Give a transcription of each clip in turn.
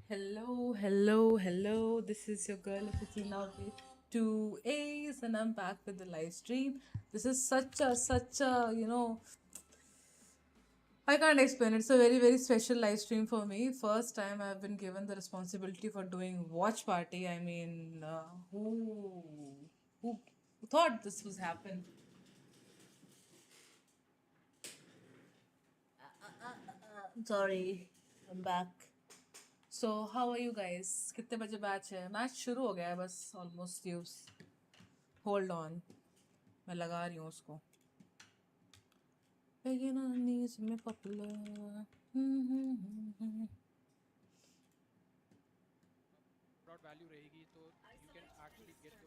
Hello, hello, hello. This is your girl Sinaaa with 2 A's, and I'm back with the live stream. This is such a I can't explain. It's a very special live stream for me. First time I've been given the responsibility for doing watch party. I mean, who thought this was happen? Sorry, I'm back. So how are you guys? कितने बजे batch है? Match शुरू हो गया है बस almost use. Hold on, मैं लगा रही हूँ उसको. Beginning में popular.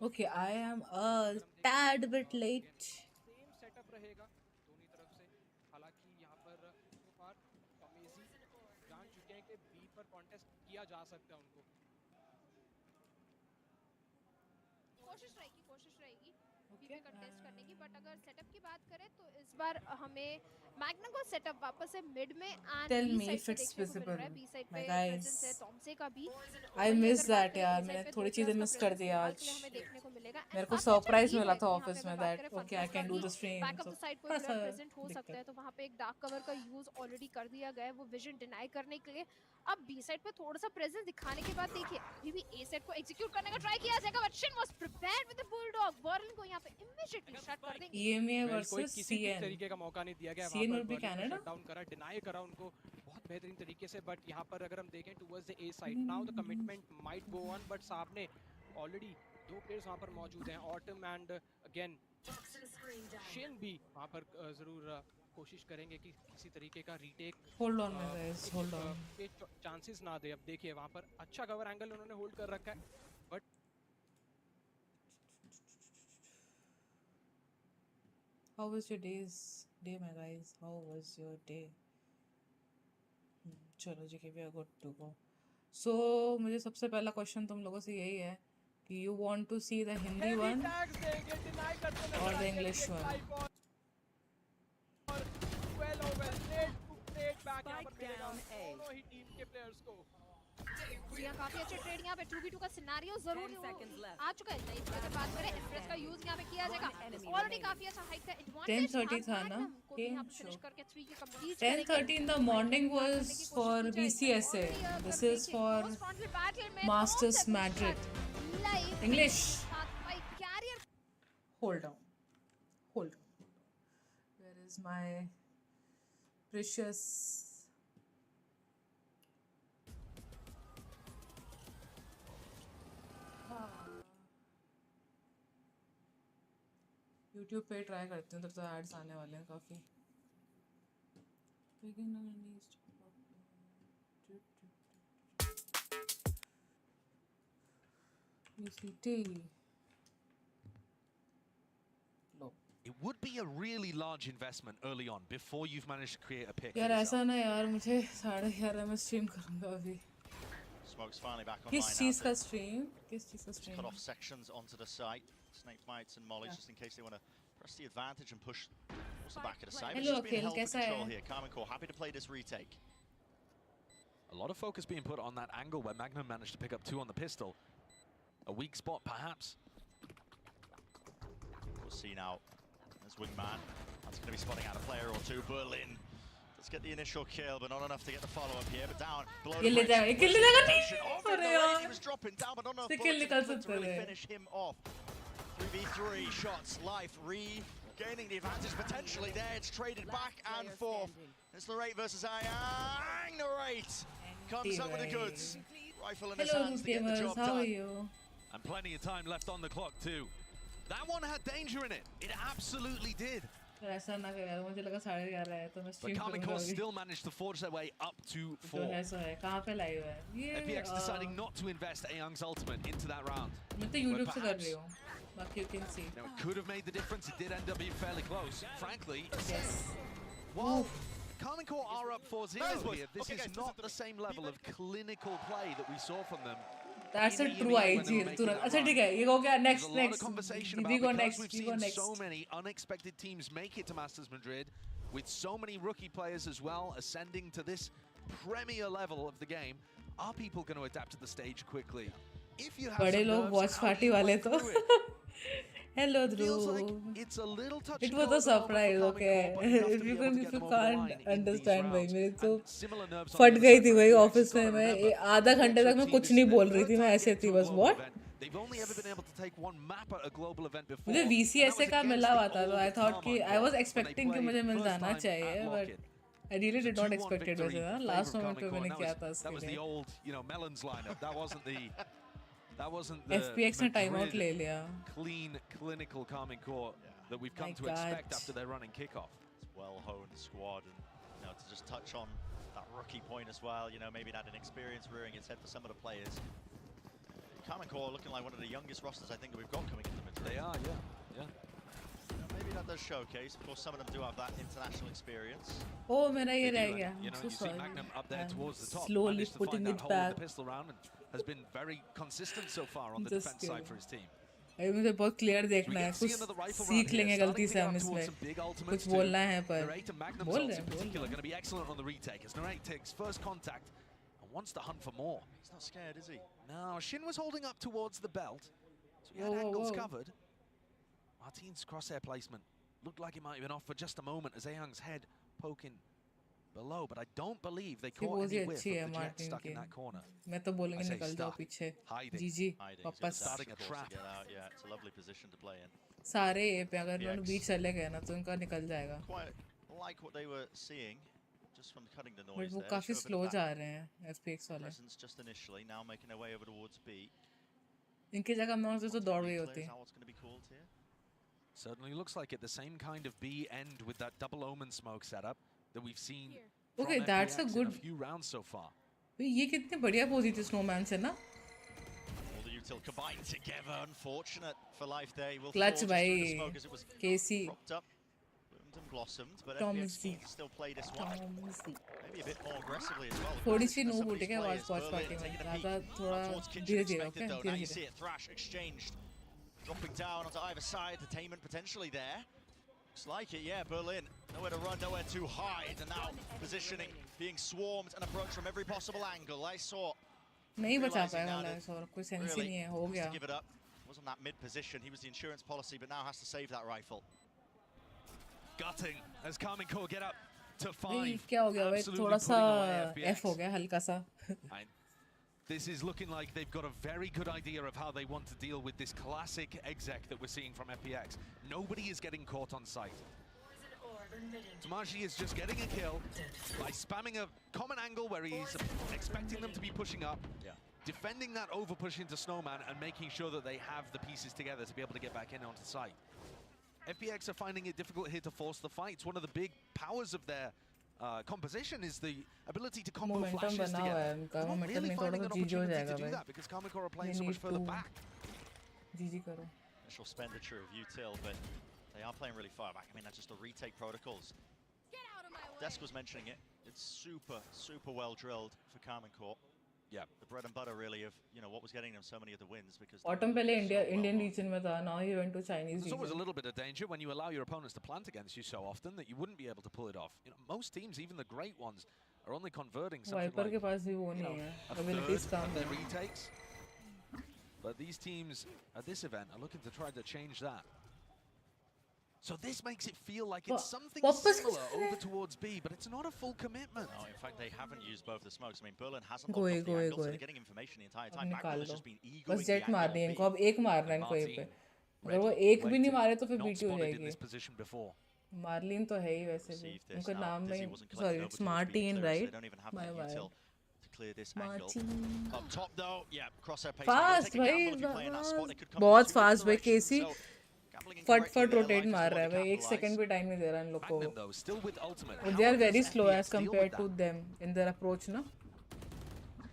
Okay, I am a tad bit late. Same setup रहेगा दोनों तरफ से. हालांकि यहाँ पर so far अमेजी जान चुके हैं कि बी पर कॉन्टेस्ट किया जा सकता है उनको. कोशिश रहेगी बी पे कंटेस्ट करने की. बट अगर सेटअप की बात करें तो इस बार हमें मैग्ना को सेटअप वापस से मिड में and Tell me if it's visible, my guys. I missed that यार. मैंने थोड़ी चीजें मिस कर दी आज. मेरे को सरप्राइज मिला था ऑफिस में that okay I can do the stream. Back of the side कोई प्लेयर प्रेजेंट हो सकता है तो वहां पे एक डार्क कवर का यूज ऑलरेडी कर दिया गया है वो विजन डिनाई करने के लिए. अब बी साइड पे थोड़ा सा प्रेजेंस दिखाने के बाद देखिए अभी भी ए साइड को एग्जीक्यूट करने का ट्राई किया जाएगा. But Shin was prepared with the bulldog. Berlin को यहां पे इमीडिएटली शट कर देंगे. EMA कोई वर्सेस किसी भी CN. तरीके का मौका नहीं दिया गया. CN will be Canada. Down करा, डिनाई करा उनको बहुत बेहतरीन तरीके से. बट यहाँ पर अगर हम देखें towards the A side now the commitment might go on. But सामने ऑलरेडी दो प्लेयर्स वहां पर मौजूद हैं, ऑटम एंड अगेन शिन भी वहां पर जरूर कोशिश करेंगे कि किसी तरीके का retake. Hold on my guys, hold on. Chances ना दे. अब देखिए वहां पर अच्छा कवर एंगल उन्होंने होल्ड कर रखा है. But How was your day my guys? How was your day? चलो जी, we are good to go. So मुझे सबसे पहला क्वेश्चन तुम लोगों से यही है कि you want to see the Hindi one or the English one? दोनों ही टीम के प्लेयर्स को जी हां, काफी अच्छे ट्रेड यहाँ पे 2v2 का सिनेरियो जरूर आ चुका है. इस बार बात करें एम्प्रेस का यूज यहाँ पे किया जाएगा. ऑलरेडी काफी अच्छा हाइट का एडवांटेज 10:30 था ना गेम फिनिश करके 3 के complete 10:30 in the morning was for VCSA. This is for Masters Madrid. English. Career Hold on. Where is my precious YouTube पे ट्राई करती हूँ, तो एड्स आने वाले हैं काफ़ी. VCT. It would be a really large investment early on before you've managed to create a pick. यार ऐसा ना यार, मुझे 11:30 में स्ट्रीम करूँगा अभी. Smoke's finally back online. किस चीज़ का stream? Cut off sections onto the site. Snake bites and mollies just in case they want to press the advantage and push also back at the side. Hello, It's just been Akhil, held for कैसा control है? here. Carmen Core happy to play this retake. A lot of focus being put on that angle where Magnum managed to pick up 2 on the pistol. A weak spot, perhaps. We'll see now. There's Wingman. That's going to be spotting out a player or two. Berlin. Let's get the initial kill, but not enough to get the follow-up here. But down below the bridge. किल लेगा नहीं. अरे He यार. was dropping down, but not enough से किल bullets निकल to सकते really थे. finish him off. 3v3 shots. Life regaining the advantage potentially there. It's traded back and forth. It's Lorate versus Ayang. Lorate comes up with the goods. Rifle in his Hello hands to get the gamers, job how are done. you? And plenty of time left on the clock too. That one had danger in it. It absolutely did. ऐसा ना कर यार, मुझे लगा 11:30 है तो मैं But stream Carmen करूँगा Core अभी. still managed to forge their way up to तो 4. ऐसा है, कहाँ पे लाइव है? ये FPX deciding not to invest Ayoung's ultimate into that round. मैं तो YouTube से कर perhaps- रही हूँ. बाकी you can see. Now it could have made the difference. It did end up being fairly close. Frankly, Yes. Well, Carmine Corp are up 4-0 Nice, boys. here. This Okay, is guys, not listen to the me. same level of clinical play that we saw from them. That's a in the true EMEA when IG. they were making तुरंत that अच्छा run. ठीक है ये हो गया There's next a lot of next conversation we about go because next we've we seen go next so many unexpected teams make it to Masters Madrid, with so many rookie players as well ascending to this premier level of the game. Are people going to adapt to the stage quickly? If you have बड़े some लोग nerves, watch how do party you वाले play तो through it? hello Feels like Dhruv it's a little touch it and was go a at the moment for surprise Carmine okay Corp, but enough to if be you able can to if get you them over the can't line in these understand भाई rounds. मेरे तो And similar nerves on फट the other गई side थी for भाई FPX. Office You've में got to मैं remember, आधा घंटे FPX तक मैं team, कुछ this is नहीं their बोल रही third थी मैं time ऐसे getting थी to a बस global what event. They've only ever been able to take one map at a global event before. मुझे and that VCSA was का against मिला the हुआ था तो old I thought कि Carmine I was Corp when they expecting कि played मुझे मिल first जाना time चाहिए at but Lock-In. I really It was did a not 2-1 expect it victory वैसे ना in last favour of moment पे Carmine मैंने Corp, किया and था that उसके was the लिए old, Melons lineup. That wasn't the FPX ने time out Madrid ले लिया clean, clinical Carmine Corp that we've come My to God. expect after their running kickoff. It's well-honed squad, and to just touch on that rookie point as well, maybe that inexperience rearing its head for some of the players. Carmine Corp looking like one of the youngest rosters I think that we've got coming into Madrid. They are, yeah. Maybe that does showcase. Of course, some of them do have that international experience. oh मेरा ये They रह do, गया and, I'm so you see sorry Magnum up there I'm towards the top, slowly managed to putting find that it hole in back the pistol round and has been very consistent so far on the Just defense side kidding. for his team. अभी मुझे बहुत clear So we देखना है get to see कुछ another rifle round सीख here, लेंगे starting गलती to से get हम up towards इसमें some big ultimates कुछ too. बोलना है पर Narrate and Magnum's बोल ults रहे in हैं particular going to be excellent on the retake, as Narrate takes first contact and wants to hunt for more. He's not scared, is he? No, Shin was holding up towards the belt, so he had Whoa, whoa, angles whoa. covered. Martin's crosshair placement looked like it might have been off for just a moment as Ayoung's head poking below, but I don't believe they caught वो any ही whiff अच्छी of है the jet Martin stuck की in that corner. मैं तो बोलूँगी I say निकल जाओ stuck, पीछे hiding. जीजी Hiding. He's got the वापस dash, Starting a of course, trap. to get out. Yeah, it's a lovely position to play in. सारे ए पे अगर FPX. उन्होंने बीच चले गए ना तो उनका निकल जाएगा Quite like what they were seeing, just from cutting the but noise वो there. काफी Show a bit slow of that जा रहे हैं FPX वाले presence just initially, now making their way over towards B. इनकी जगह मैं होती तो दौड़ गई Clears होती out what's going to be called here. Certainly looks like it. The same kind of B end with that double omen smoke setup that we've seen Okay, from that's a FPX good- in a few rounds so far. भाई ये कितनी बढ़िया पोजी थी snowman से ना All the util combined together. Unfortunate for Life Day. Will Clutch fall just through the भाई smoke as it was KC propped up, bloomed and blossomed. But Tom FPX C. need to still play this one, Tomsy maybe a bit more aggressively as well. थोड़ी सी Position of noob some of उठ these के players. Watch Berlin party में taking a ज़्यादा peek थोड़ा towards kitchen धीरे धीरे expected okay though. Now धीरे you धीरे see it, Thrash exchanged, dropping down onto either side. Detainment potentially there. Looks like it, yeah. Berlin, nowhere to run, nowhere to hide, and now positioning, being swarmed and approached from every possible angle. I saw नहीं बचा realizing पाएगा now lyase that और कोई sense ही really नहीं है हो has गया to give it up. Was on that mid position. He was the insurance policy, but now has to save that rifle. Gutting as Carmine Corp get up to भाई 5. क्या हो गया भाई Absolutely थोड़ा सा putting away FPX. F हो गया हल्का सा And this is looking like they've got a very good idea of how they want to deal with this classic exec that we're seeing from FPX. Nobody is getting caught on sight. Tamashi is just getting a kill by spamming a common angle where he's expecting them to be pushing up, defending that over push into Snowman and making sure that they have the pieces together to be able to get back in onto site. FPX are finding it difficult here to force the fight. It's one of the big powers of their composition is the ability to combo Momentum flashes बना हुआ together. है उनका They're not momentum really नहीं थोड़ा finding सा an जीजी हो opportunity जाएगा to do भाई that because Carmine Corp are playing They so much need further to- back. जीजी करो Initial expenditure of util, but they are playing really far back. I mean, that's just the retake protocols. Desk was mentioning it. It's super, super well drilled for Carmine Corp. Yeah. The bread and butter really of what was getting them so many of the wins because autumn पहले so India well Indian known. Region में था now he went to Chinese There's always a reason little bit of danger when you allow your opponents to plant against you so often that you wouldn't be able to pull it off. Most teams, even the great ones, are only converting something Viper के like पास भी वो you know, नहीं है a abilities third come of their है retakes. But these teams at this event are looking to try to change that. So this makes it feel like it's something वापस similar over towards B, but it's not a full commitment. No, in fact, they haven't used both the smokes. I mean, Berlin hasn't गोए locked off the गोए angle, so गोए they're getting information the entire अब time. निकाल Magdal has low just been egoing बस the jet angle मार on दिए B. इनको अब एक मारना है इनको ये पे अगर वो Ready, एक भी नहीं waiting, मारे तो फिर not बीटी हो spotted in जाएगी this position before. मार्लिन तो है ही वैसे भी Received this. उनका Now, नाम Dizzy में wasn't collected sorry over it's towards B Martin clear, so they right don't even have my that by util to clear this angle. Martin Up top though, yeah, crosshair pace. Fast Take a gamble भाई if you play in that spot. They could come बहुत from two fast भाई different केसी directions, so gambling फट incorrectly फट there, rotate Life मार just रहा है want to भाई एक capitalize. सेकंड भी टाइम नहीं दे रहा इन लोग को Magnum though, still with ultimate. they are How very does slow as FPX deal with compared that? to them in their approach ना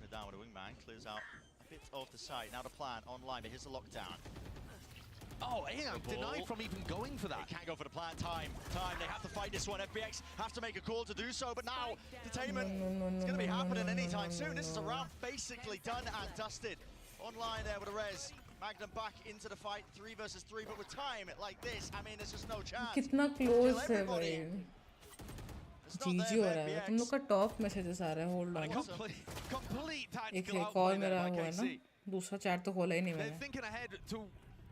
The downward wingman clears out a bit of the site. Now the plan online, but here's the lockdown. Oh, Aeon denied from even going for that. They can't go for the plant. Time. They have to fight this one. FPX have to make a call to do so, but now detainment is going to be happening anytime soon. This is a round basically done and dusted. Online there with a res. Magnum back into the fight, 3 versus 3, but with time like this, I mean, there's just no chance. कितना close है भाई. GG हो रहा है. तुम लोग का top messages आ रहा है. Hold on. एक और मेरा हुआ है ना. दूसरा chat तो खोला ही नहीं मैंने.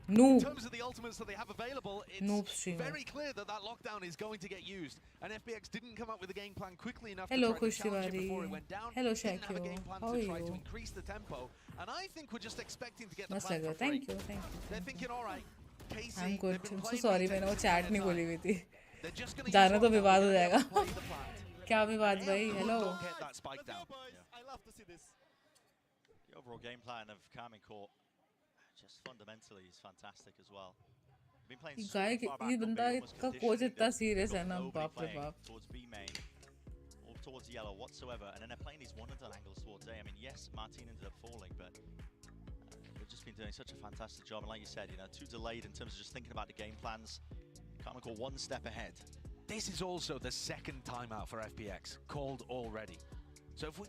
In terms of the ultimates that they have available, it's streamer. very clear that that lockdown is going to get used. And FPX didn't come up with a game plan quickly enough Hello, to try to challenge it before it Kushivadi. went down. Hello, Didn't have a game Shakyo. plan How to are try to you? increase the tempo. And I think we're just expecting to get the मस्त plan लग रहा for है. free. Thank you. They're thinking, all right, Casey, I'm good. they've been I'm so playing sorry these मैंने वो games chat ahead नहीं of खोली time. हुई थी. They're just going to जाना तो use विवाद हो what जाएगा. play the plan. क्या विवाद भाई? Aeon Hello. don't get that spike down. I love to see this. The overall game plan of Carmine Court, just fundamentally, is fantastic as well. Been playing so guy far back ये on बंदा B, almost का coach conditioning इतना that serious they've है got ना. nobody बाप रे playing बाप. towards B main or towards yellow whatsoever, and then they're playing these one-and-done angles towards A. I mean, yes, Martin ended up falling, but they've just been doing such a fantastic job. And like you said, you know, too delayed in terms of just thinking about the game plans. Carmine Court one step ahead. This is also the second timeout for FPX, called already. So if we,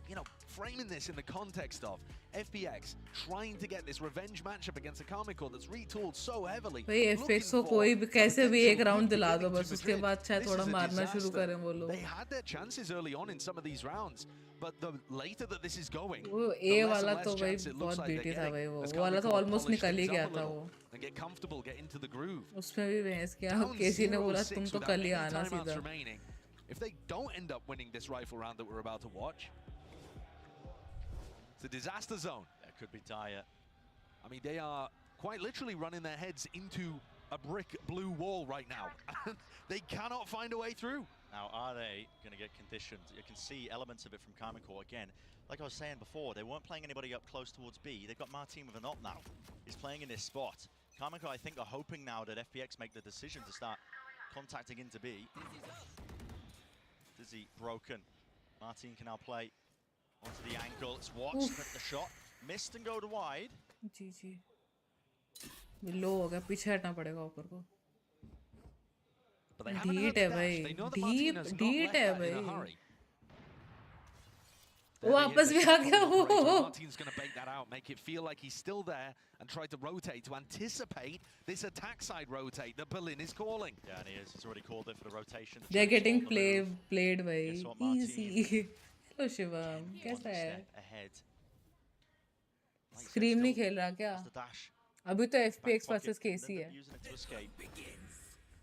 you know, framing this in the context of FPX trying to get this revenge matchup against a Carmine Court that's retooled so heavily. भाई FPX को कोई भी कैसे भी एक round दिला दो बस उसके बाद शायद थोड़ा मारना शुरू करें वो लोग. They had their chances early on in some of these rounds, but the later that this is going, वो A वाला तो भाई बहुत बीटी था भाई वो वाला तो ऑलमोस्ट निकल ही गया था वो. And get comfortable, get into the groove. उसमें भी बहस किया. केसी ने बोला तुम तो कल ही आना सीधा. If they don't end up winning this rifle round that we're about to watch, it's a disaster zone. That could be dire. I mean, they are quite literally running their heads into a brick blue wall right now. They cannot find a way through. Now, are they going to get conditioned? You can see elements of it from Carmine Court again. Like I was saying before, they weren't playing anybody up close towards B. They've got Martin with an op now. He's playing in this spot. Carmine Court, I think, are hoping now that FPX make the decision to start contacting into B. Dizzy broken. Martin can now play onto the ankle. It's watched, but the shot missed and go to wide. जी लो हो गया. पीछे हटना पड़ेगा ऊपर को. ढीट है भाई. ढीट है भाई. वापस भी आ गया वो. Martin's going to bait that out, make it feel like he's still there, and try to rotate to anticipate this attack side rotate that Berlin is calling. Yeah, and he is. He's already called it for the rotation. They're getting played भाई. Easy. Hello Shivam. कैसा है? Ahead. Scream नहीं खेल रहा क्या? The dash. अभी तो FPX versus KC है. Using it to escape.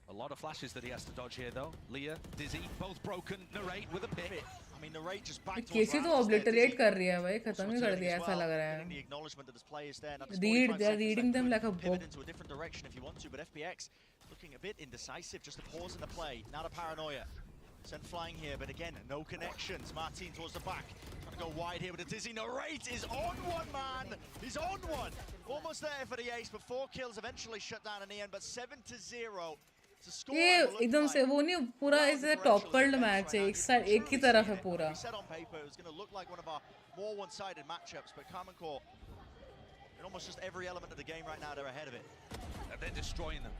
A lot of flashes that he has to dodge here, though. Leah, Dizzy, both broken. Narrate with a pick. I mean, Narrate just back to KC तो obliterate कर रही है भाई. खत्म ही कर दिया ऐसा लग रहा है. The acknowledgement that this play is there. They're reading them like a book. Pivot into a different direction if you want to, but FPX looking a bit indecisive. Just a pause in the play. Now the paranoia. Sent flying here, but again, no connections. Martin towards the back. Trying to go wide here with a Dizzy. Narrate is on one, man. He's on one. Almost there for the ace, but 4 kills eventually shut down in the end, but 7-0. ये एकदम से वो नहीं पूरा ऐसे टॉपर्ड match है. एक ही तरफ है पूरा. We said on paper it was going to look like one of our more one-sided matchups, but Carmine Court, in almost just every element of the game right now, they're ahead of it. And they're destroying them.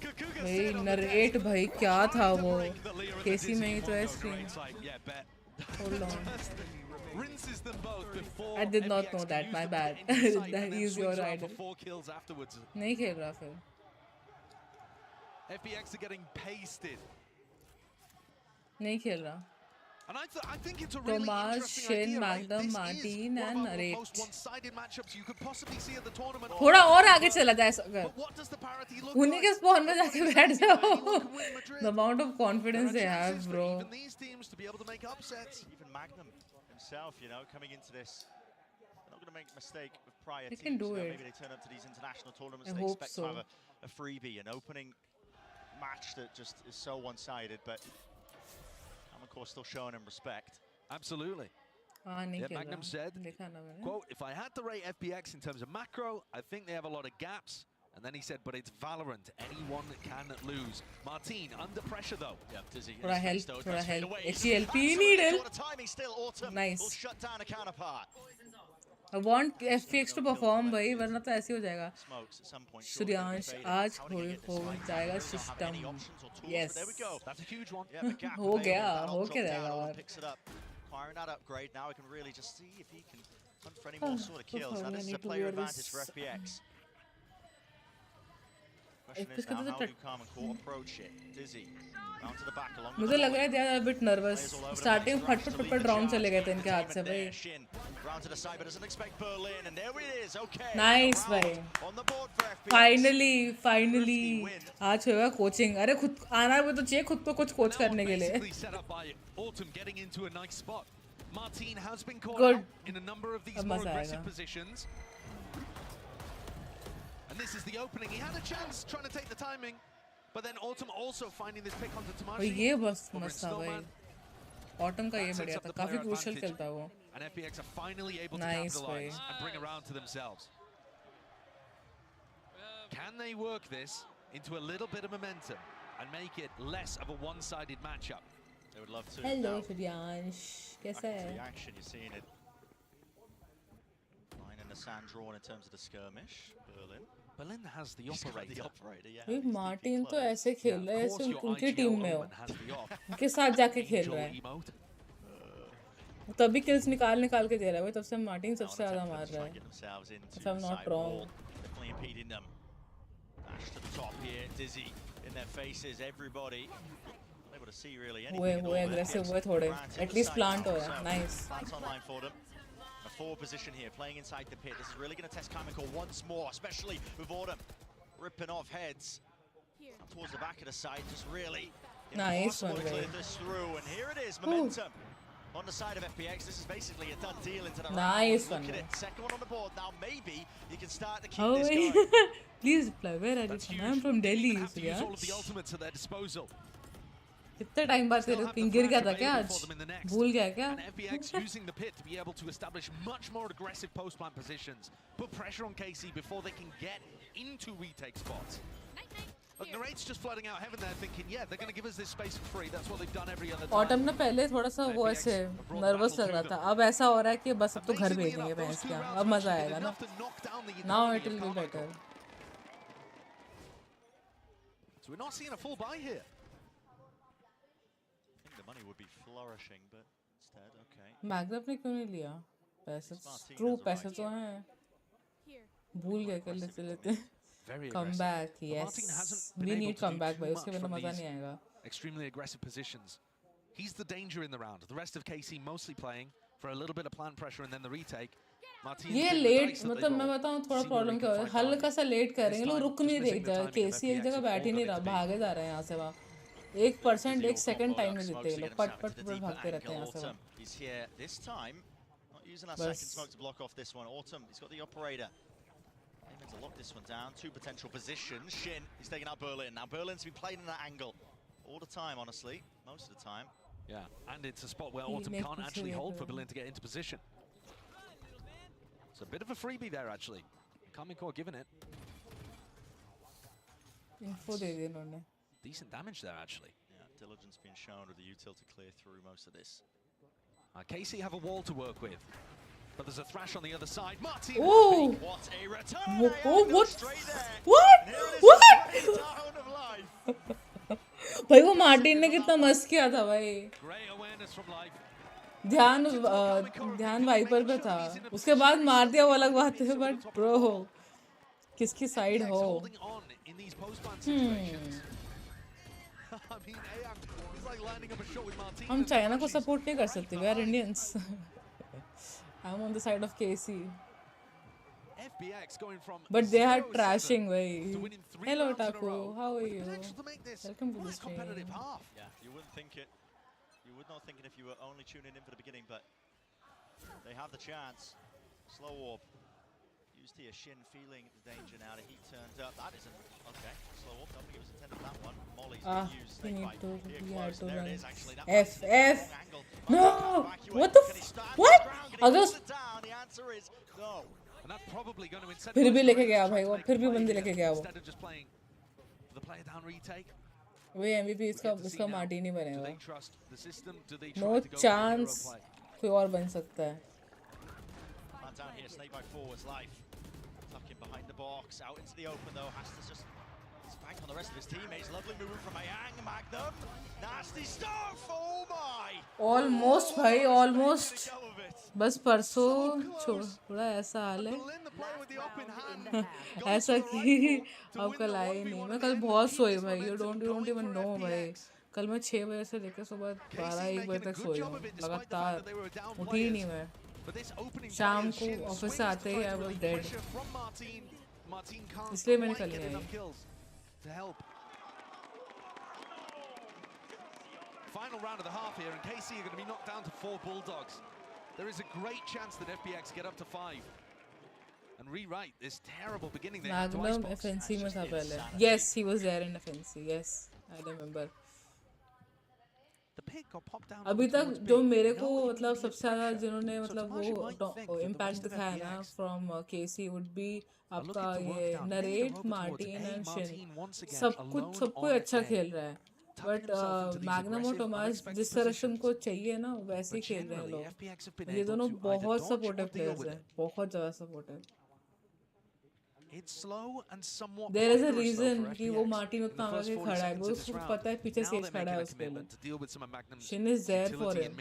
भाई narrate भाई क्या था वो. केसी में ही तो है stream. Hold on. Rinses them both before I did not know that. My bad. That is your idol. 4 kills afterwards. नहीं खेल रहा फिर. FPX are getting pasted. नहीं खेल रहा. And I think it's a really Thomas, interesting Shin, idea, right? Magnum, This Martin, is one and of our Narrate. most one-sided matchups you could possibly see at the tournament. थोड़ा और आगे चला जाए अगर. But what does the parity look उन्हीं like? के spawn में जाके बैठ जाओ. Anyone can win Madrid. The amount of confidence they There are have, chances for bro. even these teams to be able to make upsets. Even Magnum himself, you know, coming into this, they're not going to make a mistake with prior They teams. can do you know, it. Maybe they turn up to these international tournaments. I They hope expect so. to have a freebie, an opening match that just is so one-sided. But I'm, of course, still showing him respect. Absolutely. हाँ नहीं Yeah, खेल Magnum रहा. said, देखा ना मैंने. quote, if I had to rate FPX in terms of macro, I think they have a lot of gaps. And then he said, but it's Valorant. Anyone can lose. Martin, under pressure, though. Yeah, Dizzy. थोड़ा help, थोड़ा help. Away. HLP Absolutely needed. short of timing still. Autumn Nice. will shut down a counterpart. I want FPX to perform भाई, वरना तो ऐसे हो जाएगा. सूर्यांश आज हो जाएगा system. Yes. That's a huge one. हो गया, हो क्या जाएगा और. Acquiring that upgrade, now we can really just see if he can hunt for any more sort of kills. Now this is a player advantage for FPX. Question is now how do Calm and Court approach it? Dizzy, round to the back along with मुझे लग रहा है they are a bit nervous. Starting में फट round चले गए थे इनके हाथ से भाई. Round to the side, but doesn't expect Berlin, and there it is. Okay. Nice भाई. On the board for FPX. Finally आज होगा कोचिंग. अरे खुद आना भी तो चाहिए खुद को कुछ कोच करने के लिए. Set up by Autumn getting into a nice spot. Martin has been caught Good. out in a number of these more aggressive positions. And this is the opening. He had a chance trying to take the timing, but then Autumn also finding this pick onto Tamashi. ये बस मस्त था भाई. Autumn का ये बढ़िया था. काफी crucial खेलता वो. And FPX are finally able to capitalize and bring around to themselves. Can they work this into a little bit of momentum and make it less of a one-sided matchup? They would love to. Hello, Suryansh. कैसा है? The action, you're seeing it. Line in the sand drawn in terms of the skirmish. Berlin has the operator. ये Martin तो ऐसे खेल रहा है ऐसे उनकी टीम में हो. उनके साथ जाके खेल रहा है. तभी किल्स निकाल के दे रहा है भाई. तब से मार्टिन सबसे ज़्यादा मार रहा है. If I'm not wrong. Definitely impeding them. Dash to the top here. Dizzy in their faces. Everybody. Unable to see really anything. वो aggressive हुए थोड़े. At least plant हो रहा है. Nice. Plants online for them. A forward position here, playing inside the pit. This is really going to test Chemical once more, especially with Autumn ripping off heads. Towards the back of the side, just really nice one, to clear this through. And here it is, momentum on the side of FPX. This is basically a done deal into the nice round. One, look at it, second one on the board. Now maybe you can start to keep this going. Please reply. Where are you from? I'm from Delhi. Have to use all of the ultimates at their disposal. कितने time बाद तेरे ping गिर गया था क्या आज? भूल गया क्या? And FPX using the pit to be able to establish much more aggressive post-plant positions, put pressure on KC before they can get into retake spots. Look, Narrate's just flooding out heaven there, thinking, yeah, they're going to give us this space for free. That's what they've done every other time. Autumn ने पहले थोड़ा सा वो ऐसे nervous लग रहा था. अब ऐसा हो रहा है कि बस अब तो घर भेजेंगे भैंस क्या. अब मजा आएगा ना. Now it will be better. So we're not seeing a full buy here. The money would be flourishing, but instead, okay. Magnet ने क्यों नहीं लिया? पैसे ट्रू पैसे तो हैं. भूल गए कर लेते. Come back, yes. We need comeback भाई. उसके बिना मजा नहीं आएगा. Extremely aggressive positions. He's the danger in the round. The rest of KC mostly playing for a little bit of plan pressure and then the retake. ये late मतलब मैं बताऊँ थोड़ा प्रॉब्लम क्या है. हल्का सा लेट करेंगे लोग. रुक नहीं रहे. KC एक जगह बैठ ही नहीं रहा. भागे जा रहे हैं यहाँ से वहाँ. 1% 1 सेकंड टाइम में जीते लोग. पट भागते रहते हैं यहाँ से. He's here this time. Not using that second smoke to block off this one. Autumn, he's got the operator. Aiming to lock this one down. Two potential positions. Shin, he's taking out Berlin. Now Berlin's been playing in that angle all the time, honestly. Most of the time. Yeah, and it's a spot where Autumn can't actually hold for Berlin to get into position. It's a bit of a freebie there, actually. Kamiko giving it. Info दे दी इन्होंने. Decent damage there, actually. Yeah, diligence being shown with the util to clear through most of this. KC have a wall to work with, but there's a thrash on the other side. Martin! Oh! What a return! What? Straight there. What? Down of life. भाई वो Martin ने कितना मस्त किया था भाई. Great awareness from life. ध्यान wiper पे था. उसके बाद मार दिया वो अलग बात है, बट ब्रो किसकी साइड हो? हम चाइना को सपोर्ट नहीं कर सकते. We are Indians. I'm on the side of KC. But they are trashing way. Hello Otaku, how are you? Welcome to the stream. Yeah, you wouldn't think it. You would not think it if you were only tuning in for the beginning, but they have the chance. Slow warp. Used here, Shin feeling the danger now. The heat turned up. That isn't okay. Slow warp. Don't think it was intended for that one. Molly's been used. Snake bite. Here close. There it is actually. That FF. No. What the what? अगर the answer is no. And that's probably going to incentivize फिर भी लेके गया भाई वो. फिर भी बंदे लेके गया वो. Instead of just playing the player down retake. Way MVP इसका मार्टिन ही बनेगा. Do they trust the system? Do they try No to go chance. कोई और बन सकता है. down here. Snake by forwards, Life. Tucking behind the box, out into the open though. Has to just spank on the rest of his teammates. Lovely move from Rayyan. Magnum. Nasty stuff. Oh my. Almost भाई, almost. बस परसों थोड़ा ऐसा हाल है ऐसा कि अब कल आए नहीं. मैं कल बहुत सोई भाई. You don't even know भाई. कल मैं 6 बजे से लेकर सुबह 12-1 बजे तक सोई हूँ लगातार. उठी ही नहीं मैं. शाम को ऑफिस से आते ही I was dead. इसलिए मैंने कल नहीं आई. Final round of the half here, and KC are going to be knocked down to 4 Bulldogs. There is a great chance that FPX get up to 5 and rewrite this terrible beginning there. Magnum FNC में था पहले. Yes, he was there in FNC. Yes, I remember. The pick got popped down. अभी तक जो मेरे को मतलब सबसे ज़्यादा जिन्होंने मतलब वो impact दिखाया ना from KC would be आपका ये नरेट, मार्टिन एंड शिन. सबको अच्छा खेल रहा है. बट मैग्नम और टोमास जिस तरह से उनको चाहिए ना वैसे ही खेल रहे हैं लोग. ये दोनों बहुत सपोर्टिव प्लेयर्स हैं. बहुत ज़्यादा supportive. There is a reason कि वो मार्टिन उतना आगे खड़ा है. वो उसको पता है पीछे सेज खड़ा है उसके लिए. Shin is there for him.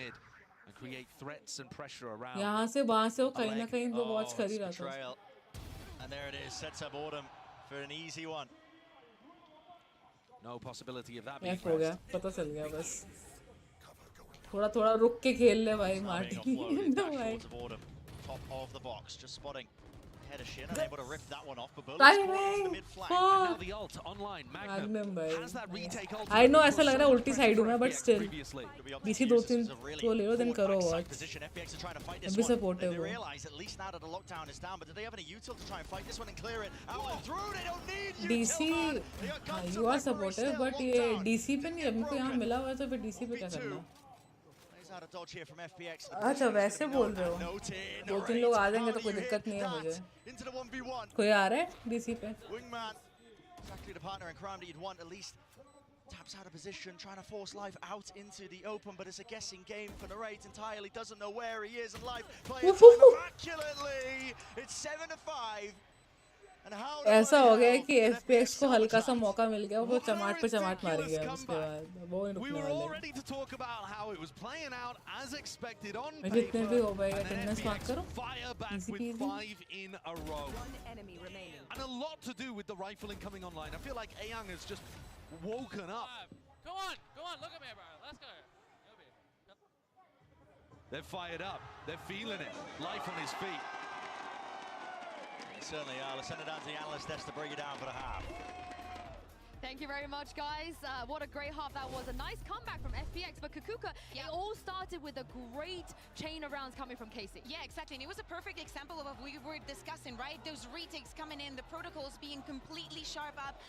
यहाँ से वहाँ से वो कहीं ना कहीं वो वॉच कर ही रहा था. And there it is, sets up Autumn for an easy one. No possibility of that being हो गया. पता चल गया बस. थोड़ा रुक के खेल ले भाई Martin. Top of the box, just spotting head of Shin, unable to rip that one off. But the mid flank. Now the ult online. Magnum has that retake ult. I know ऐसा लग रहा है उल्टी side हूँ मैं, but still BC 2-3 तो ले लो then करो watch. अभी supportive हो. They realize at least now that the lockdown is down, but do they have any util to try and fight this one and clear it out and through? They don't need you. DC you are supportive, but ये DC पे नहीं. हमको यहाँ मिला हुआ है तो फिर DC पे क्या करना. अच्छा वैसे बोल रहे हो. 2-3 लोग आ जाएंगे तो कोई दिक्कत नहीं है मुझे. कोई आ रहा है डीसी पे. Exactly the partner and crime that you'd want. At least taps out of position, trying to force Life out into the open, but it's a guessing game for Narrate entirely. Doesn't know where he is, and Life playing immaculately. It's 7-5. ऐसा हो गया कि FPX को हल्का सा मौका मिल गया. वो चमाट पे चमाट मार गया. उसके बाद वो नहीं रुकने वाले. जितने भी हो भाई अटेंडेंस मार्क करो. Easy PG. And a lot to do with the rifling coming online. I feel like Ayang has just woken up. Go on, look at me, bro. Let's go. They're fired up. They're feeling it. Life on his feet. Certainly are. Let's send it down to the analyst desk to bring it down for the half. Thank you very much, guys. What a great half that was. A nice comeback from FPX, but Kakuka, it all started with a great chain of rounds coming from KC. Yeah, exactly. And it was a perfect example of what we were discussing, right? Those retakes coming in, the protocols being completely sharp up,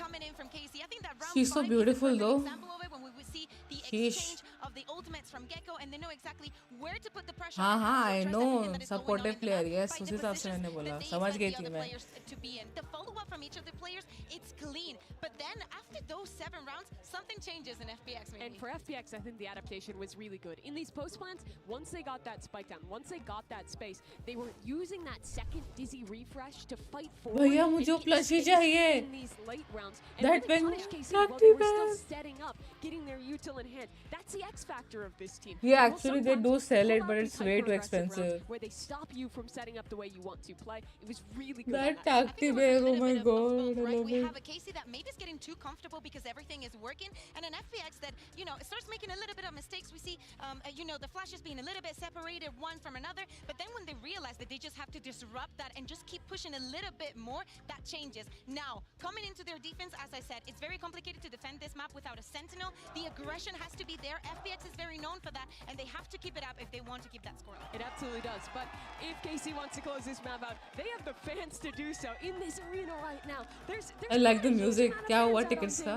coming in from KC. I think that round She's so beautiful, though. Example of it when we would see the exchange of the ultimates from Gecko, and they know exactly where to put the pressure. I know. Supportive player, yes. उसी हिसाब से मैंने बोला. समझ गई थी मैं. The follow-up from each of the players, it's clean. But then after those 7 rounds, something changes in FPX maybe. And for FPX, I think the adaptation was really good. In these post plants, once they got that spike down, once they got that space, they were using that second dizzy refresh to fight forward. भैया मुझे plushie चाहिए. In these late rounds, and that really punish KC while they were still setting up, getting their util in hand. That's the X factor of this team. Yeah, actually they do sell it, but it's way too expensive. Where they stop you from setting up the way you want to play. It was really good. That tactic, oh my god, I love we it. have a KC that maybe is getting too comfortable because everything is working, and an FPX that, you know, starts making a little bit of mistakes. We see, you know, the flashes being a little bit separated one from another, but then when they realize that they just have to disrupt that and just keep pushing a little bit more, that changes. Now, coming into their defense, as I said, it's very complicated to defend this map without a sentinel. The aggression has to be there. FPX is very known for that, and they have to keep it up if they want to keep that score. It absolutely does, but if KC wants to close this map out, they have the fans to do so in this arena right now. I like the music. क्या हुआ tickets का?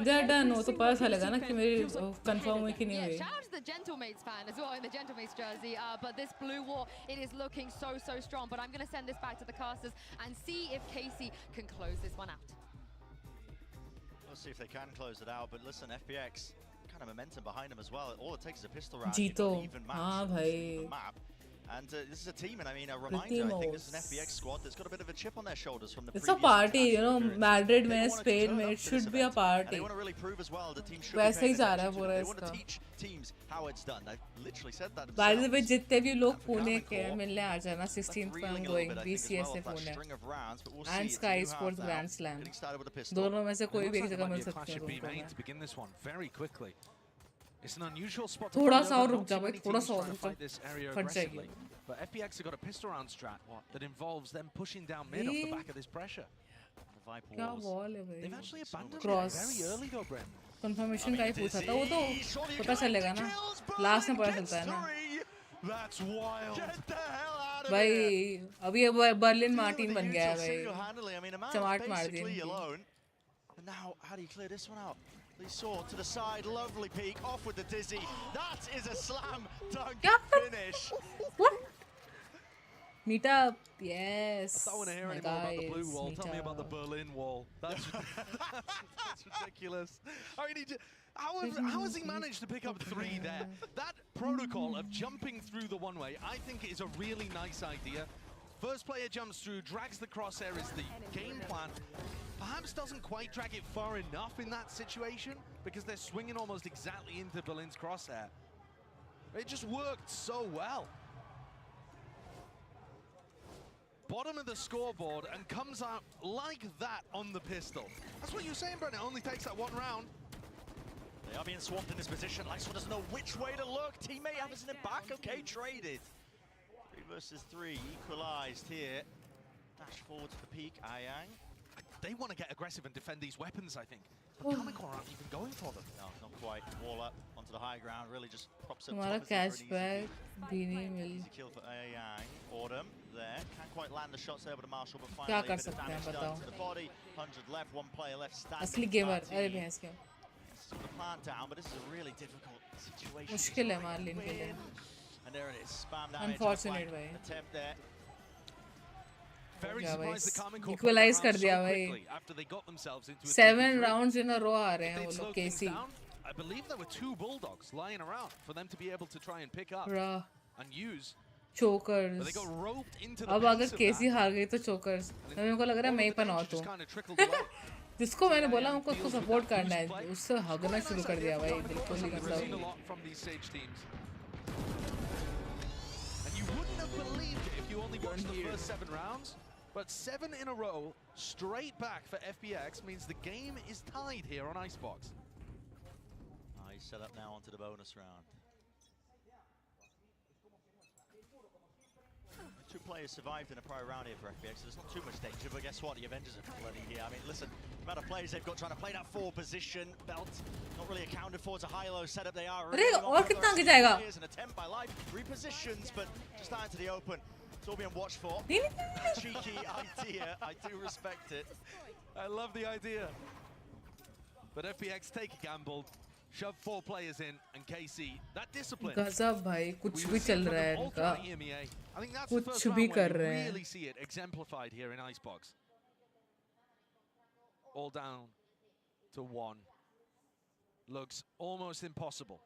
They are done. वो तो पता चलेगा ना कि मेरी confirm हुई कि नहीं हुई. Shout out to the Gentlemates fan as well in the Gentlemates jersey. But this blue wall, it is looking so strong. But I'm going to send this back to the casters and see if KC can close this one out. We'll see if they can close it out. But listen, FPX kind of momentum behind them as well. All it takes is a pistol round. जीतो. Even हाँ match भाई. the map. And this is a team, and I mean, a reminder, I think this is an FPX squad that's got a bit of a chip on their shoulders from the It's a party, you know, Madrid में, Spain में, it should be a party. They want to really prove as well the team should वैसे ही be जा रहा है paying पूरा attention to them. They want to इसका. teach teams how it's done. They literally said that By the way, themselves. जितने भी लोग पुणे के मिलने आ जाना 16th को I'm going VCS से Pune and Sky Sports Grand Slam. दोनों में से कोई भी एक जगह मिल सकती है तुमको. It's an unusual spot. थोड़ा सा और रुक जा भाई, थोड़ा सा और रुक जा. फट जाएगी. But FPX have got a pistol round strat that involves them pushing down mid off the back of this pressure. क्या wall है भाई? They've actually abandoned Cross. it very early though, Brent. Confirmation का ही पूछा था वो तो पता चलेगा ना. Last में पता चलता है ना. That's wild. भाई अभी ये बर्लिन मार्टिन बन गया है भाई. चमाट मार दी. And now, how do you clear this one out? They saw to the side, lovely peek, off with the dizzy. That is a slam dunk finish. What? Meet up, yes. I don't want to hear any more about the blue wall. Tell me about the Berlin wall. That's ridiculous. I mean, how has he managed to pick up 3 there? That protocol of jumping through the one-way, I think is a really nice idea. First player jumps through, drags the crosshair is the game plan. Perhaps doesn't quite drag it far enough in that situation because they're swinging almost exactly into Berlin's crosshair. It just worked so well. Bottom of the scoreboard and comes out like that on the pistol. That's what you're saying, Brent. It only takes that 1 round. They are being swamped in this position. Lifeswan doesn't know which way to look. Teammate happens in the back. Okay, traded. 3 versus 3, equalized here. Dash forward to the peak, Ayang. They want to get aggressive and defend these weapons, I think. But Comic aren't even going for them. No, not quite. Wall up onto the high ground, really just props up. हमारा cashback भी नहीं मिल. Easy kill for Ayang. Autumn there. Can't quite land the shots there with the Marshall, but finally क्या कर a bit of सकते हैं damage done बताओ. to the body. 100 left, 1 player left standing. असली gamer. अरे भैंस क्या. Sort of plant down, but this is a really difficult situation. मुश्किल है मार्लिन के लिए. And there it is. Spam damage. Unfortunate way. Attempt there. Very surprised the Comic Corps Equalize कर दिया भाई. after they got themselves into a 7 rounds in a row आ रहे हैं वो लोग KC. I believe there were 2 bulldogs lying around for them to be able to try and pick up and use. Chokers. But they got roped into the अब अगर KC हार गई तो chokers. मेरे को लग रहा है मैं ही पनौत हूँ. जिसको मैंने बोला उनको उसको सपोर्ट करना है उससे हगना शुरू कर दिया भाई बिल्कुल ही गंदा. And you wouldn't have believed it if you only watched the first 7 rounds. But 7 in a row, straight back for FPX, means the game is tied here on Icebox. He's set up now onto the bonus round. 2 players survived in a prior round here for FPX, so there's not too much danger, but guess what? The Avengers are plenty here. I mean, listen, the amount of players they've got trying to play that 4 position, belt not really accounted for. It's a high-low setup. They are really और कितना आगे जाएगा? An attempt by Life, repositions, but just out into the open. It's all being watched for. Cheeky idea, I do respect it. I love the idea. But FPX take a gamble. Shove 4 players in and KC that discipline. गजब भाई कुछ भी चल रहा है इनका. I think that's the first कुछ भी round कर where रहे you हैं. really see it exemplified here in Icebox. All down to 1. Looks almost impossible.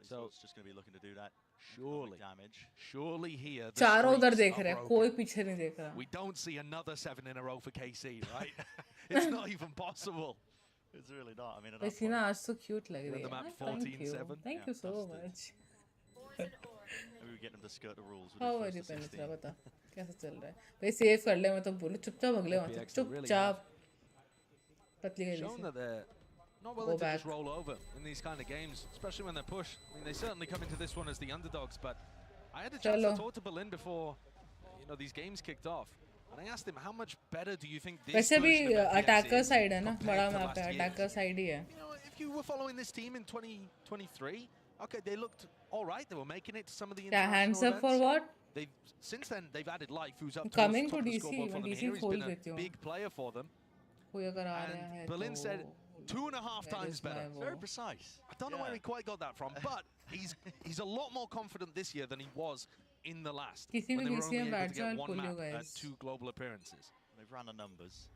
So it's just going to be looking to do that. Surely, damage. Surely here. चारों उधर देख रहे हैं कोई पीछे नहीं देख रहा. We don't see another 7 in a row for KC, right? It's not even possible. It's really not. I mean, Sinaaa आज so cute लग रही है. map Thank you. 14-7. Thank you so much. Maybe we get them to skirt the rules. How are you, Penetra? बता कैसा चल रहा है? भाई सेव कर ले मैं तो बोलूँ चुपचाप भग ले वहाँ से चुपचाप. पतली गई Shown that they're not willing to just roll over in these kind of games, especially when they're pushed. I mean, they certainly come into this one as the underdogs, but I had a chance to talk to Berlin before, these games kicked off. And I asked him, how much better do you think this वैसे भी version of FPX attacker is side है ना बड़ा compared to map है last attacker year's? side ही है. If you were following this team in 2023, okay, they looked all right. They were making it to some of the क्या international hands up for events. what? Since then, they've added Life, who's up Coming towards the to top of the DC, scoreboard for them DC here. He's खोल been देती a हूँ. big player for them. कोई अगर आ रहा है And Berlin तो said 2.5 times better. Very precise. I don't know where he quite got that from, but he's a lot more confident this year than he was in the last. किसी when भी they were किसी only में able बैठ to जाओ get और 1 खोलियो map at guys. 2 global appearances. They've run the numbers.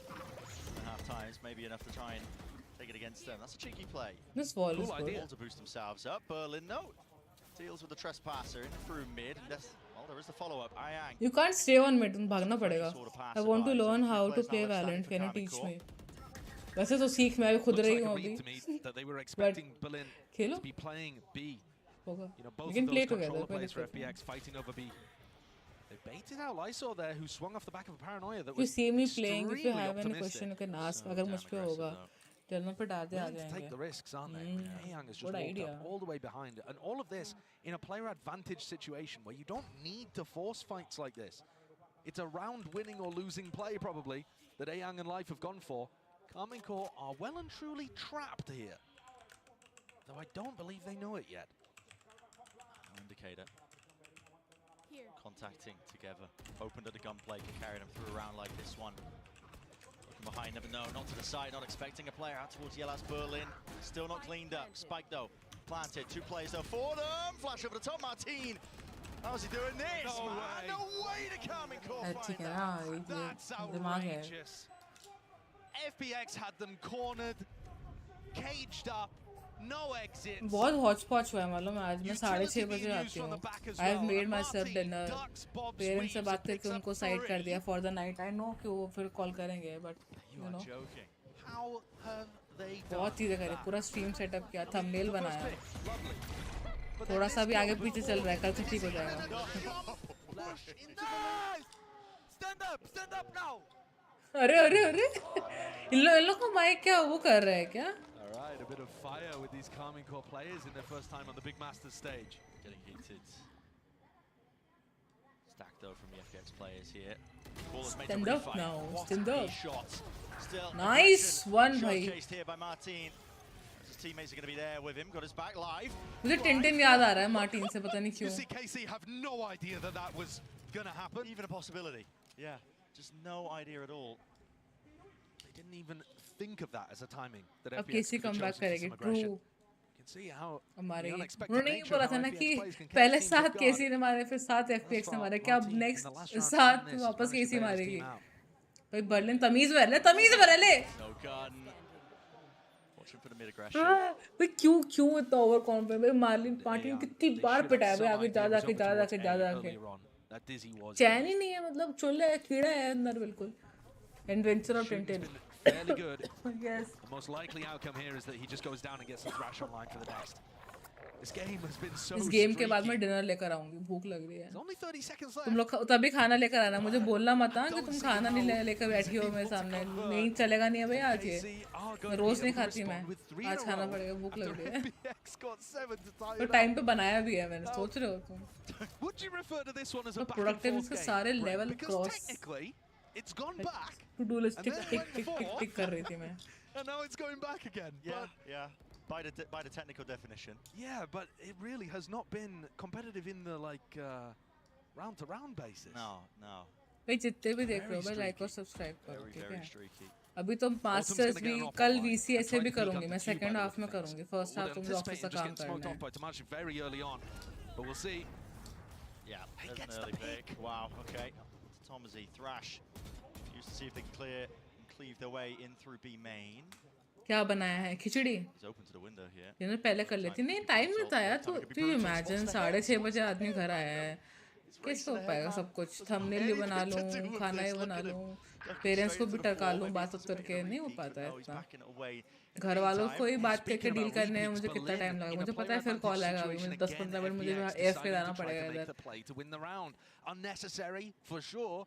2.5 times, maybe enough to try and take it against them. That's a cheeky play. This wall is Cool good. idea to boost themselves up. Berlin, no. Deals with the trespasser in through mid. Well, there is the follow-up. Ayang. You can't stay on mid, तुम भागना पड़ेगा. I want to learn how to play Valorant. Can you teach me? वैसे तो सीख मैं भी खुद रही हूँ अभी. But Khelo. be playing B. होगा. You know, both We can of play those together. controller players for FPX fighting over B. They baited out Lysol there, who swung off the back of a paranoia that If you was see me playing, if you extremely have any optimistic. question, you can ask. So अगर damn मुझ पे aggressive, होगा, though. Channel पे डाल दे आ Willing to take the जाएंगे. risks, aren't they? Haeyang has just Good walked idea. up all the way behind. And all of this in a player advantage situation where you don't need to force fights like this. It's a round winning or losing play, probably, that Haeyang and Life have gone for. Karmine Corp are well and truly trapped here. Though I don't believe they know it yet. No indicator. Contacting together. Opened at the gunplay, can carry them through a round like this one. Looking behind, never know. Not to the side, not expecting a player out towards Yellas Berlin. Still not cleaned up. Spike though. Planted. 2 players though for them. Flash over the top, Martin. How's he doing this? No man? way. No way to Karmine Corp ठीक find है that. ना, That's ये दिमाग है. outrageous. FPX had them cornered, caged up, no exits. बहुत hodgepodge हुआ है मालूम है. आज मैं 6:30 बजे आती हूँ. I have made myself dinner. Parents से बात करके उनको साइड कर दिया for the night. I know कि वो फिर कॉल करेंगे, but you know. Joking. How have they done बहुत चीजें करी. पूरा stream setup किया, thumbnail बनाया. Lovely. But थोड़ा then सा this भी आगे goal पीछे चल रहा है, कल से ठीक हो जाएगा. Flash in the stand up now. अरे अरे अरे इन लोग को माइक क्या वो कर रहा है क्या? All right, a bit of fire with these Karmine Corp players in their first time on the Big Masters stage. Getting heated. Stack though from the FPX players here. Ball is made to Stand up refight. now, What stand a up. shot. Still Nice aggression one, bhai. showcased here by Martin. His teammates are going to be there with him. Got his back live. मुझे Tintin याद आ रहा है Martin से, पता नहीं You क्यों. see, KC have no idea that that was gonna happen. Even a possibility. Yeah, just no idea at all. They didn't even think of that as a timing. That अब FPX KC could have come back chosen for करेगी. some aggression. True. You can see how हमारे the unexpected उन्होंने ये nature बोला of था how ना FPX कि plays can catch पहले teams 7 off guard. केसी ने मारे, फिर 7 FPX ने मारे. क्या अब Martin, next in the last round 7 this, has वापस managed to KC bail his मारेगी. team out. भाई बर्लिन तमीज भर ले, तमीज भर ले. No gun. Watching for the mid aggression. भाई क्यों इतना ओवर कॉन्फिडेंट. भाई मार्टिन कितनी बार पिटाया भाई, आगे जा जाके That dizzy was. चैन ही नहीं है, मतलब चुल है, कीड़ा है अंदर बिल्कुल. Adventure of Tintin. Fairly good. Yes. The most likely outcome here is that he just goes down and gets the thrash online for the next. This game has been so इस गेम के बाद streaky. मैं dinner लेकर आऊंगी, भूख लग रही है. There's only 30 seconds left. तुम लोग तभी खाना लेकर आना, मुझे बोलना मत हाँ कि तुम खाना नहीं लेकर बैठी हो मेरे सामने. नहीं चलेगा नहीं है भाई आज ये. मैं रोज नहीं खाती मैं. आज खाना पड़ेगा, भूख लग रही है. तो टाइम पे बनाया भी है मैंने, सोच रहे हो तुम. Would you refer to this one as a तो back and प्रोडक्टिव forth के game? सारे level Because cross technically it's gone back to do list tick tick tick tick tick कर रही थी मैं. and now it's going back again. Yeah, But yeah. By the technical definition. yeah, but it really has not been competitive in the like round to round basis. No, no. भाई जितने भी देख रहे हो भाई Very लाइक और streaky. Subscribe करो, Very, ठीक very है. streaky. अभी तो मास्टर्स भी कल VC ऐसे भी करूंगी मैं. सेकंड हाफ में करूंगी, फर्स्ट हाफ तुम लोग ऑफिस का काम करना है. By Tomashi very early on, but we'll see. Yeah, He there's gets an the early pick. Wow, okay. Tomazi, Thrash. Used to see if they can clear and cleave their way in through B main. क्या बनाया है? खिचड़ी. He's open to the window here. ये ना पहले कर लेती. नहीं time नहीं था यार. तो इमेजिन 6:30 बजे आदमी घर आया है, कैसे हो पाएगा सब कुछ. थंबनेल भी बना लूँ, खाना भी बना लूँ, पेरेंट्स को भी टरका लूँ, बात करके नहीं हो पाता है इतना. घर वालों को ही बात करके डील करने में मुझे कितना टाइम लगा. मुझे पता है फिर कॉल आएगा अभी, मुझे 10-15 मिनट मुझे एफ पे जाना पड़ेगा इधर. Unnecessary for sure.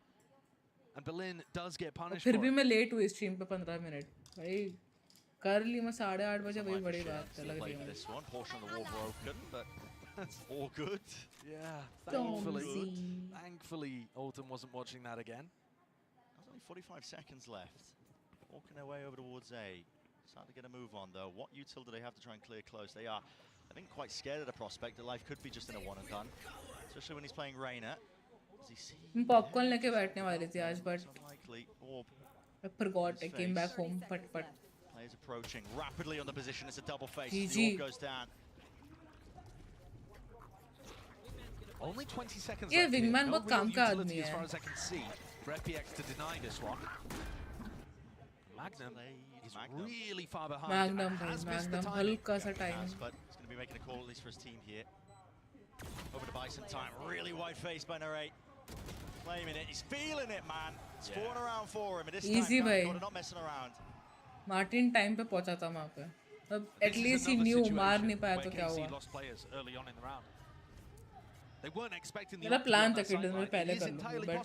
And Berlin does get punished. फिर भी मैं लेट हुई स्ट्रीम पे 15 मिनट. भाई कर ली मैं 8:30 बजे. वही बड़ी बात है लग रही है. This one portion of the wall broken, but all good. Yeah, Tomsy. thankfully, Autumn wasn't watching that again. There's only 45 seconds left. Walking their way over towards A. Starting to get a move on though. What util do they have to try and clear close? They are, I think, quite scared of the prospect that life could be just in a one and done, especially when he's playing Rayyan. Does he see? मैं popcorn लेके बैठने वाली थी आज, but Unlikely. Orb. I forgot. I came back home. But Players approaching rapidly on the position. It's a double face. GG. The orb goes down. Only 20 seconds ये left here. Wingman No बहुत real काम का utility आदमी as है. far as I can see for FPX to deny this one. Magnum is Magnum. really far behind. Magnum and भाई, has missed the Magnum timing. हल्का सा Has, time. but he's going to be making a call at least for his team here. Over to buy some time. Really wide-faced by Narrate. Claiming it. He's feeling it, man. It's falling around for him. And this Easy time, भाई. not messing around. Martin time पे पहुंचा था वहाँ पे. अब at least he knew मार नहीं पाया तो क्या हुआ. मेरा प्लान था कि डिनर पहले कर लूँ, but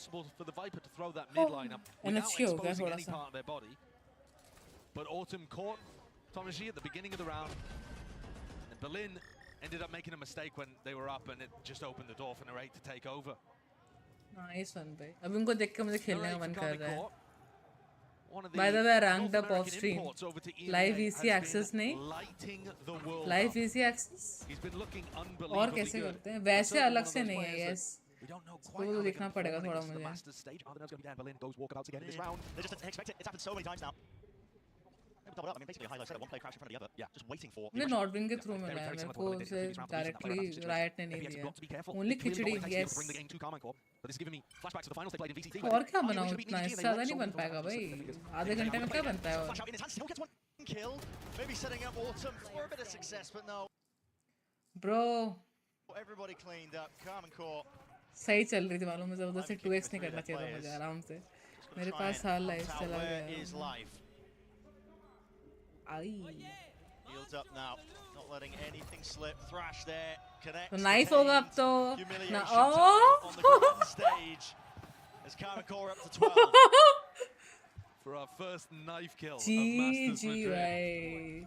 NHK हो गया थोड़ा सा. But Autumn caught Tomaji at the beginning of the round, and Berlin ended up making a mistake when they were up, and it just opened the door for Narrate to take over. Nice one भाई. अब उनको देख के मुझे खेलने का मन कर रहा है. By the way, I ranked up off stream. Live VC access नहीं. Live VC access. और कैसे करते हैं? वैसे अलग से नहीं है, yes. तो वो देखना पड़ेगा थोड़ा मुझे. Double up. I mean, basically a high-low setup. One player crashing in front of the other. Yeah, just waiting for. मुझे नॉर्विन के थ्रू मिला है. मेरे को उसे डायरेक्टली रायट ने नहीं दिया. ओनली खिचड़ी, yes. और क्या बनाऊँ इतना? इससे ज़्यादा नहीं बन पाएगा भाई. आधे घंटे में क्या बनता है और? Maybe setting up Autumn for a bit of success, but no. Bro. Everybody cleaned up. Calm and core. सही चल रही थी मालूम. मुझे उधर से 2x नहीं करना चाहिए था मुझे आराम से. मेरे पास हाल लाइफ चला गया. Yields up now, not letting anything slip. Thrash there, connects. तो नाइफ होगा अब तो. ना on the grand stage. As Kamakor up to 12. For our first knife kill of GEN.G Masters Madrid. भाई.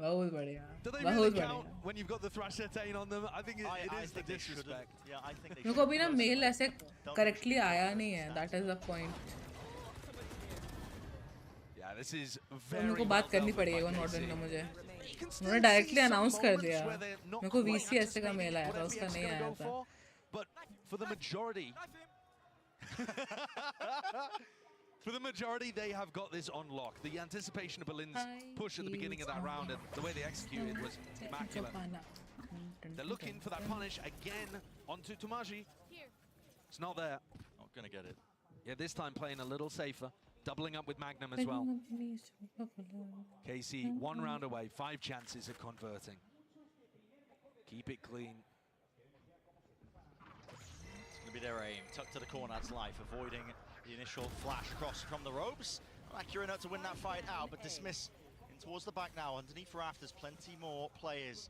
बहुत बढ़िया. Do they बहुत really बढ़िया. count when you've got the thrash attain on them? I think it is the disrespect. Yeah, I think they मेरे को अभी ना mail ऐसे करेक्टली आया नहीं है. That is the point. This is मेरे को बात करनी पड़ेगी वो नॉर्डन का मुझे. उन्होंने डायरेक्टली अनाउंस कर दिया. मेरे को VCS का मेल आया था, उसका नहीं आया था. But for the majority, they have got this on lock. The anticipation of Berlin's push at the beginning of that round and the way they executed was immaculate. They're looking for that punish again onto Tomaji. It's not there. Not gonna get it. Yeah, this time playing a little safer. Doubling up with Magnum as well. KC, 1 round away, 5 chances of converting. Keep it clean. It's going to be their aim. Tucked to the corner, that's life. Avoiding the initial flash across from the ropes. Accurate enough to win that fight out, but dismiss in towards the back now. Underneath rafters, plenty more players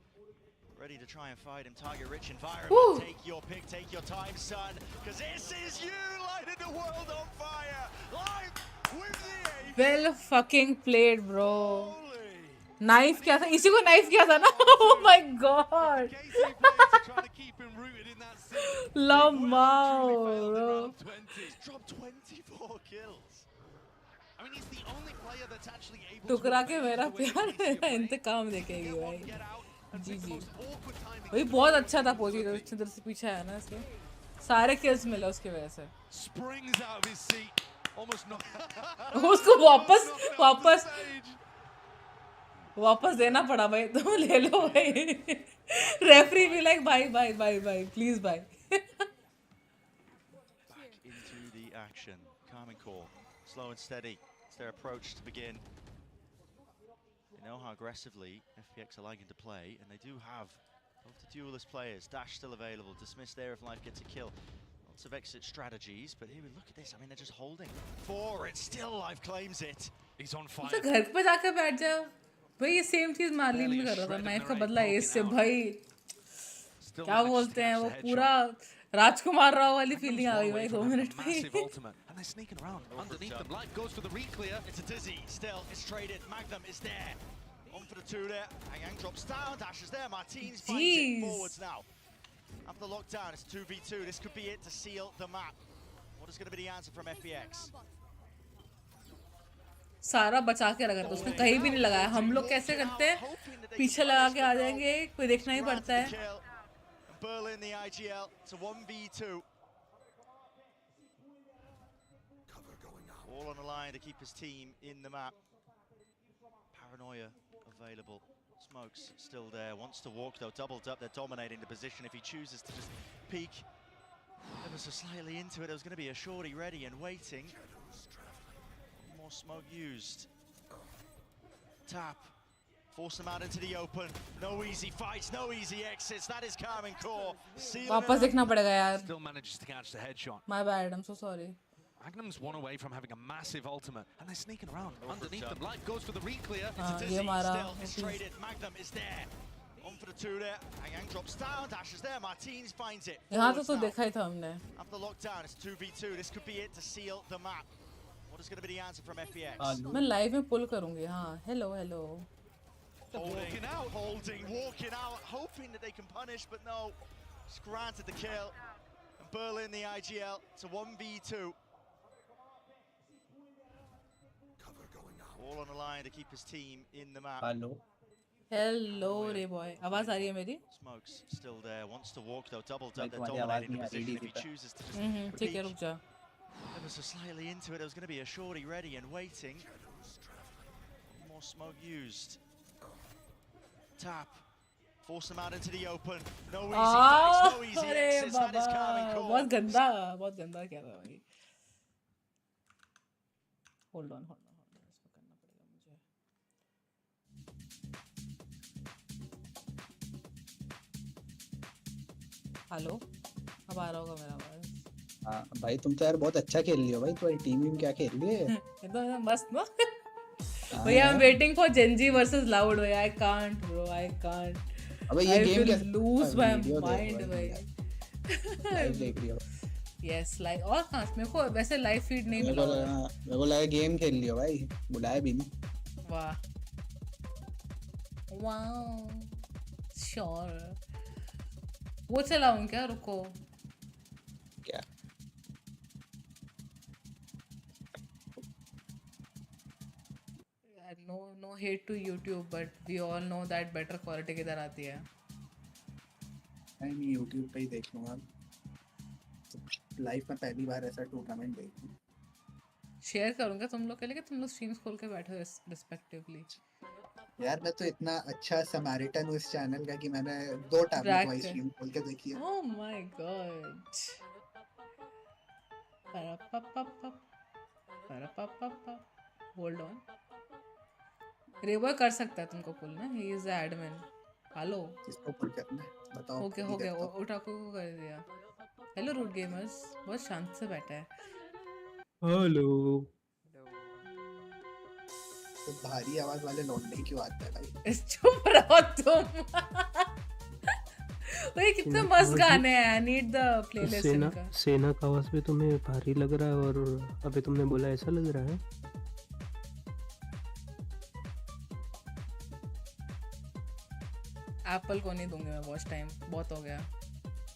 ready to try and fight him. Target rich environment. Woo! Take your pick, take your time, son. Because this is you lighting the world on fire. Live with the ace. Well fucking played, bro. Knife क्या था? इसी को knife किया था ना? Oh my god. Lamau, bro. Dropped 24 kills. I mean, he's the only player that's actually able टुकरा के मेरा प्यार मेरा इंतकाम देखेगी भाई. जी जी. भाई बहुत अच्छा था पोजीशन. इधर से पीछे आया ना इसके. सारे kills मिले उसकी वजह से. springs out of his seat. Almost not. उसको वापस देना पड़ा भाई. तुम ले लो भाई. रेफरी भी लाइक भाई प्लीज भाई. Back into the action. Calm and cool. Slow and steady. It's their approach to begin. They know how aggressively FPX are liking to play, and they do have both the duelist players. Dash still available. Dismiss there if life gets a kill. Lots of exit strategies, but here we look at this. I mean, they're just holding. 4, it's still life claims it. He's on fire. तो घर पे जाकर बैठ जाओ भाई. ये same चीज Marlin में कर रहा था. नाइफ का बदला एस से भाई. क्या बोलते हैं वो पूरा राजकुमार राव वाली फीलिंग आ गई भाई 2 मिनट में. And they're sneaking around underneath them. Life goes for the reclear. It's a dizzy. Still, it's traded. Magnum is there. On for the 2 there. Yang drops down. Dash is there. Martinez finds it forwards now. After the lockdown, it's 2v2. This could be it to seal the map. What is going to be the answer from FPX? सारा बचा के रखा था उसने. कहीं भी नहीं लगाया. हम लोग कैसे करते हैं? पीछे लगा के आ जाएंगे. कोई देखना ही पड़ता है. Berlin, the IGL. It's a 1v2. All on the line to keep his team in the map. Paranoia available. Smokes still there. Wants to walk though. Doubled up. They're dominating the position. If he chooses to just peek ever so slightly into it, there was going to be a shorty ready and waiting. More smoke used. Tap Force them out into the open. No easy fights, no easy exits. That is Carmen Core. वापस देखना पड़ेगा यार. Still manages to catch the headshot. My bad. I'm so sorry. Magnum's one away from having a massive ultimate, and they're sneaking around underneath them. Life goes for the re-clear. ये मारा. It's traded. Magnum is there. On for the two there. Yang drops down. Dashes there. Martinez finds it. यहाँ तो देखा ही था हमने. After lockdown, it's 2v2. This could be it to seal the map. What is going to be the answer from FPX? मैं live में pull करूँगी. हाँ. Hello. Holding, walking out, hoping that they can punish, but no. Just granted the kill. And Berlin, the IGL, to 1v2. All on the line to keep his team in the map. Hello, Ray boy. आवाज आ रही है मेरी? Smokes still there, wants to walk though, double dub, they're dominating the position if he chooses to just ठीक है, रुक जा. ever so slightly into it, there was going to be a shorty ready and waiting. More smoke used. Tap. Force them out into the open. No easy fights, no easy exits. That is Carmen Core. बहुत गंदा क्या था भाई. Hold on. इसको करना पड़ेगा मुझे. Hello, अब आ रहा होगा मेरा आवाज. हाँ भाई तुम तो यार बहुत अच्छा खेल रही हो भाई. तुम्हारी टीम क्या खेल रही है? एकदम मस्त ना. भैया I'm waiting for GEN.G versus Loud. भैया I can't bro, I can't. अबे ये गेम क्या? lose my mind भाई. लाइव देख रही हो? Yes, live. और कहाँ? मेरे को वैसे लाइव फीड नहीं मिला. मेरे को लगा गेम खेल रही हो भाई. बुलाया भी नहीं. वाह. Wow. Sure. वो चलाऊं क्या? रुको. क्या? No hate to YouTube, but we all know that better quality किधर आती है. नहीं YouTube पे ही देख लूँगा. लाइव में पहली बार ऐसा टूर्नामेंट देखूँ. शेयर करूँगा तुम लोग के लिए कि तुम लोग स्ट्रीम्स खोल के बैठो रिस्पेक्टिवली. यार मैं तो इतना अच्छा समैरिटन हूँ इस चैनल का कि मैंने 2 टैबलेट वाइज स्ट्रीम खोल के देखी है. Oh my god. Hold on. रेबॉय कर सकता है तुमको पुल ना. He is the admin. Hello. किसको पुल करना है बताओ. हो गया. ओटाकू को कर दिया. Hello root gamers. बहुत शांत से बैठा है. हेलो. तो भारी आवाज वाले लौंडे क्यों आते हैं भाई? चुप रहो तुम. भाई कितने मस्त गाने हैं. आई नीड द प्लेलिस्ट इनका. सेना का आवाज भी तुम्हें भारी लग रहा है और अभी तुमने बोला ऐसा लग रहा है. एप्पल को नहीं दूंगी मैं वॉच टाइम. बहुत हो गया.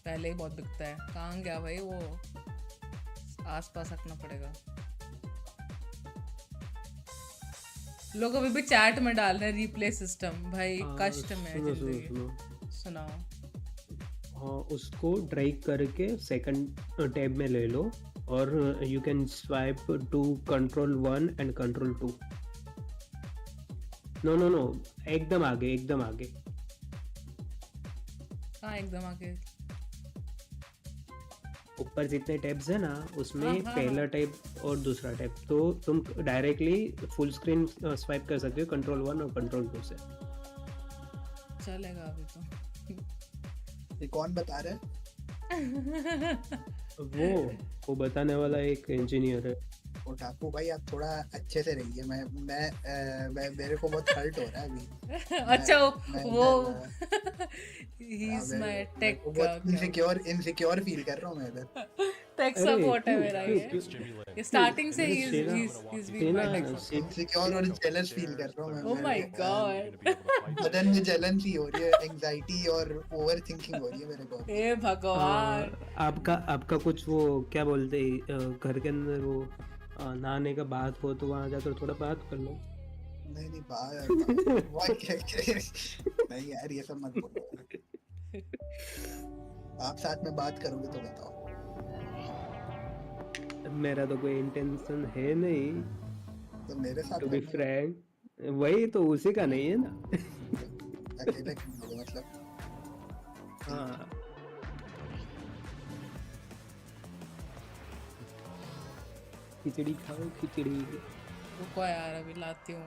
पहले ही बहुत बिकता है. कहाँ गया भाई वो? आसपास रखना पड़ेगा. लोग अभी भी चैट में डाल रहे हैं रिप्ले सिस्टम. भाई कष्ट में जिंदगी. सुनाओ. हाँ उसको ड्रैग करके सेकंड टैब में ले लो और you can swipe to control 1 and control 2. No एकदम आगे. हाँ एकदम आगे. ऊपर जितने टैब्स है ना उसमें पहला टैब और दूसरा टैब. तो तुम डायरेक्टली फुल स्क्रीन स्वाइप कर सकते हो कंट्रोल 1 और कंट्रोल 2 से. चलेगा अभी तो. ये कौन बता रहा है? वो बताने वाला एक इंजीनियर है. ओटाकू भाई आप थोड़ा अच्छे से रहिए. मैं मेरे को बहुत हर्ट हो रहा है अभी. अच्छा वो he is my take. Insecure feel कर रहा हूं मैं इधर. टेक सपोर्ट है मेरा ये स्टार्टिंग से. He is being my take. Insecure और जेलस फील कर रहा हूं मैं. Oh my god. बदन में जलन सी हो रही है. एंजाइटी और ओवरथिंकिंग हो रही है मेरे को. हे भगवान. आपका कुछ वो क्या बोलते घर के अंदर वो नहाने का बात हो तो वहाँ जाकर थोड़ा बात कर लो. नहीं बात नहीं यार ये सब मत बोलो. आप साथ में बात करोगे तो बताओ. मेरा तो कोई इंटेंशन है नहीं. तो मेरे साथ टू बी फ्रैंक वही तो उसी का नहीं है ना. अकेले मतलब. हाँ खिचड़ी खाओ. खिचड़ी रुको यार अभी लाती हूँ.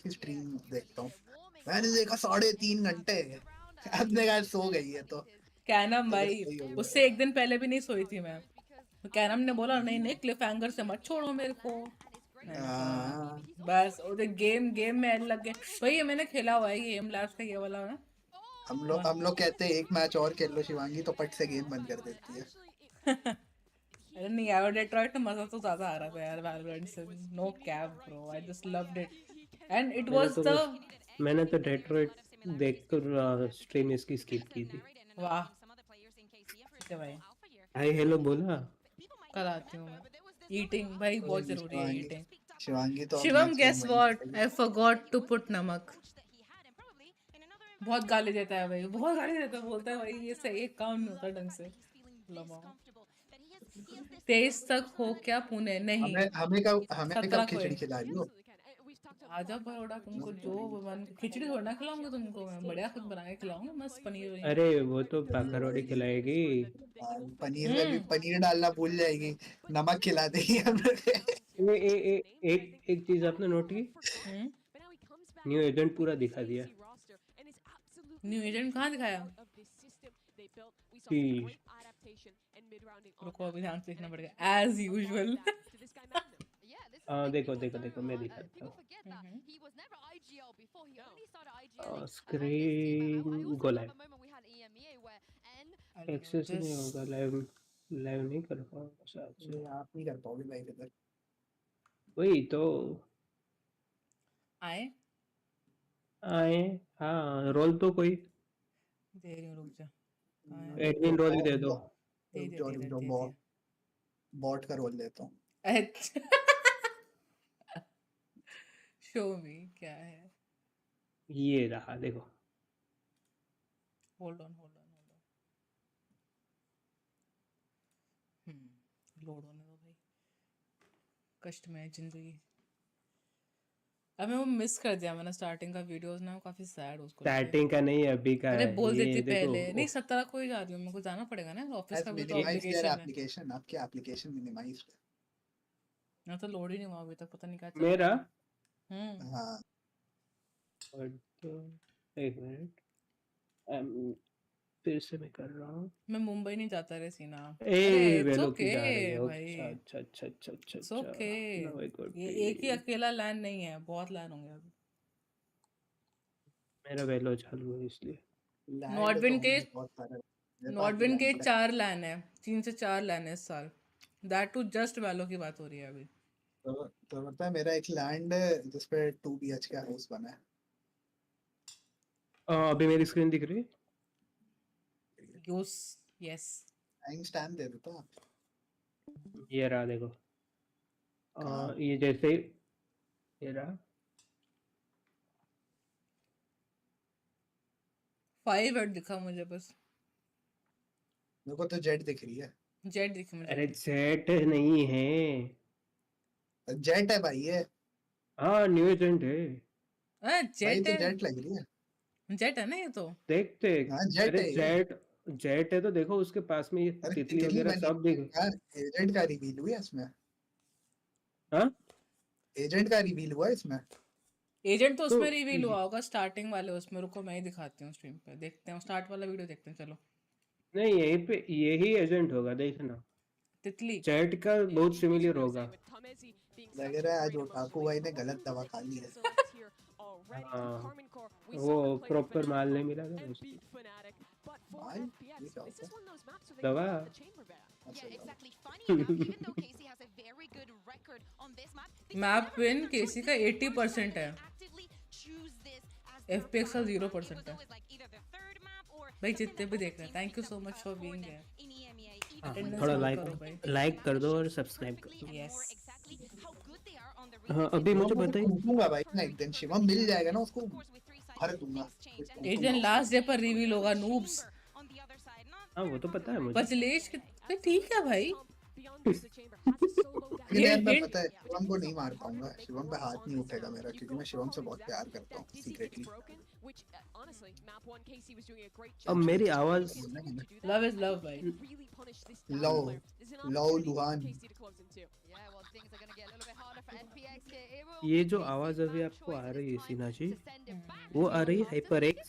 उसकी स्ट्रीम देखता हूँ। मैंने देखा 3.5 घंटे, आपने कहा सो गई है तो कैनम फिर भाई सही हो गया। उससे एक दिन पहले भी नहीं सोई थी मैं, तो कैनम ने बोला नहीं नहीं क्लिफ हैंगर से मत छोड़ो मेरे को। मैंने कहा बस उधर गेम गेम में लग गए। वही मैंने खेला हुआ है गेम लैब्स का ये वाला ना। हम लोग कहते हैं एक मैच और खेल लो शिवांगी, तो पट से गेम बंद कर देती है। अरे नहीं यार डेट्रॉइट में मजा तो ज्यादा आ रहा था यार वैलोरेंट से, no cap bro, I just loved it. And it was the मैंने तो डेट्रॉइट देखकर स्ट्रीम इसकी स्किप की थी। वाह ठीक है भाई, हाय हेलो बोला। कल आती हूँ मैं। ईटिंग भाई बहुत जरूरी है, ईटिंग। शिवांगी तो Shivam guess what, I forgot to put नमक। बहुत गाली देता है भाई, बहुत गाली देता है, बोलता है भाई ये सही एक काम नहीं होता ढंग से। 23 तक हो क्या पुणे? नहीं, हमें कब 17 को खिचड़ी है। खिला रही हो? आजा बरोड़ा, तुमको जो मन, खिचड़ी थोड़ा ना खिलाऊंगा तुमको, मैं बढ़िया खुद बना के खिलाऊंगा, मस्त पनीर वनीर। अरे वो तो पाखरौड़ी खिलाएगी। पनीर में भी पनीर डालना भूल जाएगी, नमक खिला देगी हमें। एक चीज आपने नोट की, न्यू एजेंट पूरा दिखा दिया। न्यू एजेंट कहाँ दिखाया? रुको अभी ध्यान से देखना पड़ेगा एज यूजुअल। देखो देखो देखो मैं दिखाता हूँ। स्क्रीन गो लाइव, एक्सेस नहीं होगा, लाइव नहीं कर पाऊंगा शायद से। आप नहीं कर पाओगे लाइव इधर। वही तो आए हाँ, रोल तो कोई दे रही हूँ, रुक जा। एडमिन रोल ही दे दो। बॉट का रोल देता हूँ। अच्छा शो मी क्या है? ये रहा देखो। होल्ड ऑन लोड होने दो भाई, कष्ट में है जिंदगी। अब मैं वो मिस कर दिया मैंने स्टार्टिंग का वीडियोस ना, काफी सैड उसको। स्टार्टिंग का नहीं अभी का। अरे बोल ये देती देखो, पहले। नहीं 17 को ही जा रही हूँ, मेरे को जाना पड़ेगा ना ऑफिस का भी तो एप्लीकेशन है। आपकी एप्लीकेशन मिनिमाइज है ना, तो लोड ही नहीं हुआ अभी तक, पता नहीं क्या चल मेरा। हाँ एक मिनट, फिर से मैं कर रहा हूँ। मैं मुंबई नहीं जाता रे सीना। वेलो की जा रही है भाई। अच्छा ओके, ये एक ही अकेला लैन नहीं है, बहुत लैन होंगे अभी। मेरा वेलो चालू है इसलिए। नॉर्डविन के 4 लैन है, 3 से 4 लैन है इस साल। दैट टू जस्ट वेलो की बात हो रही है अभी। तो पता है मेरा एक लैंड है जिस पे 2 BH का हाउस बना है। अभी मेरी स्क्रीन दिख रही है? यस टाइम स्टैम्प दे देता आप। ये रहा देखो। ये जैसे ये रहा 5 हेड दिखा मुझे बस। मेरे को तो जेट दिख रही है। जेट दिखी मुझे। अरे जेट नहीं है, जेट है भाई ये। हाँ न्यू एजेंट है। जेट है, जेट लग रही है। जेट है ना ये तो। देखते अरे जेट है तो देखो उसके पास में ये तितली वगैरह सब देखो। एजेंट का रिवील हुआ इसमें। हाँ एजेंट का रिवील हुआ इसमें। एजेंट तो उसमें रिवील हुआ होगा स्टार्टिंग वाले उसमें। रुको मैं ही दिखाती हूँ स्ट्रीम पे, देखते हैं स्टार्ट वाला वीडियो देखते हैं। चलो नहीं यहीं पे यही एजेंट होगा देखना। तितली चैट का बहुत सिमिलर होगा। लग रहा है आज ओटाकू भाई ने गलत दवा खा ली है। हाँ वो प्रॉपर माल नहीं मिला था उसको। दवा मैप विन केसी का 80% है, FPX का 0% है। भाई जितने भी देख रहे हैं thank you so much for being here. थोड़ा लाइक कर दो और सब्सक्राइब कर दो। यस हाँ अभी मुझे बताइए। दूंगा भाई ना, एक दिन शिवम मिल जाएगा ना उसको भर दूंगा। एजेंट लास्ट डे पर रिवील होगा नूब्स। हाँ वो तो पता है मुझे। बचलेश के ठीक है भाई। मैं पता है शिवम को नहीं मार पाऊंगा, शिवम पे हाथ नहीं उठेगा मेरा, क्योंकि मैं शिवम से बहुत प्यार करता हूँ सीक्रेटली। अब मेरी आवाज लव इज लव भाई। लव लुहान। ये जो आवाज अभी आपको आ रही है सीना जी, वो आ रही है हाइपर एक्स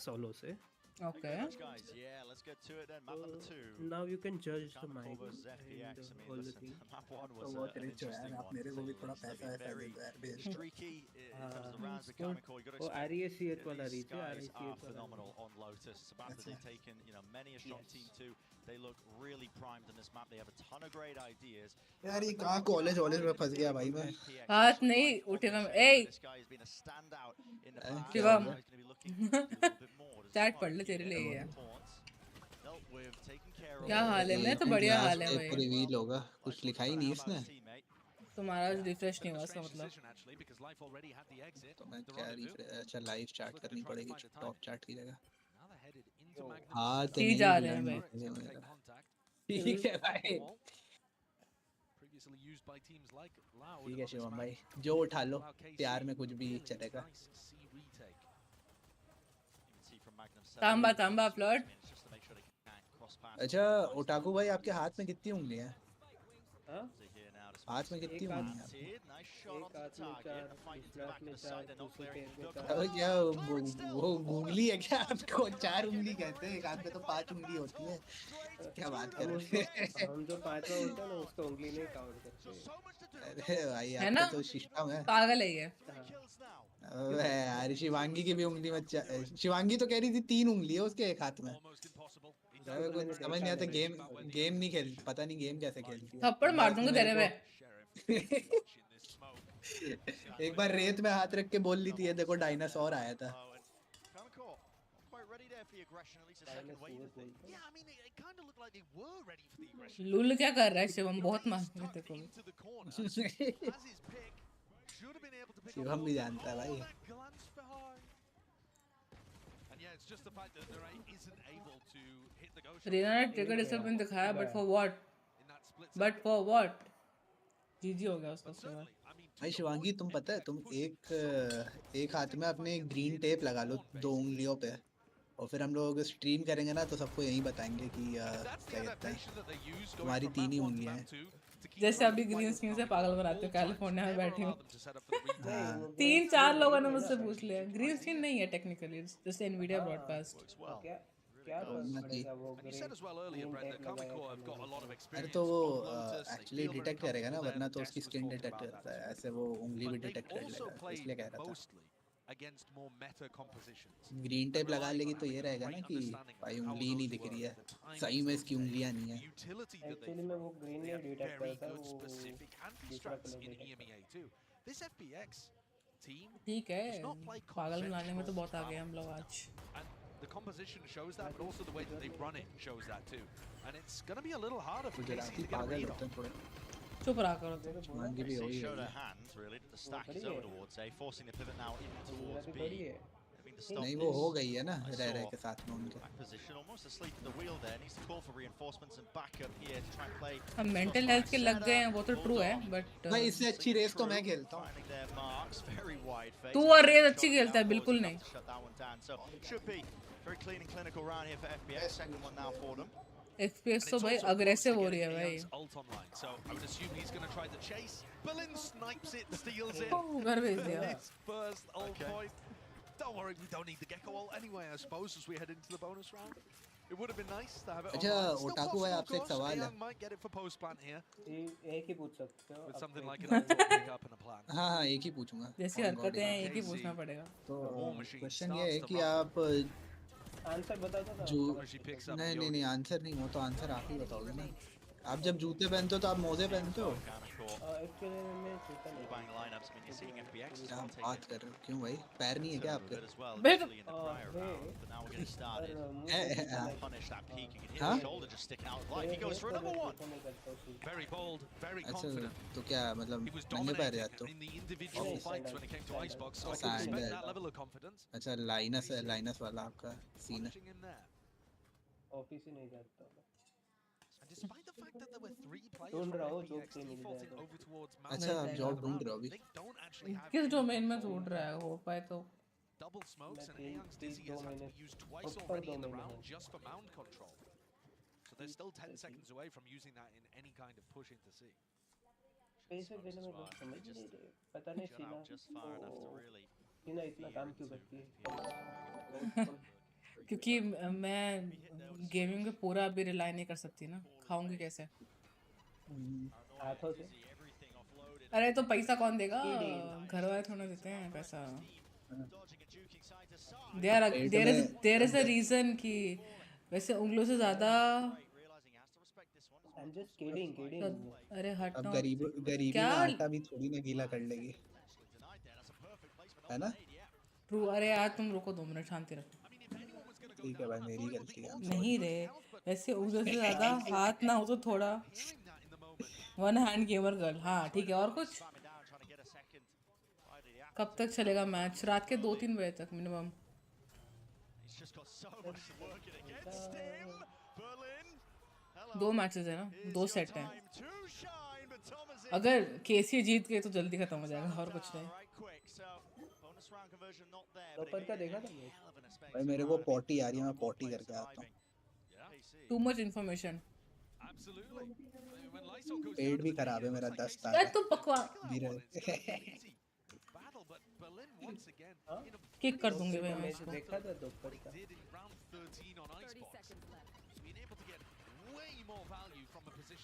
सोलो से। Okay. Guys, yeah, let's get to it then. Map number 2. Now you can judge the mic versus FPX. and I mean, all the listen, things. map 1 तो was बहुत an रिच हो यार, interesting आप one. मेरे To को say भी the थोड़ा least. I पैसा mean, वैसा दे very दो यार भेज दो। streaky in terms of the rounds they're coming core. You got to वो expect REC वाला these reach है, guys REC are वाला phenomenal on Lotus. It's a map that they've taken, you know, many a strong team to. They look really primed in this map. They have a ton of great ideas. यार ये कहाँ college में फंस गया भाई मैं। हाथ नहीं उठेगा। ए This guy has been a standout in the past. Shivam Now he's going to be looking to do a little bit more. Chat पढ़ ले तेरे लिए है। Dealt with, taken care of. क्या हाल है? मैं तो बढ़िया हाल है भाई। रिवील होगा, कुछ लिखा ही नहीं इसने। तुम्हारा रिफ्रेश नहीं हुआ इसका मतलब। तो मैं क्या रिफ्रेश, अच्छा लाइव चैट करनी पड़ेगी टॉप चैट की जगह। हाँ तो नहीं जा रहे हैं भाई। ठीक है भाई। ठीक है शिवम भाई, जो उठा लो, प्यार में कुछ भी चलेगा। तांबा तांबा फ्लड। अच्छा ओटाकू भाई, आपके हाथ में कितनी उंगलियां हैं? हाथ में कितनी उंगलियां हैं? एक हाथ में 4, दूसरे हाथ में 4, दूसरे पैर में 4। अब क्या वो उंगली है क्या? आपको 4 उंगली कहते हैं, एक हाथ में तो 5 उंगली होती है। क्या बात कर रहे हैं? हम जो 5वां होता है ना उसको उंगली नहीं काउंट करते। अरे भाई है ना? आपका तो सिस्टम है। पागल है ये। अबे यार शिवांगी की भी उंगली में शिवांगी तो कह रही थी 3 उंगली है उसके एक हाथ में। कुछ समझ नहीं आता, गेम नहीं खेल, पता नहीं गेम कैसे खेलती है। थप्पड़ मार दूंगा तेरे में। एक बार रेत में हाथ रख के बोल ली थी, देखो डायनासोर आया था। लूल क्या कर रहा है शिवम? बहुत मार देखो। शिवम भी जानता है भाई। रीना ने ट्रिगर डिसिप्लिन दिखाया, but for what? But for what? जीजी हो गया उसका सेवा। भाई शिवांगी, तुम पता है, तुम एक हाथ में अपने ग्रीन टेप लगा लो 2 उंगलियों पे, और फिर हम लोग स्ट्रीम करेंगे ना तो सबको यही बताएंगे कि क्या कहते हैं, तुम्हारी 3 ही उंगलियां हैं। जैसे अभी ग्रीन स्क्रीन से पागल बनाते हो, कैलिफोर्निया में बैठी हूँ। 3-4 लोगों ने मुझसे पूछ लिया। ग्रीन स्क्रीन नहीं है टेक्निकली, जस्ट एनवीडिया ब्रॉडकास्ट। क्या अरे तो वो एक्चुअली डिटेक्ट करेगा ना, वरना तो उसकी स्किन डिटेक्ट करता है, ऐसे वो उंगली भी डिटेक्ट कर लेगा, इसलिए कह रहा था। ग्रीन टेप लगा लेगी तो ये रहेगा ना कि भाई उंगली ही नहीं दिख रही है, सही में इसकी उंगलियां नहीं है। एक्चुअली में वो ग्रीन नहीं डिटेक्ट करता, वो दूसरा कलर डिटेक्ट करता। ठीक है, पागल बनाने में तो बहुत आगे हम लोग आज। The composition shows that, but also the way that they run it shows that too. And it's going to be a little harder for KC to get a read on. चुप रहा करो तो। मांगी भी होगी। Showed her hands really. The stack is over towards A, forcing the pivot now in towards B. नहीं वो हो गई है ना रह के साथ में उनके। Position almost asleep at the wheel there. Needs to call for reinforcements and backup here to try and play. हम मेंटल हेल्थ के लग गए हैं, वो तो ट्रू है, बट भाई इससे अच्छी रेस तो मैं खेलता हूँ। तू और रेस अच्छी खेलता है, बिल्कुल नहीं। Should be very clean and clinical round here for FPX. Second one now for them. FPX तो भाई अग्रेसिव हो रही है भाई। So I would assume he's going to try the chase. Berlin snipes it, steals it. घर भेज दिया। His first ult point. Don't worry, we don't need the Gecko ult anyway, I suppose, as we head into the bonus round. It would have been nice to have it अच्छा online. Still otaku भाई, possible, of आपसे एक course. सवाल है। Rayyan might get it for post plant here. एक ही पूछ सकते हो with something like an auto pick up and a plan. हाँ एक ही पूछूंगा। जैसी हरकतें हैं एक ही पूछना पड़ेगा। तो क्वेश्चन ये है कि आप आंसर बता दो। जो नहीं आंसर नहीं, वो तो आंसर आप ही बताओगे ना। आप जब जूते पहनते हो तो आप मोजे पहनते हो? एक्चुअली मैं जूता नहीं। क्या बात कर रहे हो? क्यों भाई, पैर नहीं है क्या आपके? Very bold, very अच्छा confident. तो क्या मतलब He was नंगे पैर dominating जाते हो? in the individual fights when it came to Icebox, so I can respect that level of confidence. अच्छा लाइनस वाला आपका सीन है। Punching in there. ऑफिस ही नहीं जाता। And despite the fact that there were 3 players ढूंढ from रहा हूँ, FPX job नहीं मिल defaulting जाएगा। over towards अच्छा आप Mountain, जॉब ढूंढ रहे हो अभी? they don't actually have किस any डोमेन में ढूंढ रहा है? हो पाए तो। double smokes, and तीन- Aeon's तीन Dizzy has had to be domain used twice ऊपर already in the domain round है। just for mound control. So they're still 10 seconds away from using that in any kind of push into C. पैसे देने में लोग समझ ही नहीं रहे। पता नहीं सीना इतना काम क्यों करती है। क्योंकि मैं गेमिंग पे पूरा अभी रिलाई नहीं कर सकती ना, खाऊंगी कैसे? हाथों से। अरे तो पैसा कौन देगा? घर वाले थोड़ा देते हैं पैसा। देयर इज अ रीजन कि वैसे उंगलियों से ज्यादा। I'm just kidding. अरे हट अब ना। गरीबी क्या में आटा भी थोड़ी ना गीला कर लेगी, है ना? ट्रू। अरे यार तुम रुको 2 मिनट, शांति रखो। ठीक है भाई, मेरी गलती है। नहीं रे, वैसे उंगलियों से ज्यादा हाथ ना हो तो थोड़ा। वन हैंड गेमर गर्ल, हाँ ठीक है। और कुछ? कब तक चलेगा मैच? रात के 2-3 बजे तक मिनिमम। दो मैचेस है ना, 2 सेट हैं। अगर केसी जीत गए तो जल्दी खत्म हो जाएगा, और कुछ नहीं। दोपहर का देखा था भाई मेरे को पॉटी आ रही है, मैं पॉटी करके आता हूँ। Too much information. पेट भी खराब है मेरा, 10 यार तू बकवास किक कर दूंगी भाई मैं इसको। देखा था दोपहर का।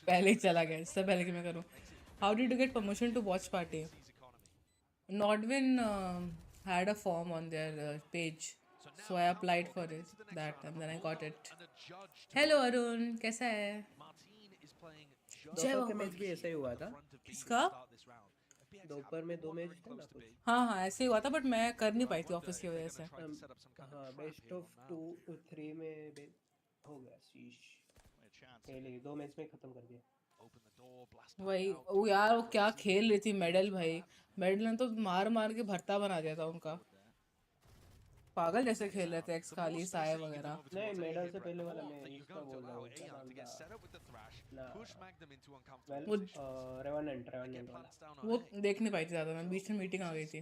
पहले ही चला गया, इससे पहले कि मैं करूँ। How did you get permission to watch party? Nordwin had a form on their page, so I applied for that and then I got it. Hello Arun, कैसा है? दोपहर के मैच भी ऐसा ही हुआ था। किसका? दोपहर में 2 मैच थे ना कुछ। हाँ ऐसे ही हुआ था, बट मैं कर नहीं पाई थी ऑफिस की वजह से। हाँ बेस्ट ऑफ 2-3 में हो गया शीश। पहले 2 मैच में खत्म कर दिया। वही वो यार, वो क्या खेल रही थी मेडल भाई। मेडल ने तो मार मार के भरता बना दिया था उनका। पागल जैसे खेल रहे थे एक्स खाली साय वगैरह। नहीं मेडल से पहले वाला मैं इसका बोल रहा हूँ वो रेवेनेंट वाला। वो देख नहीं पाई थी ज्यादा, मैं बीच में मीटिंग आ गई थी।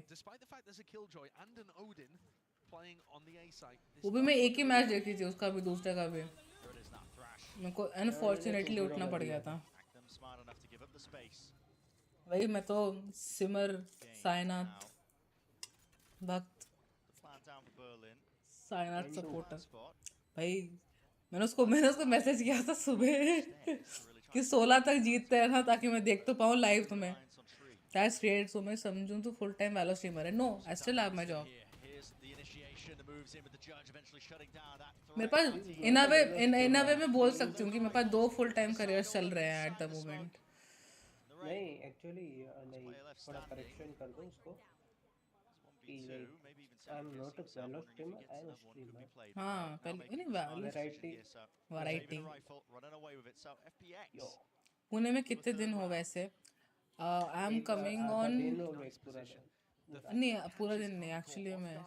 वो भी मैं एक ही मैच देखी थी, उसका भी दूसरे का भी। मेरे को अनफॉर्चुनेटली उठना पड़ गया था। वही मैं तो सिमर साइनाथ भक्त साइनाथ सपोर्टर भाई। मैंने उसको मैसेज किया था सुबह कि 16 तक जीतते हैं ना, ताकि मैं देख तो पाऊँ लाइव तुम्हें। That's great. सो मैं समझूं तो फुल टाइम वैलो स्ट्रीमर है। No I still have my job. मेरे पास इन अ वे मैं बोल सकती हूँ कि मेरे पास 2 फुल टाइम करियर्स चल रहे हैं एट द मोमेंट। नहीं एक्चुअली नहीं, थोड़ा करेक्शन कर दो उसको। I am not a वैलो streamer, I am a streamer. हाँ पहले नहीं वैरायटी। पुणे में कितने दिन हो वैसे? I am coming on. नहीं पूरा दिन नहीं, एक्चुअली मैं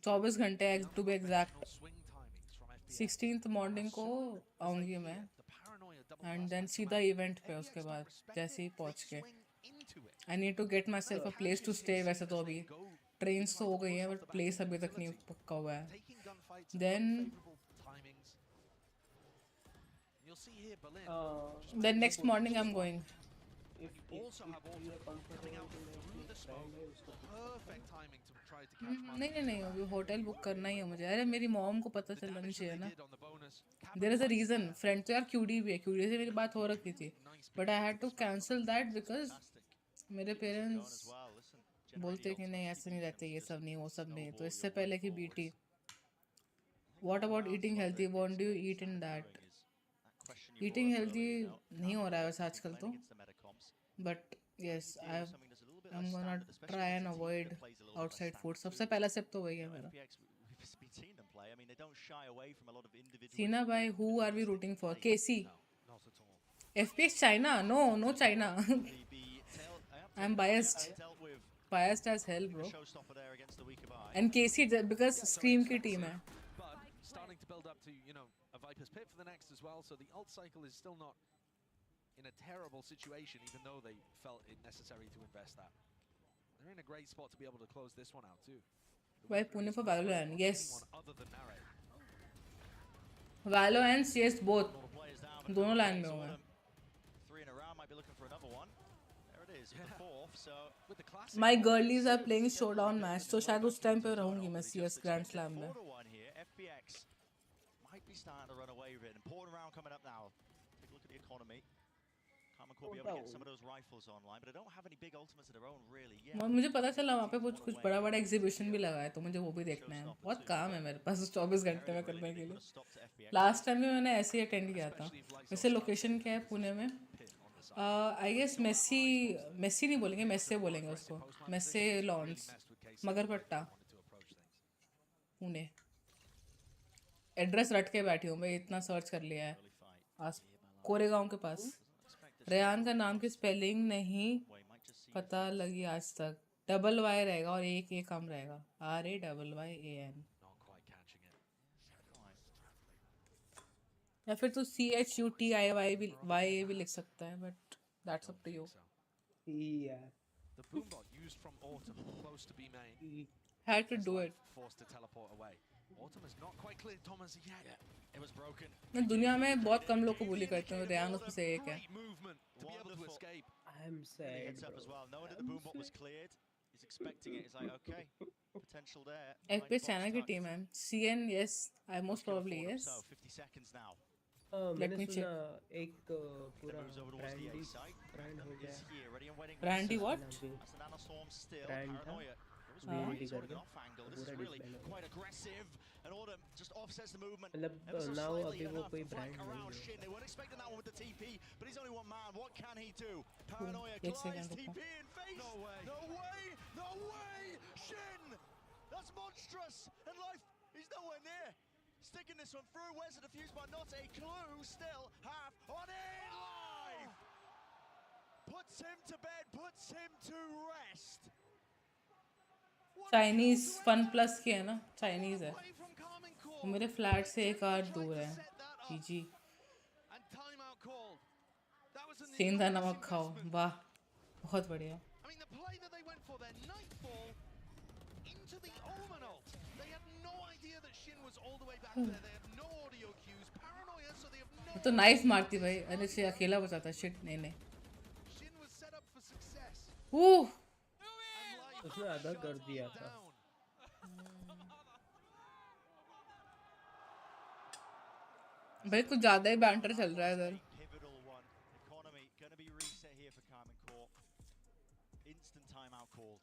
24 घंटे to be exact. 16th morning को आऊँगी मैं, एंड देन सीधा इवेंट पे। उसके बाद जैसे ही पहुँच के I need to get myself a place to stay. वैसे तो अभी ट्रेन्स तो हो गई हैं, बट प्लेस अभी तक नहीं पक्का हुआ है। Then next morning I am going. नहीं अभी होटल बुक करना ही है मुझे। अरे मेरी मॉम को पता चलना नहीं चाहिए ना। There is a reason. Friend तो यार क्यूडी भी है, क्यूडी से मेरी बात हो रखी थी, but I had to cancel that because मेरे पेरेंट्स बोलते कि नहीं ऐसे नहीं रहते, ये सब नहीं वो सब नहीं। तो इससे पहले कि बीटी what about eating healthy, what do you eat in that? Eating healthy नहीं हो रहा है वैसे आजकल तो, but yes I am gonna try and avoid outside food. सबसे पहला स्टेप तो वही है मेरा। सीना भाई, who are we rooting for? KC? FPX China? No China. I'm biased as hell bro. And KC because Scream की टीम है। Starting to build up to, you know, a Viper's Pit for the next as well, so the ult cycle is still not in a terrible situation, even though they felt it necessary to invest that. They're in a great spot to be able to close this one out too. Why Pune for Valorant? Yes. Valorant CS both. दोनों line में हुआ है। My girlies are playing showdown match, तो शायद उस time पे रहूंगी मैं CS ग्रैंड स्लैम में। starting to run away with it. An important round coming up now. Take a look at the economy. Carmen Court be able to get some of those rifles online, but they don't have any big ultimates of their own really yet. मुझे पता चला वहाँ पे कुछ बड़ा बड़ा exhibition भी लगा है, तो मुझे वो भी देखना है. बहुत काम है मेरे पास 24 घंटे में करने के लिए. लास्ट टाइम भी मैंने ऐसे ही अटेंड किया था. वैसे लोकेशन क्या है पुणे में? आई गेस मेसी नहीं बोलेंगे, मेस्से बोलेंगे उसको. मेस्से लॉन्स, मगरपट्टा, पुणे. एड्रेस रट के बैठी हूँ मैं, इतना सर्च कर लिया है. कोरेगांव के पास. रेयान का नाम की स्पेलिंग नहीं पता लगी आज तक. डबल वाई रहेगा और एक ए कम रहेगा. RAYYAN. या फिर तो CHUTIYA भी लिख सकता है, but that's up to you. The boombot used from Autumn, close to be main. Had to do it. Forced to teleport away. Autumn is not quite clear Thomas yet. It was broken. दुनिया में बहुत कम लोग को बुली करते हैं, Ryan उसमें से एक है. Movement to be able to escape. I'm sad. Heads up as well. Knowing that the boombot was cleared, he's expecting it. He's like, okay, potential there. FPX China की टीम है. CN yes, I most probably yes. So 50 seconds now. मैंने सुना एक पूरा brand हो गया. Brandy what? That's an Anostorm still. Brand Paranoia. VCT Sorry, करके off angle. This पूरा is really display. quite aggressive. And Autumn just offsets the movement. मतलब Ever so now slightly अभी वो enough कोई to flank brand around नहीं Shin. They weren't expecting that one with the TP, but he's only one man. What can he do? एक Paranoia second glides, रुको. TP in face. No way. No way. No way. Shin. That's monstrous. And life, he's nowhere near. Sticking this one through. Where's the defuse, but not a clue. Still half on it. Live. Puts him to bed. Puts him to rest. Chinese FunPlus की है ना, Chinese है. वो मेरे flat से एक आध दूर है. PG. सेंधा नमक खाओ. वाह, बहुत बढ़िया. I mean, the play that they went for their nightfall into the Omen ult. They had no idea that Shin was all the way back there. They had no audio cues. Paranoia, so they have no. तो knife मारती भाई. अरे से अकेला बचाता. Shit नहीं. Shin was set up for success. उसने आधा कर दिया था. भाई कुछ ज्यादा ही बैंटर चल रहा है इधर. Pivotal one. Economy going to be reset here for Carmen Court. Instant timeout called.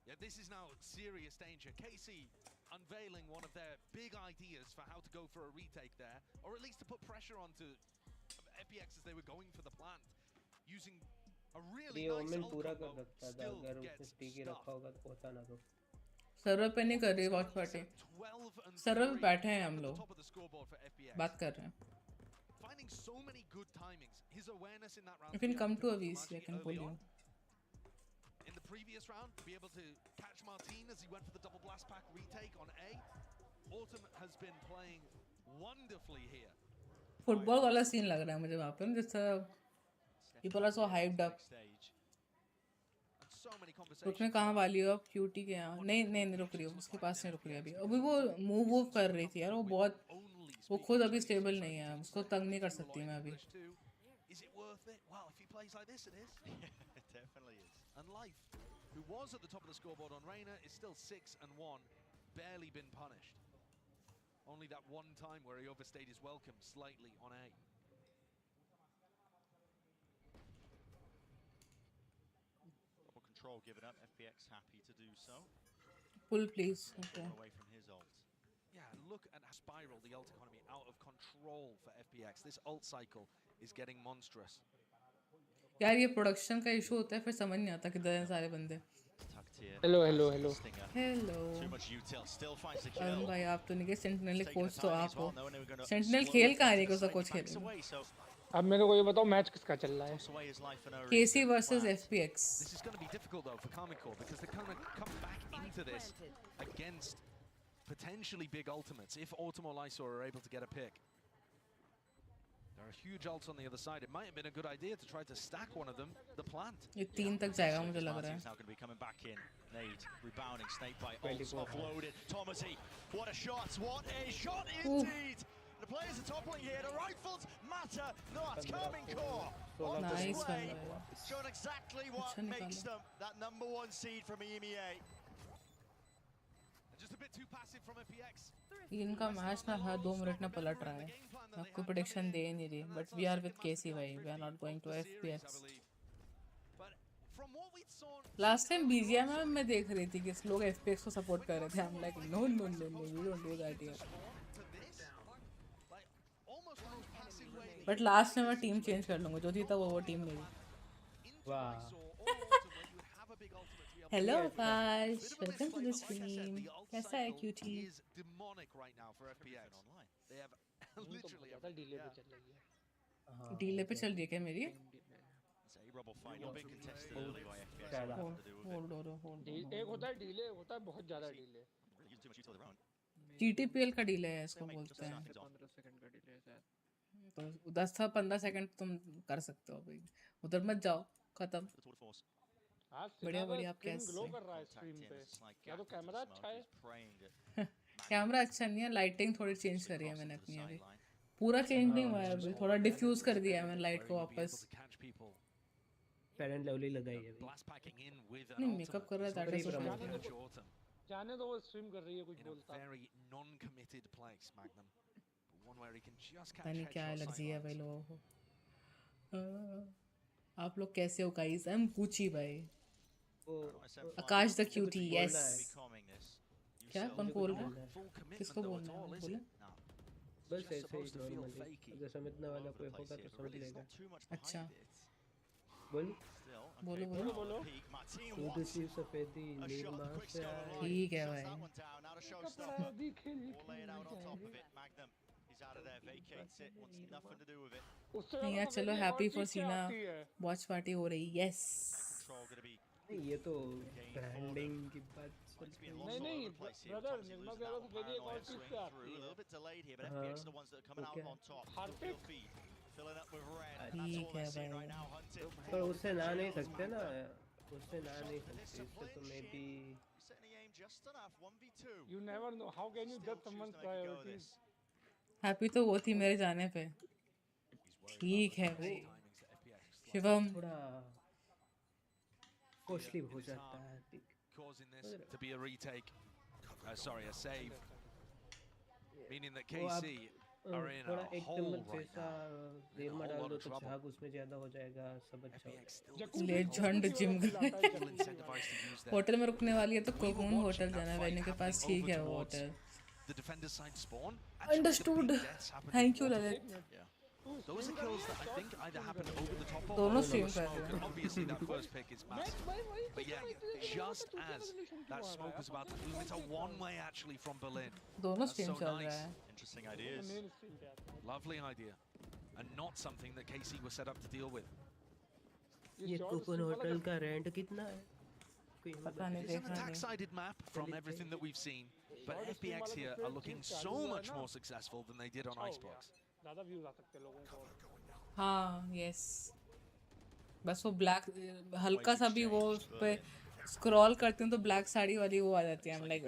Yeah, this is now serious danger. KC unveiling one of their big ideas for how to go for a retake there, or at least to put pressure onto FPX as they were going for the plant, using a really nice ult पूरा कर combo, सकता था still अगर gets उसने टीके रखा होगा तो होता ना. तो सर्वर पे नहीं कर रही वॉच पार्टी. सर्वर पे बैठे हैं हम लोग, बात कर रहे हैं. Finding so many good timings. His awareness in that round. You can come to a VC, I can pull you. In the previous round, be able to catch Martin as he went for the double blast pack retake on A. Autumn has been playing wonderfully here. Football वाला scene लग रहा है मुझे वहाँ पे, जैसा people are so hyped up. रुकने कहाँ वाली हो आप? क्यूटी के यहाँ नहीं रुक रही हो, उसके पास नहीं रुक रही अभी. अभी वो मूव कर रही थी यार. वो खुद अभी स्टेबल नहीं है, उसको तंग नहीं कर सकती मैं अभी. Is it worth it? Well, if he plays like this, it is. It definitely is. And Life, who was at the top of the scoreboard on Rayyan, is still 6-1, barely been punished. Only that one time where he overstayed his welcome slightly on A. Proper control given up. FPX happy to do so. Pull please. Okay. Away from his ult. Yeah, look at Spiral, the ult economy, out of control for FPX. This ult cycle is getting monstrous. यार ये production का issue होता है, फिर समझ नहीं आता किधर हैं सारे बंदे. Hello. Too much util, still finds the kill. भाई आप तो नहीं गए. सेंटिनल कोच तो आप हो. सेंटिनल खेल कहाँ नहीं, कोई कोच खेल. अब मेरे को ये बताओ मैच किसका चल रहा है? KC versus FPX. This is going to be difficult though for Carmen Court because they're going to come back into this against potentially big ultimates if Autumn or Lysor are able to get a pick. There are huge ults on the other side. It might have been a good idea to try to stack one of them, the plant. ये 3 तक जाएगा मुझे लग रहा है. Now going to be coming back in. Nade rebounding, snake bite, ults offloaded. Thomasy, what a shot! What a shot indeed! The players are toppling here. The rifles matter not. Carmen Court on display, showing exactly what makes them that #1 seed from EMEA. Just a bit too passive. इनका match ना हर 2 minute में पलट रहा है, आपको prediction दे नहीं रही, but we are with KC भाई, we are not going to FPX. Last time BGM में मैं देख रही थी कि लोग एफपीएक्स को सपोर्ट कर रहे थे, I am like no no no no we don't do that here, but last में मैं टीम चेंज कर लूंगा, जो जीता वो टीम मेरी। वाह hello guys, welcome to the stream, कैसा है क्यूटी? डीले पे चल रही है क्या मेरी? एक होता है डीले, होता है बहुत ज्यादा डीले। जीटीपीएल का डीले है इसको बोलते हैं, 15 सेकंड का डीले है शायद। तो 10 से 15 सेकंड तुम कर सकते हो भाई, उधर मत जाओ, खत्म। बढ़िया बढ़िया, आप कैसे? ग्लो कर रहा है स्क्रीन पे, क्या तो कैमरा अच्छा है? कैमरा अच्छा नहीं है, लाइटिंग थोड़ी चेंज करी है मैंने अपनी, अभी पूरा चेंज नहीं हुआ है, अभी थोड़ा डिफ्यूज कर दिया है मैंने लाइट को वापस। पेरेंट लेवल ही लगाई है नहीं, मेकअप कर रहा है, जाने दो, वो स्ट्रीम कर रही है, कुछ बोलता पता नहीं क्या एलर्जी है भाई लोगों को। आप लोग कैसे हो गाइस? आई एम पूछी भाई। आकाश द क्यूटी, यस। क्या कौन बोल रहा है? किसको बोलना है? बोले बस ऐसे ही नॉर्मली, अगर समझने वाला कोई होगा तो समझ लेगा। अच्छा बोल बोलो बोलो बोलो। दूध सी सफेदी नीरमा से ठीक है भाई। नहीं यार चलो, हैप्पी फॉर सीना, वॉच पार्टी हो रही, यस। ये तो ब्रांडिंग की बात नहीं नहीं ब्रदर, निर्मा कह रहा था मेरी एक और चीज से आती है। ठीक है भाई, पर उससे ना नहीं सकते ना, उससे ना नहीं सकते, इससे तो may be You never know, how can you judge someone's priorities? Happy तो वो थी मेरे जाने पे। ठीक है भाई, शिवम थोड़ा कॉस्टली हो जाता है, causing this to be a retake. Sorry, a save. Meaning that KC are in थोड़ा a एक hole चम्मच right जैसा now. देर में डाल दो तो झाग उसमें ज्यादा हो जाएगा, सब अच्छा होगा। लेजेंड जिम होटल में रुकने वाली है तो कोकून होटल जाना है, वेन्यू के पास, ठीक है वो hotel. The defender's side spawn. Understood. Thank you Lalit. Those are kills that I think either happen over the top of दोनों or stream the कर रहे smoke. हैं। Obviously that first pick is massive. But yeah, just as that smoke was about to bloom, it's a one-way actually from Berlin. दोनों That's stream so चल रहा nice. है। Interesting ideas. Lovely idea. And not something that KC was set up to deal with. ये cocoon hotel का rent कितना है? पता नहीं, It's an देखा नहीं। attack-sided map from everything that we've seen, but FPX here are looking so much more successful than they did on Icebox. ज़्यादा views आ सकते हैं लोगों को। हाँ यस, बस वो ब्लैक हल्का सा भी वो उस पे स्क्रॉल करते हैं तो ब्लैक साड़ी वाली वो आ जाती है, हम लाइक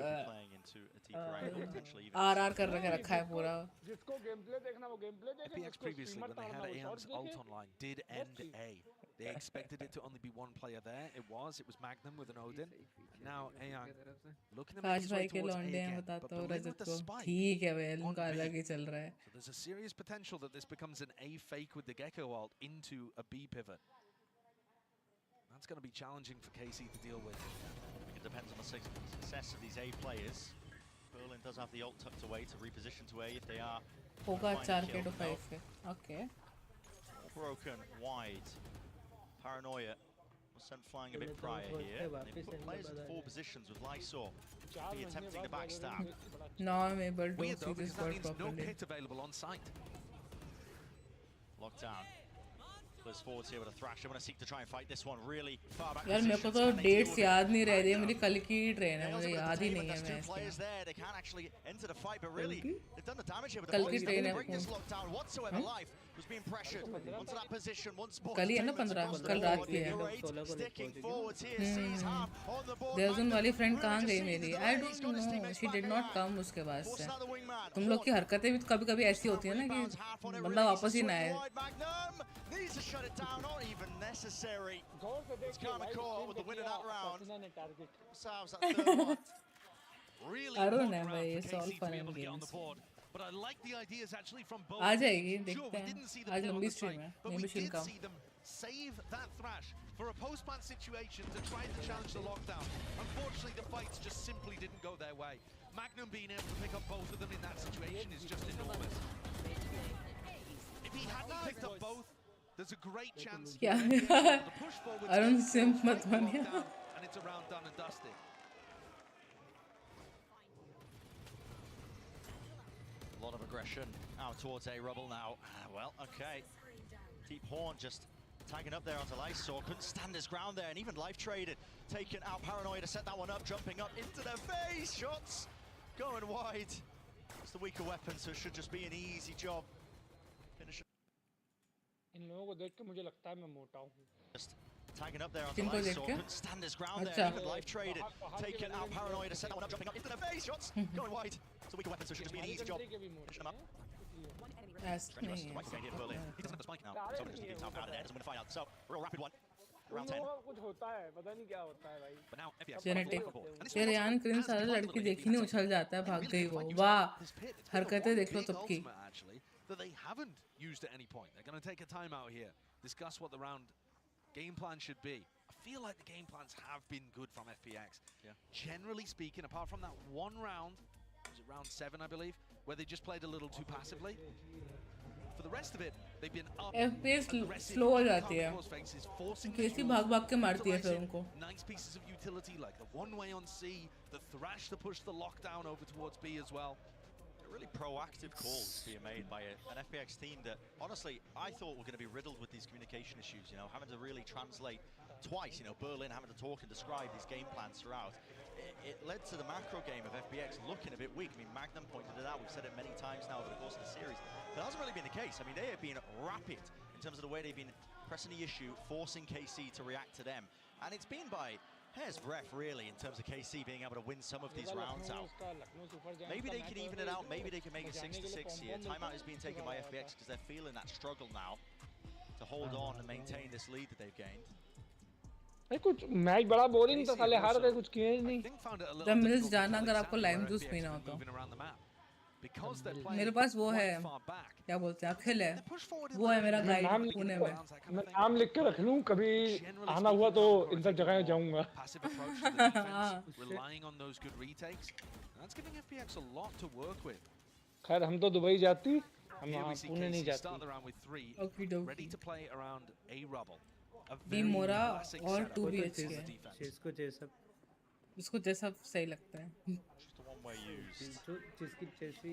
आर कर रखा है पूरा। जिसको गेम प्ले देखना वो गेम प्ले देखे। FPX previously, when they had Aeon's ult online, did end A. They expected it to only be one player there. It was Magnum with an Odin. And now Aeon looking to make काश his भाई way के towards A लौंडे हैं, again. बताता But हूँ Berlin with Rajat the को, spike ठीक है भाई, on उनका B. अलग ही चल रहा है। So there's a serious potential that this becomes an A fake with the Gecko ult into a B pivot. That's going to be challenging for KC to deal with. It depends on the success of these A players. Berlin does have the ult tucked away to reposition to A if they are. होगा 4K to 5K, okay. Broken wide. Paranoia was sent flying a bit prior here. They've put players in 4 positions with Lysor. Be attempting the backstab. Now I'm able to Weird see though, this because that bird means no properly. pit available on site. Locked down. Plays forwards here with a thrash. They want to seek to try and fight this one really far back. यार मेरे को तो dates याद नहीं रह रही है, मेरी कल की ट्रेन है, मुझे याद ही नहीं है There's मैं 2 players इसके। there. They can't actually enter the fight, but really they've done the damage here with the कल की bodies. They ट्रेन है didn't bring this कौन? lockdown whatsoever. Life was being pressured onto that position. Once more, कल ही है ना 15, कल रात की है। sticking forwards here. Sees half on the board. Dehradun वाली फ्रेंड कहाँ गई मेरी? I don't know, she did not come उसके बाद से। तुम लोग की हरकतें भी कभी कभी ऐसी होती है ना कि बंदा वापस ही ना आए। Needs to shut it down, not even necessary. It's Karma caught with the win of that round. Salves that third one. Really Arun है भाई, it's all fun and games. But I like the ideas actually from both. आ जाएगी, Sure, देखते we हैं. didn't see them आज put on लंबी the stream site, है. but Maybe we she'll did come. see them save that thrash for a post-ban situation to try to challenge the lockdown. Unfortunately, the fights just simply didn't go their way. Magnum being able to pick up both of them in that situation is just enormous. If he hadn't picked up both, there's a great chance Yeah. to push forward. Arun simp mat baniya. And it's around done and dusted. A lot of aggression out towards A Rubble now. Well, okay. Deep Horn just tagging up there onto Lysor. Couldn't stand his ground there, and even Life Traded taking out Paranoia to set that one up, jumping up into their face. Shots going wide. It's the weaker weapon, so it should just be an easy job. Finish. इन लोगों को देख के मुझे लगता है मैं मोटा हूँ. Just tagging up there onto Lysor. Couldn't stand his ground there, and even Life Traded taking out Paranoia to set that one up, jumping up into their face. Shots going wide. It's a weaker weapon, so it should just be an easy job. Finishing them up. Yes, नहीं है. He doesn't have the spike now, so it just gets out of there. Doesn't win the fight out. So, real rapid one. Around 10. कुछ होता है, पता नहीं क्या होता है भाई. But now FPX. ये रयान क्रीन सारा लड़की देखी नहीं उछल जाता है, भाग गई वो. वाह, हरकतें देख लो तब की. That they haven't used at any point. They're going to take a timeout here, discuss what the round game plan should be. I feel like the game plans have been good from FPX. Yeah. Generally speaking, apart from that one round, was it round 7, I believe, where they just played a little too passively. For the rest of it, they've been up. FPS slow हो जाती है. कैसी भाग-भाग के मारती है फिर उनको. Nice pieces of utility like the one-way on C, the thrash to push the lockdown over towards B as well. Really proactive calls being made by an FPX team that, honestly, I thought were going to be riddled with these communication issues, you know, having to really translate twice, you know, Berlin having to talk and describe these game plans throughout. It led to the macro game of FPX looking a bit weak. I mean, Magnum pointed it out. We've said it many times now over the course of the series. But that hasn't really been the case. I mean, they have been rapid in terms of the way they've been pressing the issue, forcing KC to react to them. And it's been by hair's breadth, really, in terms of KC being able to win some of these rounds out. Maybe they can even it out. Maybe they can make it 6-6 here. Timeout is being taken by FPX because they're feeling that struggle now to hold on and maintain this lead that they've gained. कुछ match बड़ा boring था, साले हार गए, कुछ किए ही नहीं. जब मिल्स जाना अगर आपको लाइम जूस पीना हो तो मेरे पास वो है, क्या बोलते हैं, अखिल है, वो है मेरा गाइड पुणे में. मैं नाम लिख के रख लूं, कभी आना हुआ तो इन सब जगह जाऊंगा. खैर हम तो दुबई जाती, हम पुणे नहीं जाती. बी मोरा और 2 BHK. इसको जैसा सही लगता है. जो जिसकी जैसी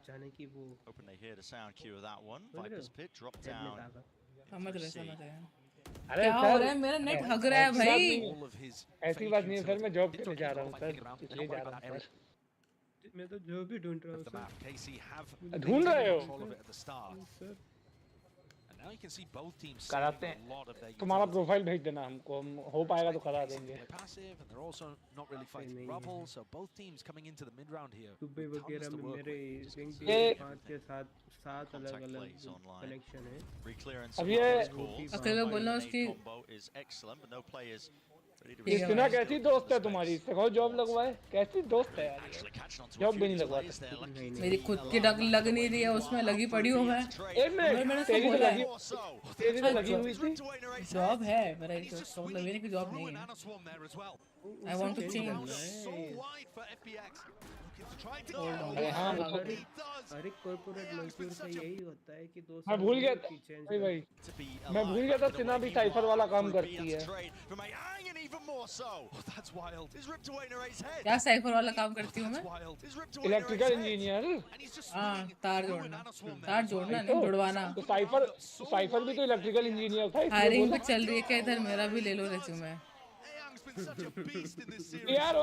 जाने की वो. Hoping they hear the sound cue of that one. Viper's pit drop down. समझ रहे. क्या हो रहा है, मेरा नेट हग रहा है भाई. ऐसी बात नहीं है सर, मैं जॉब करने जा रहा हूँ सर, इसलिए जा रहा हूँ सर. मैं तो जो भी ढूंढ रहा हूँ. ढूंढ रहे हो? कराते हैं. तुम्हारा प्रोफाइल भेज देना हमको, हम हो पाएगा तो करा देंगे. दुबई वगैरह में मेरे रिंग पे 5 के 7 अलग-अलग कनेक्शन है. अब ये अकेले बोलना उसकी ये सिना कैसी दोस्त है तुम्हारी, इससे कहो जॉब लगवाए. कैसी दोस्त है यार, जॉब भी नहीं लगवा सकती. मेरी खुद की लग नहीं रही है, उसमें लगी पड़ी हूँ मैं. मैंने उसको बोला है तेरी तो लगी हुई थी. जॉब है मेरा, मतलब मेरी की जॉब नहीं है. I want to change. हर एक कॉर्पोरेट मजदूर का यही होता है कि दोस्त. मैं भूल गया था भाई, मैं भूल गया था सिना भी साइफर वाला काम करती है. क्या साइफर वाला काम करती हूँ मैं? Electrical engineer. हाँ, तार जोड़ना नहीं, जुड़वाना. तो साइफर भी तो इलेक्ट्रिकल इंजीनियर था. हायरिंग पे चल रही है क्या इधर? मेरा भी ले लो resume. We are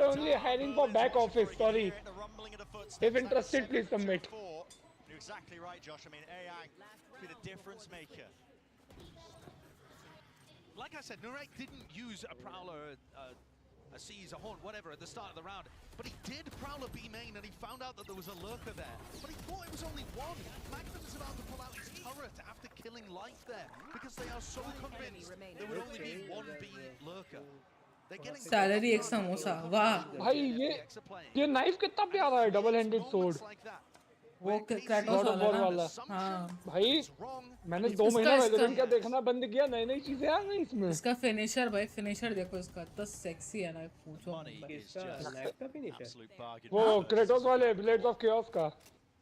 only hiring for back office. Sorry. If interested, please submit. You're exactly right, Josh. I mean, Ayang be the difference maker. Like I said, Nurek didn't use a Prowler, a Seize, a Horn, whatever, at the start of the round. But he did Prowler B main, and he found out that there was a lurker there. But he thought it was only one. Magnum is about to pull out his turret after killing Life there, because they are so convinced there would only be one B lurker. Salary एक समोसा वाह भाई ये knife कितना प्यारा है double handed sword वो Kratos वाला ना हाँ भाई मैंने 2 महीना वैलोरेंट क्या देखना बंद किया नई नई चीजें आ गई इसमें इसका फिनिशर भाई फिनिशर देखो इसका इतना सेक्सी है ना पूछो वो क्रेटोस वाले ब्लेड्स ऑफ केओस का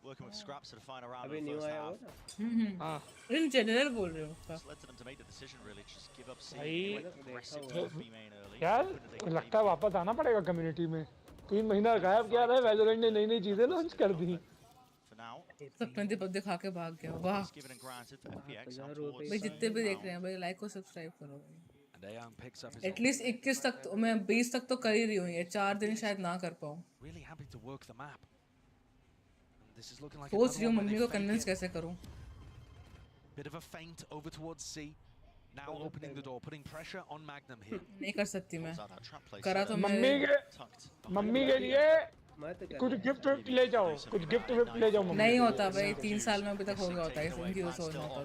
Working with scraps to find a round अभी of the न्यू first आया half. वो ना हाँ इन जनरल बोल रहे हो उसका Just led to them to make the decision really, just give up C, भाई went aggressive towards B main early. यार लगता है वापस आना पड़ेगा कम्युनिटी में 3 महीना गायब किया रहा है वैलोरेंट ने नई नई चीजें लॉन्च कर दी For now, सपने दीपक दिखा के भाग गया वाह it's given and granted for FPX now towards भाई जितने भी देख रहे हैं भाई लाइक और सब्सक्राइब करो And Rayyan picks up his at least 21 तक तो मैं 20 तक तो कर ही रही हूँ ये 4 दिन शायद ना कर पाऊँ really happy to work the map. And this is looking like सोच रही हूँ another one मम्मी where को they कन्विंस fake it. कैसे करूँ Bit of a feint over towards C. Now opening the door, putting pressure on Magnum here. नहीं कर सकती मैं pulls out that trap play. करा तो मैं मम्मी के लिए कुछ गिफ्ट विफ्ट ले जाओ कुछ गिफ्ट विफ्ट ले जाओ मम्मी नहीं होता भाई 3 साल में अभी तक हो गया होता है इनकी तो सोच नहीं होता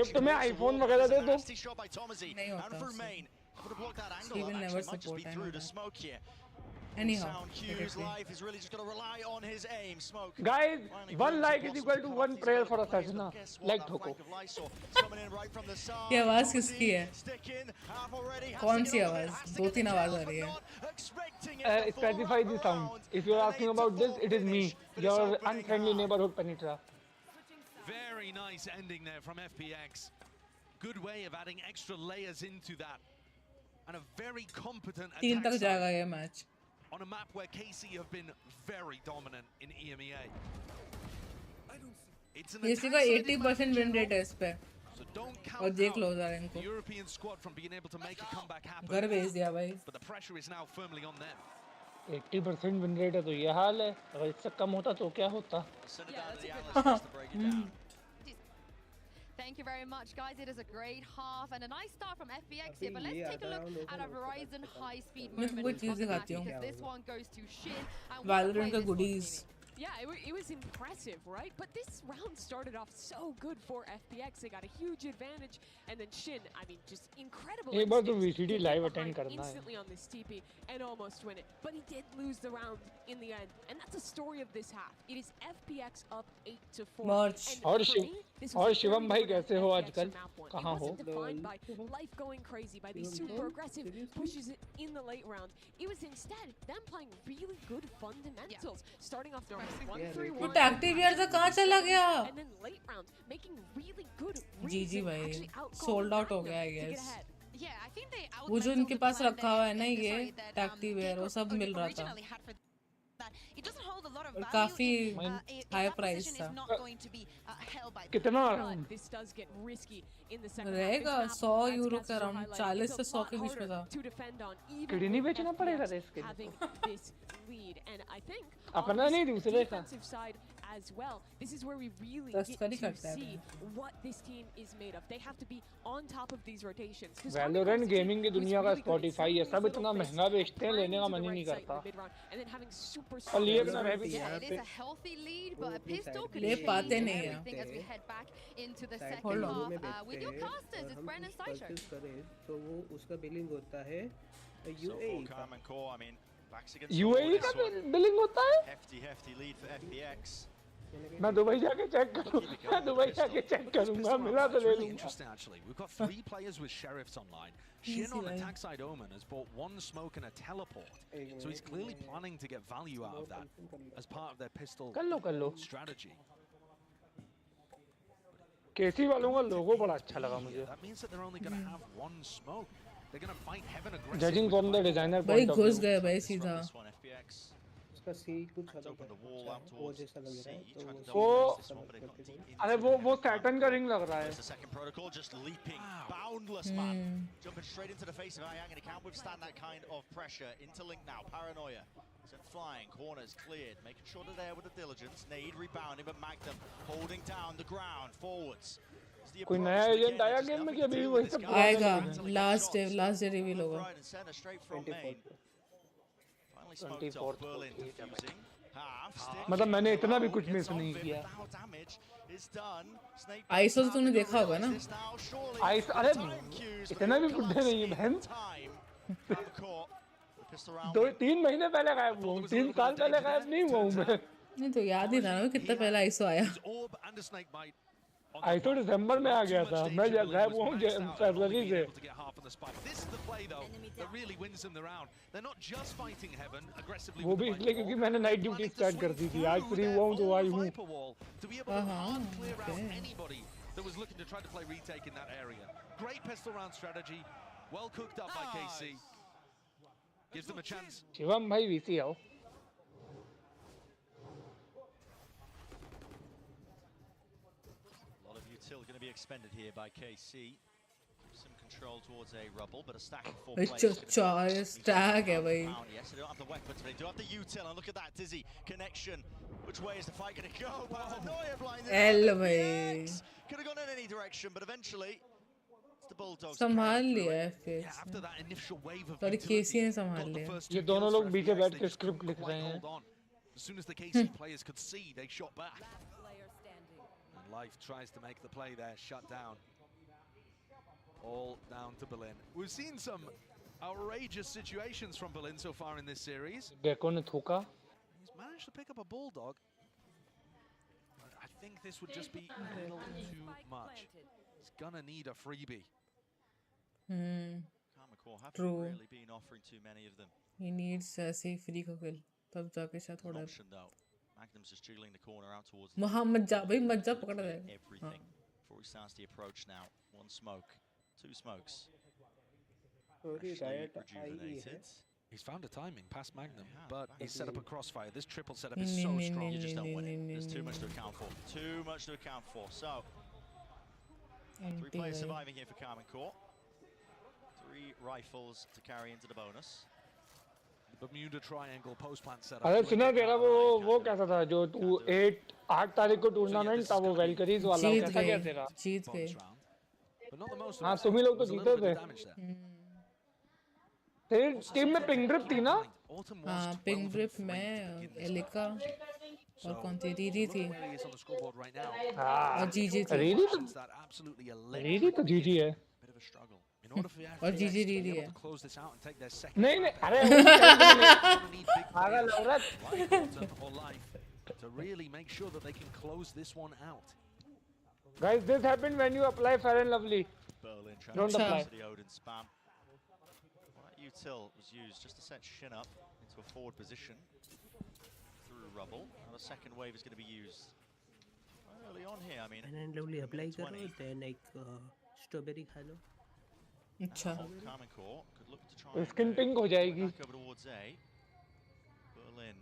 गिफ्ट में आईफोन वगैरह दे दो नहीं होता She will never support anyone. Anyhow, Sound cues, life is really just going to rely on his aim. Smoke. Guys, 1 like is equal to 1 prayer for a Sajna. Like ठोको. ये आवाज किसकी है कौन सी आवाज 2-3 आवाज आ रही है Specify the sound. If you're asking about this, it is me, your unfriendly neighborhood Penetra. Very nice ending there from FPX. Good way of adding extra layers into that. And a very competent 3 तक attack जाएगा side ये match on a map where KC have been very dominant in EMEA. It's an KC का 80% win rate है इस पे so don't और count देख लो out जरा the इनको European squad from being able to make a comeback happen. घर भेज दिया भाई But the pressure is now firmly on them. 80% win rate है तो ये हाल है अगर इससे कम होता तो क्या होता Thank you very much, guys. It is a great half and a nice start from FPX here. But let's take a look at a Verizon high-speed मैं moment कोई चीज़ of the match दिखाती हूँ because this one goes to Shin. And Valorant का goodies Yeah, it was impressive, right? But this round started off so good for FPX. They got a huge advantage, and then Shin, I mean, just incredible. एक बार तो instincts VCT to get live behind attend करना है instantly on this TP and almost win it. But he did lose the round in the end, and that's the story of this half. It is FPX up 8-4. March And और for me, this was और a Shivam very भाई good कैसे हो FPX आजकल on map one. कहाँ It हो wasn't defined by life going crazy, by these super aggressive pushes in the late round. It was instead them playing really good fundamentals, starting off the round 1-3-1. वो टैक्टिव यार था कहाँ चला गया And then late rounds making really good जी reads and भाई actually outcalled sold out हो Magnum गया I to get guess ahead. Yeah, I think they वो जो इनके पास outmentaled the रखा हुआ है plan ना that- ये sorry, that, टैक्टिव वेयर वो सब मिल रहा था originally had for that. It doesn't hold a lot of और value काफी if high that price position था is not going to be held by कितना But this does get risky in the second half. रहेगा This map, 100 as euro Cass के was around highlighting, 40 it's से a 100 lot के बीच में था harder to defend on, even kidney with बेचना पड़ेगा FPX इसके लिए having this lead. And I think अपना on नहीं this दूसरे का defensive side as well, this is where we really तस्करी get to करता है see what this team is made of. They have to be on top of these rotations. 'Cause Valorant Otaku gaming की was दुनिया का really good at Spotify है setting सब these इतना little महंगा bases, बेचते हैं लेने का flying मन to ही the नहीं right side in करता the mid-round, and then having super और लिए strong बिना रह भी Yeah, यहाँ it पे is a healthy lead, but a अपनी pistol side could पे ले change पाते नहीं हैं everything as we head back into the side second Hold on. में half with बेचते your हैं casters. और It's हम Brandon कुछ Seicher. परचेज करें तो वो उसका बिलिंग होता है So UAE for का Calm and Core, I mean, backs against UAE का बिलिंग होता है hefty lead for FPX. मैं दुबई जाके चेक करूँ मैं दुबई जाके चेक करूँगा मिला तो It's ले really लूँगा interesting actually. We've got 3 players with sheriffs online. Shin Easy, on man. attack side Omen has bought 1 smoke and a teleport. So he's clearly planning to get value out of that as part of their pistol कर लो strategy. केसी वालों का लोगो बड़ा अच्छा लगा मुझे That means that they're only going to have 1 smoke. They're going to fight heaven aggressive. Judging from the designer भाई point of घुस view गए भाई सीधा This one, FPX. उसका सी कुछ अलग Open the है wall out वो towards जैसा लग रहा है C, तो trying to वो dominate this अलग one, but it got करके deep अरे into वो the सैटर्न का रिंग लग रहा है There's the second protocol, just leaping, boundless man, jumping straight into the face of Ayang, and he can't withstand that kind of pressure. Into Link now, Paranoia, sent flying, corners cleared, making sure they're there with the diligence. Nade rebounding, but Magnum holding down the ground, forwards. It's the कोई approach नया to the agent game, आया just game में nothing कि to अभी do वही with this सब guy. आएगा Battling last shots. Day reveal होगा Right and center, straight from main. 24 Finally smoked off, Berlin defusing. मतलब मैंने इतना भी कुछ मिस नहीं किया। आइसो तो तूने देखा होगा ना? आइस अरे इतना भी बुढ़े नहीं है बहन। 2-3 महीने पहले गायब हुआ हूँ, 3 साल पहले गायब नहीं हुआ हूँ मैं। नहीं तो याद ही था ना कितना पहले आइसो आया। आइसो दिसंबर में आ गया था, मैं गायब हुआ हूँ फरवरी से। वो भी इसलिए क्योंकि मैंने नाइट ड्यूटी स्टार्ट कर दी थी, आज फ्री हुआ हूँ तो आई हूँ। That was looking to try to play retake in that area. Great pistol round strategy, well cooked up by KC. Gives them a chance. Shivam भाई VC आओ। A lot of util going to be expended here by KC. Some control towards a rubble, but a stack of 4 players. Stack है भाई। Yes, they don't have the weapons, but they do have the util. And look at that dizzy connection. Which way is the fight going to go? Paranoia blind. FPX could have gone in any direction, but eventually it's the Bulldogs. संभाल लिया FPX। After that initial wave of sorry KC ने संभाल लिया। ये दोनों लोग बीच में बैठ के स्क्रिप्ट लिख रहे हैं। As soon as the KC players could see, they shot back. And Life tries to make the play there, shut down. All down to Berlin. We've seen some outrageous situations from Berlin so far in this series. Gecko ने थूका। He's managed to pick up a bulldog. But I think this would just be a little too much. He's gonna need a freebie. True. Really been offering too many of them. He needs ऐसे free को kill. तब जाके शायद थोड़ा। Magnum's just jiggling the corner out towards. Mohammad जा भाई मत जा पकड़ जाएगा। Everything before he starts the approach now. 1 smoke, 2 smokes. Rejuvenated. He's found a timing past Magnum, but he's set up a crossfire. This triple setup is so strong. You just don't win it. There's too much to account for. Too much to account for. So, 3 players surviving here for Carmen Court. 3 rifles to carry into the bonus. The Bermuda Triangle post-plant setup. अरे सुना तेरा वो कैसा था जो तू 8 तारीख को टूर्नामेंट था वो वेलकरीज वाला कैसा गया तेरा? जीत गए। हाँ तुम ही लोग तो जीते थे। तेरी टीम में पिंग ड्रिप थी ना? हाँ पिंग ड्रिप में एलिका और कौन थी रीरी थी। हाँ और जीजी थी। रीरी तो जीजी है। और जीजी रीरी है। नहीं नहीं अरे पागल औरत। To really make sure that they can close this one out. Guys, this happened when you apply Fair and Lovely. Don't apply. The Odin spam. Well, that util was used just to set Shin up into a forward position through rubble. Now the second wave is going to be used early on here. I mean, Fair and Lovely apply करो then like strawberry खा लो. अच्छा। Carmen Court could look to try. Skin pink हो जाएगी. Back over towards A. Berlin.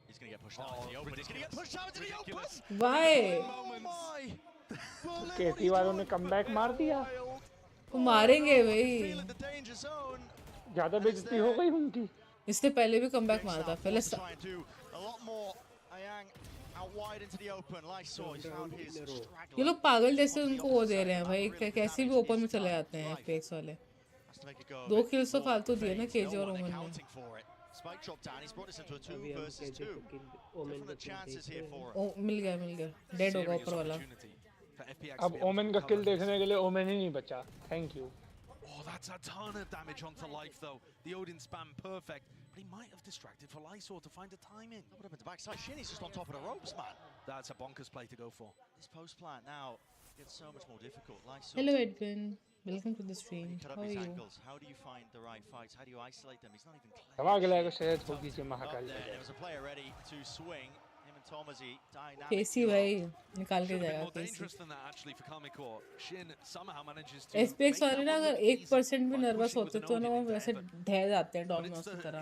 He's going to get pushed out into the open. He's going to get pushed out into the open. Why? Oh my! केसी वालों ने comeback मार दिया। वो मारेंगे भाई। ज़्यादा बेइज्जती हो गई उनकी। इससे पहले भी कमबैक मारा था। पहले ये लोग पागल जैसे उनको वो दे रहे हैं भाई कैसे भी ओपन में चले जाते हैं FPX वाले। 2 kills तो फालतू दिए ना केजी और ओमन ने। Spike dropped down. He's brought us into a 2 versus 2. Different chances here for him. ओ मिल गया डेड होगा ऊपर वाला। अब ओमेन का किल देखने के लिए ओमेन ही नहीं बचा। Thank you. Oh, that's a ton of damage onto Life though. The Odin spam perfect, but he might have distracted for Lysor to find a timing. What happened to backside? Shinny's just on top of the ropes, man. That's a bonkers play to go for. This post plant now gets so much more difficult. Lysor. Hello Edwin. Welcome to the stream. How are you? Angles. How do you find the right fights? How do you isolate them? He's not even clear. हवा अगला को शायद होगी जो महाकाल ले There was a player ready to swing. Him and Tomazi dynamic. केसी भाई निकाल के जाएगा More KC. dangerous than that actually for Kamiko. Shin somehow manages to. FPX वाले ना अगर 1% भी नर्वस होते तो ना वो वैसे ढह जाते हैं डॉमिनोस की तरह।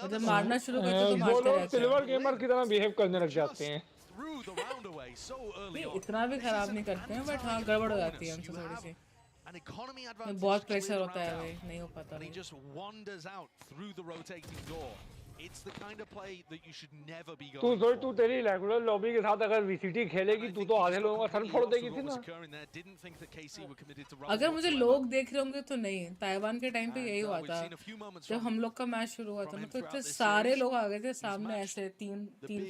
मतलब मारना शुरू करते तो मारते रहते हैं। सिल्वर गेमर की तरह बिहेव करने लग जाते हैं। इतना भी खराब नहीं करते हैं बट हाँ गड़बड़ हो जाती है उनसे थोड़ी सी। बहुत प्रेशर होता है भाई नहीं हो पाता। He just wanders out through the rotating door. It's the kind of play that you should never be तू going सोच for. तू तेरी रेगुलर लॉबी के साथ अगर VCT खेलेगी तू तो आधे लोगों का सर फोड़ देगी थी ना अगर मुझे लोग देख रहे होंगे तो नहीं, ताइवान के टाइम पे यही हुआ था जब हम लोग का मैच शुरू हुआ था ना, तो इतने सारे लोग आ गए थे सामने ऐसे तीन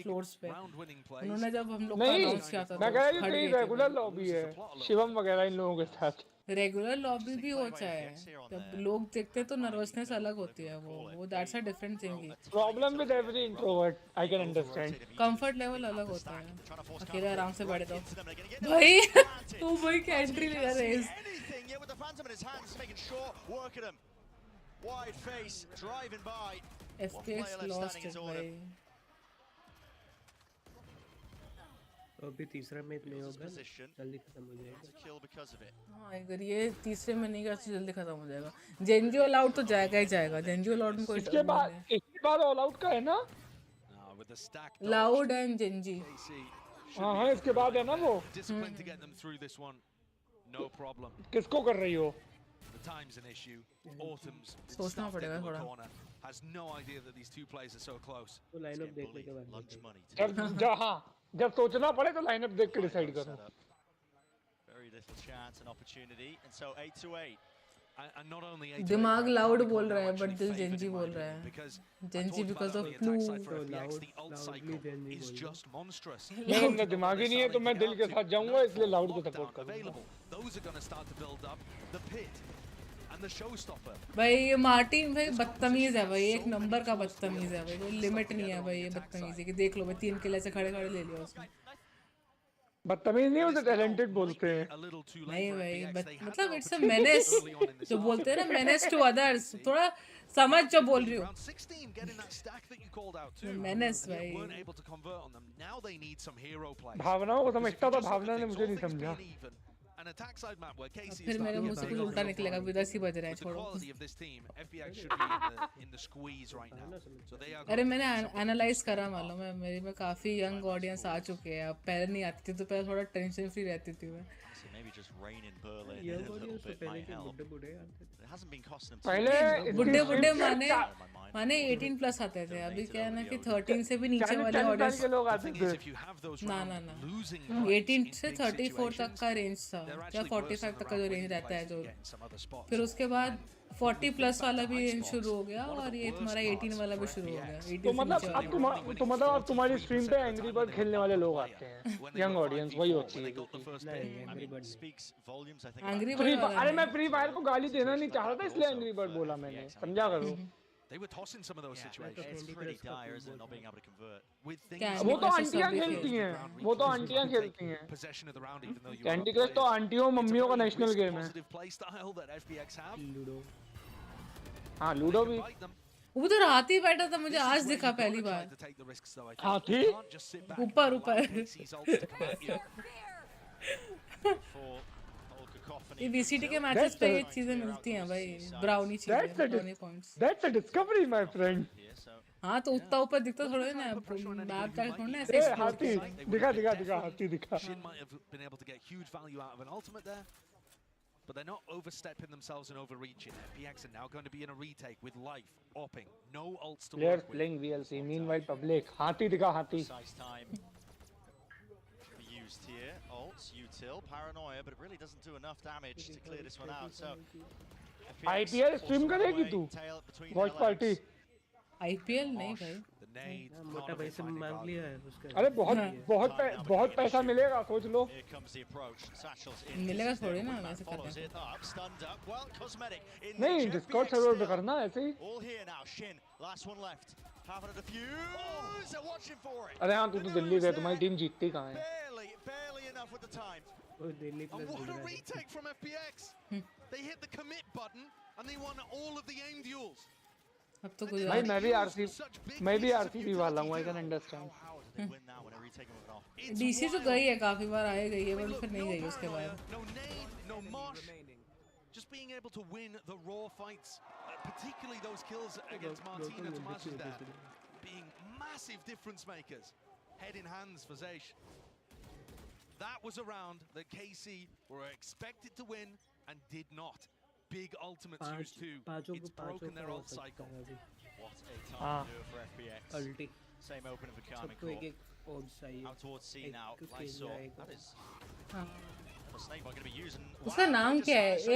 फ्लोर्स पे। उन्होंने जब हम लोग का अनाउंस किया था मैं कह रहा हूँ तेरी रेगुलर लॉबी है शिवम वगैरह इन लोगों के साथ। रेगुलर लॉबी भी हो चाहे, जब लोग देखते हैं तो नर्वसनेस अलग होती है, वो that's a different thing. Problem with every introvert I can understand. Comfort level अलग होता है, अकेले आराम से बैठे तो भाई तू भाई क्या एंट्री ले रहा है। FPX लॉस्ट है भाई। तो अभी तीसरा मैच नहीं होगा, जल्दी खत्म हो जाएगा। हाँ अगर ये तीसरे में नहीं करते जल्दी खत्म हो जाएगा। जेनजी ऑल आउट तो जाएगा ही जाएगा, जेनजी ऑल आउट में कोई इसके बाद ऑल आउट का है ना, लाउड एंड जेनजी। हाँ इसके बाद है ना वो। किसको कर रही हो? सोचना पड़ेगा थोड़ा। तो लाइनअप देखने के बाद जब सोचना पड़े तो लाइनअप देख के डिसाइड करो। दिमाग लाउड बोल रहा है बट दिल जेनजी बोल रहा है। Gen Z because of flu. मेरा दिमाग ही नहीं है तो मैं दिल के साथ जाऊंगा, इसलिए लाउड को सपोर्ट करूंगा। भाई ये मार्टिन भाई बदतमीज है भाई, एक नंबर का बदतमीज है भाई, कोई लिमिट नहीं है भाई ये बदतमीजी की। देख लो भाई 3 किले से खड़े खड़े ले लिया उसने। बदतमीज नहीं होते, टैलेंटेड बोलते हैं। नहीं भाई मतलब इट्स अ मेनेस, जो बोलते हैं ना मेनेस टू अदर्स, थोड़ा समझ जो बोल रही हो। मेनेस भाई भावनाओं को समझता था, भावना ने मुझे नहीं समझा। फिर मेरे मुंह से कुछ उल्टा निकलेगा, भी 10 ही बज रहा है छोड़ो। अरे मैंने एनालाइज करा, मालूम है मेरे में काफी यंग ऑडियंस आ चुके हैं। अब पहले नहीं आती थी तो पहले थोड़ा टेंशन फ्री रहती थी मैं। पहले बुड्ढे माने 18 प्लस आते थे, अभी क्या है ना कि 13 से भी नीचे वाले ऑडियंस के लोग आते थे। ना 18 से 34 तक का रेंज था, या 45 तक का जो रेंज रहता है जो। फिर उसके बाद 40 प्लस वाला भी रेंज शुरू हो गया, और ये तुम्हारा 18 वाला भी शुरू हो गया। तो मतलब अब तुम्हारी स्ट्रीम पे एंग्री बर्ड खेलने वाले लोग आते हैं, यंग ऑडियंस वही होती है। एंग्री बर्ड अरे मैं फ्री फायर को गाली देना नहीं चाह रहा था, इसलिए एंग्री बर्ड बोला मैंने, समझा करो। वो तो आंटियां खेलती हैं, वो तो आंटियां खेलती हैं। कैंडी क्रश तो आंटियों मम्मियों का नेशनल गेम है। हाँ लूडो भी। उधर हाथी बैठा था, मुझे आज दिखा पहली बार। हाथी ऊपर ये VCT के मैचेस पे ये चीजें मिलती हैं भाई, ब्राउनी चीजें, brownie points. That's a discovery my friend। हाँ तो उतना ऊपर दिखता थोड़ा ना, मैप का थोड़ा ना ऐसे। हाथी दिखा हाथी दिखा। But they're not overstepping themselves and overreaching. FPX are now going to be in a retake with life, opping, no ults to Players work with. playing VLC, meanwhile public. हाथी दिखा हाथी। Used here, ults, util, paranoia, but it really doesn't do enough damage to clear this one out. So IPL stream करेगी तू? Watch party। IPL नहीं भाई। मोटा भाई से मांग लिया है उसका। अरे बहुत पैसा मिलेगा, सोच लो। मिलेगा थोड़ी ना, ऐसे करते हैं। नहीं डिस्कॉर्ड सर्वर पे करना ऐसे ही। अरे हाँ तू तो दिल्ली गया, तुम्हारी टीम जीतती कहाँ है? Delhi plus what a retake from FPX. They hit the commit button and they won all of the aim duels. अब तो कुछ भाई मैं भी RCB वाला हूँ, I can understand। DC तो गई है, काफी बार आए गई है, पर फिर नहीं गई उसके बाद। No mosh. Just being able to win the raw fights, particularly those kills against Martina Tomas there, being massive difference makers. Head in hands for Zeish. That was a round that KC were expected to win and did not. big ultimates used too. It's broken their ult cycle. What a time to do it for FPX. Ulti. Same opening for Karmik Core. Out towards C now. Lysor. That is. The snake bot going to be using. उसका नाम क्या है? If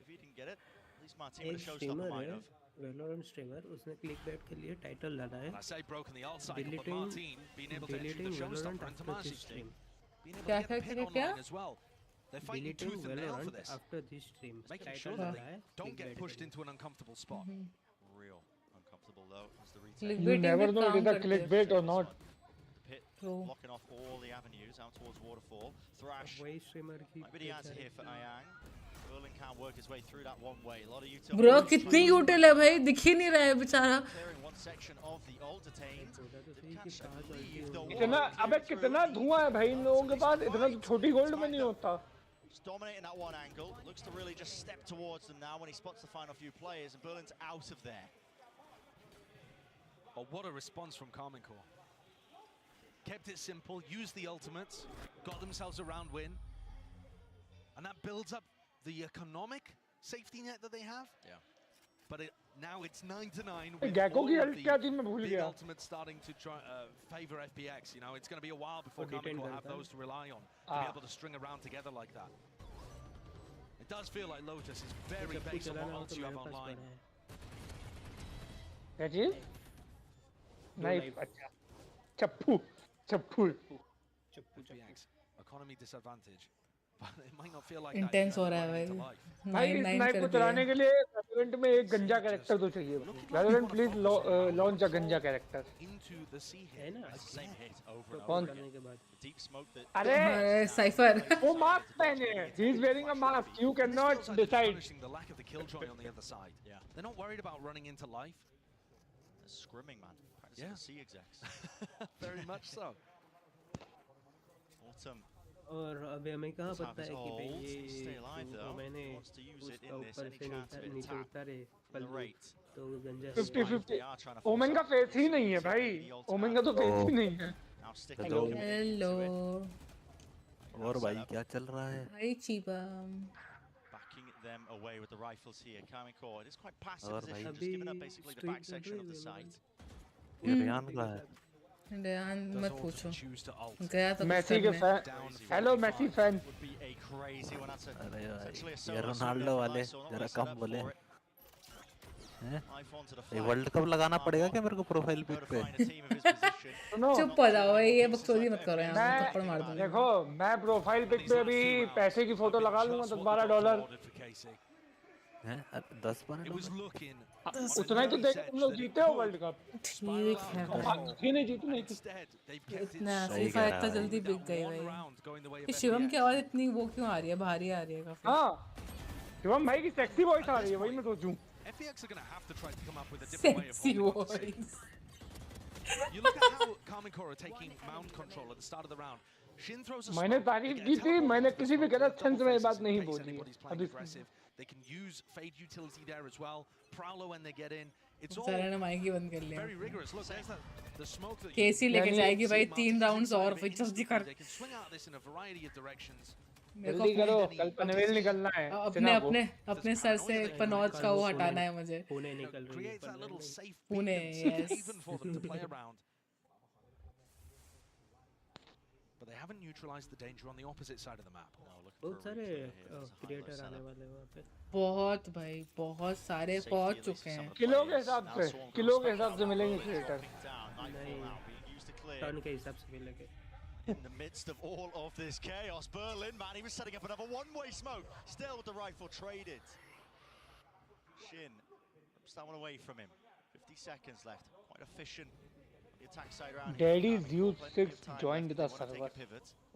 he didn't get it, at least my team would have showstopper might have. Valorant streamer उसने clickbait के लिए title डाला है. I say broken the ult cycle, but Martin being able to enter the showstopper into Marcy's stream. Being able to get a pin online as well. They're fighting tooth and nail for this. After this stream, making sure that they don't get pushed into an uncomfortable spot. Real uncomfortable though as the retake. You never know whether clickbait or not. Pit blocking off all the avenues out towards waterfall. Thrash. Might be the answer here for Ayang. Berlin can't work his way through that one way. A lot of utility. Bro, कितनी util है भाई, दिख ही नहीं रहा है बेचारा. Clearing one section of the ult attained. इतना अबे कितना धुआं है भाई इन लोगों के पास, इतना तो छोटी गोल्ड में नहीं होता. Dominating that one angle. Looks to really just step towards them now when he spots the final few players, and Berlin's out of there. Oh, what a response from Karmik Core. Kept it simple, used the ultimates, got themselves a round win. And that builds up the economic safety net that they have. Yeah. But now it's 9-9 with Gecko all की of ult क्या थी मैं भूल the big गया. ultimates starting to try, favor FPX. You know, it's going to be a while before Karmik Core have those to rely on to be able to string around together like that. It does feel like Lotus is very based on what ults you have online. क्या चीज? Knife. अच्छा. चप्पू. चप्पू. FPX economy disadvantage. But it might not feel like Intense हो रहा है भाई. भाई इस नाइफ को चलाने के लिए वैलोरेंट में एक गंजा कैरेक्टर तो चाहिए. वैलोरेंट प्लीज लॉन्च अ गंजा कैरेक्टर. है ना? Same hit over and कौन? over. Deep smoke that. अरे साइफर. वो मास्क पहने है. He is wearing a mask. You cannot decide. The lack of the killjoy on the other side. Yeah. They're not worried about running into life. They're scrimming, man. Practicing the C execs. Very much so. Autumn. और अभी हमें कहाँ पता है कि भाई ये मैंने उसका ऊपर से नीचे उतारे तो गंजा 50-50 ओमेन का फेस ही नहीं है भाई. ओमेन का तो फेस ही नहीं है. हेलो. और भाई क्या चल रहा है? हाय Chhipa. Backing them away with the rifles here. Karmik Core. It is quite passive position, just giving up basically the back section of the site. ये रियान का है. रयान मत पूछो. गया तो मेसी के फैन. Hello Messi fan. अरे ये रोनाल्डो वाले जरा कम बोले. ये वर्ल्ड कप लगाना पड़ेगा क्या मेरे को प्रोफाइल पिक पे? चुप हो जाओ भाई, ये बकचोदी मत करो यार, थप्पड़ मार दूंगा. देखो मैं प्रोफाइल पिक पे अभी पैसे की फोटो लगा लूंगा $12. हैं 10-12 उतना ही तो देख तुम लोग जीते हो वर्ल्ड कप. ठीक है भाई नहीं जीते नहीं. इतना फीफा इतना जल्दी बिक गई भाई. ये शिवम की आवाज इतनी वो क्यों आ रही है, भारी आ रही है काफी. हाँ शिवम भाई की सेक्सी वॉइस आ रही है, वही मैं सोचूं. FPX are going to have to try to come up with a different way of holding this. You look at how Karmik Core are taking mount control at the start of the round. Shin throws a मैंने तारीफ की थी, मैंने किसी भी गलत sense में बात नहीं बोली. अभी they can use fade utility there as well. Prowler when they get in. It's all सारे ने माइक ही बंद कर लिया. very rigorous. Look, there's the smoke that केसी लेके जाएगी भाई 3 राउंड्स और फिर जल्दी कर. They can swing out this in a variety of directions. जल्दी करो, कल पनवेल निकलना है. अपने सर से पनौज का वो हटाना है मुझे. पुणे निकल रही है. Pune, yes. Even for them to play around. But they haven't neutralized the danger on the opposite side of the map. बहुत सारे क्रिएटर आने वाले वहाँ पे. बहुत भाई, बहुत सारे पहुंच चुके हैं. किलो के हिसाब से मिलेंगे क्रिएटर. नहीं, टन के हिसाब से मिलेंगे. In the midst of all of this chaos, Berlin, man, he was setting up another one-way smoke. Still with the rifle traded. Shin rips that one away from him. 50 seconds left. Quite efficient. The attack side around here. Daddy's Youth 6 joined the server.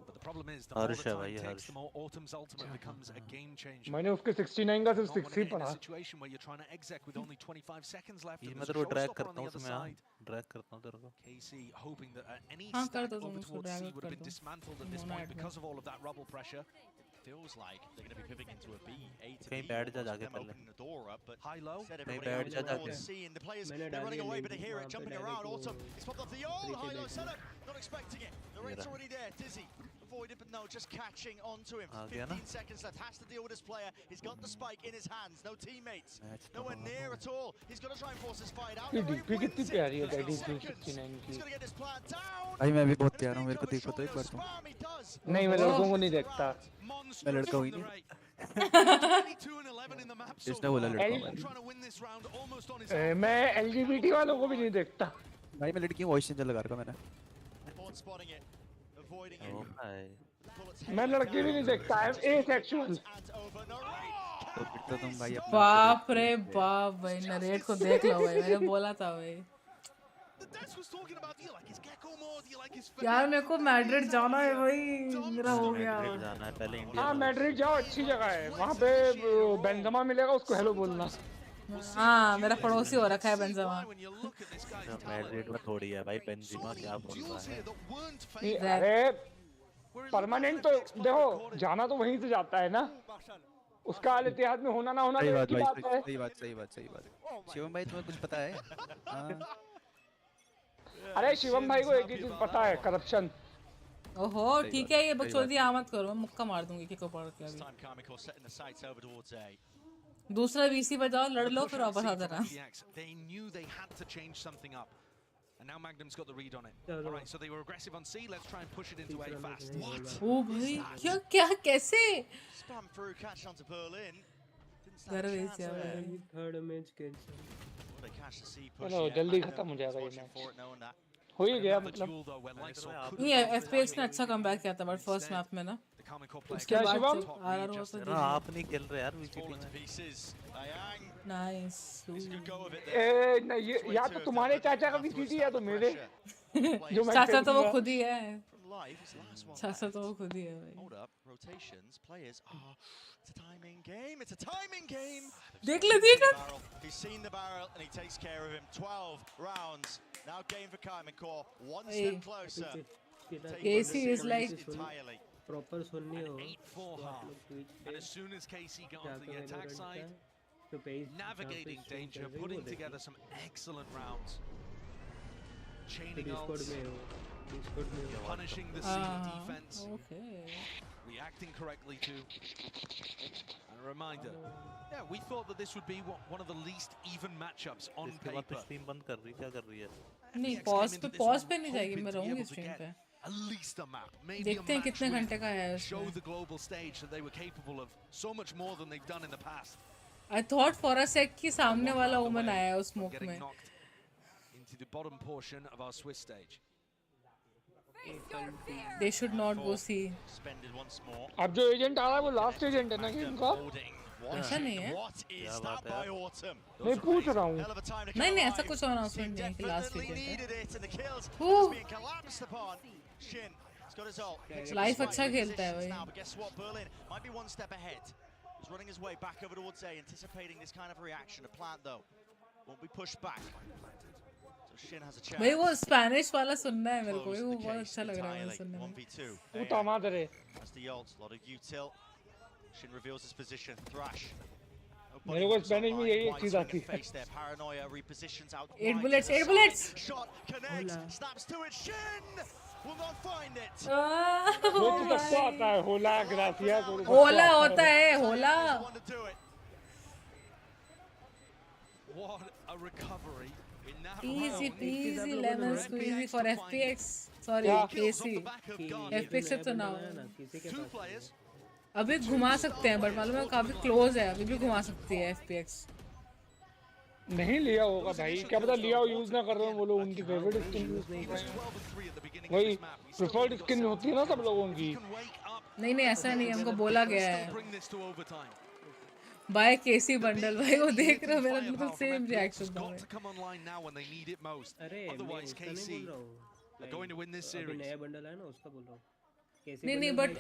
But the problem is, the more the time takes, the more Autumn's ultimate becomes a game changer. मैंने उसके 69 का सिर्फ 6 ही पढ़ा. In a situation where you're trying to exec with only 25 seconds left, and मैं there's a तो drag showstopper on करता the हूँ other उसमें. side. ड्रैग करता हूँ तेरे को. KC hoping that any हाँ, stack कर दो, over उसको towards drag C would have been कर दो. dismantled at this point because of all of that rubble pressure. Feels like they're going to be pivoting into a B, A to कहीं B. बैठ जा जाके Them पहले. opening the door up, but high low. said कहीं everybody बैठ else जा towards जाके. C, and the players मैंने they're running डाली away, but they hear वहाँ it पे jumping डायरेक्ट around. वो Autumn, it's popped off the old high low setup. Not expecting it. The rate's already there. Dizzy avoided, but no, just catching onto him. 15 seconds left. Has to deal with this player. He's got the spike in his hands. No teammates. Nowhere near at all. He's got to try and force his fight out. DP कितनी प्यारी है daddy 369 की। भाई मैं भी बहुत प्यारा हूँ, मेरे को देखो तो एक बार तुम। नहीं मैं लड़कों को नहीं देखता। मैं लड़का हुई नहीं। इसने बोला लड़का मैं LGBT वालों को भी नहीं देखता। भाई मैं लड़की वॉइस चेंजर लगा रखा मैंने। मैं लड़की भी नहीं देखता, आई एम एसेक्सुअल। तो फिर तो तुम भाई बाप रे बाप भाई, नरेट को देख लो भाई, मैंने बोला था भाई। यार मेरे को मैड्रिड जाना है भाई, मेरा हो गया। जाना है पहले इंडिया। हाँ मैड्रिड जाओ, अच्छी जगह है, वहाँ पे बेंजेमा मिलेगा, उसको हेलो बोलना। हाँ मेरा पड़ोसी हो रखा है बेंजेमा। मैड्रिड में थोड़ी है भाई, बेंजेमा क्या बोल रहा है। अरे परमानेंट तो देखो, जाना तो वहीं से जाता है ना, उसका हाल इतिहाद में होना ना होना तो एक ही बात है। सही बात। शिवम भाई तुम्हें कुछ पता है? अरे शिवम भाई को एक ही चीज पता है, करप्शन। ओहो ठीक है, ये बकचोदी आमद करो, मैं मुक्का मार दूंगी किको पड़ के अभी। दूसरा वीसी बजाओ, लड़ लो, फिर वापस आ जाना। And now Magnum's got the read on it. All right, so they were aggressive on C. Let's try and push it into A fast. What? Oh भाई, क्या कैसे? Spam through, catch onto Berlin. Third match cancel. They catch the C push. चलो जल्दी खत्म हो जाएगा ये match. हो ही गया मतलब। नहीं FPX ने अच्छा कमबैक किया था बट फर्स्ट मैप में ना। उसके बाद RR हो तो आप नहीं खेल रहे यार VCT में। नाइस। या तो तुम्हारे चाचा का VCT या तो मेरे। चाचा तो वो खुद ही है। चाचा तो वो खुद ही है भाई। Hold up, rotations, players. It's a timing game. It's a timing game. देख लो। He's seen the barrel and he takes care of him. 12 rounds. Now game for Kaiman Core. One step closer. Casey is like entirely. Proper सुननी हो। 8-4 half. And as soon as Casey got onto the attack side, navigating danger, putting together some excellent rounds. Chaining ults, punishing the C defense, reacting correctly too. And a reminder, yeah, we thought that this would be one of the least even matchups on paper. Stream बंद कर रही, क्या कर रही है? नहीं pause पे नहीं जाएगी, मैं रहूंगी स्ट्रीम पे। At least a map, maybe देखते हैं कितने घंटे का है उसमें। Show the global stage that they were capable of so much more than they've done in the past. I thought for a sec कि सामने वाला वुमन आया है उस स्मोक में। Into the bottom portion of our Swiss stage. They should not go see. अब जो agent आ रहा है वो लास्ट एजेंट है ना गेम का? ऐसा नहीं है। मैं पूछ रहा हूँ। नहीं ऐसा कुछ अनाउंसमेंट नहीं है कि लास्ट एजेंट है। लाइफ अच्छा खेलता है भाई। He's running his way back over towards A, anticipating this kind of reaction. A plant though won't be pushed back. So Shin has a chance. भाई वो स्पेनिश वाला सुनना है मेरे को, वो बहुत अच्छा लग रहा है सुनने में। 1v2. वो टमाटर है। That's the ult. A lot of util. Shin reveals his position. Thrash. मेरे को स्पेनिश में यही एक चीज आती है। Paranoia repositions out. 8 bullets. Shot connects. Snaps to it. Shin will not find it. वो तो सबको आता है, होला ग्रासिया। होला होता है, होला। What a recovery in that. Easy peasy lemon squeezy for FPX. Sorry, KC. FPX से तो ना। Two players. अभी घुमा सकते हैं बट मालूम है काफी क्लोज है, अभी भी घुमा सकती है FPX। नहीं लिया होगा भाई, क्या पता लिया हो, यूज ना कर रहे हो वो लोग, उनकी फेवरेट स्किन यूज नहीं कर रहे। वही प्रेफर्ड स्किन होती है ना सब लोगों की। नहीं ऐसा नहीं, हमको बोला गया है। बाय केसी बंडल भाई, वो देख रहे हो मेरा बिल्कुल सेम रिएक्शन था। अरे otherwise KC are going to win this series. नया बंडल है ना उसका बोल रहा हूँ। नहीं बट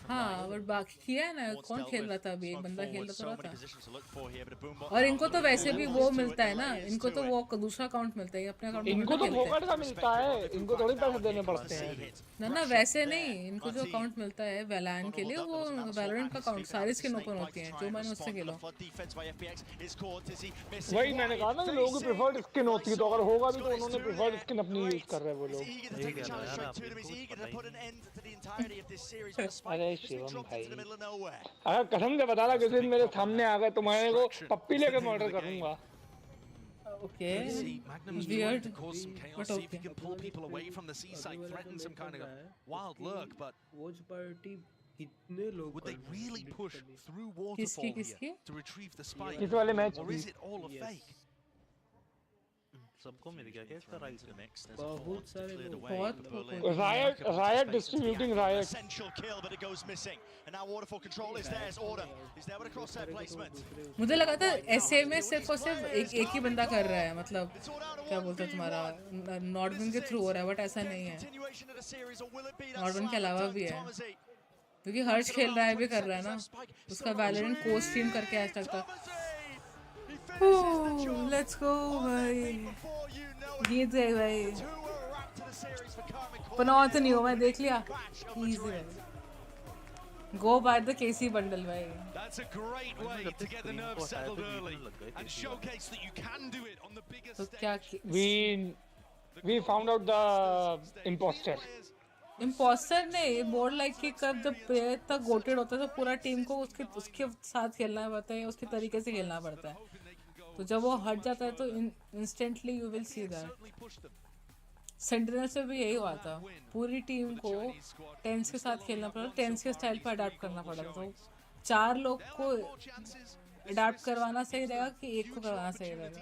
हाँ बट बाकी किया है ना, कौन खेल रहा था अभी, एक बंदा खेल रहा था। और इनको तो वैसे भी वो मिलता है ना, इनको तो वो दूसरा अकाउंट मिलता है, अपने अकाउंट इनको तो फोकट का मिलता है, इनको थोड़ी पैसे देने पड़ते हैं ना वैसे नहीं, इनको जो अकाउंट मिलता है वैलान के लिए, वो वैलोरेंट का अकाउंट सारी स्किन ओपन होती हैं, जो मैंने उससे खेला। वही मैंने कहा ना, लोगों की प्रेफर्ड स्किन होती है, तो अगर होगा भी तो उन्होंने प्रेफर्ड स्किन अपनी यूज कर रहे हैं वो लोग। to them. He's eager to put an end to the entirety of this series, but the spike अरे has been Shivam dropped into the middle of nowhere. अगर कसम से बता रहा किसी दिन मेरे सामने आ गए तो मैं को पप्पी लेके मर्डर करूंगा. Okay. See, Magnum's trying to cause some chaos, see if he can pull people away from the C site, threaten some kind of wild lurk, but Watchparty कितने लोग would they really push through waterfall here to retrieve the spike, किस वाले match or is it all a fake? सबको मिल गया क्या इसका right? बहुत सारे लोग Riot distributing Riot. Essential kill, but it goes missing. And now waterfall control is theirs. Order is there with a crosshair placement. मुझे लगा था ऐसे में सिर्फ और सिर्फ एक ही बंदा कर रहा है, मतलब क्या बोलते हैं तुम्हारा नॉर्डविन के थ्रू हो रहा है, बट ऐसा नहीं है. नॉर्डविन के अलावा भी है, क्योंकि हर्ष खेल रहा है भी कर रहा है ना, उसका वैलोरेंट को स्ट्रीम करके आज तक था. लेट्स गो भाई, जीत गए भाई. पनौत नहीं हो, मैं देख लिया. इजी भाई. Go buy the KC bundle, भाई. That's a great way to get the nerves settled early and showcase that you can do it on the biggest तो stage. We found out the imposter. Imposter नहीं, bored like कि कब जब player तक GOATed होता है तो पूरा टीम को उसके साथ खेलना पड़ता है, उसके तरीके से खेलना पड़ता है. तो जब वो हट जाता है तो instantly you will see that. Sentinel से भी यही हुआ था, पूरी टीम को टेंस के साथ खेलना पड़ा, टेंस के स्टाइल पर अडाप्ट करना पड़ा. तो 4 लोग को अडाप्ट करवाना सही रहेगा कि एक को करवाना सही रहेगा.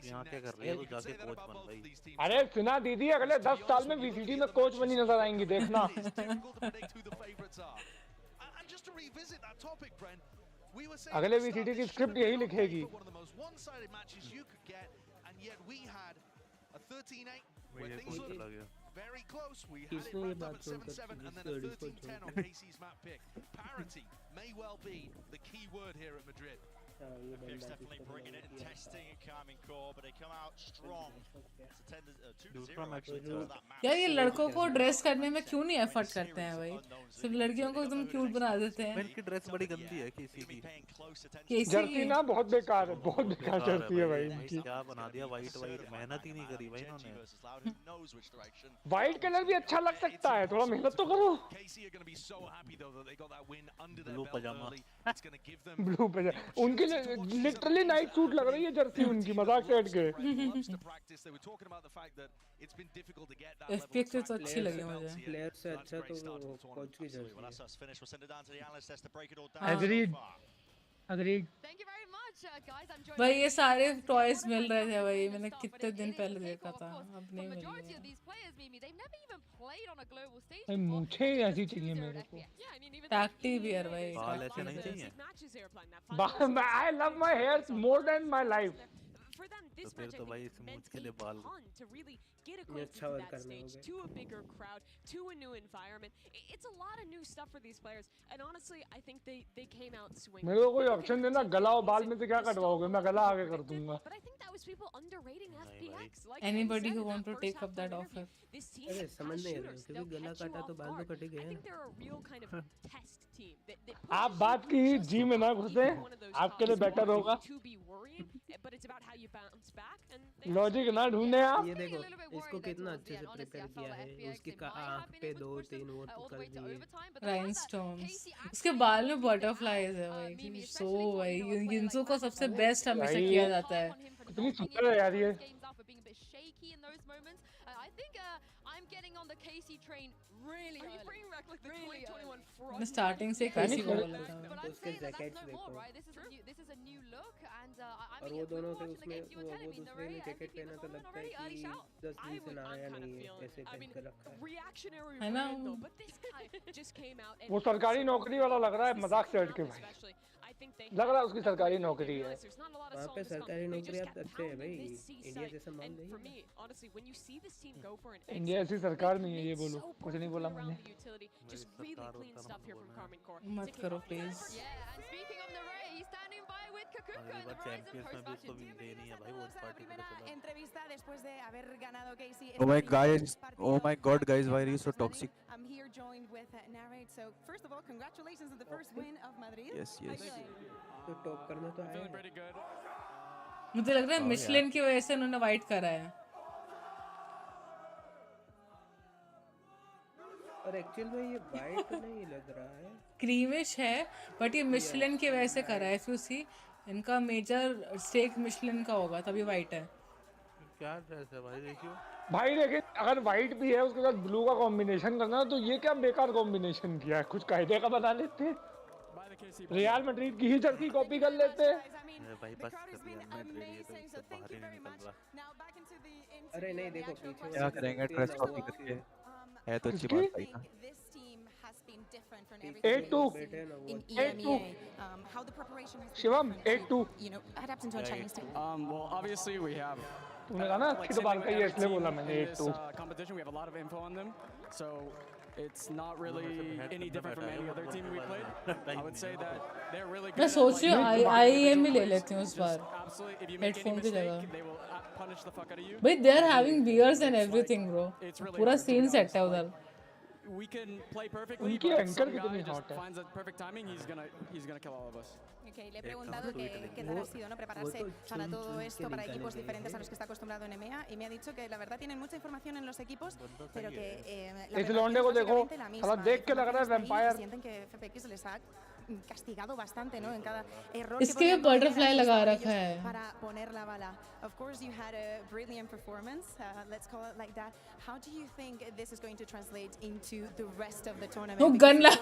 यहाँ क्या कर रही है? तो जाके कोच बन भाई. अरे सिन्हा दीदी अगले 10 साल में VCT में कोच बनी नजर आएंगी, देखना. अगले VCT की स्क्रिप्ट यही लिखेगी. Very close. We had it किसने ये wrapped up बात at soon 7-7 and then a 13-10 on KC's map pick. Parity may well be the key word here at Madrid. FPX definitely bringing it and testing a calming core, but they come out strong. दूसरा match में यार ये लड़कों को dress करने में क्यों नहीं एफर्ट करते हैं भाई? सिर्फ लड़कियों को एकदम क्यूट बना देते हैं. इनकी ड्रेस बड़ी गंदी है किसी की. जर्सी ना बहुत बेकार है, बहुत बेकार जर्सी है भाई इनकी. क्या बना दिया वाइट वाइट, मेहनत ही नहीं करी भाई इन्होंने. वाइट कलर भी अच्छा लग सकता है, थोड़ा मेहनत तो करो. ब्लू पजामा. ब्लू पजामा उनके लिटरली नाइट सूट लग रही है जर्सी उनकी, मजाक से हट के. FPX तो अच्छी लगी मुझे. प्लेयर से अच्छा तो कोच की Jersey. Agreed. Thank you very much, guys. I'm joined. भाई ये सारे टॉयज मिल रहे थे भाई, मैंने कितने दिन पहले देखा था, अब नहीं मिल Majority रहे. of these players, Mimi, they've never even played on a global stage. भाई मुझे ऐसी चाहिए मेरे को. टैक्टी वियर भाई. बाल ऐसे नहीं चाहिए. I love my hair more than my life. For them, तो this फिर match तो भाई इस मूछ के लिए बाल. to really get across to that stage, to a bigger crowd, to a new environment. It's a lot of new stuff for these players, and honestly, I think they came out swinging. मेरे को कोई option देना, गला और बाल में से क्या कटवाओगे? मैं गला आगे कर दूंगा. But I think that was people underrating FPX. Like Anybody who want to take up that offer. This team अरे समझ has नहीं रहे shooters. क्योंकि गला काटा तो बाल तो कटे I गए. think they're a real kind of test team. आप बात की जी में ना घुसे, आपके लिए बेटर होगा. To be worried, but it's about how you bounce back. Logic ना ढूंढे आप. ये देखो इसको कितना अच्छे से प्रिपेयर किया है, उसकी आंख पे 2-3 वो कर दिए. राइनस्टोन्स, उसके बाल में बटरफ्लाईज है भाई. सो भाई यिंजू को सबसे बेस्ट हमेशा किया जाता है. कितनी सुंदर है यार ये. I think I'm getting on the KC train really early. Are you bringing back like the 2021 front? मैं स्टार्टिंग से KC को बोल रहा था. But I'm saying that that's no more, right? This is a new look, and I'm और वो दोनों के उसमें वो दूसरे ने जैकेट पहना तो लगता है कि 10-20 से नया नहीं है, ऐसे पहन कर रखा है. Reactionary है ना? but this guy just came out and वो सरकारी नौकरी वाला लग रहा है, मजाक से हट के भाई. लग रहा है उसकी सरकारी नौकरी है. वहाँ पे सरकारी नौकरी आप अच्छे हैं भाई, इंडिया जैसा मान for नहीं. me, honestly, when you see this team go for an India ऐसी सरकार नहीं है, ये बोलो. कुछ नहीं बोला मैंने. just really clean stuff here from Carmen Core. मत करो please. Yeah, and speaking of the Ray, he's standing by with Kakuka in the Verizon post-match interview. Oh my guys, oh my god guys, why are you so toxic? I'm here joined with Narrate. So first of all, congratulations on the first win of Madrid. Yes, yes. तो top करना तो आया. मुझे लग रहा है Michelin की वजह से उन्होंने वाइट करा है. और एक्चुअल में ये वाइट नहीं लग रहा है, क्रीमिश है, बट ये मिशलिन की वजह से करा है। इफ यू सी इनका मेजर स्टेक मिशलिन का होगा तभी वाइट है। क्या ड्रेस है भाई, देखियो भाई लेकिन अगर वाइट भी है उसके साथ ब्लू का कॉम्बिनेशन करना तो ये क्या बेकार कॉम्बिनेशन किया है, कुछ कायदे का बना लेते हैं। रियल मैड्रिड की ही जर्सी कॉपी कर लेते हैं। भाई बस रियल मैड्रिड ये तो इससे बाहर ही नहीं निकल रहा। अरे नहीं देखो पीछे क्या करेंगे ड्रेस कॉपी करके, है तो अच्छी बात भाई ना। 8-2 how the preparation has Shivam been different 8-2 to, you know, adapt into a Chinese team. Well, obviously we have. तूने कहा ना अच्छी तो बात कही है इसलिए बोला मैंने 8-2। Competition, we have a lot of info on them, so it's not really any different from any other team we played. I would say that they're really good. मैं सोच रही हूँ IEM भी ले लेती हूँ इस बार हेडफोन की जगह। They will punish the fuck out of you. भाई they are having beers and everything bro, पूरा सीन सेट है उधर। We can play perfectly. उनकी But if anchor some guy कितनी just hot है। finds the perfect timing, he's gonna kill all of us. Okay, le he preguntado qué tal ha sido, ¿no? Prepararse para todo esto, para equipos diferentes a los que está acostumbrado en EMEA, y me ha dicho que la verdad tienen mucha información en los equipos, pero que la इस लौंडे को देखो, básicamente la misma. साला देख के लग रहा है Información está ahí, vampire. sienten que FPX les ha castigado bastante, ¿no? En cada error इसके que podían butterfly cometer, लगा han रखा estado है। ellos para poner la bala. Of course, you had a brilliant performance. Let's call it like that. How do you think this is going to translate into the rest of the tournament? Oh, Because gun la.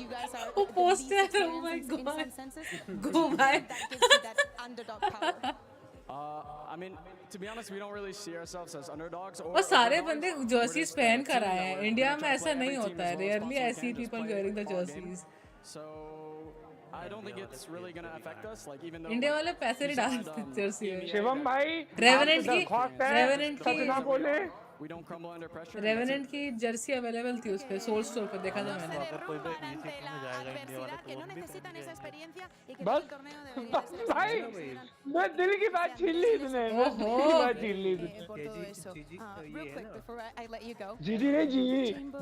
you guys are Oh, the poster. least Oh my experienced in God. some senses. Go by. That gives you that underdog power. I mean, to be honest, we don't really see ourselves as underdogs. और सारे बंदे jerseys पहन कर आए हैं। India में ऐसा नहीं होता है। Rarely I see people wearing the jerseys. So I don't think it's really gonna affect us. Like even though India वाले पैसे नहीं डालते जर्सी में। शिवम भाई रेवेनेंट रेवेनेंट की ना बोले we don't crumble under pressure. Revenant की जर्सी अवेलेबल थी उस पे सोल स्टोर पे, देखा था मैंने। अगर कोई भी VCT में जाएगा इंडिया वाला तो वो भी पहनेंगे। बस भाई मैं दिल की बात छीन ली तूने, मैं दिल की बात छीन ली तूने। Por todo eso. Real quick before I let you go. जीजी नहीं जी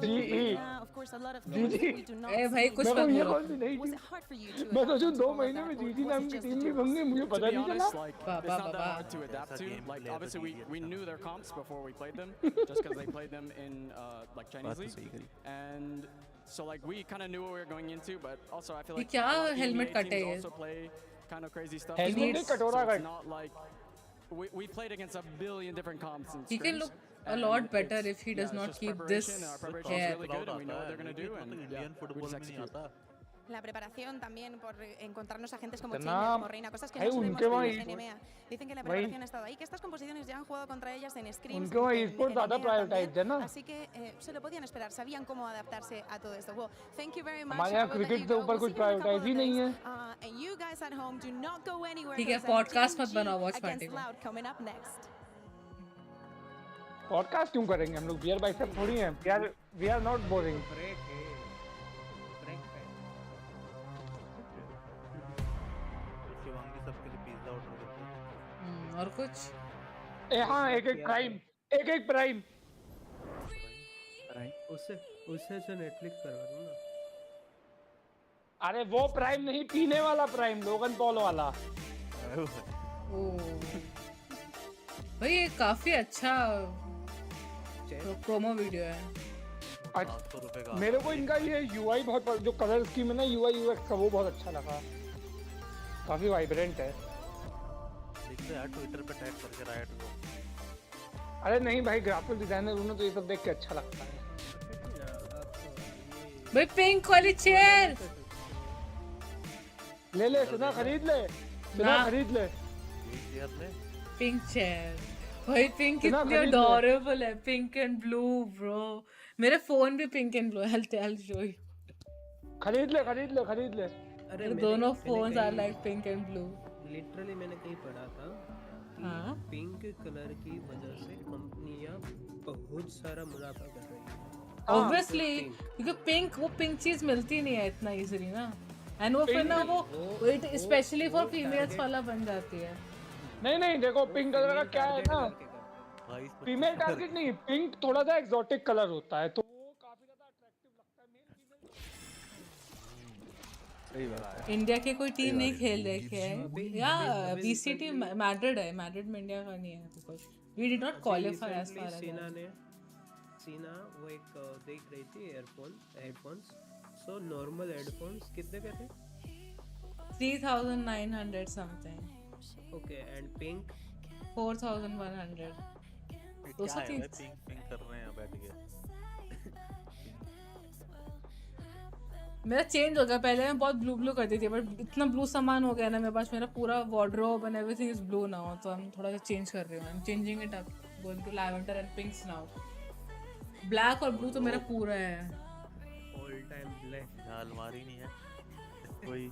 जी Of course, a lot of things we do not ए भाई see. कुछ मेरे को मत ये बोलो। कौन सी नहीं Was थी। it hard for you to मैं adapt सोचूं to 2 all of महीने that, में or जीजी was नाम it की just टीम the भी two? बननी, मुझे To पता be नहीं चला। honest, like Ba, it's ba, not ba, that ba. hard to adapt to. Like game obviously player we knew their comps before we played them, just because they played them in like Chinese बात तो league, सही करी। and so like we kind of knew what we were going into. But also I feel ये like क्या a lot of helmet EMEA कटे teams है? also play kind of crazy stuff. Helmet as well. नहीं, कटोरा So cut. it's not like we played against a billion different comps and He can scrims, look a and lot better it's- if he does yeah, it's not just keep preparation, this and our preparation hair. is really good, and we know what they're gonna do, and yeah, Indian we football just में नहीं execute. आता। La preparación también por encontrarnos a gentes como इतना- Chenja, como Reina, cosas que भाई no solemos उनके वहाँ ver en EMEA. Dicen que la preparación ha estado ahí, que estas composiciones ya han jugado contra ellas en scrims, उनके वहाँ en esports ज़्यादा EMEA prioritise है también, ना। así que se lo podían esperar, sabían cómo adaptarse a todo esto. Well, thank you very much. हमारे I यहाँ will let cricket you से go. ऊपर We'll कुछ see you in a couple prioritize of ही नहीं days. है। And you guys at home do not go anywhere. ठीक है, because podcast मत GEN.G बनाओ Watchparty against में। Loud coming up next. Podcast क्यों करेंगे हम लोग, बियर बाई सब थोड़ी हैं यार, we are not boring. Break है, ब्रेक है। शिवांगी सबके लिए पिज्जा ऑर्डर करते हैं। और कुछ ए हाँ एक प्राइम, एक प्राइम। उससे से नेटफ्लिक्स करवा दूँ ना। अरे वो प्राइम नहीं, पीने वाला प्राइम, लोगन पॉल वाला। भाई ये काफी अच्छा प्रोमो वीडियो है। मेरे को इनका ये UI बहुत, जो कलर स्कीम है ना UI UX का, वो बहुत अच्छा लगा, काफी वाइब्रेंट है। लिख दो यार ट्विटर पे टैग करके रायट को। अरे नहीं भाई, ग्राफिक डिजाइनर उन्हें तो ये सब देख के अच्छा लगता है। भाई पिंक वाली चेयर ले ले सुना, खरीद ले सुना, ना। खरीद ले पिंक चेयर। भाई पिंक सुना, कितनी खरीद ले। अडोरेबल है, पिंक एंड ब्लू ब्रो। मेरे फोन भी पिंक एंड ब्लू है, I'll show you। खरीद ले खरीद ले खरीद ले। अरे दोनों phones are like pink and blue. Literally मैंने कहीं पढ़ा था कि हाँ? पिंक कलर की वजह से कंपनियां बहुत सारा मुनाफा कर रही हैं। ऑब्वियसली क्योंकि पिंक, वो पिंक चीज मिलती नहीं है इतना इजीली ना, एंड वो फिर ना वो स्पेशली फॉर फीमेल्स वाला बन जाती है। नहीं नहीं देखो, पिंक कलर का क्या है ना, फीमेल टारगेट नहीं, पिंक थोड़ा सा एक्सोटिक कलर होता है, तो वो काफी ज्यादा अट्रैक्टिव लगता है मेल फीमेल। सही बात है। इंडिया की कोई टीम नहीं खेल रही है या VCT मैड्रिड है, मैड्रिड में इंडिया का नहीं है, because we did not qualify as far as. सीना वो एक देख रही थी हेडफोन्स। सो नॉर्मल हेडफोन्स कितने के थे? 3900 समथिंग। Okay and pink 4100। क्या है भाई पिंग कर रहे हैं बैठ के। मेरा चेंज हो गया, पहले मैं बहुत ब्लू करती थी बट इतना ब्लू सामान हो गया ना मेरे पास, मेरा पूरा wardrobe and everything is blue now, तो हम थोड़ा सा चेंज कर रही हूँ। I am changing it up, going to lavender and pinks now. Black और ब्लू तो मेरा पूरा है। All time black. अलमारी नहीं है कोई।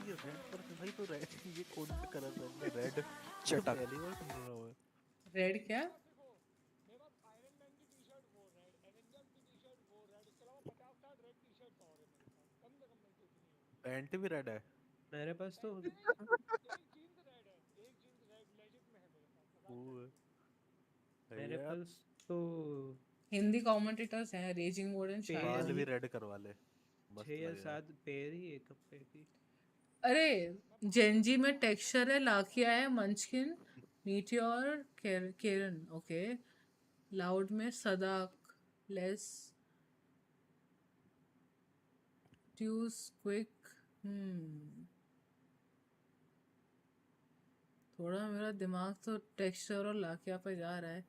रेड पर भाई तो रेड ये कौन सा कलर है? रेड चटक पहली बार सुन रहा हूँ। रेड क्या? पैंट भी रेड है मेरे पास तो। मेरे पास तो हिंदी कमेंटेटर्स हैं, रेजिंग मोड एंड बाल भी रेड करवा ले। 6 या 7 पेयर ही एक कपड़े की। अरे जेनजी में टेक्सचर है, लाकिया है, मंचकिन, मीटियोर, केरन। ओके लाउड में सदाक, लेस, ट्यूस, क्विक। थोड़ा मेरा दिमाग तो टेक्सचर और लाकिया पे जा रहा है।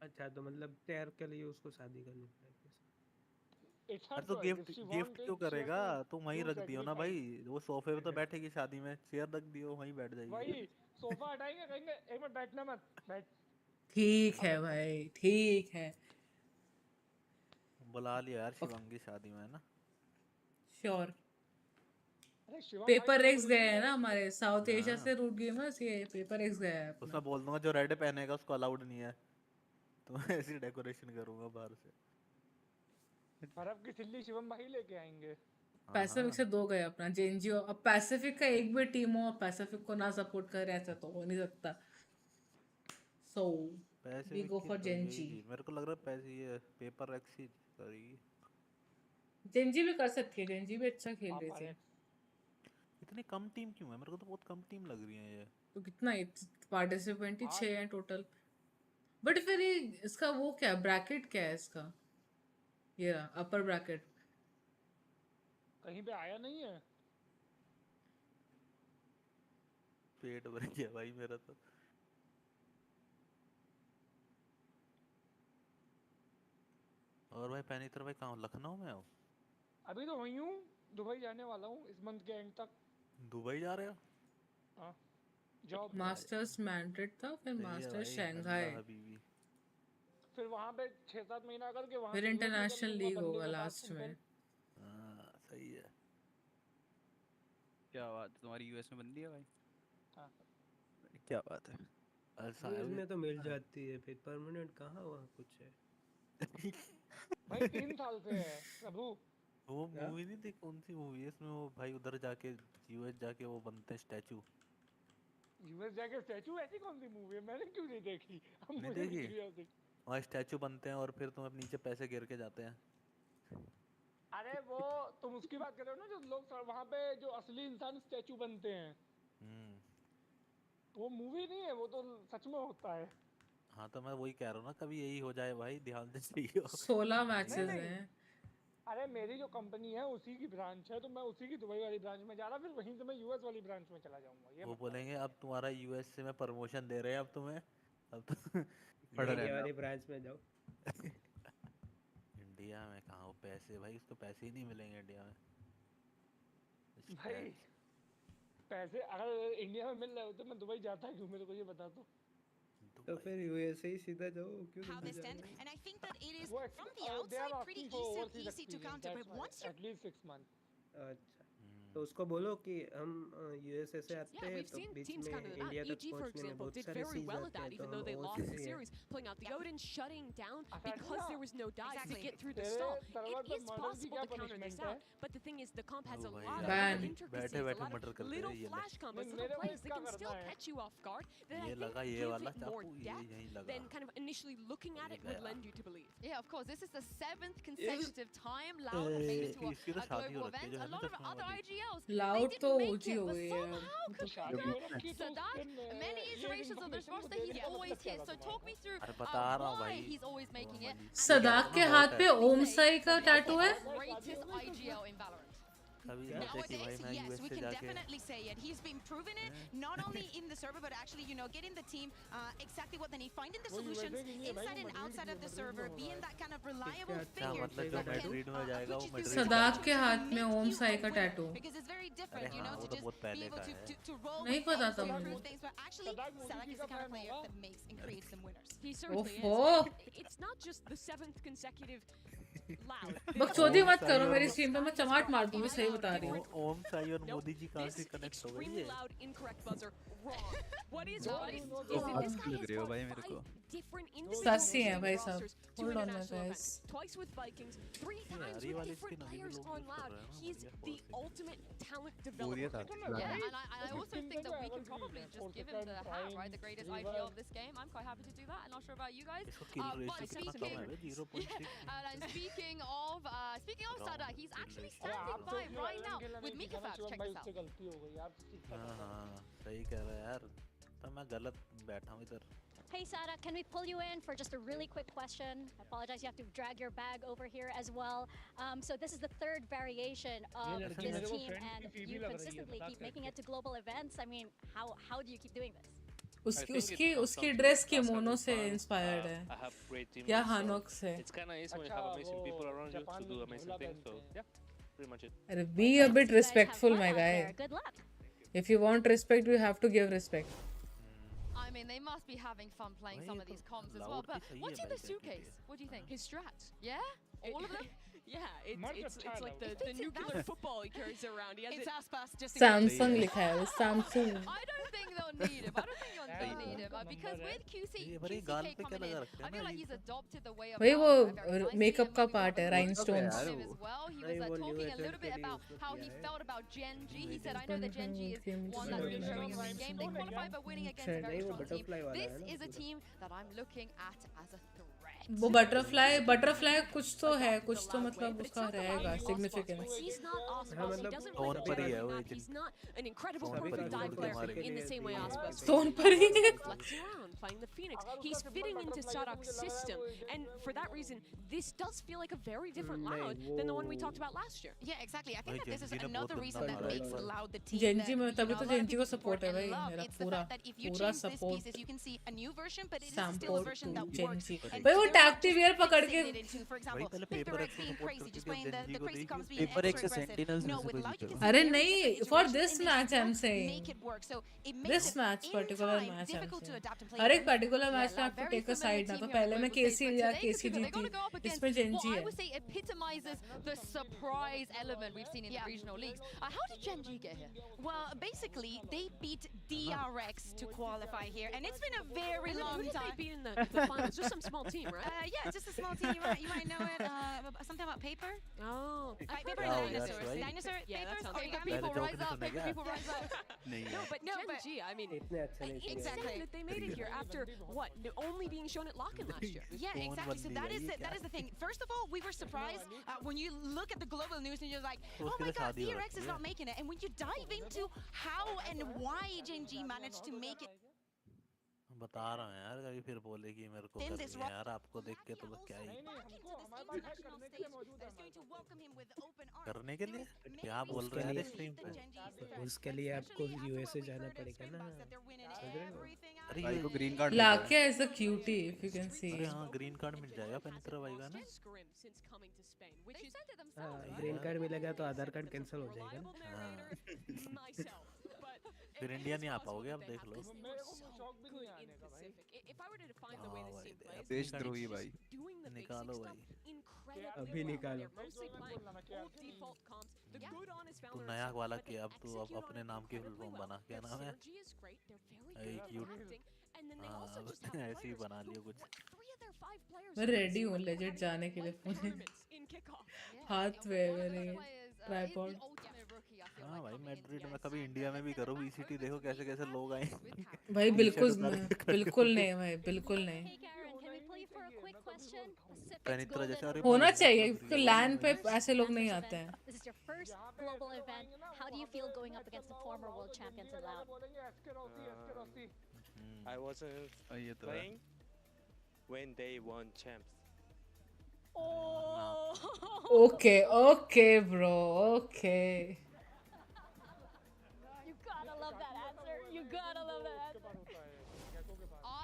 अच्छा तो मतलब तैयार के लिए उसको शादी करनी पड़ेगी। अरे तो गिफ्ट क्यों करेगा? तुम वहीं रख दियो ना भाई, वो सोफे पे तो बैठेगी शादी में, चेयर रख दियो वहीं बैठ जाएगी। वही सोफा हटाएंगे, कहेंगे एक मिनट बैठना मत, बैठ। ठीक है भाई ठीक है। बुला लिया यार शिवंगी शादी में, है ना? श्योर। पेपर एक्स गए हैं ना हमारे, साउथ एशिया से रूट गेमर्स, ये पेपर एक्स गया है। उसमें बोल दूंगा जो रेड पहनेगा उसको अलाउड नहीं है, तो ऐसी डेकोरेशन करूंगा बाहर से। बर्फ की सिल्ली शिवम भाई लेके आएंगे। पैसिफिक से 2 गए अपना जेएनजी। अब पैसिफिक का एक भी टीम हो पैसिफिक को ना सपोर्ट करे ऐसा तो हो नहीं सकता। So we go for JNG. मेरे को लग रहा है पैसे ये पेपर एक्स ही करेगी। जेएनजी भी कर सकती है, जेएनजी भी अच्छा खेल रही थी। इतनी कम टीम क्यों है? मेरे को तो बहुत कम टीम लग रही है ये। तो कितना पार्टिसिपेंट ही 6 हैं टोटल। बट फिर ये इसका वो क्या ब्रैकेट क्या है इसका? ये अपर ब्रैकेट कहीं पे आया नहीं है। पेट भर गया भाई मेरा तो। और भाई पैनीतर भाई कहाँ हो? लखनऊ में हो? अभी तो वहीं हूँ, दुबई जाने वाला हूँ इस मंथ के एंड तक। दुबई जा रहे हो? हाँ जॉब। मास्टर्स मैड्रिड था, फिर मास्टर्स शंघाई, फिर वहाँ पे 6-7 महीना करके वहाँ फिर इंटरनेशनल लीग होगा लास्ट में। सही है। क्या बात है, तुम्हारी यूएस में बंदी है भाई? हाँ क्या बात है। इसमें तो मिल जाती है, फिर परमानेंट कहाँ वहाँ कुछ है। भाई 3 साल से है प्रभु। वो मूवी नहीं थी, कौन सी मूवी है इसमें वो भाई उधर जाके यूएस जाके वो बनते हैं स्टैचू। यूएस जाके स्टैचू? ऐसी कौन सी मूवी है, मैंने क्यों नहीं देखी? नहीं देखी? वहाँ स्टैचू बनते हैं और फिर तुम्हें नीचे पैसे गिर के जाते हैं। अरे वो तुम उसकी बात कर रहे हो ना, जो लोग वहाँ पे जो असली इंसान स्टैचू बनते हैं। वो मूवी नहीं है, वो तो सच में होता है। हाँ तो मैं वही कह रहा हूँ ना, कभी यही हो जाए भाई, ध्यान से चाहिए। 16 मैचेस हैं। अरे मेरी जो कंपनी है उसी की ब्रांच है, तो मैं उसी की दुबई वाली ब्रांच में जा रहा, फिर वहीं से मैं यूएस वाली ब्रांच में चला जाऊंगा। ये वो बोलेंगे अब तुम्हारा यूएस से मैं प्रमोशन दे रहे हैं, अब तुम्हें अब तो इंडिया वाली ब्रांच में जाओ। इंडिया में कहाँ हो पैसे भाई, उसको पैसे ही नहीं मिलेंगे इंडिया में भाई। पैसे अगर इंडिया में मिल रहे होते मैं दुबई जाता क्यों, मेरे को ये बता दो। तो फिर यूएस ही सीधा जाओ, क्यों नहीं stand, and I think that it is Well, from the they are outside asking pretty for overseas easy to experience, counter, that's but why. once you At least 6 months. अच्छा तो उसको बोलो कि हम यूएसए से आते Yeah, हैं we've तो seen बीच teams में kind of that. इंडिया तक EG, for पहुंचने में example, बहुत did सारे very सीज well आते at हैं that, तो even though they वो lost the चीज़ है। series, pulling out the Odin, shutting down because there was no dive Exactly. to get through the तेरे stall. तलवार It पे is मर्डर की possible क्या to counter this punishment है? out, but the thing is, the comp has a भाई lot यार, Ban. of intricacies, बैठे a बैठे lot मर्डर of करते little हैं ये ले। flash combos, नहीं, little मेरे को plays that इसका can करना still है। catch you off guard, that I ये think लगा ये give वाला it more चाकू ये depth यहीं लगा। than kind of initially looking at it would lend you to believe. Yeah, of course. This is the 7th consecutive time Loud have made it to इसकी तो a शादी global हो रखी है event. जो A है ना lot of चश्मा other वाली। IGLs, they लाउड didn't तो make ऊंची it, हो but गई है somehow तो शादी हो रखी है तो Sadak, उसके में many ये iterations of this information roster, को he's देने का always मतलब क्या here. So था talk me through अरे बता रहा हूँ why भाई। he's always making it. and सदाक के हाथ पे ओम साई का टैटू है। greatest IGL in Valorant. कभी सोचे कि भाई Nowadays, मैं yes, we यूएसए can जाके definitely say it. He's been proving it, not only in the server, but actually, you know, getting the team exactly what they need, finding the solutions inside and outside of the server, being that kind of reliable figure मतलब जो that can Madrid में जाएगा वो Madrid सदाक के हाथ में ओम साई का tattoo. because it's very different, you know, वो to तो बहुत just be पहले able का है। to roll नहीं and पता था also मुझे। improve things, but actually, Sadak is the kind of player that makes and creates them winners. He certainly is. ओफो And it's not just the 7th consecutive Loud. बकचोदी मत करो मेरी stream पे, मैं चमाट मार दूंगी, सही बता रही हूँ। ओम साई और मोदी जी कहाँ से This कनेक्ट हो गई extremely है? loud incorrect buzzer wrong. What is right is तो that this guy लग has रही हो got भाई मेरे को। 5 different individual सासी हैं भाई rosters साहब। to Hold on international guys। events. Twice with Vikings, 3 यार, times ये with वाली different skin अभी भी players लोग on use कर Loud. रहे हैं ना, He's बढ़िया the quality। ultimate talent बोरियत developer. आती है। Yeah, and I also think that we can probably just give him the hat, right? The greatest IGL of this game. I'm quite happy to do that. I'm not sure about you guys. इसको kill ratio But कितना कम है बे? 0.6 and speaking of Sadak, he's actually standing by right now with Mika Fab. Check this out. गलती हो गई यार। हाँ सही कह रहा है यार। तो मैं गलत बैठा हूँ इधर। Hey Sada, can we pull you in for just a really quick question? I apologize, you have to drag your bag over here as well. So this is the third variation of this team, and you consistently keep making it to global events. I mean, how do you keep doing this? उसकी dress kimono से inspired है या हानोक से। It's kind of easy when you have amazing people around you to do amazing things. So yeah, pretty much it. अरे be a bit respectful my guy. Good luck. If you want respect, you have to give respect. I mean, they must be having fun playing some of these comms as well. But what's in the suitcase? What do you think? His strats. Yeah? All of them? Yeah, it's like the nuclear football he carries around. He has It's it. Aspas just in Samsung लिखा है, Samsung। I don't think they'll need him. I don't think they'll need him because with QCK coming in, I feel like he's adopted the way of वही वो very nicely makeup का and part है, we rhinestones। saw him as well. He was talking a little bit about how he felt about GEN.G. He said, I know that GEN.G is one that's been showing in the game. They qualified by winning against a very strong team. This is a team that I'm looking at as a threat. वो butterfly कुछ तो है, कुछ तो मतलब उसका रहेगा significance. He's not Aspas. He doesn't play the पर ही है वो back. He's not an incredible Stone perfect पर ही dive player मारेगा। in the same way Aspas. Stone पर ही। Flexing around, finding the Phoenix. He's fitting into Sadak's system, and for that reason, this does feel like a very different Loud than the one we talked about last year. Yeah, exactly. I think that this is another reason that makes Loud the team. GEN.G में that, तभी तो a lot of GEN.G को people support है support भाई, and love. मेरा It's the पूरा fact that if you पूरा change this support। pieces, you can see a new version, but it is still a Support version to that GEN.G। works. And भाई वो they're टैक्टी wear not पकड़ के fixated into, for example, पहले Paper paper X being crazy, just playing the crazy comes being paper extra एक से aggressive. Sentinels No, में से with कोई Loud you जीते can हो। see अरे very नहीं, different for situations this and they match I'm just saying, make it work. So it this makes match in particular time match I'm difficult to saying, adapt and play. हर एक particular match में Yeah, आपको very take a familiar side ना, team तो here पहले on मैं global KC stage, या but today KC they're going जीती, to go up against इसमें GEN.G what I है। would say epitomizes the surprise element we've seen in the regional leagues. How did GEN.G get here? Well, basically, they beat DRX to qualify here, and it's been a very Who long did they time. beat in the finals? Just some small team, right? Yeah, just a small team. You might know it. Something about paper. Oh, Paper Oh, and that's dinosaurs. right. Dinosaur Yeah, that papers. sounds Paper right. people पहले rise joke up, नहीं paper सुनेगा। people rise up. नहीं No, यार। but Gen.G, I mean, इतने अच्छा नहीं किया। Exactly. insane that they made it here after what? Only being shown at Lock-in last year. Yeah, Stone exactly. So बंदी that है is ये that is the thing. First of all, we were surprised when you look at the global news and you're like, तो oh उसके my लिए God, शादी हो DRX रखी is है। not making it. And when you dive into how and why Gen.G managed to make it बता रहा हूँ यार, कभी फिर बोलेगी मेरे को in कर this रही है यार, आपको देख के तो बस क्या ही करने के लिए क्या बोल रहे हैं स्ट्रीम पे? उसके लिए आपको यूएसए जाना पड़ेगा ना, समझ रहे हो? अरे भाई ये को ग्रीन कार्ड लाके is a cutie if you can see। अरे हाँ ग्रीन कार्ड मिल जाएगा पवित्र भाई का ना। Since coming to Spain, which They is sent it हाँ, themselves, right? ग्रीन कार्ड मिलेगा तो आधार कार्ड कैंसिल हो जाएगा ना। reliable narrative myself. But फिर इंडिया नहीं आ पाओगे अब देख लो। मेरे को शौक भी नहीं आने का भाई। देशद्रोही भाई। निकालो भाई। अभी निकालो। तू नया वाला किया, अब तू अब अपने नाम की फुल फॉर्म बना, क्या नाम है? क्यूट। हाँ ऐसे ही बना लियो कुछ। मैं रेडी हूँ लेजेंड जाने के लिए पूरे हाथ में मेरे ट्राइपॉड। हाँ भाई मैड्रिड में कभी इंडिया में भी करो VCT, देखो कैसे कैसे लोग आए। भाई बिल्कुल नहीं भाई, बिल्कुल नहीं पेनिट्रा जैसे। अरे होना चाहिए क्योंकि लैंड पे ऐसे लोग नहीं आते हैं। I wasn't playing when they won champs. Okay, bro. Okay. You gotta love that answer. You gotta love that answer.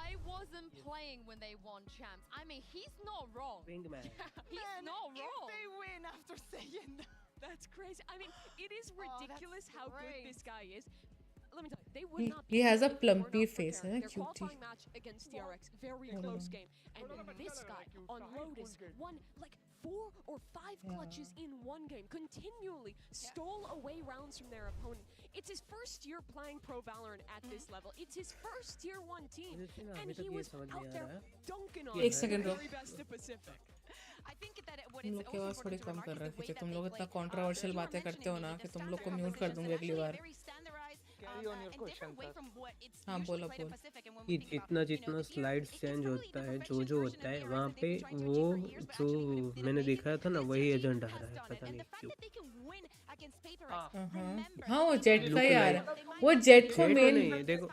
I wasn't playing when they won champs. I mean, he's not wrong. Wingman. He's not wrong. If they win after saying that. That's crazy. I mean, it is ridiculous how good this guy is. Let me tell you, they He- would not he has a if they plumpy were not face, prepared. eh? Their Cutie. qualifying match against DRX, very close game. And this guy on Lotus won like 4 or 5 clutches in one game, continually stole away rounds from their opponent. It's his first year playing Pro Valorant at this level. It's his first tier 1 team. And he was out there dunking on एक second the रुक। very best of Pacific. तुम लोग की आवाज़ थोड़ी कम कर रखी थी। तुम लोग इतना कंट्रोवर्शियल बातें करते हो ना कि तुम लोग को म्यूट कर दूंगी अगली बार। हाँ बोलो बोल। कि जितना जितना स्लाइड्स चेंज होता है, जो होता है वहाँ पे, वो जो मैंने देखा था ना वही एजेंट आ रहा है, पता नहीं क्यों। हाँ वो जेट का ही आ रहा है। वो जेट को जेट मेन नहीं है, देखो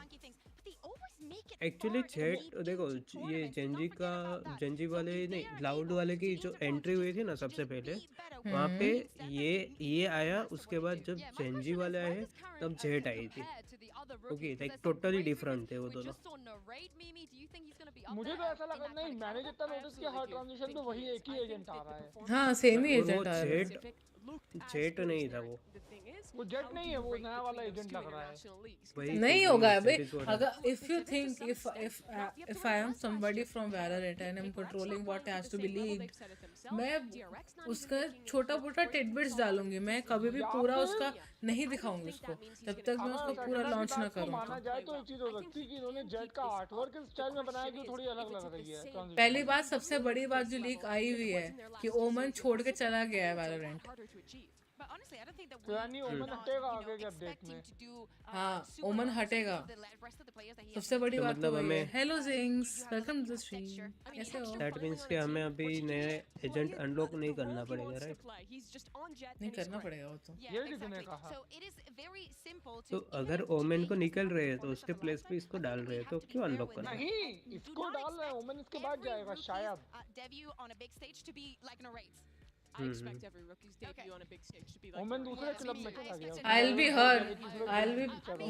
एक्चुअली जेट देखो, ये जेनजी वाले नहीं, लाउड वाले की जो एंट्री हुई थी ना सबसे पहले, वहाँ पे ये आया, उसके बाद जब जेनजी वाले आए तब जेट आई थी। ओके लाइक टोटली डिफरेंट थे वो दोनों। मुझे तो ऐसा लगा, नहीं मैंने जितना नोटिस किया हर ट्रांजिशन पे वही एक ही एजेंट आ रहा है। हाँ सेम ही और एजेंट वो आ रहा है। जेट नहीं था वो जेट नहीं है, वो नया वाला एजेंट लग रहा है। नहीं होगा अबे। अगर if you think if I am somebody from Valorant and I'm controlling what has to be leaked, मैं उसका छोटा मोटा टिडबिट्स डालूंगी। मैं कभी भी पूरा उसका नहीं दिखाऊंगी उसको जब तक मैं उसको पूरा लॉन्च ना करूं। माना जाए तो एक चीज हो सकती है कि इन्होंने जेट का आर्टवर्क इस स्टाइल में बनाया जो थोड़ी अलग लग रही है। पहली बात, सबसे बड़ी बात जो लीक आई हुई है कि ओमन छोड़ के चला गया है Valorant। यानी ओमन हटेगा आगे के अपडेट में। हाँ ओमन हटेगा। सबसे बड़ी बात तो वही है। Hello Jinx, welcome to the stream. कैसे हो? दैट मींस कि हमें अभी नए एजेंट अनलॉक नहीं करना पड़ेगा, राइट? नहीं करना पड़ेगा वो तो। ये किसने कहा? तो अगर ओमेन को निकल रहे हैं तो उसके प्लेस पे इसको डाल रहे हैं, तो क्यों अनलॉक करना? नहीं, इसको डाल रहे हैं, ओमन इसके बाद जाएगा शायद। I expect every rookie's debut on a big stage to be like. ओमन दूसरे क्लब में चला गया। I'll be her. I'll be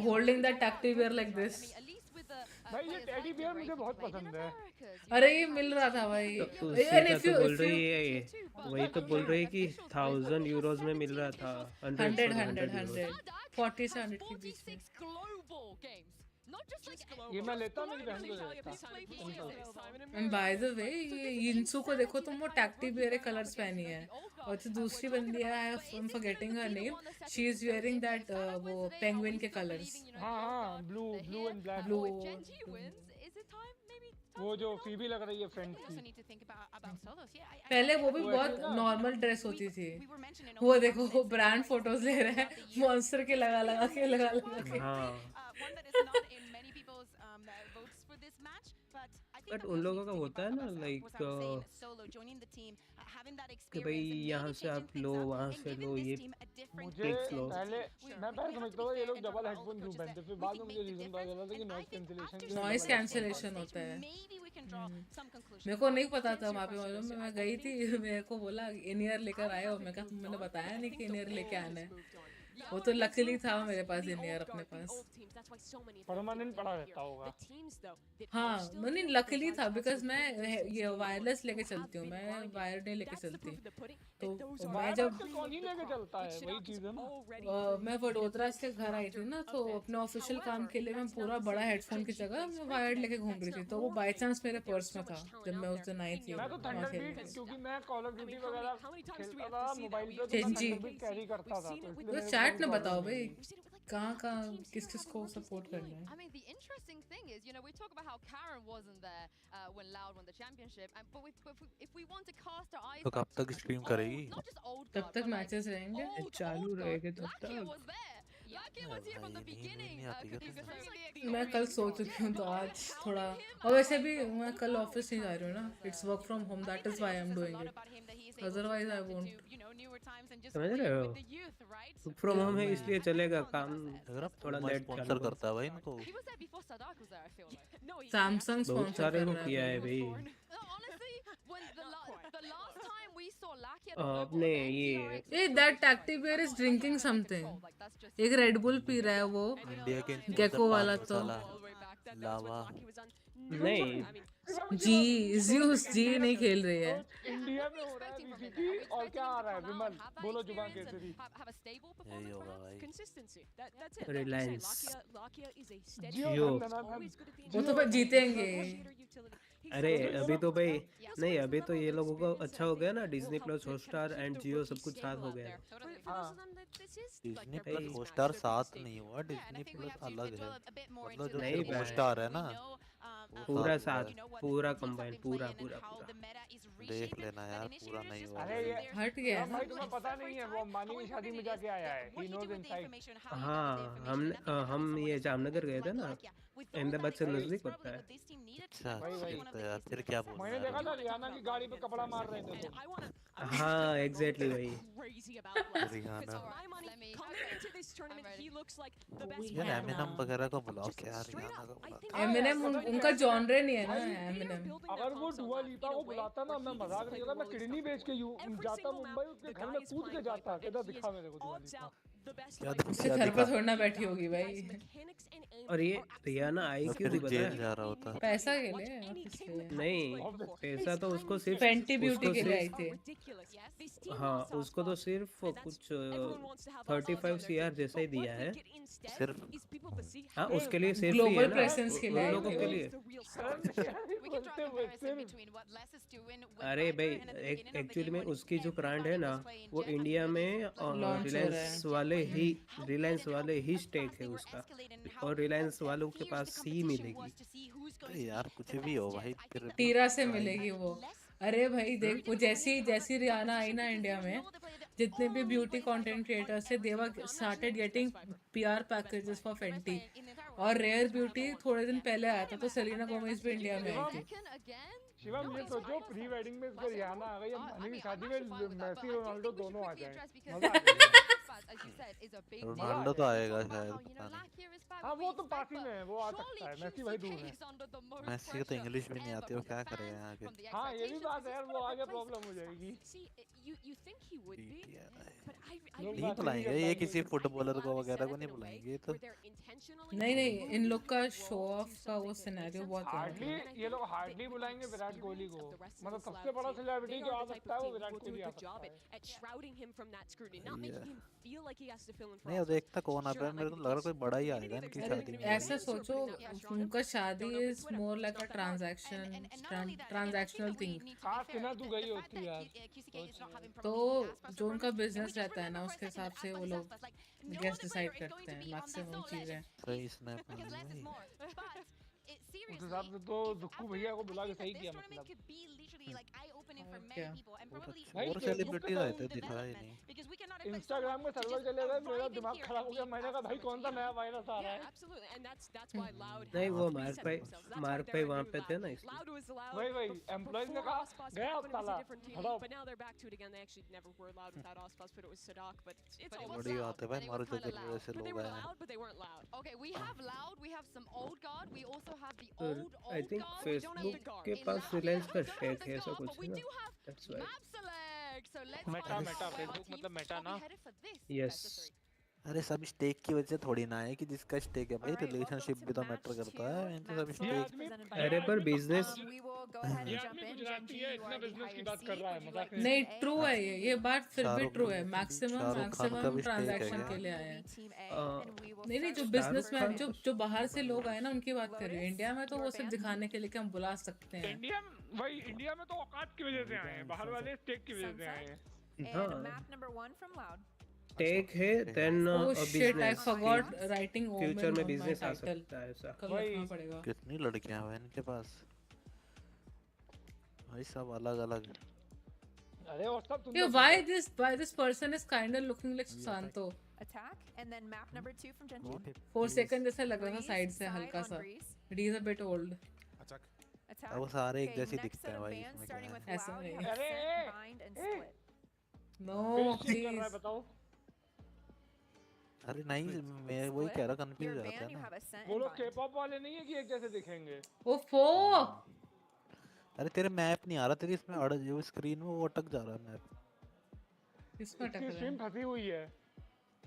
holding that tacti bear like this. भाई ये टेडी बियर मुझे बहुत पसंद है। अरे ये मिल रहा था भाई। तो उसी का तो बोल रही है ये, वही तो बोल रही है कि 1000 यूरोज में मिल रहा था। 100 40 से 100 के बीच में। ये मैं लेता हूँ, मेरी बहन को देता। And by the way, ये यिंसू को देखो तुम, वो टैक्टी बेरे कलर्स पहनी है। और जो दूसरी बंदी है, I'm forgetting her name, she is wearing that वो पेंगुइन के कलर्स। हाँ ब्लू एंड ब्लैक। वो जो फीबी लग रही है फ्रेंड की। पहले वो भी बहुत नॉर्मल ड्रेस होती थी। वो देखो वो ब्रांड फोटोज ले रहे हैं मॉन्स्टर के लगा के। हाँ बट उन लोगों का होता है ना लाइक कि भाई यहाँ से आप लो, वहाँ से लो, ये मुझे पहले मैं समझता था ये लोग डबल हेडफोन क्यों पहनते, फिर बाद में मुझे रीजन पता चला था कि नॉइस कैंसिलेशन होता है। मेरे को नहीं पता था, वहाँ पे मैं गई थी, मेरे को बोला इन ईयर लेकर आए हो। मैं कहा मैंने बताया नहीं कि इन ईयर लेके आना है। वो तो लकीली था मेरे पास इन ईयर अपने पास। परमानेंट पड़ा रहता होगा। हाँ मैंने लकीली था बिकॉज मैं ये वायरलेस लेके चलती हूँ, मैं वायर नहीं लेके चलती। तो मैं जब कौन ही लेके चलता है, वही चीज है ना। मैं वडोदरा से घर आई थी ना, तो अपने ऑफिशियल काम के लिए मैं पूरा बड़ा हेडफोन की जगह मैं वायर्ड लेके घूम रही थी, तो वो बाय चांस मेरे पर्स में था जब मैं उस दिन आई थी मैं तो वहाँ थंडर खेलने बीट, के। क्योंकि मैं कॉल ऑफ ड्यूटी वगैरह खेलता था मोबाइल पे, तो मैं जेनजी थंडर बीट कैरी करता था, तो इसलिए तो मेरे चैट को में कोई बताओ प्रॉब्लम भाई नहीं थी। कहाँ किस किस को सपोर्ट करना है। I mean, the interesting thing is, you know, we talk about how Karen wasn't there when Loud won the championship, and if we want to cast our eyes तो कब back to तक stream करेगी? not just old तब guard, तक but like matches रहेंगे चालू रहेगा तब Lakia तक। was there. Lakia was here from the beginning. मैं कल सो चुकी हूँ तो आज थोड़ा, और वैसे भी मैं कल ऑफिस नहीं जा रही हूँ ना, it's work from home, that is why I am doing it, otherwise I won't. समझ रहे हो, फ्रॉम होम है इसलिए चलेगा काम, थोड़ा लेट स्पॉन्सर करता है भाई इनको। सैमसंग बहुत स्पॉन्सर सारे कर को रहा किया है है भाई। When the last time we saw Lakia, आपने ये that activewear is drinking something, एक रेड बुल पी रहा है वो इंडिया के गेको वाला, तो लावा नहीं जी जी नहीं खेल रही है। इंडिया में हो रहा है VCT, और क्या आ रहा है विमल, बोलो जुबान केसरी। यही होगा भाई। रिलायंस जियो वो तो भाई जीतेंगे। अरे अभी तो भाई नहीं, अभी तो ये लोगों को अच्छा हो गया ना, डिज्नी प्लस हॉटस्टार एंड जियो सब कुछ साथ हो गया। डिज्नी प्लस हॉटस्टार साथ नहीं हुआ, डिज्नी प्लस अलग है, मतलब जो नहीं सिर्फ हॉटस्टार है ना पूरा साथ, पूरा कंबाइन, पूरा पूरा पूरा देख लेना यार, पूरा नहीं हुआ। अरे ये हट गया भाई तुम्हें पता नहीं है, वो अंबानी की शादी में जाके आया है, he knows inside। हाँ हम ये जामनगर गए थे ना, अहमदाबाद से नजदीक होता है। अच्छा तो यार फिर क्या बोलना मैंने है देखा था रियाना की गाड़ी पे कपड़ा मार रहे थे तो। हाँ एग्जैक्टली वही। रियाना यार एमिनेम वगैरह को बुलाओ क्या, रियाना को बुलाओ। एमिनेम उनका जॉनरे नहीं है ना एमिनेम। अगर वो डुआ लिपा को बुलाता ना, मैं मजाक नहीं करता, मैं किडनी बेच के जाता मुंबई, उसके घर में कूद के जाता, कहता दिखा मेरे को डुआ लिपा। उसके घर पर थोड़ी ना बैठी होगी भाई। और ये रियाना आई क्यों थी पता है? जा रहा होता पैसा के लिए नहीं, पैसा तो उसको सिर्फ फैंटी ब्यूटी के लिए आई थी। हाँ उसको तो सिर्फ कुछ 35 CR जैसा ही दिया है सिर्फ। हाँ उसके लिए सिर्फ ग्लोबल प्रेजेंस के लिए, लोगों के लिए। अरे भाई एक्चुअली में उसकी जो ब्रांड है ना, वो इंडिया में रिलायंस वाले ही स्टेक है उसका, और रिलायंस वालों के पास ही मिलेगी। यार कुछ भी हो भाई, टीरा से मिलेगी वो। अरे भाई देख, वो जैसी रियाना आई ना इंडिया में, जितने भी ब्यूटी कंटेंट क्रिएटर्स थे, they were started getting PR packages for Fenty, और रेयर ब्यूटी थोड़े दिन पहले आया था, तो सेलिना गोमेज भी इंडिया में आई थी। शिवा मुझे सोचो प्री वेडिंग में इसको रियाना आ गई, अंबानी की शादी में मेसी रोनाल्डो दोनों आ जाए, मजा आ जाएगा। रोनाल्डो तो आएगा शायद, पता नहीं। हाँ वो तो पास ही में है, वो आ सकता है, मेसी भाई दूर है। मेसी को तो इंग्लिश भी नहीं आती, वो क्या करेगा यहाँ के। हाँ ये भी बात है यार, वो आगे प्रॉब्लम हो जाएगी। नहीं बुलाएंगे ये किसी फुटबॉलर को वगैरह को नहीं बुलाएंगे तो। नहीं इन लोग का शो ऑफ का वो सिनेरियो बहुत हार्डली ये लोग हार्डली बुलाएंगे विराट कोहली को, मतलब सबसे बड़ा सेलिब्रिटी जो आ सकता है वो विराट कोहली आ सकता है। नहीं अब देखता कौन आता है, मेरे को लग रहा कोई बड़ा ही आएगा इनकी शादी में। ऐसे सोचो उनका शादी is more like a transactional thing. Sinha तू गई होती यार, तो जो उनका बिजनेस रहता है ना, उसके हिसाब से वो लोग गेस्ट डिसाइड करते हैं मैक्सिमम चीजें। सही स्नैप उस हिसाब से तो दुक्कू भैया को बुला के सही किया, मतलब और सेलिब्रिटीज आए थे, दिखा ही नहीं। इंस्टाग्राम में सर्वर चले गए, मेरा दिमाग खराब हो गया, मैंने कहा भाई कौन सा नया वायरस आ रहा है। नहीं वो मार्क भाई वहाँ पे थे ना, इसलिए वही एम्प्लॉइज ने कहा गया अब साला हटाओ। बड़ी बात है भाई, मारो जो जरूर ऐसे लोग आए हैं। Okay, we have Loud, we have some old guard, we also have the old I think Facebook के पास रिलायंस का शेयर है, ऐसा कुछ है ना, that's why. select. So let's Meta Facebook मतलब मेटा ना। यस अरे सब स्टेक की वजह से थोड़ी ना है कि जिसका स्टेक है भाई, रिलेशनशिप भी तो मैटर करता है। इनसे सब स्टेक अरे पर बिजनेस नहीं ट्रू है ये बात फिर भी ट्रू है। मैक्सिमम ट्रांजैक्शन के लिए आए हैं। नहीं जो बिजनेसमैन जो बाहर से लोग आए ना उनकी बात कर रही हूँ। इंडिया में तो वो सिर्फ दिखाने के लिए कि हम बुला सकते हैं। इंडिया में तो औकात की वजह से आए हैं, बाहर वाले स्टेक की वजह से आए हैं। टेक है देन बिजनेस फ्यूचर में बिजनेस आ सकता है ऐसा। कितनी लड़कियां हैं इनके पास भाई, सब अलग अलग। अरे और सब तुम why this person is kind of looking like Susanto? For second जैसा लग रहा था साइड से हल्का सा। It is a bit old. वो सारे एक जैसे दिखते हैं भाई, इसमें क्या है? ऐसा नहीं। अरे No please. बताओ। अरे नहीं मैं वही कह रहा, कंफ्यूज हो जाता है ना। वो लोग के-पॉप वाले नहीं है कि एक जैसे दिखेंगे। ओफो अरे तेरे मैप नहीं आ रहा, तेरी इसमें अड़ जो स्क्रीन में वो अटक जा रहा है मैप। किसमें अटक रहा है? स्ट्रीम फंसी हुई है।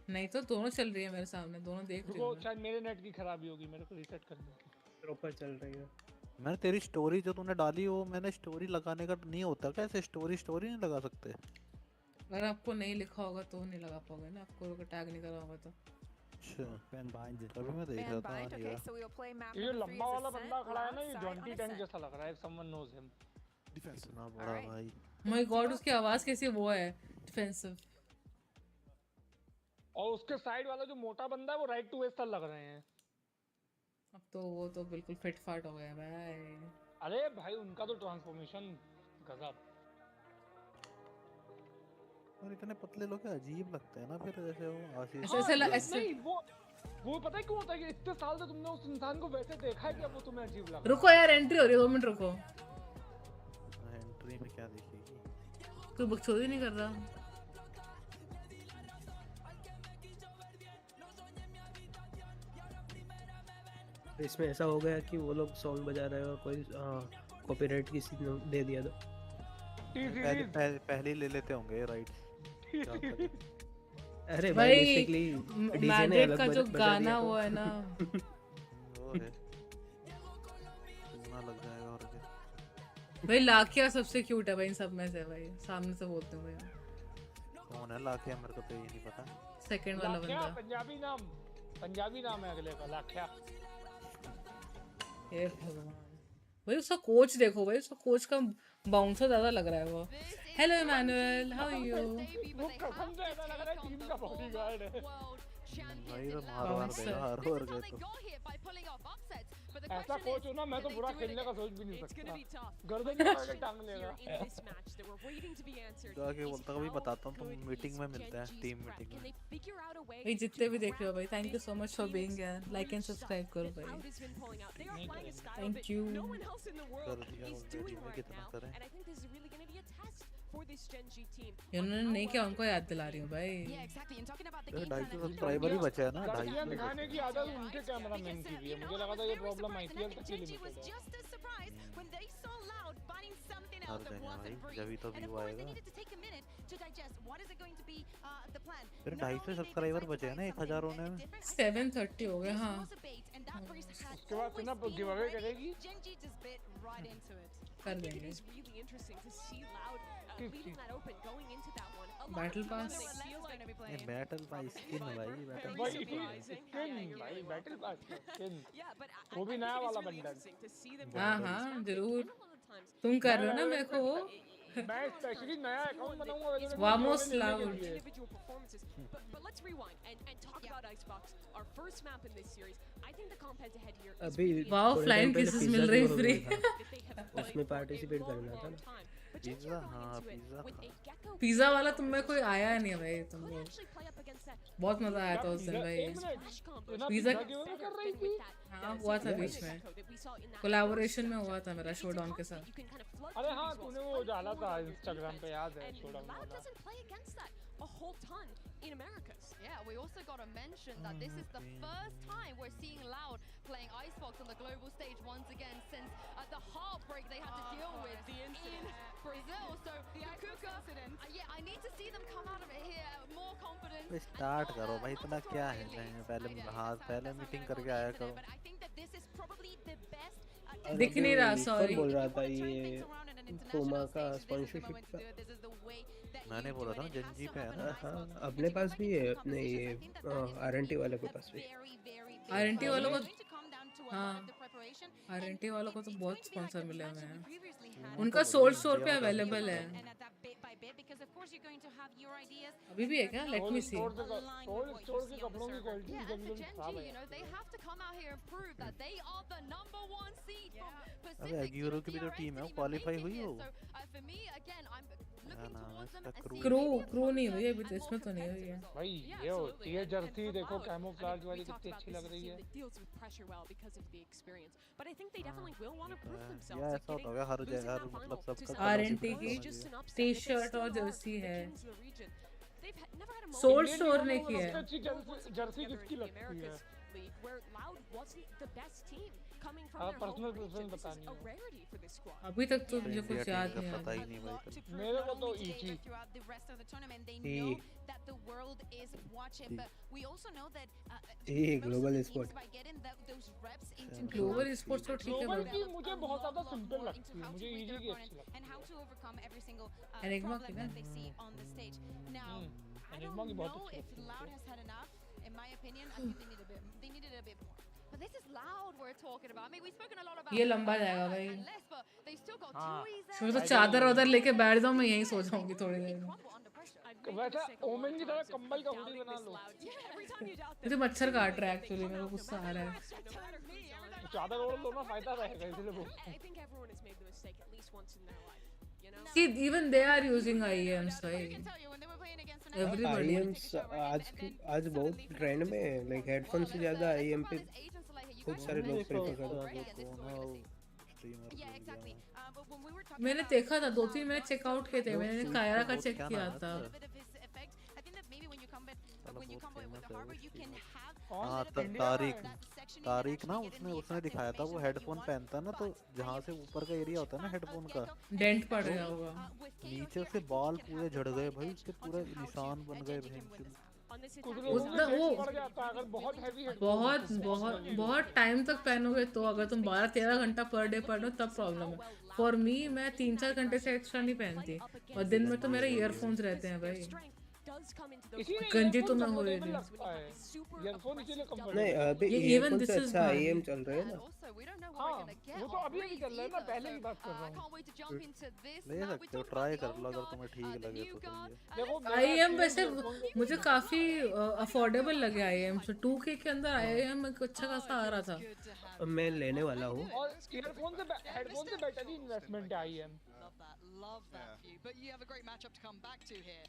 नहीं तो दोनों चल रही है मेरे सामने, दोनों देख रही हूं। शायद मेरे नेट की खराबी होगी, मेरे को रीसेट करना है। प्रॉपर चल रही है। मैंने तेरी स्टोरी जो तूने डाली वो मैंने स्टोरी लगाने का नहीं होता क्या? ऐसे स्टोरी नहीं लगा सकते? अगर आपको नहीं लिखा होगा तो नहीं लगा पाओगे ना, आपको टैग नहीं करा होगा तो। अच्छा फैन बाइंड अभी मैं देख रहा था ये लंबा वाला बंदा खड़ा है ना, ये जॉन्टी टैंक जैसा लग रहा है, समवन नोज हिम। डिफेंस ना बड़ा भाई। माय गॉड उसकी आवाज कैसी वो है, डिफेंसिव। और उसके साइड वाला जो मोटा बंदा है वो राइट टू वेस्ट लग रहे हैं। अब तो वो तो बिल्कुल फिट फाट हो गया भाई। अरे भाई उनका तो ट्रांसफॉर्मेशन गजब। और इतने पतले लोग अजीब लगते हैं ना फिर, जैसे वो आशीष ऐसे नहीं वो पता है क्यों होता है कि इतने साल से तुमने उस इंसान को वैसे देखा है कि अब वो तुम्हें अजीब लगा। रुको यार एंट्री हो रही है, 2 मिनट रुको। एंट्री में क्या देखेगी? कोई बकचोदी नहीं कर रहा। इसमें ऐसा हो गया कि वो लोग सॉन्ग बजा रहे हैं और कोई कॉपीराइट किसी ने दे दिया तो पहले ले लेते होंगे राइट्स। अरे भाई बेसिकली डीजे ने अलग का जो गाना वो है ना वो है सुना लग जाएगा। और क्या भाई लाकिया सबसे क्यूट है भाई इन सब में से भाई, सामने से बोलते हुए। कौन है लाकिया? मेरे को तो ये नहीं पता। सेकंड वाला बंदा पंजाबी नाम है अगले का, लाकिया। हे भगवान भाई उसका कोच देखो भाई, उसका कोच का बाउंसर ज्यादा लग रहा है वो। Hello Emmanuel, how are you? वो कसम से ऐसा लग रहा है टीम का बॉडीगार्ड है भाई। तो मार देगा हर ओवर गए तो ऐसा कोच हो ना, मैं तो बुरा खेलने का सोच भी नहीं सकता। गर्दन में आके टांग लेगा। जाके बोलता कभी बताता हूँ, तुम मीटिंग में मिलते हैं, टीम मीटिंग में। भाई जितने भी देख रहे हो भाई, thank you so much for being here. Like and subscribe करो भाई, थैंक यू। कर दिया ऑलरेडी, मैं कितना करें। इन्होंने नहीं किया, उनको याद दिला रही हूँ भाई। 250 सब्सक्राइबर ही बचे हैं ना। 250 दिखाने की आदत उनके कैमरामैन की भी है। मुझे लगा था ये प्रॉब्लम आईपीएल तक ही लिमिटेड है। हर जगह भाई, जब भी तो व्यू आएगा। फिर 250 सब्सक्राइबर बचे हैं ना 1000 होने में। 730 हो गए। हाँ उसके बाद ना गिव अवे करेगी, कर देंगे। Battle pass battle pass skin भाई, बैटल पास स्किन वो भी नया वाला बंडल। हाँ जरूर, तुम कर रहे हो ना मेरे को। मैं स्पेशली नया अकाउंट बनाऊंगा। Vamos loud. अभी वाओ फ्लाइंग किसेस मिल रही फ्री। उसमें पार्टिसिपेट करना था ना। पिज़्ज़ा, हाँ पिज़्ज़ा वाला तुम में कोई आया नहीं है भाई, तुम लोग बहुत मजा आया था उस दिन भाई। पिज़्ज़ा हाँ हुआ था बीच में, कोलैबोरेशन में हुआ था मेरा शोडाउन के साथ। अरे हाँ तूने वो डाला था इंस्टाग्राम पे, याद है शोडाउन वाला। A whole ton in Americas. Yeah, we also got to mention that this is the first time we're seeing Loud playing Icebox out on the global stage once again since the heartbreak they had to deal with in Brazil. So Kuka, yeah, I need to see them come out of it here more confident. Start करो भाई, इतना क्या है पहले meeting करके आया करो। But I think that this is probably the best. दिख नहीं रहा, कौन सॉरी। बोल रहा था ये फोमा का स्पॉन्सरशिप का? मैंने बोला था जेनजी पे है ना। हाँ, अपने पास भी है, अपने ये आरएनटी वाले के पास भी। आरएनटी वालों को, हाँ, आरएनटी वालों को तो बहुत स्पॉन्सर मिले हुए हैं। उनका सोल स्टोर पे अवेलेबल है। अभी भी है क्या? लेट मी सी। सोल स्टोर के कपड़ों की क्वालिटी कभी-कभी खराब है। अबे एग्यूरो की भी तो टीम है, वो क्वालीफाई हुई हो। क्रू नहीं हुई अभी तो, इसमें तो नहीं हुई है भाई। ये होती है जर्सी, देखो कैमोफ्लेज वाली कितनी अच्छी लग रही है। या ऐसा होता है हर जगह, मतलब सबका आरएनटी की टी शर्ट और जर्सी है, सोल स्टोर ने किया है। जर्सी किसकी लगती है? पर्सनल प्रेफरेंस बतानी है। अभी तक तो मुझे कुछ याद नहीं पता ही है। नहीं भाई। मेरे को तो ईची ग्लोबल स्पोर्ट, ग्लोबल स्पोर्ट्स तो ठीक है, ग्लोबल की मुझे बहुत ज्यादा सिंपल लगती है, मुझे ईजी की अच्छी लगती है। एनिग्मा की ना, एनिग्मा की बहुत अच्छी लगती है। But this is loud we're talking about. I mean, we've spoken a lot about ये लंबा जाएगा भाई। but they still got two easy. मैं तो चादर वादर लेके बैठ जाऊँ, मैं यहीं सो जाऊँगी थोड़ी देर में। वैसे ओमेन की तरह कंबल का हुडी बना लो। मुझे मच्छर काट रहा है एक्चुअली, मेरे को गुस्सा आ रहा है। चादर ओढ़ लो ना, फायदा रहेगा इसलिए वो। See, even they are using IEMs, right? Everybody. IEMs आज बहुत ट्रेंड में है, लाइक हेडफोन से ज़्यादा IEM पे बहुत सारे लोग प्रेफर करते हैं। मैंने देखा था, 2-3 मैंने चेकआउट किए थे, मैंने कायरा का चेक किया था। हाँ, तारीख ना, उसने दिखाया था, वो हेडफोन पहनता ना, तो जहाँ से ऊपर का एरिया होता है ना हेडफोन का, डेंट पड़ गया होगा, नीचे से बाल पूरे झड़ गए भाई, उसके पूरे निशान बन गए भाई। बहुत टाइम तक पहनोगे तो, अगर तुम 12-13 घंटा पर डे पढ़ो तब प्रॉब्लम है। फॉर मी, मैं 3-4 घंटे से एक्स्ट्रा नहीं पहनती, और दिन में तो मेरे ईयरफोन्स रहते हैं भाई। गंजी तो मैं हो रही थी। नहीं, अभी इवन दिस इज IEM चल रहे हैं ना। हाँ, वो तो अभी चल रहा है ना, पहले की बात कर रहा हूँ। ले सकते हो, ट्राई कर लो, अगर तुम्हें ठीक लगे तो सही है। देखो IEM वैसे मुझे काफी अफोर्डेबल लगे IEM, 2K के अंदर IEM अच्छा खासा आ रहा था। मैं लेने वाला हूँ। और ईयरफोन से हेडफोन से बेटर ही इन्वेस्टमेंट है IEM। Love that view, but you have a great matchup to come back to here.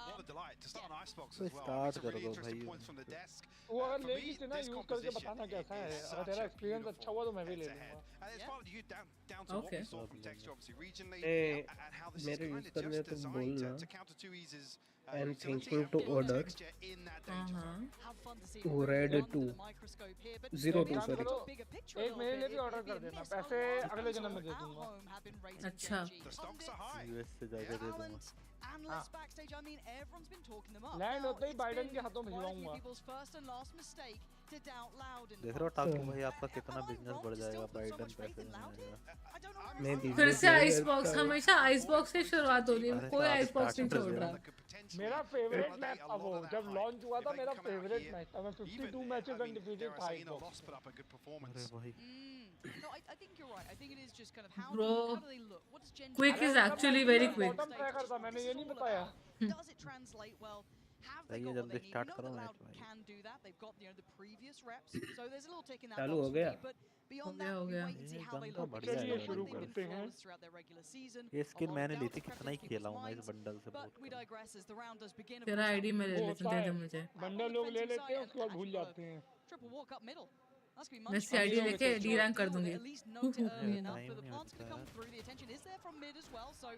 What a delight to start an icebox तो as well. start Some कर really दो interesting भाई। points from the desk. वो अगर For लेगी me, तो ना this use करके composition बताना कैसा है, is अगर तेरा such a एक्सपीरियंस अच्छा हुआ तो मैं भी ले head-to-head. लूंगा। And it's partly due down to what we saw from Texture, obviously regionally, and how this is मेरे kind यूज of करने just तो designed बोलना। to counter two eases. I am utility thinking and to getting order Texture in that danger zone. Red 2 02 sorry. एक मेरे लिए भी order कर देना, पैसे अगले जन्म में दे दूंगा। अच्छा, The stocks are high. US से जाके दे दूंगा। Analysts backstage, I mean, everyone's been talking them up. Land Now, होते ही it's बाइडेन been के हाथों में one of भिजवाऊंगा। people's first and last mistake to doubt Loud in the देख रहे हो past. टाकू भाई, आपका कितना बिजनेस बढ़ जाएगा, बाइडेन पैसे देने आएगा। मैं फिर से आइस बॉक्स, हमेशा आइस बॉक्स से शुरुआत हो रही है, कोई आइस बॉक्स नहीं छोड़ रहा। मेरा फेवरेट मैच था वो, जब लॉन्च हुआ था मेरा फेवरेट मैच था, मैं 52 मैचेस अनडिफीटेड था इस बॉक्स। अरे भाई No, I think you're right. I think it is just kind of how Bro, do they look? What does Gen.G quick is actually very quick. Bottom tracker था, मैंने ये नहीं बताया। Does it translate well? Have they चाहिए got what जल्दी they need? Start We know करो that match Loud भाई। can do that. They've got the previous reps, so there's a little tick in that चालू box हो for गया। me. But beyond हो that, we गया। wait and see how they gun तो look. बढ़िया चलिए है शुरू They've been करते हैं। flawless throughout their regular season. ये A स्किन lot of मैंने ली doubts थी, कितना ही crept into खेला हूँ मैं people's इस बंडल से minds, बहुत but we come. digress as the round does begin. Of तेरा course, आईडी मैं ले वो लेती हूँ, होता दे है, दे मुझे। बंडल लोग ले लेते हैं, उसके बाद भूल जाते हैं। triple walk up middle. That's gonna be मैं much इसकी आईडी लेके सोचो। D रैंक कर दूंगी। At least note it early enough, time but the नहीं plant's going to होता come है। through. The attention is there from mid as well, so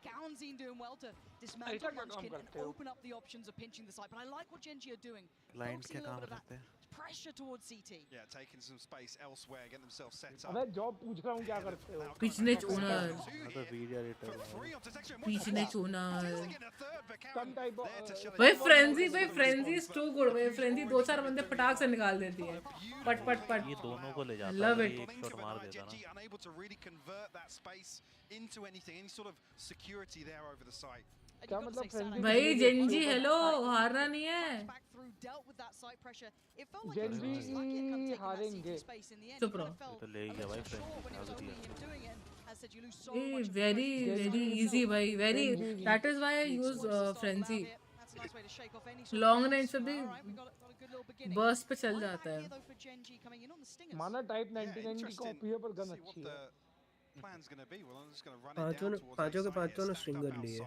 Gownsine doing well to ऐसा dismantle क्या काम Munchkin and करते हो? open up the options of pinching the site. But I like what Gen.G are doing. Client Focusing क्या a little काम bit of करते that हैं? pressure towards CT. Yeah, taking some space elsewhere, getting themselves set up. अबे job पूछ रहा हूँ क्या करते हो? पिछने चोनर Some type of भाई फ्रेंजी इज टू गुड भाई फ्रेंजी 2-4 बंदे पटाक से निकाल देती है पट पट पट ये दोनों को ले जाता लव है इट एक शॉट मार देता ना Unable to really convert that space into anything, any sort of security there over the site. क्या मतलब फ्रेंजी? भाई जेनजी हेलो हारना नहीं है जेनजी हारेंगे चुप रहो तो ले गया भाई फ्रेंजी वेरी वेरी इजी भाई very that is why I use frenzy long range पे भी बर्स्ट पे चल जाता है माना टाइप 99 की कॉपी है पर गन अच्छी है पांचों के पांचों ने स्ट्रिंगर लिए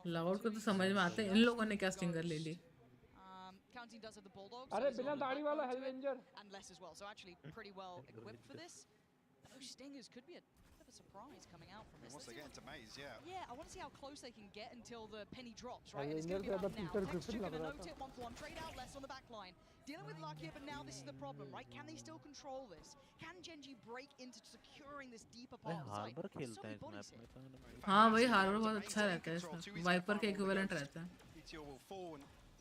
लाउड को तो समझ में आता है इन लोगों ने क्या स्टिंगर ले ली अरे बिना दाढ़ी वाला हेलवेंजर Stingers could be a bit of a surprise coming out from this. Once they get into maze, yeah. Yeah, I want to see how close they can get until the penny drops, right? And it's Heelvenger going to be about now. Peter Texture Griffin going to लग रहा note it 1-for-1, trade out less on the back line. Dealing with luck here, but now this is the problem, right? Can they still control this? Can Gen.G break into securing this deeper part of the site? Harbor खेलते हैं इस map में तो हाँ भाई harbour बहुत अच्छा रहता है इसमें वाइपर के इक्विवेलेंट रहता है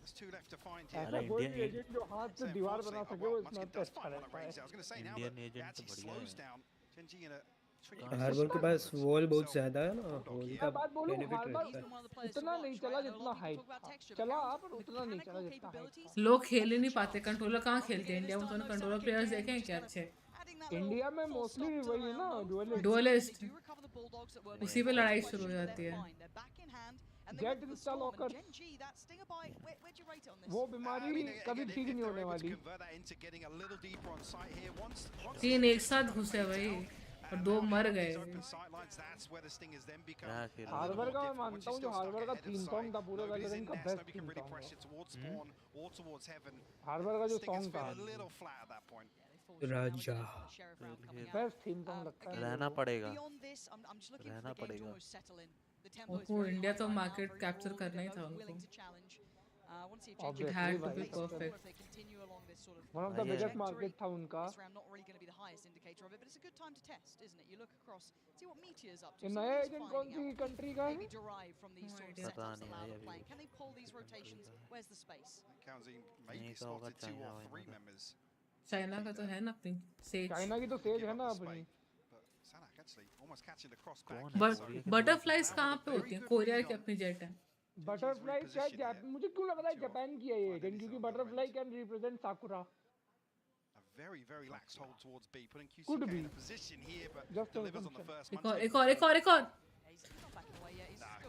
There's two left to find ऐसा कोई भी एजेंट जो हाथ से दीवार बना सके वो इसमें अच्छा रहता है इंडियन एजेंट तो बढ़िया है हार्बर के पास वॉल बहुत ज्यादा है ना वॉल का बात बोलूं बेनिफिट हार्बर रहता है उतना नहीं चला जितना हाइट चला पर उतना नहीं चला जितना हाइट लोग खेल ही नहीं पाते कंट्रोलर कहाँ खेलते हैं इंडिया में तो कंट्रोलर प्लेयर्स देखे हैं क्या अच्छे इंडिया में मोस्टली वही है ना डुअलिस्ट उसी पे लड़ाई शुरू हो जाती है जेट इंस्टॉल होकर वो बीमारी कभी ठीक नहीं होने वाली 3 एक साथ घुसे भाई और 2 मर गए हार्बर का मैं मानता हूँ जो हार्बर का थीम सॉन्ग था पूरे वैलोरेंट का बेस्ट थीम सॉन्ग हार्बर का जो सॉन्ग था राजा बेस्ट थीम सॉन्ग लगता है रहना पड़ेगा उनको इंडिया तो मार्केट कैप्चर करना ही था उनको It had to be perfect. One of the biggest market था उनका ये नया एजेंट कौन सी कंट्री का है पता नहीं चाइना का तो है ना अपनी सेज चाइना की तो सेज है ना अपनी बटरफ्लाइज कहाँ पे होती हैं कोरिया की अपनी जेट है बटरफ्लाई क्या मुझे क्यों लग रहा है जापान की है ये एजेंट क्योंकि butterfly can represent साकुरा very lax hold towards B, putting could QCK be in a position here, but just delivers on the first एक और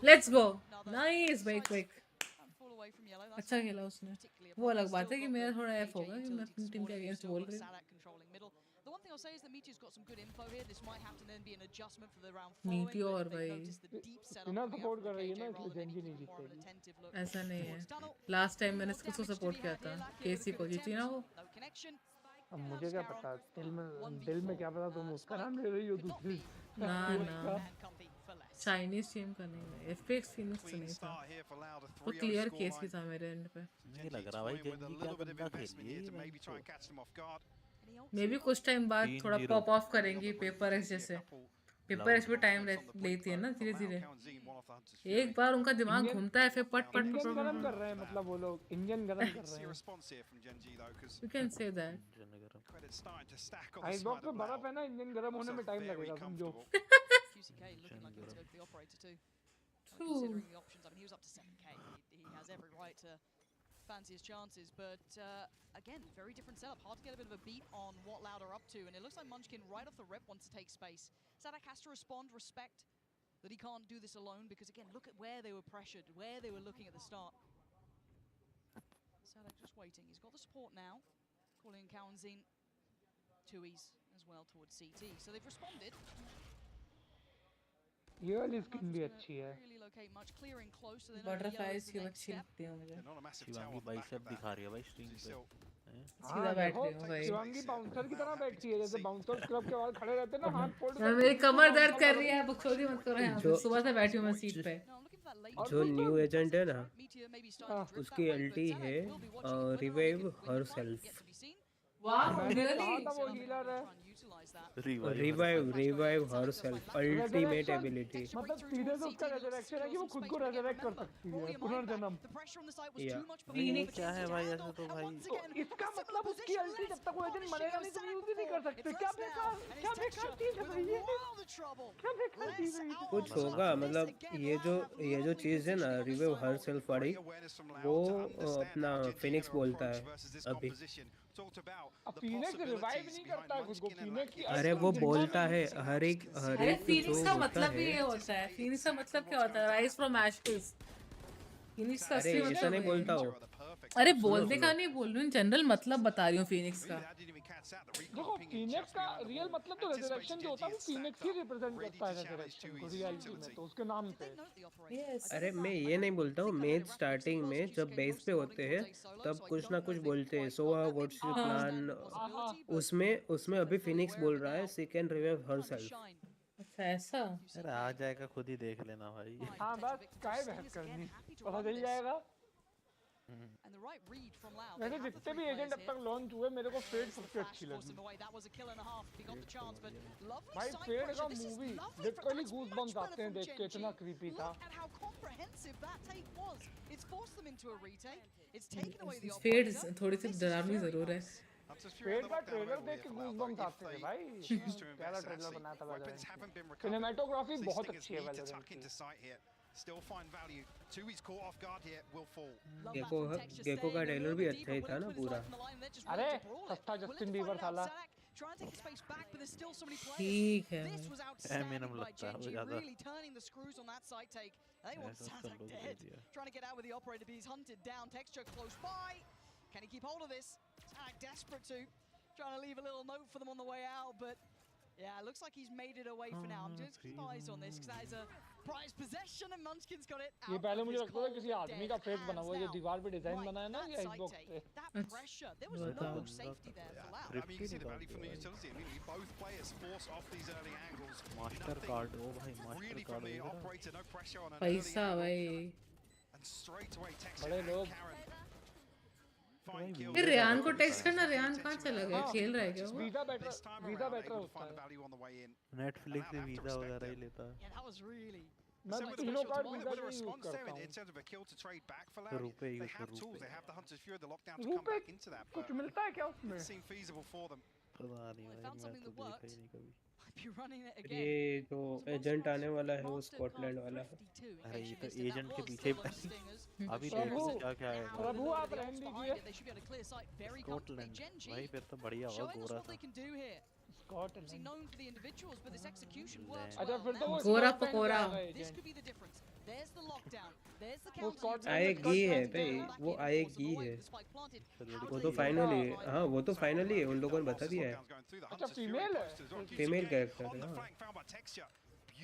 let's go nice भाई quick अच्छा खेला उसने वो अलग बात है कि मेरा थोड़ा एफ होगा कि मैं अपनी टीम के अगेंस्ट बोल रही हूँ The one thing I'll say is that Meteor's got some good info here. This might have to then be an adjustment for the round following. Meteor भाई इतना सपोर्ट कर रही है ना इसलिए जेनजी नहीं जीतेगी ऐसा नहीं है लास्ट टाइम मैंने इसको सपोर्ट किया था केसी को जीती ना वो अब मुझे क्या पता दिल में क्या पता तुम उसका नाम ले रही हो दूसरी ना चाइनीज टीम का नहीं है एफपीएक्स फिनिक्स तो नहीं था वो क्लियर केस ही था मेरे एंड पे नहीं लग रहा भाई जेनजी क्या गंदा खेल रही है मे बी कुछ टाइम बाद थोड़ा पॉप ऑफ करेंगी पेपर एक्स जैसे पेपर एक्स भी टाइम लेती है ना धीरे धीरे एक बार उनका दिमाग घूमता है फिर पट पट इंजन गरम कर रहे हैं मतलब वो लोग इंजन गरम कर रहे हैं you can say that ice box में बर्फ है ना इंजन गरम होने में टाइम लगेगा समझो fancy his chances, but again, very different setup. Hard to get a bit of a beat on what Loud are up to, and it looks like Munchkin right off the rip wants to take space. Sinaaa has to respond, respect that he can't do this alone, because again, look at where they were pressured, where they were looking at the start. Sinaaa just waiting. He's got the support now, calling Kaunzin 2Es as well towards CT. So they've responded. ये वाली skin भी अच्छी है butterflies की अच्छी लगती है मुझे शिवांगी बाइसेप दिखा रही है भाई स्ट्रीम पे सीधा बैठ रही हूं भाई शिवांगी बाउंसर की तरह बैठती है जैसे बाउंसर क्लब के बाहर खड़े रहते हैं ना हाथ फोल्ड मेरी कमर दर्द कर रही है बकचोदी मत करो यहां पे सुबह से बैठी हूं मैं सीट पे जो न्यू एजेंट है ना उसकी अल्टी है revive her self. Revive her self ultimate ability. मतलब सीधे से उसका रेजरेक्शन है कि वो खुद को रेजरेक्ट कर सकती है पुनर्जन्म। ये क्या है भाई ऐसा तो भाई तो इसका मतलब उसकी अल्टी जब तक वो एजेंट मरेगा नहीं तो यूज ही नहीं कर सकते। क्या बेकार चीज है भाई ये, क्या बेकार चीज है ये। कुछ होगा मतलब ये जो चीज है ना रिवाइव हर सेल्फ वाली वो अपना फिनिक्स बोलता है अभी। अब फीनिक्स रिवाइव नहीं करता है खुद को, फीनिक्स की अरे वो बोलता है हर एक फीनिक्स का मतलब ही ये होता है। फीनिक्स का मतलब क्या होता है? Rise from ashes. फीनिक्स का असली मतलब नहीं बोलता हो। अरे बोलने का नहीं बोल रही हूँ, जनरल मतलब बता रही हूँ फीनिक्स का। देखो फीनिक्स का रियल मतलब तो रेजरेक्शन जो होता है वो फीनिक्स ही रिप्रेजेंट करता है रेजरेक्शन को रियलिटी में, तो उसके नाम पे। अरे मैं ये नहीं बोलता हूँ, मैच स्टार्टिंग में जब बेस पे होते हैं तब कुछ ना कुछ बोलते हैं सो व्हाट्स योर प्लान। उसमें अभी फिनिक्स बोल रहा है शी कैन रिवाइव हरसेल्फ। अच्छा ऐसा? अरे आ जाएगा, खुद ही देख लेना भाई। हाँ बस काहे बहस करनी, पता चल जाएगा। मैंने जितने भी एजेंट अब तक लॉन्च हुए मेरे को फेड सबसे अच्छी लगी भाई। फेड का मूवी लिटरली गूज़बम्स आते हैं देख के, इतना क्रीपी था। फेड थोड़ी सी डरावनी जरूर है। फेड का ट्रेलर देख के गूज़बम्स आते हैं भाई। पहला ट्रेलर बनाया था वैलोरेंट, सिनेमैटोग्राफी बहुत अच्छी है वैलोरेंट की। Still find value. Two he's caught off guard here. Will fall. Gekko का ट्रेलर भी अच्छा ही था ना पूरा। अरे सस्ता जस्टिन बीबर साला। ठीक है। एमिनम लगता है वो ज्यादा। Trying to get out with the operator, but he's hunted down. Texture close by. Can he keep hold of this? Sinaaa desperate to. Trying to leave a little note for them on the way out, but yeah, it looks like he's made it away for now. I'm just keep eyes on this because that is a prized possession and Munchkin's got it. ये पहले मुझे लगता था किसी आदमी का face बना हुआ है, जो दीवार पे डिजाइन बना है ना ये Xbox पे। That pressure, there was no safety there for Lau. I mean, you see the value from the utility. I mean, both players forced off these early angles. Master card ओ भाई, master Really from the operator, no pressure on an पैसा भाई। And straight away Texture फिर Ryan को text करना, Ryan कहाँ चला गया? खेल रहा है क्या वो? वीजा बेटर होता है। नेटफ्लिक्स से वीजा वगैरह ही लेता है। Yeah, that was really. मैं तो तीनों कार्ड वीजा नहीं यूज करता हूँ। in terms of a kill to trade back for Lau. रुपए They have tools, they have the Hunter's Fury, the lockdown to come back into that. कुछ मिलता है क्या उसमें? It seemed feasible for them. पता नहीं भाई, मैं तो देखा ही नहीं कभी। ये जो एजेंट आने वाला है वो स्कॉटलैंड वाला है। अरे ये तो एजेंट के पीछे अभी देखो क्या क्या है। प्रभु आप रहने दीजिए। स्कॉटलैंड भाई फिर तो बढ़िया होगा, गोरा था। अच्छा फिर तो वो गोरा पकोड़ा आएगी है भाई, वो आएगी है। वो तो फाइनली, हाँ वो तो फाइनली है, उन लोगों ने बता दिया है। अच्छा फीमेल है, फीमेल कैरेक्टर है।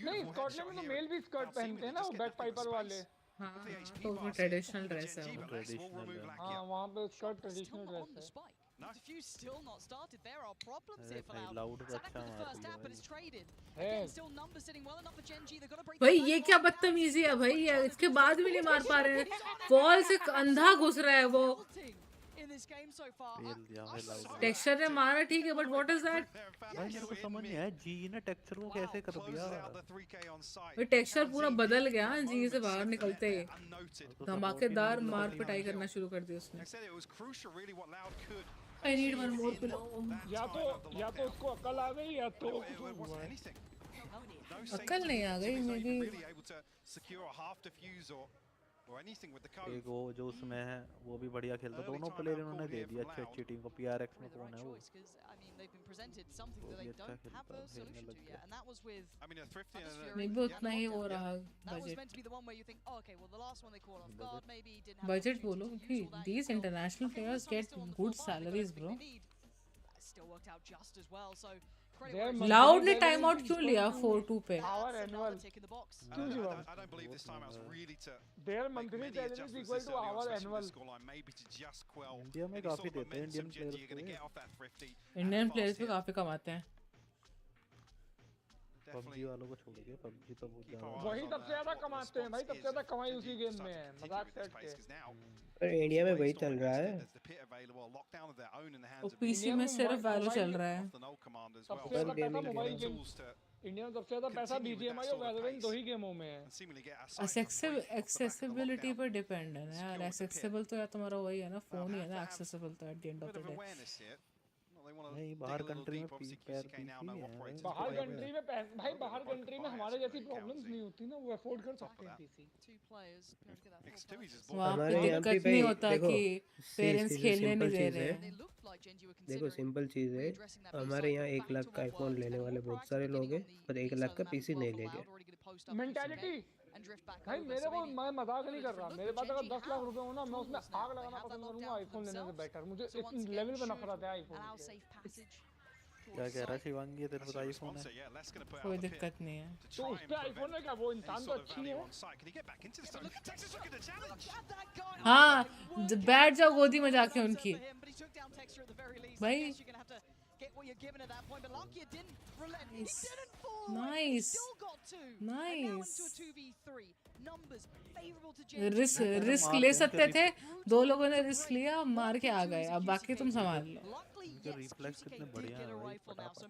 नहीं स्कॉटलैंड में तो मेल भी स्कर्ट पहनते हैं ना वो बैक पाइपर वाले। हाँ तो वो ट्रेडिशनल ड्रेस है वो। हाँ वहाँ पे स्कर्ट ट्रेडिशनल ड्रेस है। The fuse still not started. There are problems here for भाई Lau. लाउड को Sinaaa अच्छा for the first मार tap, but दिया it's traded. Again, still numbers sitting well enough for GEN.G. They've got to break. भाई ये क्या बदतमीजी है भाई, ये इसके बाद भी नहीं मार पा रहे हैं। वॉल से अंधा घुस रहा है वो। In this game so far. Fail दिया भाई लाउड। टेक्सचर ने मारा ठीक है, बट व्हाट इज दैट? भाई मेरे को समझ नहीं आया जी ने टेक्सचर को कैसे कर दिया। ये टेक्सचर पूरा बदल गया जी से बाहर निकलते ही। धमाकेदार मार पिटाई करना शुरू कर दी उसने। I need one more pillow. या तो उसको अकल आ गई या तो अकल नहीं आ गई मेरी। एक वो जो उसमें है वो भी बढ़िया खेलता, दोनों प्लेयर इन्होंने दे दिया अच्छी अच्छी टीम को। PRX में कौन है वो? नहीं भी उतना ही हो रहा बजट। बजट बोलो कि these international players get good salaries bro. Loud ने टाइम आउट क्यों लिया 4-2 पे? आवर एनुअल क्यों लिया? Their monthly salary is equal to our annual. India में काफी देते हैं इंडियन प्लेयर्स को। इंडियन प्लेयर्स भी काफी कमाते हैं। पबजी वालों को छोड़ के पबजी तो बहुत ज्यादा वही सबसे ज्यादा कमाते हैं भाई, सबसे ज्यादा कमाई उसी गेम में है, मजाक सेट के। पर इंडिया में वही चल रहा है। वो पीसी में सिर्फ वैलो चल रहा है। सबसे ज्यादा पैसा मोबाइल गेम, इंडिया में सबसे ज्यादा पैसा बीजीएमआई और वैलोरेंट दो ही गेमों में है। एक्सेसिबिलिटी पर डिपेंड है ना यार, एक्सेसिबल तो यार तुम्हारा वही है ना, फोन ही है ना एक्सेसिबल तो at the end of the day. नहीं बाहर कंट्री में पीसी नहीं है बाहर कंट्री में भाई बाहर कंट्री में हमारे जैसी प्रॉब्लम्स नहीं होती ना, वो अफोर्ड कर सकते हैं पीसी। वहाँ पे दिक्कत नहीं होता कि पेरेंट्स खेलने नहीं दे रहे हैं। देखो सिंपल चीज़ है, हमारे यहाँ 1 लाख का आईफोन लेने वाले बहुत सारे लोग हैं और 1 लाख का पीसी नहीं लेंगे। मेंटालिटी भाई मेरे को, मैं मजाक नहीं कर रहा, मेरे पास अगर 10 लाख रुपए हो ना, मैं उसमें आग लगाना पसंद करूंगा आईफोन लेने से बेटर। मुझे इस लेवल पे नफरत है आईफोन से। क्या कह रहा है शिवांगी, तेरे पास आईफोन है? कोई दिक्कत नहीं है। तो उस पे आईफोन है क्या, वो इंसान तो अच्छी है। हाँ बैठ जाओ गोदी में जाके उनकी भाई। नाइस रिस्क ले सकते थे, 2 लोगों ने रिस्क लिया, मार के आ गए, अब बाकी तुम संभाल लो। रिफ्लेक्स कितने बढ़िया है भाई,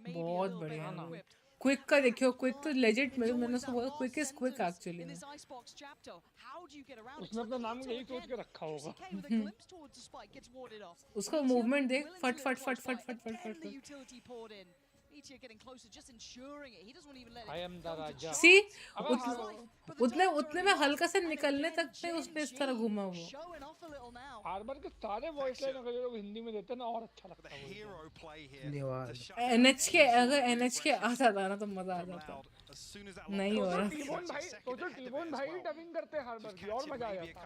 बहुत बढ़िया ना। क्विक का देखियो, क्विक तो लेजेंड मैंने उसको बोला क्विक इज क्विक एक्चुअली। उसने अपना नाम यही सोच के रखा होगा। उसका मूवमेंट देख, फट फट फट फट फट फट फट। I am the Raja। सी उतने में हल्का से निकलने तक में उसने इस तरह घूमा वो। हार्बर के सारे वॉइस लाइन अगर लोग हिंदी में देते ना और अच्छा लगता है। धन्यवाद। एनएचके अगर एनएचके आता था ना तो मजा आ जाता, नहीं हो रहा। टीबोन भाई सोचो, टीबोन भाई डबिंग करते हैं हार्बर की और मजा आ जाता।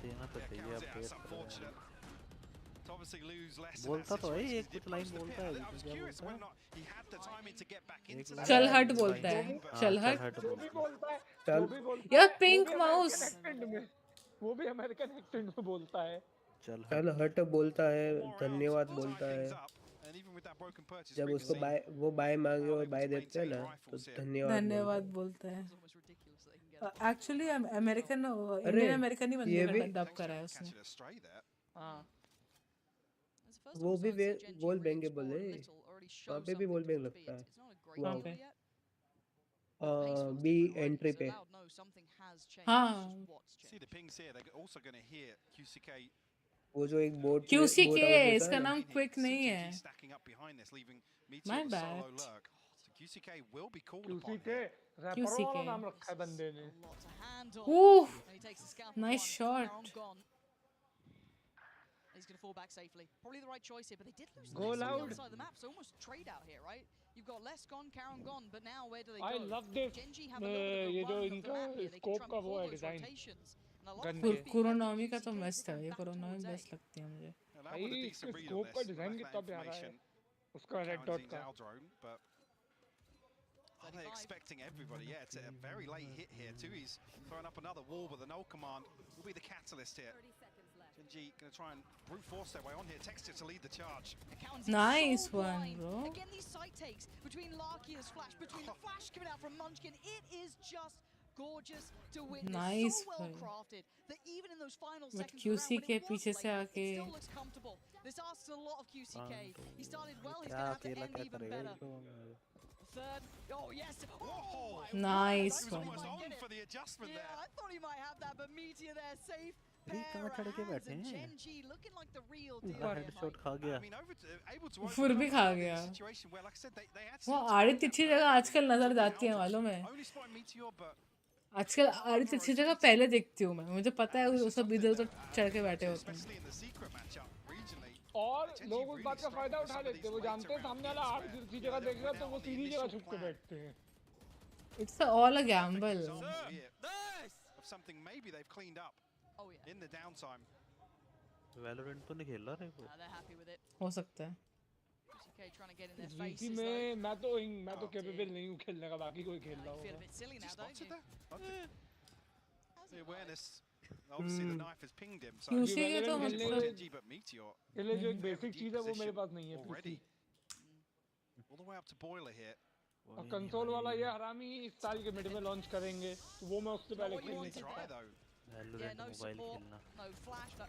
देना तो चाहिए अपडेट। बोलता तो है एक कुछ लाइन बोलता है, चल हट बोलता है, चल हट जो भी बोलता है, चल यार पिंक माउस वो भी अमेरिकन एक्सेंट में बोलता है। चल हट बोलता है, धन्यवाद बोलता है। जब उसको बाय वो बाय मांगे और बाय देते हैं ना तो धन्यवाद बोलता है। एक्चुअली अमेरिकन इंडियन अमेरिकन ही बंदे डब करा है उसने। हाँ वो भी वॉल बैंगे बोले, वहाँ पे भी वॉल बैंग लगता है। वहाँ पे बी एंट्री पे। हाँ वो जो एक बोट QCK है, इसका नाम क्विक नहीं है। My bad। QCK नाम रखा है बंदे ने। Nice shot. He's going to fall back safely. Probably the right choice here, but they did lose Go loud. outside the map, so almost trade out here, right? You've got less gone, Karen gone, but now where do they go? I love this. Gen.G have a little bit ये of जो a run of the इनका map here. They can scope try का and वो है pull those design. rotations. And a lot of it कुरोनॉमी का तो मस्त है, ये कुरोनॉमी बेस्ट लगती है मुझे। भाई इसके स्कोप का डिजाइन कितना प्यारा है, उसका रेड डॉट का। Are they expecting everybody? Yeah, it's a very late hit here. Tui's throwing up another wall, but the null command will be the catalyst here. Gen.G going to try and brute force their way on here. Texture to lead the charge. Nice one, bro. Again, these side takes between Larkia's flash, between the flash coming out from Munchkin. It is just gorgeous to witness. Nice so well crafted that even in those final seconds QCK पीछे से आके still looks comfortable. This asks a lot of QCK. He started well. He's going to have to end even better. Third. Oh yes. Oh, nice one. For the adjustment there. Yeah, I thought he might have that, but Meteor there safe. कहाँ चढ़ के बैठे हैं? Gen.G looking like the real deal. Headshot खा गया। फिर भी खा गया। वो आड़ी तिरछी जगह आजकल नजर जाती है, मालूम है? आजकल आड़ी तिरछी जगह पहले देखती हूँ मैं, मुझे पता है वो सब इधर उधर चढ़ के बैठे होते हैं। और लोग उस बात का फायदा उठा लेते हैं, वो जानते हैं सामने वाला आड़ी तिरछी जगह देखेगा तो वो सीधी जगह छुप के बैठते हैं। It's all a gamble. Something maybe they've cleaned up. Oh yeah. In the downtime. Valorant तो नहीं खेल रहा है वो। They're happy with it. हो सकता है। QCK trying to get in their faces. GC में मैं तो कैपेबल नहीं हूँ खेलने का, बाकी कोई खेल रहा होगा। Feel a bit silly now, don't you? The awareness. Obviously the knife has pinged him. So QCK तो Gen.G but Meteor. ये जो एक बेसिक चीज है वो मेरे पास नहीं है। Already. the way up to Boiler here. और कंसोल वाला ये हरामी इस साल के मिड में लॉन्च करेंगे तो वो मैं उससे पहले खेल नहीं सकता। वैलोरेंट मोबाइल खेलना।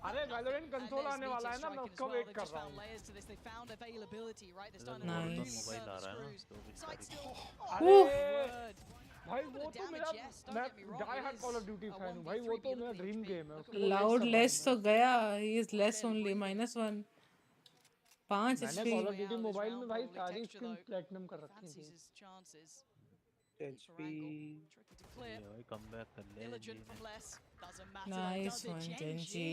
अरे वैलोरेंट कंसोल आने वाला है ना, मैं उसका वेट कर रहा हूँ। मोबाइल आ रहा है ना 24 तारीख। अरे भाई वो तो मेरा, मैं die hard call of duty fan हूँ भाई, वो तो मेरा ड्रीम गेम है। लाउड लेस तो गया, ही इज लेस ओनली -1 5 मैंने कॉल ऑफ ड्यूटी मोबाइल में भाई सारी स्किन प्लैटिनम कर रखी थी। एचपी ये भाई कमबैक कर ले। Nice one Gen Z.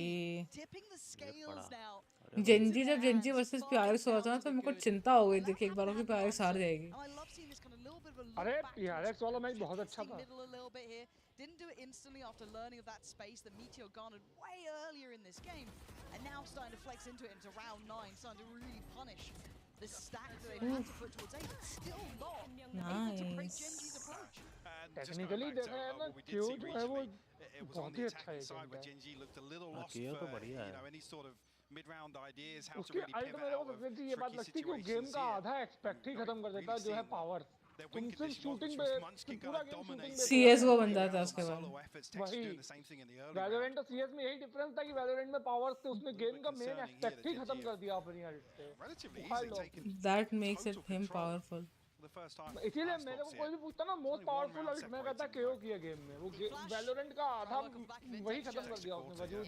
जेनजी जब जेनजी वर्सेस पीआरएक्स हुआ था ना तो मेरे को चिंता हो गई थी कि एक बार की पीआरएक्स हार जाएगी। अरे पीआरएक्स वाला मैच बहुत अच्छा था। Didn't do it instantly after learning of that space that Meteor garnered way earlier in this game, and now starting to flex into it into round 9, starting to really punish the stack that they've had to put towards A, but still not able to break Gen.G's approach. Technically देखा है ना, क्यों जो है वो बहुत ही अच्छा है। Gen.G looked a little lost तो for बढ़िया है। any sort of mid-round ideas, how to उसके really अल्ट pivot मेरे को out of सबसे ये बात लगती है कि गेम का आधा एक्सपेक्ट ही खत्म कर देता है जो है पावर। तुम सिर्फ शूटिंग पे पूरा गेम शूटिंग पे सीएसगो बन जाता है उसके बाद। वही वैलोरेंट और सीएस में यही डिफरेंस था कि वैलोरेंट में पावर्स थे, उसने गेम का मेन एस्पेक्ट ही खत्म कर दिया अपनी अल्ट से। That makes it him powerful. इसीलिए मेरे को कोई भी पूछता ना मोस्ट पावरफुल अल्ट, मैं कहता केओ किया गेम में, वो वैलोरेंट का आधा वही खत्म कर दिया उसने वजूद।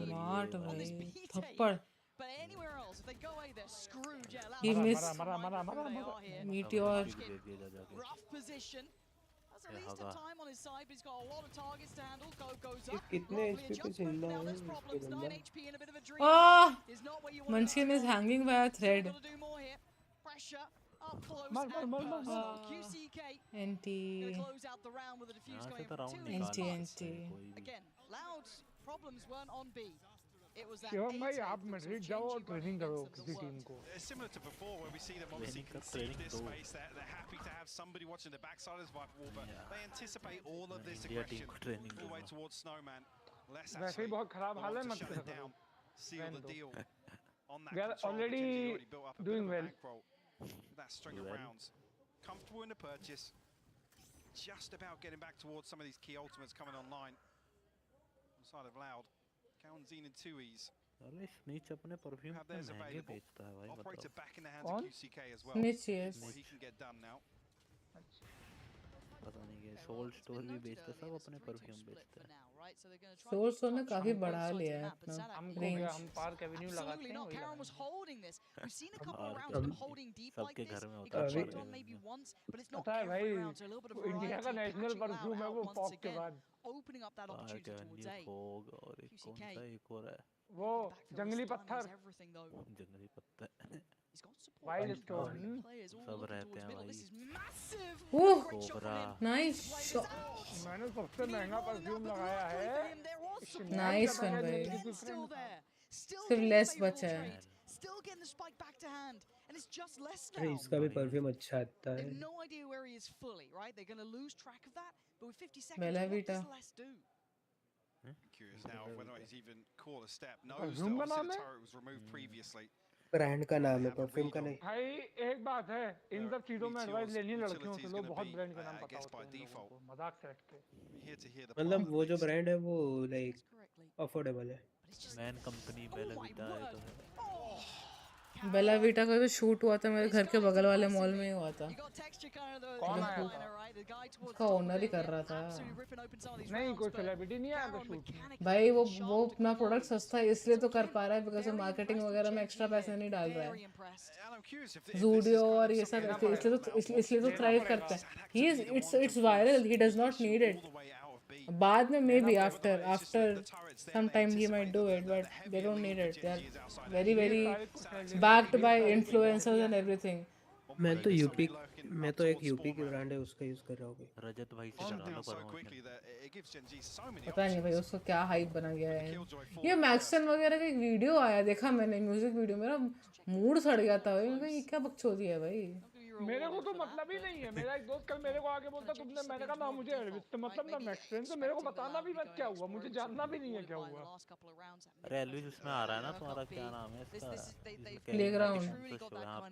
स्मार्ट भाई थप्पड़। He missed Meteor. Rough position. Has at least a time on his side, but he's got a lot of targets to handle. Go goes up. कितने एचपी पे चिल्ला Now है there's इसके problems. 9 बंदा? HP and a bit of a dream. Is not where you want to Munchkin is hanging by a thread. do more here. Pressure up close Mar. and personal. QCK NT. gonna close out the round with a defuse going for 2 NT. Again, Loud's problems weren't on B. It was that Shivam भाई आप Madrid जाओ और training करो किसी team को। Similar to before, where we see them obviously concede this space. They're happy to have somebody watching the backside of this wall, but they anticipate all of this aggression all the way towards Snowman. Less वैसे ही बहुत खराब हाल है, मत करो। seal the deal on that We are control. already built up a doing bit of a well. bankroll. That string of rounds, comfortable in the purchase, just about getting back towards some of these key ultimates coming online. On the side of Loud, Kaunzine and Tui's. अरे snitch अपने perfume पे महंगे बेचता है भाई। Operator back in the hands of QCK as well. Snitch, yes. What he can get done now. पता नहीं ये सोल स्टोर भी बेचता है, सब अपने परफ्यूम बेचता है। सोल स्टोर ने काफी बढ़ा लिया है अपना रेंज। हम पार्क एवेन्यू लगाते हैं वही Karen was holding this. We've seen a couple of rounds of holding deep like सबके this. घर में It होता got है checked on maybe once, but it's not पता है भाई, every round. So a little bit of India variety, का national catching perfume है Loud वो out फॉग once के again, बाद। opening up that opportunity towards A. Fog और एक कौन सा एक और है वो जंगली पत्थर। जंगली पत्थर वाइल्ड स्टोन सब रहते हैं भाई। ओह कोबरा नाइस शॉट। मैंने सबसे महंगा परफ्यूम लगाया है। नाइस वन भाई। सिर्फ लेस बचा है। Still getting the spike back to hand, and it's just less अरे now. इसका भी परफ्यूम अच्छा आता They है। have no idea where he is fully, right? They're going to lose track of that, but with 50 seconds, Bella what Vita. does less do? Curious now whether he's even called a step. Knows that perfume का obviously नाम the है? turret was removed previously. Brand का नाम है, perfume का नहीं। भाई एक बात है, इन सब चीजों में एडवाइस लेनी लड़कियों से, लोग बहुत ब्रांड के नाम पता होते हैं लोगों को, मजाक से हट के। Here to hear the मतलब वो जो ब्रांड है वो लाइक अफोर्डेबल है। मैन कंपनी बेला वीटा है तो है। बेला वीटा का तो शूट हुआ था मेरे घर के बगल वाले मॉल में ही हुआ था। कौन आया था? उसका ओनर ही कर रहा था। नहीं कोई सेलिब्रिटी नहीं आया था शूट में। भाई वो अपना प्रोडक्ट सस्ता है इसलिए तो कर पा रहा है बिकॉज़ वो मार्केटिंग वगैरह में एक्स्ट्रा पैसे नहीं डाल रहा है। ज़ूडियो और ये सब इसलिए तो थ्राइव करता है। He is it's viral, he does not need it. बाद में may be after some time he might do it, but they don't need it. They are very backed by influencers and everything. मैं तो एक UP की brand है उसका use कर रहा हूँ। रजत भाई से करा लो प्रमोशन। पता नहीं भाई उसको क्या हाइप बना गया है। ये मैक्सन वगैरह का एक वीडियो आया देखा मैंने, म्यूजिक वीडियो, मेरा मूड सड़ गया था भाई। ये क्या बकचोदी है भाई। मेरे को तो मतलब ही नहीं है। मेरा एक दोस्त कल मेरे को आके बोलता तुमने, मैंने कहा ना मुझे एल्विस से मतलब ना मैक्स पेन से, मेरे को बताना भी मत क्या हुआ, मुझे जानना भी नहीं है क्या हुआ। अरे एल्विस इसमें आ रहा है ना तुम्हारा, क्या नाम है इसका, प्लेग्राउंड।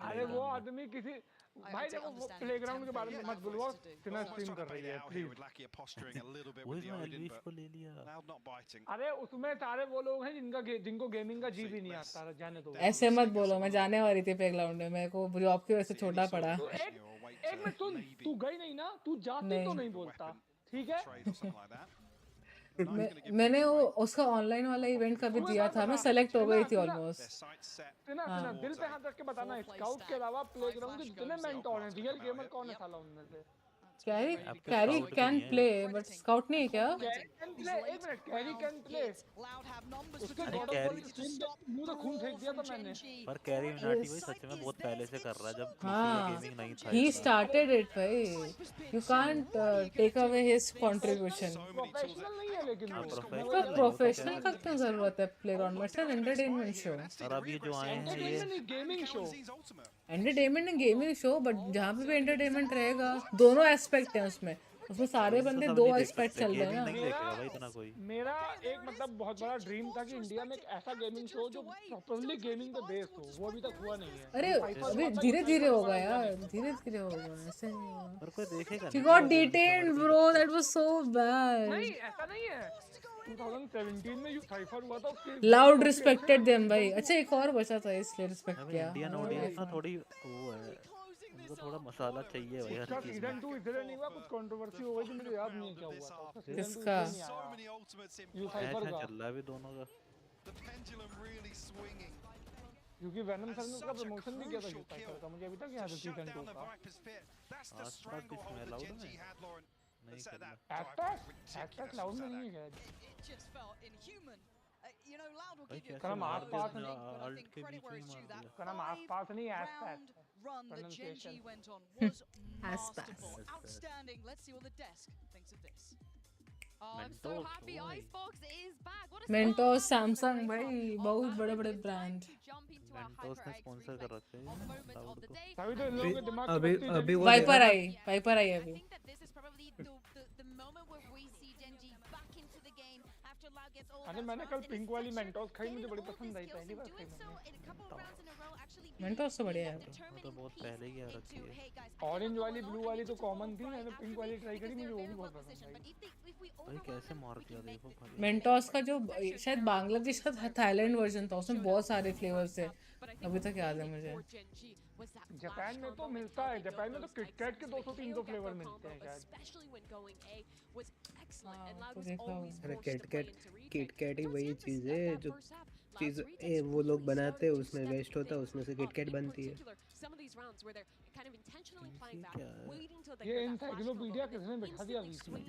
अरे वो आदमी किसी भाई देखो वो प्लेग्राउंड के बारे में मत बोलो, सिना स्ट्रीम कर रही है प्लीज। एल्विस को ले लिया। अरे उसमें सारे वो लोग हैं जिनको गेमिंग का जी भी नहीं आता, जाने दो। ऐसे मत बोलो, मैं जाने वाली थी प्लेग्राउंड में, मेरे को जॉब की वजह से छोड़ना पड़ा। एक मिनट सुन, तू गई नहीं ना, तू जाती तो नहीं बोलता, ठीक है? मैंने वो उसका ऑनलाइन वाला इवेंट कभी दिया था, मैं सेलेक्ट हो गई थी ऑलमोस्ट। सुना दिल पे हाथ रख के बताना, स्काउट के अलावा प्लेग्राउंड के जितने मेंटोर हैं, रियल गेमर कौन है साला उनमें से? Carry can play but scout नहीं है क्या? कैन प्ले, एक मिनट, कैरी कैन प्ले। उसके गॉड ऑफ वॉर मुंह से खून फेंक दिया था मैंने। पर कैरी यूनाइटी भाई सच में बहुत पहले से कर रहा है, जब गेमिंग नहीं था। ही स्टार्टेड इट भाई, you can't take away his contribution. Professional नहीं है लेकिन वो प्रोफेशनल का क्यों जरूरत है प्लेग्राउंड में? It's an entertainment show. और अब ये जो आए हैं ये gaming show, entertainment and gaming show, but जहाँ पे भी एंटरटेनमेंट रहेगा, दोनों एस्पेक्ट हैं उसमें सारे बंदे दो एस्पेक्ट चल रहे हैं ना। मेरा एक मतलब बहुत बड़ा ड्रीम था कि इंडिया में एक ऐसा गेमिंग शो जो प्रॉपर्ली गेमिंग पे बेस्ड हो, वो अभी तक हुआ नहीं है। अरे अभी धीरे धीरे होगा यार, धीरे धीरे होगा, ऐसे नहीं होगा। पर कोई देखेगा। She got detained bro, that was so bad. नहीं ऐसा नहीं है, 2017 में यू साइफर हुआ था उसके Loud respected them भाई। अच्छा एक और बचा था इसलिए रिस्पेक्ट किया। इंडियन ऑडियंस ना थोड़ी वो है, उनको थोड़ा मसाला चाहिए भाई हर चीज में। सीजन 2 इसलिए नहीं हुआ, कुछ कंट्रोवर्सी हो गई थी, मुझे याद नहीं क्या हुआ था। किसका? यू साइफर का चल रहा है अभी दोनों का, क्योंकि वेनम सर ने उसका प्रमोशन भी किया था यू साइफर का, मुझे अभी तक याद है सीजन 2 का। आसपास किसमें अलाउड नहीं करना। एक्टर लाउड में नहीं है करम आसपास नहीं, अल्ट के बीच में मार दिया। करम आसपास नहीं, आसपास run that Gen.G went on was masterful, outstanding. Let's see what the desk thinks of this. Oh, I'm so happy Icebox is back. What a Mentos, Samsung भाई बहुत बड़े बड़े ब्रांड। मेंटोस ने स्पॉन्सर कर रखे हैं अभी तो लोगों के दिमाग अभी अभी वो वाइपर आई अभी। अरे मैंने कल पिंक वाली मेंटोस खाई, मुझे बड़ी पसंद आई, पहली बार खाई मैंने। मेंटोस तो बढ़िया है, तो बहुत पहले ही आ रखी है। ऑरेंज वाली ब्लू वाली तो कॉमन थी, मैंने पिंक वाली ट्राई करी, मुझे वो भी बहुत पसंद आई। भाई कैसे मार दिया देखो भाई। मेंटोस का जो शायद बांग्लादेश का थाईलैंड वर्जन था, उसमें बहुत सारे फ्लेवर्स थे, अभी तक याद है मुझे। जापान में तो मिलता है, जापान में तो किटकैट के 200-300 फ्लेवर मिलते हैं शायद। अरे किटकैट ही वही चीज है जो चीज वो लोग बनाते हैं, उसमें वेस्ट होता है, उसमें से किटकैट बनती है। ये एनसाइक्लोपीडिया किसने बैठा दिया बीच में?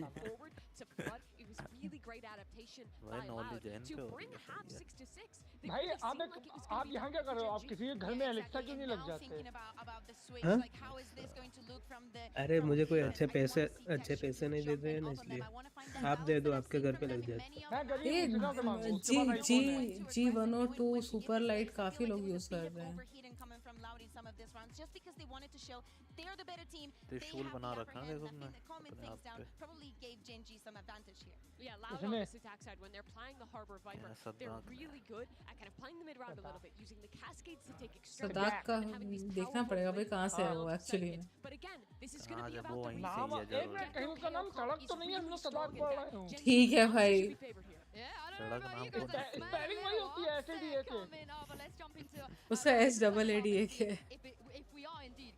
भाई नॉलेज है इन पे। भाई आप यहाँ क्या कर रहे हो? आप किसी के घर में एलेक्सा क्यों नहीं लग जाते? हाँ? अरे मुझे कोई अच्छे पैसे नहीं देते हैं ना, इसलिए आप दे दो, आपके घर पे लग जाते। G102 सुपर लाइट काफी लोग यूज कर रहे हैं। त्रिशूल बना रखा है देखो अपने हाथ पे। Yeah, loud on this attack side when they're playing the Harbor Viper. They're really good at kind of playing the mid round a little bit, using the cascades to take extreme सदाक का देखना पड़ेगा भाई कहाँ से है वो actually. But again, this is going to be about वो वहीं नाम से एक मिनट, कहीं उसका नाम सड़क तो नहीं है? हम लोग सदाक पढ़ रहे हो। ठीक है भाई, सड़क नाम कौन सा है? स्पेलिंग वही होती है, SADA के। उसका SAADA है।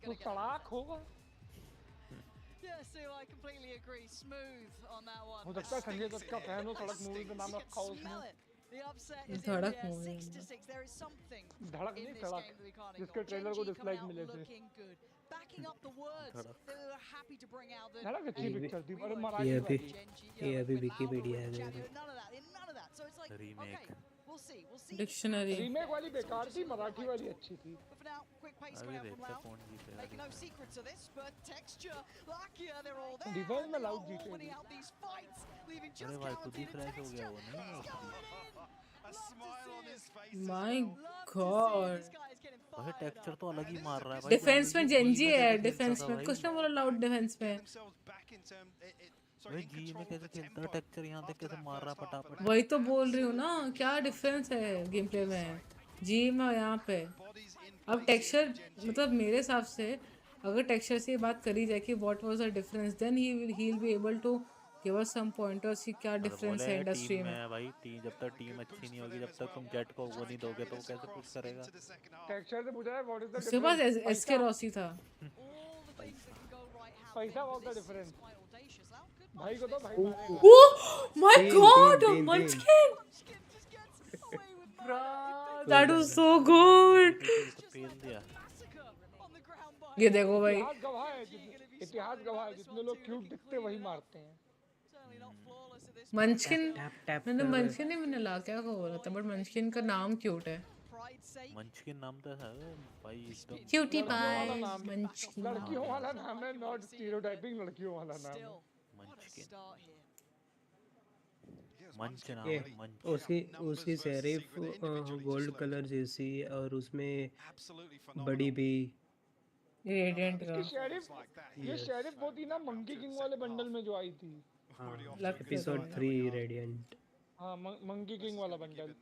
तो सड़क होगा। Yeah, so I completely agree. Smooth on that one. हो सकता है संजय दत्त का फैन हो, सड़क मूवी का नाम रखा हो उसने। The upset is धड़क in movie 6-6. There is something धड़क in नहीं, this सड़क, game that we can't जिसके ignore. ट्रेलर को Gen.G डिसलाइक coming मिले out थे। looking good. Backing up the words that they were happy to bring out. धड़क अच्छी पिक्चर थी, पर ये मराठी अभी वाली। ये अभी विकिपीडिया है। None of that. So it's like, remake okay, we'll see. Dictionary remake वाली बेकार थी, मराठी वाली अच्छी थी। But for now, quick pace अभी going out from देखते Loud. कौन जीतेगा। Make no secret to this, but texture, Lakia, they're all there. Defence में They लाउड are all जीते। winning out these fights, leaving अरे just भाई खुद ही Callum flash हो गया वो texture. नहीं। A smile on his face. My God. भाई टेक्सचर तो अलग ही मार रहा है भाई। डिफेंस में जेनजी है, डिफेंस में कुछ ना बोला लाउड डिफेंस में। भाई जी में कैसे खेलता है टेक्सचर, यहाँ तक कैसे मार रहा फटाफट। वही तो बोल रही हूँ ना, क्या डिफरेंस है गेम प्ले में जी में यहाँ पे। अब टेक्सचर मतलब मेरे हिसाब से अगर टेक्सचर से ये बात करी जाए कि what was the difference, then he will be able to give us some pointers कि क्या डिफरेंस है इंडस्ट्री में। भाई टीम जब तक टीम अच्छी नहीं होगी, जब तक तुम जेट को वो नहीं दोगे तो वो कैसे पुश करेगा। टेक्सचर से पूछा है व्हाट इज द उसके पास एसके रॉसी था। पैसा व्हाट द डिफरेंस भाई को तो भाई ओह my God मंचकिन, that was so good. ये देखो भाई, इतिहास गवाह है जितने लोग क्यूट दिखते वही मारते हैं। मंचकिन मैंने ला क्या बोला था, बट मंचकिन का नाम क्यूट है। मंचकिन नाम तो है भाई एकदम क्यूटी पाई। मंचकिन लड़कियों वाला नाम है, नॉट स्टीरियोटाइपिंग लड़कियों वाला नाम है मंचकिन। मंच नाम ये है मंच। उसकी शेरिफ गोल्ड कलर जैसी और उसमें बड़ी भी रेडिएंट का। ये शेरिफ वो थी ना मंकी किंग वाले बंडल में जो आई थी। Episode 3 radiant. हाँ मंकी किंग वाला बंडल।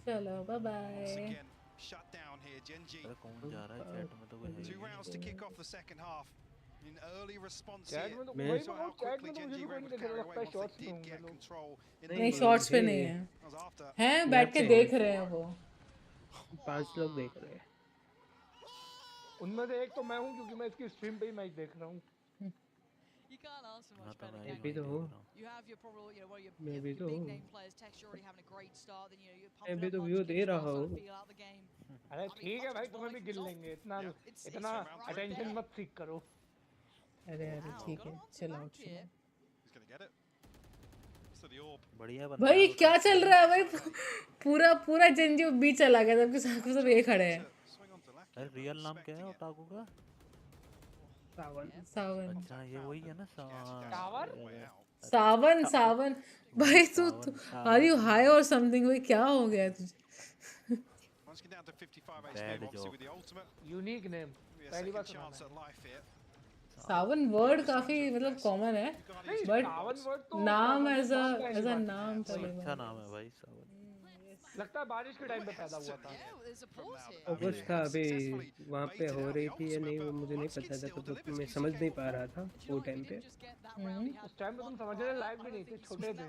चलो bye bye. Shut down here, Gen.G. कौन जा रहा है चैट में तो कोई है। 2 rounds to kick off the second half. In early response chat here, में तो we वही saw तो how चैट quickly में तो Gen.G मुझे were कोई able नहीं to दिख carry रहा, away लगता है once शॉर्ट्स they में did होंगे get लोग। control. नहीं शॉर्ट्स पे नहीं है, हैं बैठ के देख रहे हैं वो 5 लोग देख रहे हैं। उनमें से एक तो मैं हूँ क्योंकि मैं इसकी स्ट्रीम पे ही मैच देख रहा हूँ। You can't ask for much better. मैं भी तो हूँ। You have your probably, you know, one of मैं your भी तो big हूँ। name players. Tex, you're already having a great start. Then you're मैं pumping भी up तो व्यू Munchkin दे as well, रहा starting हूँ। to feel out the game. अरे ठीक है भाई, तुम्हें भी गिर लेंगे, इतना अटेंशन मत सीख करो। अरे ठीक है चलो। बढ़िया बंदा भाई क्या चल रहा है भाई, पूरा जेनजी बीच चला गया, सबके साथ सब ये खड़े हैं। अरे रियल नाम क्या है ओटाकू का? सावन। अच्छा ये वही है ना सावन भाई तू आर यू हाई और समथिंग, भाई क्या हो गया तुझे? यूनिक नेम, पहली बार सुना है। सावन वर्ड काफी मतलब कॉमन है, बट नाम एज अ नाम अच्छा नाम है भाई सावन। लगता है बारिश के टाइम पे पैदा हुआ था। कुछ था अभी वहाँ पे हो रही थी या नहीं वो मुझे नहीं पता था, तो मैं समझ नहीं पा रहा था वो टाइम पे। उस टाइम पे तुम समझने लायक भी नहीं थे, छोटे थे।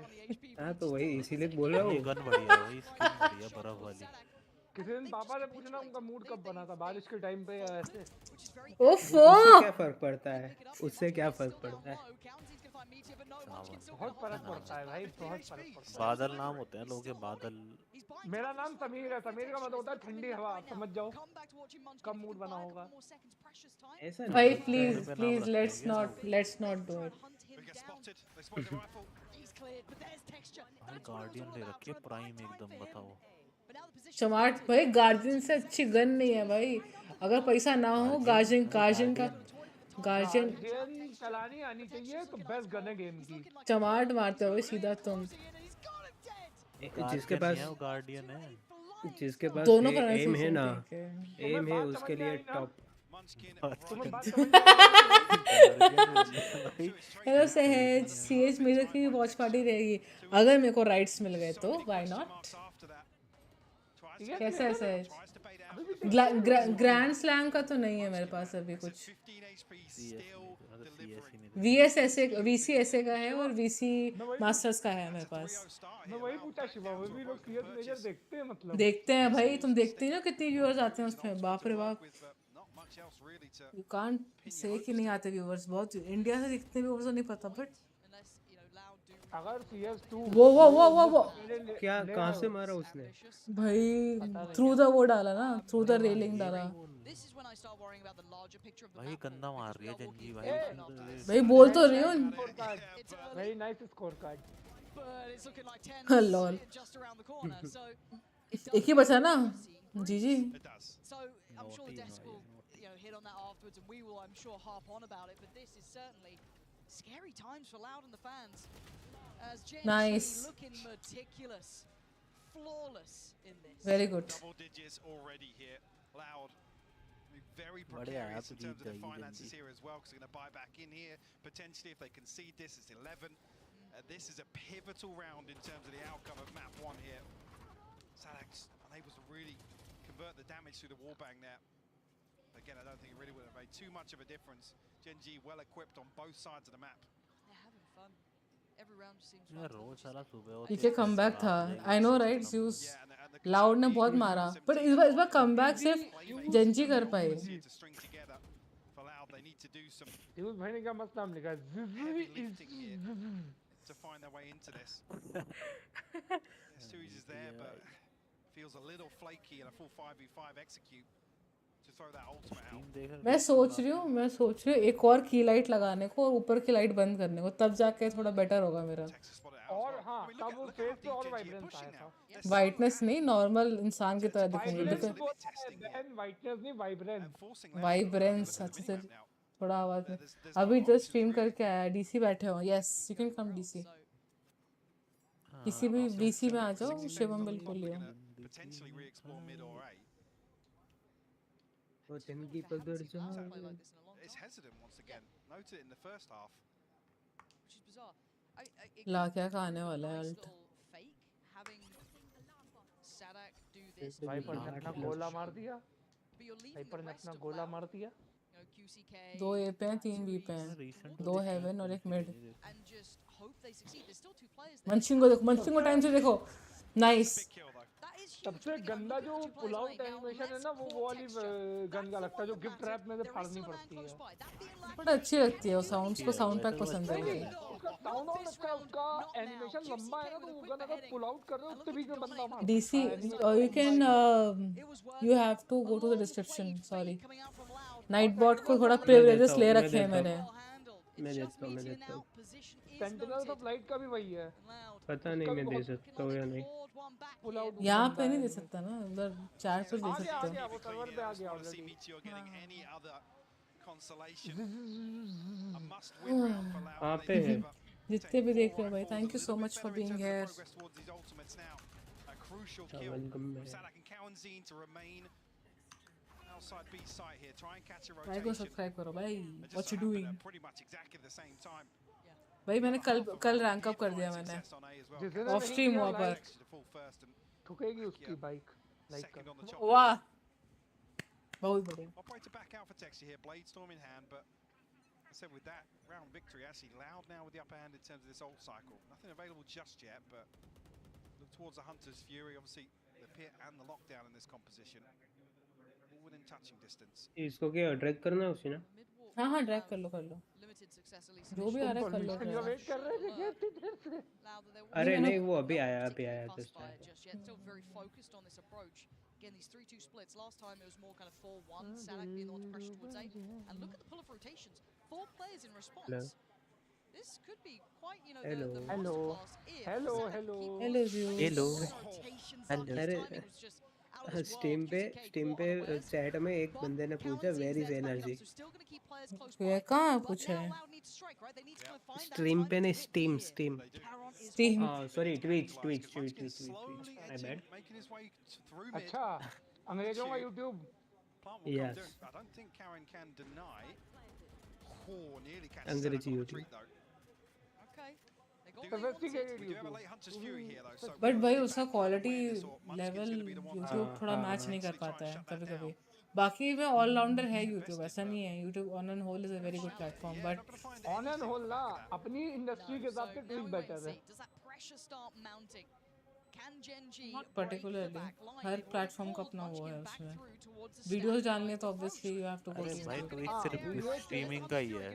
हाँ तो वही इसीलिए बोल रहा हूँ। गन बढ़िया है भाई, स्किन बढ़िया बर्फ वाली। किसी दिन पापा से पूछना उनका मूड कब बना था, बारिश के टाइम पे या ऐसे। ओफो उससे क्या फर्क पड़ता है, उससे क्या फर्क पड़ता है? बहुत फर्क पड़ता है भाई, बहुत फर्क पड़ता है। बादल नाम होते हैं लोगों के, बादल। मेरा नाम समीर है, समीर का मतलब होता है ठंडी हवा, समझ जाओ कब मूड बना होगा। ऐसा भाई please let's not do it. Guardian ले रखी है प्राइम एकदम, बताओ। चमाट भाई गार्जियन से अच्छी गन नहीं है भाई, अगर पैसा ना हो गार्जियन चलानी आनी चाहिए तो बेस्ट गन है गेम की। चमाट मारते हो सीधा तुम। जिसके पास गार्डियन है, जिसके पास दोनों एम है ना, एम है उसके लिए टॉप। हेलो सहज, सीएच मेरे की वॉच पार्टी रहेगी अगर मेरे को राइट्स मिल गए तो, व्हाई नॉट। कैसा है सहज? ग्रैंड स्लैम का तो नहीं है मेरे पास अभी कुछ। VCSA का है और VC मास्टर्स का है मेरे पास। मैं वही पूछा शिवा, वो भी लोग सीएस मेजर देखते हैं मतलब? देखते हैं भाई, तुम देखते ही ना कितनी व्यूअर्स आते हैं उसमें, बाप रे बाप। यू कांट से कि नहीं आते व्यूअर्स, बहुत इंडिया से कितने व्यूअर्स नहीं पता, बट अगर CS2 वो क्या कहाँ से मारा उसने भाई? थ्रू द वो डाला ना, थ्रू द रेलिंग डाला भाई। गंदा मार रही है जेनजी भाई। भाई बोल तो रही हूँ। Very nice score card. Lol एक ही बचा ना जी। Scary times for Loud and the fans. As Nice. Gen.G looking meticulous, flawless in this. Very good. Double digits already here. Loud. Very बढ़िया है, precarious तो in terms Jeet of their जाएगी finances Gen.G. here as well, because they're going to buy back in here potentially if they concede this. It's 11. This is a pivotal round in terms of the outcome of map 1 here. Sadak's unable to really convert the damage through the wallbang there. Again, I don't think it really would have made too much of a difference. Gen.G well equipped on both sides of the map. They're having fun. Every round seems यार रोज साला सुबह और पीके comeback था I know right use loud ने बहुत मारा but इस बार comeback सिर्फ जेंजी कर पाए यूज भाई ने क्या मस्त नाम लिखा to find their way into this. Suiz is there, but feels a little flaky in a full 5v5 execute to throw that ultimate out. मैं सोच रही हूँ एक और की लाइट लगाने को और ऊपर की लाइट बंद करने को, तब जाके थोड़ा बेटर होगा मेरा. और हाँ तब वो फेस पे और वाइब्रेंस आया था. वाइटनेस नहीं, नॉर्मल इंसान की तरह दिखूंगी. वाइटनेस नहीं, वाइब्रेंस अच्छे से थोड़ा आवाज में. अभी जस्ट स्ट्रीम करके आया, डीसी बैठे हो. Yes you can come DC. किसी भी वीसी में आ जाओ, शिवम बिल्कुल लियो. Potentially re-explore mid or A. वो जिंदगी पकड़ जाओ. It's hesitant once again. Noted it in the first half. Which is bizarre. ला क्या खाने वाला है अल्ट. वाइपर ने अपना गोला मार दिया. वाइपर ने अपना गोला मार दिया. 2 ए पे हैं, 3 बी पे हैं, 2 हेवन और 1 मिड. मंचिंगो देखो, मंचिंगो टाइम से देखो. नाइस. सबसे गंदा जो पुल आउट एनिमेशन है ना, वो वाली गन का लगता है जो गिफ्ट रैप में से फाड़नी पड़ती है. बट अच्छी लगती है वो. साउंड्स को साउंड पैक पसंद है मुझे. साउंड और उसका एनिमेशन लंबा है ना, तो वो गन अगर पुल आउट कर रहे हो उसके बीच में बंदा मार. DC you can you have to go to the description. Sorry Nightbot को थोड़ा प्रिविलेजेस ले रखे हैं मैंने. मैं देता हूँ. सेंटिनल्स ऑफ लाइट का भी वही है. पता नहीं मैं दे सकता हूँ या नहीं. यहाँ पे नहीं दे सकता ना, उधर चार पे दे सकते हो. वो सर्वर पे आ गया ऑलरेडी. कहाँ पे है? जितने भी देख रहे हो भाई, thank you so much for being here. भाई को सब्सक्राइब करो भाई. व्हाट यू डूइंग भाई? मैंने कल रैंक अप कर दिया मैंने. ऑफ स्ट्रीम हुआ पर ठुकेगी उसकी बाइक. लाइक वाह बहुत बढ़िया. Operator back out for Texture here, Blade Storm in hand, but I said with that round victory, actually Loud now with the upper hand in terms of this ult cycle. Nothing available just yet, but look towards the Hunter's Fury, obviously the pit and the lockdown in this composition. All within touching distance. इसको क्या drag करना है उसी ना? हाँ हाँ drag कर लो जो भी आ रहा है कर लो. वेट कर रहे थे कितनी देर से. अरे नहीं वो अभी आया जस्ट आया. Again, these 3-2 splits. Last time it was more kind of 4-1, Sinaaa being the one to pressure towards A. And look at the pull-off rotations. 4 players in response. Hello. This could be quite, you know, Hello. the monster class if Hello. Sinaaa Hello. keep Hello. Hello. Rotations out this time. It was just steam पे chat में एक बंदे ने पूछा where is energy. ये कहाँ पूछा है? स्ट्रीम पे नहीं, Steam. Sorry Twitch. My bad. अच्छा अंग्रेजों का यूट्यूब. यस अंग्रेजी यूट्यूब. बट भाई उसका क्वालिटी लेवल यूट्यूब थोड़ा मैच नहीं कर पाता है कभी कभी. बाकी में ऑलराउंडर है यूट्यूब, ऐसा नहीं है. YouTube on and whole is a very good platform, but on and whole ना अपनी इंडस्ट्री के हिसाब से ट्वीच बेटर है. नॉट पर्टिकुलरली, हर प्लेटफॉर्म का अपना वो है. उसमें वीडियोस डालने तो obviously you have to go to भाई ट्वीच सिर्फ स्ट्रीमिंग का ही है.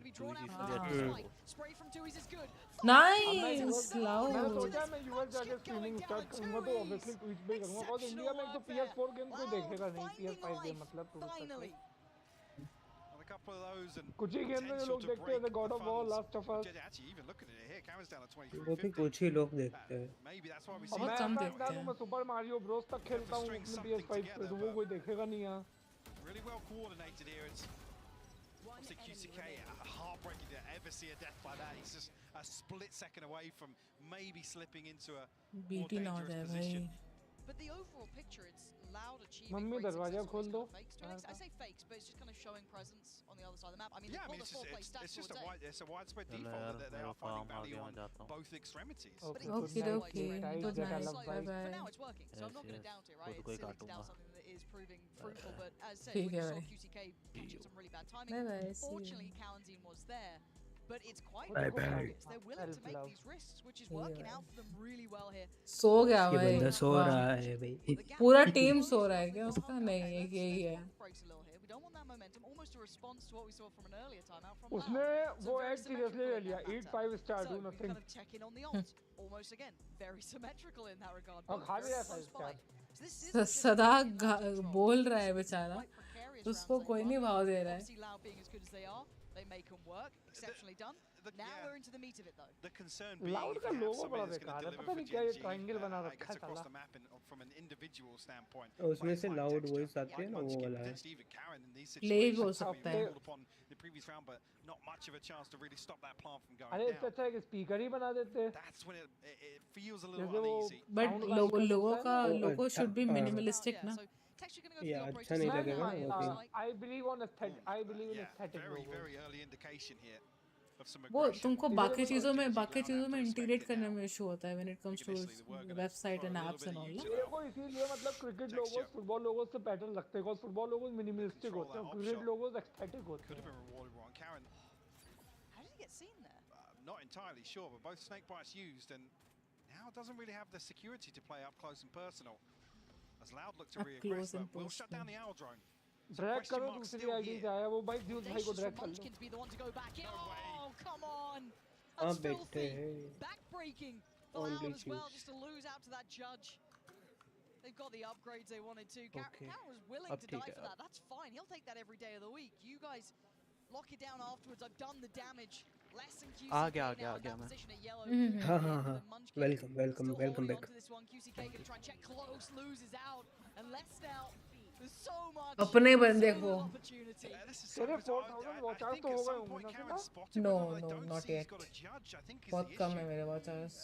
Nice Loud. मैं सोचा मैं यूएस जाके स्ट्रीमिंग स्टार्ट करूंगा तो ऑब्वियसली ट्वीच पे करूंगा. और इंडिया में तो PS4 गेम कोई देखेगा नहीं. PS5 गेम मतलब कुछ ही गेम में लोग देखते हैं. God of war, last of us, वो भी कुछ ही लोग देखते हैं. बहुत कम देखते हैं. मैं सुपर मारियो ब्रोस तक खेलता हूं अपने PS5 पे, तो वो कोई देखेगा नहीं यार. Really well coordinated here. It's QCK heartbreaking that ever see a death like that. He's just a split second away from maybe slipping into a more BT ना हो dangerous जाए position. भाई. But the overall picture, it's Loud achieving mummy great दरवाजा success खोल with दो. these kind of fakes. To an extent, I say fakes, but it's just kind of showing presence on the other side of the map. I mean, Yeah, I they mean, pulled a 4-play stack it's just towards A. it's a widespread चलो default यार that they मेरा are finding काम आ value गया, मैं on जाता हूँ. both extremities. Okay, But it's good also night. Okay, Tight good get night. along, so bye for bye. now it's working, so I'm not going to doubt it, right? खुद को It's he silly to doubt काटूंगा. something that is proving fruitful, but as said, ठीक we है saw भाई. QCK catching some really bad timing. Bye bye. See you. Fortunately, Kalanzine was there, but it's quite Bye bye. obvious. They're willing to Self make love. these risks, which is See you, working bye. out for them really well here. सो गया ये भाई. बंदा सो वाह. रहा है भाई. पूरा team so रहा है क्या उसका? नहीं, एक यही है. Breaks a little here. We don't want that momentum. Almost a response to what we saw from an earlier timeout from उसने Loud. वो very egg seriously symmetrical ले in लिया. that 8-5 star, So do we nothing. kind of check in on the ult. Almost again, very symmetrical in that regard. और Both खा very लिया close star. by. So this is just सदा in that control. बोल रहा है बेचारा. Quite precarious उसको round कोई so नहीं far. भाव दे रहा है. Obviously, Loud being as good as they are, they make them work. Exceptionally done. Now we're into the meat of it, though. The concern being Loud if का you have logo somebody बड़ा that's going बेकार to है. deliver पता for नहीं क्या ये GEN.G, triangle बना I रखा guess है across साला. the map and from an individual standpoint. उसमें से fine लाउड texture, वॉइस आती है fine ना, वो punch, वाला है. potentially even Karen in these Play situations हो that we सकता है. called upon in the previous round, but not much of a chance to really stop that plant from going अरे down. इससे अच्छा है कि स्पीकर ही बना देते. That's when it feels a little जैसे वो uneasy. But sound का icon लोगों होता है का ना. लोगो should be minimalistic ना. Texture going to go या for the अच्छा नहीं operator लगेगा ना side. वो भी. I believe on aesthetic. I believe in Yeah, aesthetic very, logos. very early indication here of some वो aggression. तुमको बाकी चीजों में GEN.G इंटीग्रेट now. करने में इशू होता है when it comes to Initially, they were gonna website throw a and little apps bit and of all. YouTube मेरे out. को इसीलिए मतलब क्रिकेट लोगोस फुटबॉल लोगोस से पैटर्न लगते हैं. Because football logos minimalistic Control होते हैं. that op cricket shot. Logos aesthetic होते Could have हैं. been rewarded wrong. Karen, How did he get seen there? not entirely sure, but both snake bites used, and now doesn't really have the security to play up close and personal. As Loud look to Up reaggress, close and but we'll shut down personal. the owl drone. Drag करो दूसरी ID से आया वो भाई ड्यूस भाई को Audacious drag from कर लो. Munchkin to be the one to go back in. Oh, come on! हाँ That's बेटे filthy. हैं. Backbreaking for Only Loud as well, juice. just to lose out to that judge. They've got the upgrades they wanted to. Okay. Karen was willing अब to ठीक die है, for that. That's fine. He'll take that every day of the week. You guys lock it down afterwards. I've done the damage. Less than QCK आ गया now in मैं. that position at yellow. हाँ हाँ हाँ. Munchkin Welcome still welcome holding back. on to this one. QCK going to try and check close, loses out. And less now. There's so much. अपने बंदे so को. little opportunity. तेरे 4000 watch hours तो हो गए होंगे ना तेरा. No, not yet. बहुत कम है मेरे watch hours.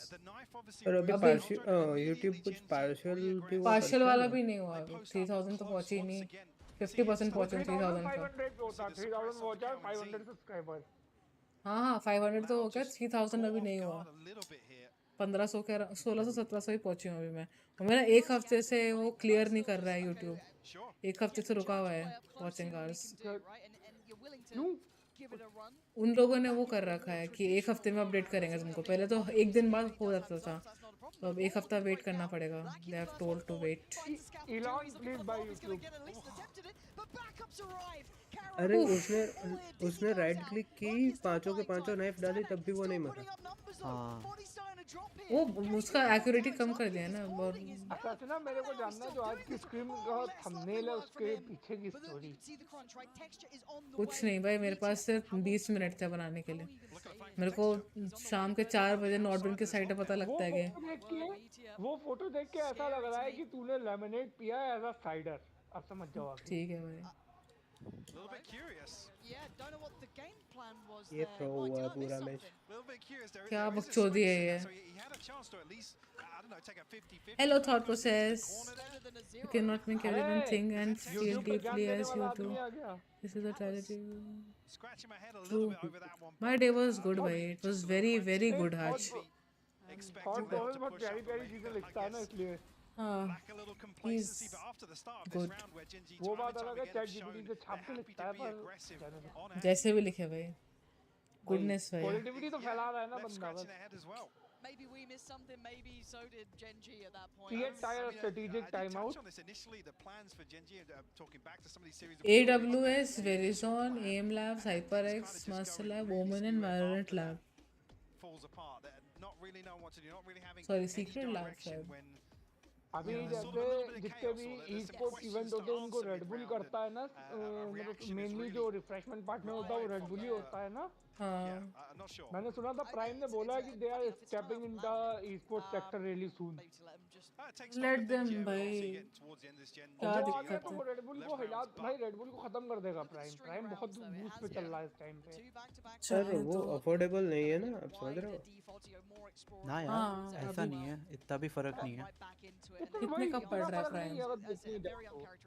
और अभी पार्शियल यूट्यूब कुछ पार्शियल भी वो पार्शियल करते हैं वाला ना. भी नहीं हुआ. 3000 तो पहुंची ही नहीं. 50% पहुंचे 3000 का. 3500 पे होता. 3000 वॉच आवर्स 500 सब्सक्राइबर्स. हाँ 500 तो हो गया. 3000 अभी नहीं हुआ. 1500 के 1600-1700 ही पहुंची हूँ अभी मैं. और मेरा एक हफ्ते से वो क्लियर नहीं कर रहा है यूट्यूब. एक हफ्ते से रुका हुआ है वॉचिंग आवर्स. उन लोगों ने वो कर रखा है कि एक हफ्ते में अपडेट करेंगे तुमको. पहले तो एक दिन बाद हो जाता था, तो अब एक हफ्ता वेट करना पड़ेगा. They have told to wait. Elon please buy YouTube. अरे उसने राइट क्लिक की, पांचों के पांचों नाइफ डाली, तब भी वो नहीं मरा. हाँ. वो उसका एक्यूरेटी कम कर दिया ना. और अच्छा ना मेरे को जानना है जो आज की स्क्रीन का थंबनेल है उसके पीछे की स्टोरी. कुछ नहीं भाई, मेरे पास सिर्फ 20 मिनट थे बनाने के लिए. मेरे को शाम के 4 बजे नॉर्डविन की साइड पे पता लगता है कि वो फोटो देख के ऐसा लग रहा है कि तूने लेमनेड पिया है एज अ साइडर. अब समझ जाओ आगे. ठीक है भाई. A little bit curious. Yeah, don't know what the game plan was ये there. प्रो हुआ पूरा match. A little bit curious. क्या There is a बकचोदी switch है in ये. there, so he had a chance to at least, I don't know, take a 50-50. Hello thought process. You cannot make everyone think and feel deeply as you do. This is a tragedy. Scratching my head a True. little bit over that one. My day was good भाई. It was very very good Haj. Expecting them to push up and make चीजें लिखता है ना इसलिए. हाँ. lack a little complacency, but after the start of this good. round where GEN.G वो time बात and time अलग है, again have ChatGPT shown से they're छाप के happy लिखता to है be पर aggressive on hand. जैसे भी लिखे भाई. Goodness भाई. पॉजिटिविटी तो फैला रहा है ना Left बंदा scratching बस. their head as well. Maybe we missed something, maybe so did GEN.G at that point. Create tire strategic I did timeout. touch on this initially, the plans for GEN.G, talking back to some of these series of AWS, Verizon, AIM Labs, HyperX, Master Lab, Omen and Valorant Lab. falls apart. They're not really knowing what to do, not really having Sorry, any Secret Lab, direction sir. when अभी जैसे जितने भी e sports event होते हैं उनको red bull करता है ना, मतलब मेनली जो रिफ्रेशमेंट पार्टनर होता है वो रेड बुल ही होता है ना। मैंने सुना था प्राइम ने बोला है कि they are stepping in the esports sector really soon. Let them भाई, क्या दिक्कत है? तो रेड बुल को हिला, भाई रेड बुल को खत्म कर देगा प्राइम। प्राइम बहुत बूस्ट पे चल रहा है इस टाइम पे। सर वो अफोर्डेबल नहीं है ना, आप समझ रहे हो ना यार, ऐसा नहीं है, इतना भी फर्क नहीं है। कितने का पड़ रहा है प्राइम?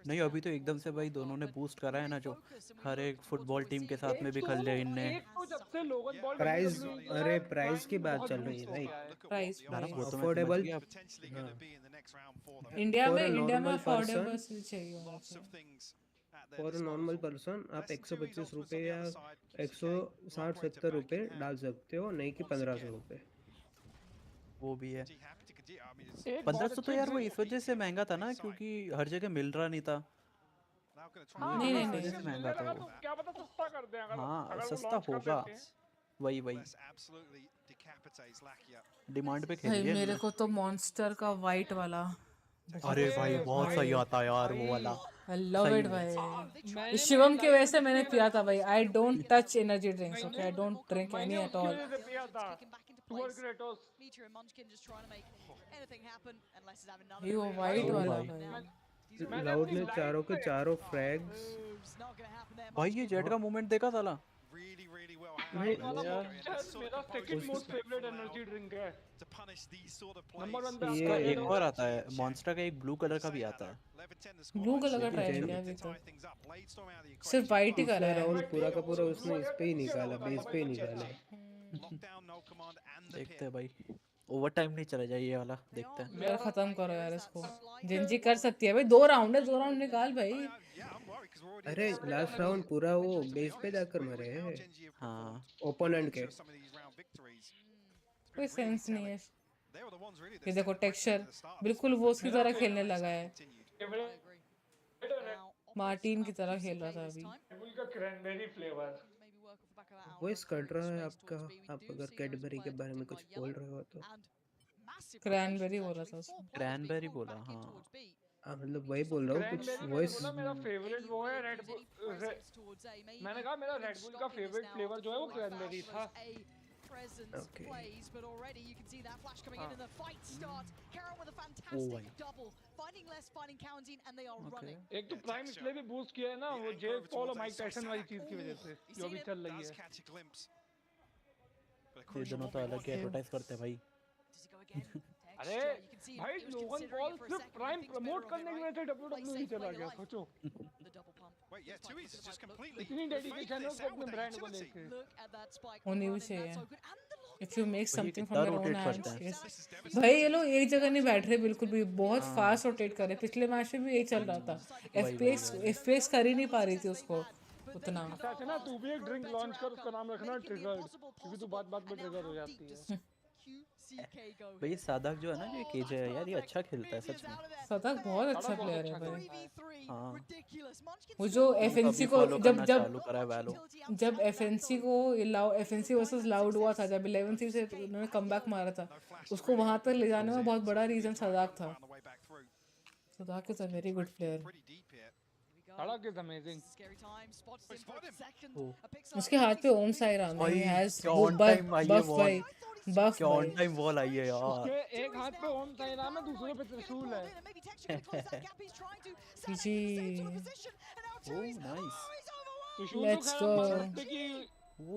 नहीं अभी तो एकदम से भाई दोनों ने बूस्ट करा है ना, जो हर एक फुटबॉल टीम के साथ में भी खल लिया इनने। प्राइस, अरे प्राइस की बात चल रही है भाई, प्राइस अफोर्डेबल। इंडिया में अफोर्डेबल चाहिए। फॉर नॉर्मल पर्सन आप 125 रुपये या 160-70 रुपये डाल सकते हो, नहीं कि 1500 रुपये। वो भी है 1500 तो यार वो इस वजह से महंगा था ना, क्योंकि हर जगह मिल रहा नहीं था। नहीं महंगा था वो। क्या पता सस्ता कर दें, अगर हाँ सस्ता होगा, वही डिमांड पे खेल भाई मेरे को तो मॉन्स्टर का वाइट वाला, अरे भाई बहुत सही आता है यार वो वाला, आई लव इट भाई। शिवम की वजह से मैंने पिया था भाई। I don't touch energy drinks, okay, I don't drink any at all. ये वो वाइट वाला भाई, लाउड ने चारों के चारों फ्रैग्स। भाई ये जेट का मूवमेंट देखा साला, मेरा second most favourite energy drink है। नंबर 1 पे इसका एक और आता है, मॉन्स्टर का एक ब्लू कलर का भी आता है। ब्लू कलर का ट्राई किया अभी तो, सिर्फ वाइट ही करा है। राउंड पूरा का पूरा उसने इस पे ही निकाला, बेस पे ही निकाला। देखते हैं भाई, ओवर टाइम नहीं चला जाए ये वाला, देखते हैं। यार खत्म करो यार इसको, जेनजी कर सकती है भाई। 2 राउंड है, 2 राउंड निकाल भाई। अरे लास्ट राउंड पूरा वो बेस पे जाकर मरे हैं। हाँ ओपोनेंट के कोई सेंस नहीं है। ये देखो टेक्सचर बिल्कुल वो उसकी तरह खेलने लगा है, मार्टिन की तरह खेल रहा था अभी। का क्रैनबेरी फ्लेवर वॉइस कट रहा है आपका। आप अगर कैडबरी के बारे में कुछ बोल रहे हो तो क्रैनबेरी बोला था उसने। क्रैनबेरी बोला, हाँ मतलब वही बोल रहा हूँ कुछ वॉइस। मेरा फेवरेट वो है रेड बुल। मैंने कहा मेरा रेड बुल का फेवरेट फ्लेवर जो है वो क्रैनबेरी था। Okay. Plays, but already you can see that flash coming in and the fight starts. Heron with a fantastic double, finding less, finding Kaunzin, and they are running. एक तो prime इसलिए भी boost किया है ना, वो Jake Paul और Mike Tyson वाली चीज की वजह से जो भी चल रही है। ये दोनों तो अलग एडवर्टाइज करते हैं भाई। अरे भाई लोगन पॉल सिर्फ प्राइम प्रमोट करने की वजह से WWE चला गया, सोचो। इतनी डेडिकेशन है उसको अपने ब्रांड को लेके। होनी भी चाहिए। If you make something from your own hands, भाई ये लोग एक जगह नहीं बैठ रहे बिल्कुल भी, बहुत फास्ट रोटेट कर रहे। पिछले मैच में भी यही चल रहा था। FPX कर ही नहीं पा रही थी उसको उतना। अच्छा ना, तू भी एक ड्रिंक लॉन्च कर, उसका नाम रखना ट्रिगर्ड, क्योंकि तू बात-बात में ट्रिगर हो जाती है। भाई सादक जो है ना, जो केजे है यार, ये अच्छा खेलता है सच में। सादक बहुत अच्छा प्लेयर है भाई। हाँ वो जो FNC को जब FNC को FNC वर्सेस लाउड हुआ था, जब 11 से उन्होंने कमबैक मारा था, उसको वहां तक ले जाने में बहुत बड़ा रीजन सादक था। Saadhak is a very good player. Saadhak is amazing. उसके हाथ पे ओम साई राम है, हैज बफ भाई, बफ क्या ऑन टाइम वॉल आई है यार। उसके एक हाथ पे ओम साई राम है, दूसरे पे त्रिशूल है। जी ओह नाइस, लेट्स गो।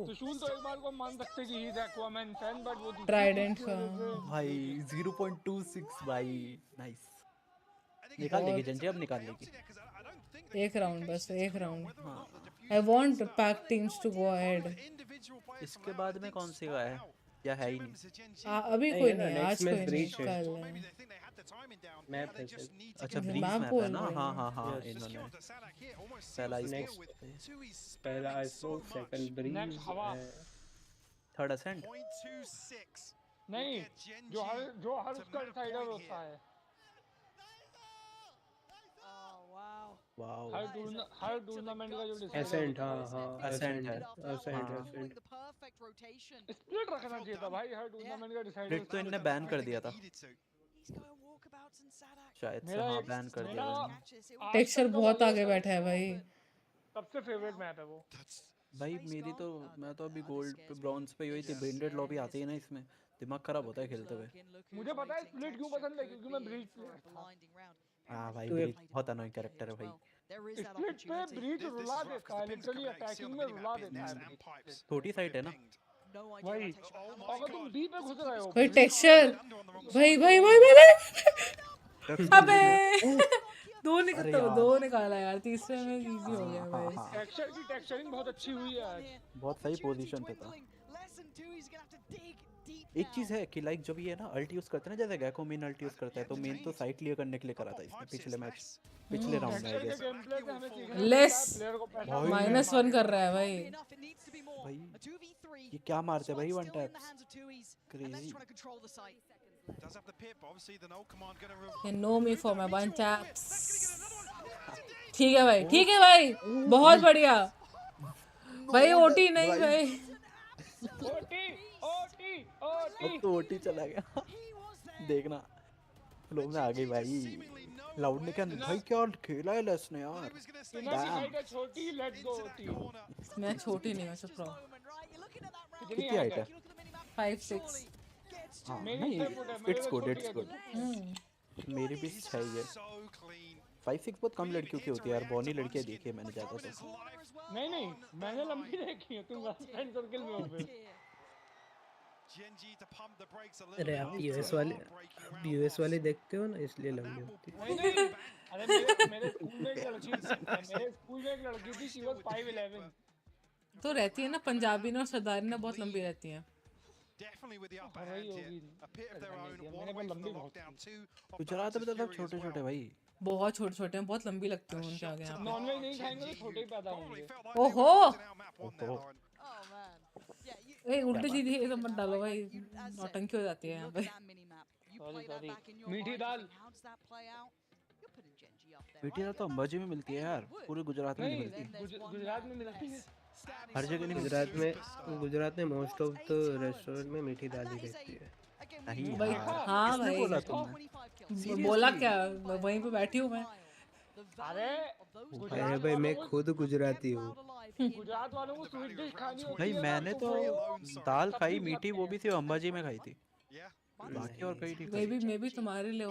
त्रिशूल तो एक बार को मान सकते कि he is Aquaman fan, but वो ट्राइडेंट का भाई 0.26 भाई, नाइस। निकाल लेगी जेनजी, अब निकाल लेगी। एक राउंड बस, एक round. I want pack teams to go ahead. इसके बाद में कौन सी है या है ही नहीं? अभी कोई नहीं है, आज कोई नहीं, कल मैप है। अच्छा ब्रीच मैप है ना, हाँ हाँ हाँ, इन्होंने पहला Icebox, second Breach, third Ascent. नहीं, जो हर उसका डिसाइडर होता है। वाओ, हर टूर्नामेंट का जो एसेंट, हाँ एसेंट है, एसेंट। स्प्लिट रखना चाहिए था भाई, हर टूर्नामेंट का डिसाइडर। स्प्लिट तो इनने बैन कर दिया था। शायद से हाँ बैन कर दिया मैंने। टेक्सचर बहुत आगे बैठा है भाई। सबसे फेवरेट मैप है वो भाई मेरी तो मैं तो अभी गोल्ड पे ब्रॉन्ज पे ही हुई थी। ब्रेंडेड लॉबी आती है ना इसमें दिमाग खराब होता है खेलते हुए। मुझे पता है स्प्लिट क्यों पसंद है क्योंकि मैं ब्रीच प्लेयर था। हाँ भाई तो ब्रीच बहुत अनोइंग कैरेक्टर है भाई। स्प्लिट पे ब्रीच रुला देता है लिटरली अटैकिंग में रुला देता है ब्रीच। छोटी साइट है ना वही अगर तुम बी पे घुस रहे हो भाई टेक्सचर भाई भाई भाई भाई अबे दो निकाला यार तीसरे में इजी हो गया भाई। टेक्सचर की टेक्सचरिंग बहुत अच्छी हुई है आज। बहुत सही पोजीशन पे था। एक चीज है कि लाइक जब ये ना अल्ट यूज करते हैं ना जैसे गैको मेन अल्ट यूज करता है तो मेन तो साइट क्लियर करने के लिए करा था इसने पिछले मैच पिछले राउंड में आई गेस। लेस -1 कर रहा है भाई। ये क्या मारते भाई one taps crazy. You know me for my one taps। ठीक है भाई बहुत बढ़िया भाई। ओटी नहीं भाई अब तो ओटी चला गया देखना फ्लो में आ गई भाई। लाउड ने क्या भाई क्या खेला है लेस ने यार। छोटी लेट्स गो ओटी। मैं छोटी नहीं हूं चुप रहो। कितनी हाइट है 5'6"। हाँ नहीं इट्स गुड मेरी भी 6 है। 5'6" बहुत कम लड़कियों की होती है यार। बॉनी लड़कियां देखी है मैंने ज्यादा तो। नहीं मैंने लंबी देखी है। तुम फ्रेंड सर्कल में हो फिर। अरे आप यूएस वाले देखते हो ना इसलिए लंबी होती है। नहीं अरे मेरे स्कूल में एक लड़की थी शी वाज 5'11"। तो रहती है ना पंजाबी ना और सरदारी ना बहुत लंबी रहती है। गुजरात में तो सब छोटे छोटे भाई बहुत छोटे छोटे हैं बहुत लंबी लगती है उनके आगे। यहाँ नॉनवेज नहीं खाएंगे तो छोटे ही पैदा होंगे। ओहो ए उल्टी सीधी ये सब मत डालो भाई नौटंकी हो जाती है यहाँ पे। मीठी दाल तो अंबाजी में मिलती है यार पूरे गुजरात में नहीं मिलती। गुजरात में मिलती है हर जगह नहीं। गुजरात में मोस्ट ऑफ द रेस्टोरेंट में मीठी दाल ही रहती है। नहीं भाई हाँ भाई बोला क्या वहीं पे बैठी हूँ मैं। अरे भाई मैं खुद गुजराती हूँ। गुजरात वालों को स्वीट डिश खानी होती भाई है। मैंने तो दाल खाई मीठी वो भी सिर्फ अंबाजी में खाई थी बाकी और कहीं नहीं। मैं भी तुम्हारे लिए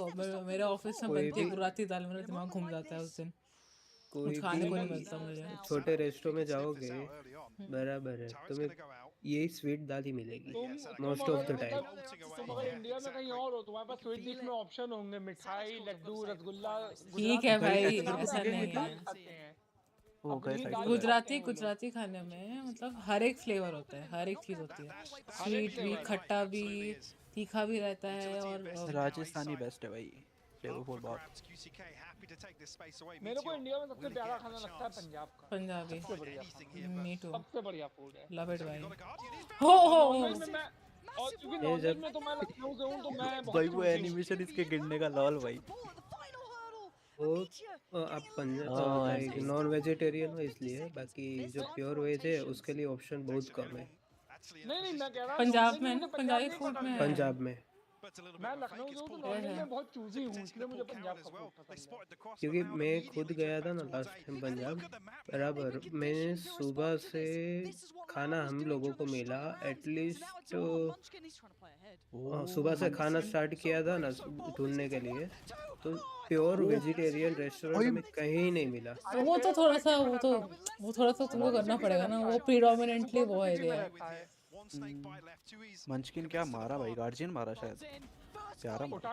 मेरे ऑफिस में बनती है गुजराती दाल। मेरा दिमाग घूम जाता है उस दिन कुछ खाने को नहीं मिलता मुझे। छोटे रेस्टोरेंट में जाओगे बराबर है तुम्हें यही स्वीट दाल ही मिलेगी मोस्ट ऑफ द टाइम। तुम अगर इंडिया में कहीं और हो तुम्हारे पास स्वीट डिश में ऑप्शन होंगे मिठाई लड्डू रसगुल्ला। ठीक है भाई ऐसा नहीं है। गुजराती खाने में मतलब हर एक फ्लेवर होता है हर एक चीज होती है। स्वीट भी खट्टा भी तीखा भी रहता है और राजस्थानी बेस्ट है भाई फ्लेवरफुल बहुत। मेरे को इंडिया में सबसे प्यारा खाना लगता है पंजाब का। पंजाबी मी टू सबसे बढ़िया फूड है। लव इट भाई। हो और क्योंकि नॉनवेज में तो मैं लखनऊ से हूं तो मैं भाई वो एनिमेशन इसके गिरने का लॉल भाई। वो आप पंजाब नॉन वेजिटेरियन हो इसलिए बाकी जो प्योर वेज है उसके लिए ऑप्शन बहुत कम है। नहीं मैं कह रहा हूं पंजाब में ना पंजाबी फूड में पंजाब में मैं लखनऊ से हूं तो नॉनवेज में बहुत चूजी हूं इसलिए मुझे पंजाब का फूड पसंद है। क्योंकि मैं खुद गया था ना लास्ट टाइम पंजाब बराबर। मैंने सुबह से खाना हम लोगों को मिला एटलीस्ट सुबह से खाना स्टार्ट किया था ना ढूंढने के लिए तो प्योर वेजिटेरियन रेस्टोरेंट में कहीं नहीं मिला। वो तो थोड़ा सा तुमको करना पड़ेगा ना। वो प्रीडोमिनेंटली वो एरिया है। मंचकिन क्या मारा भाई गार्जियन मारा शायद प्यारा मारा।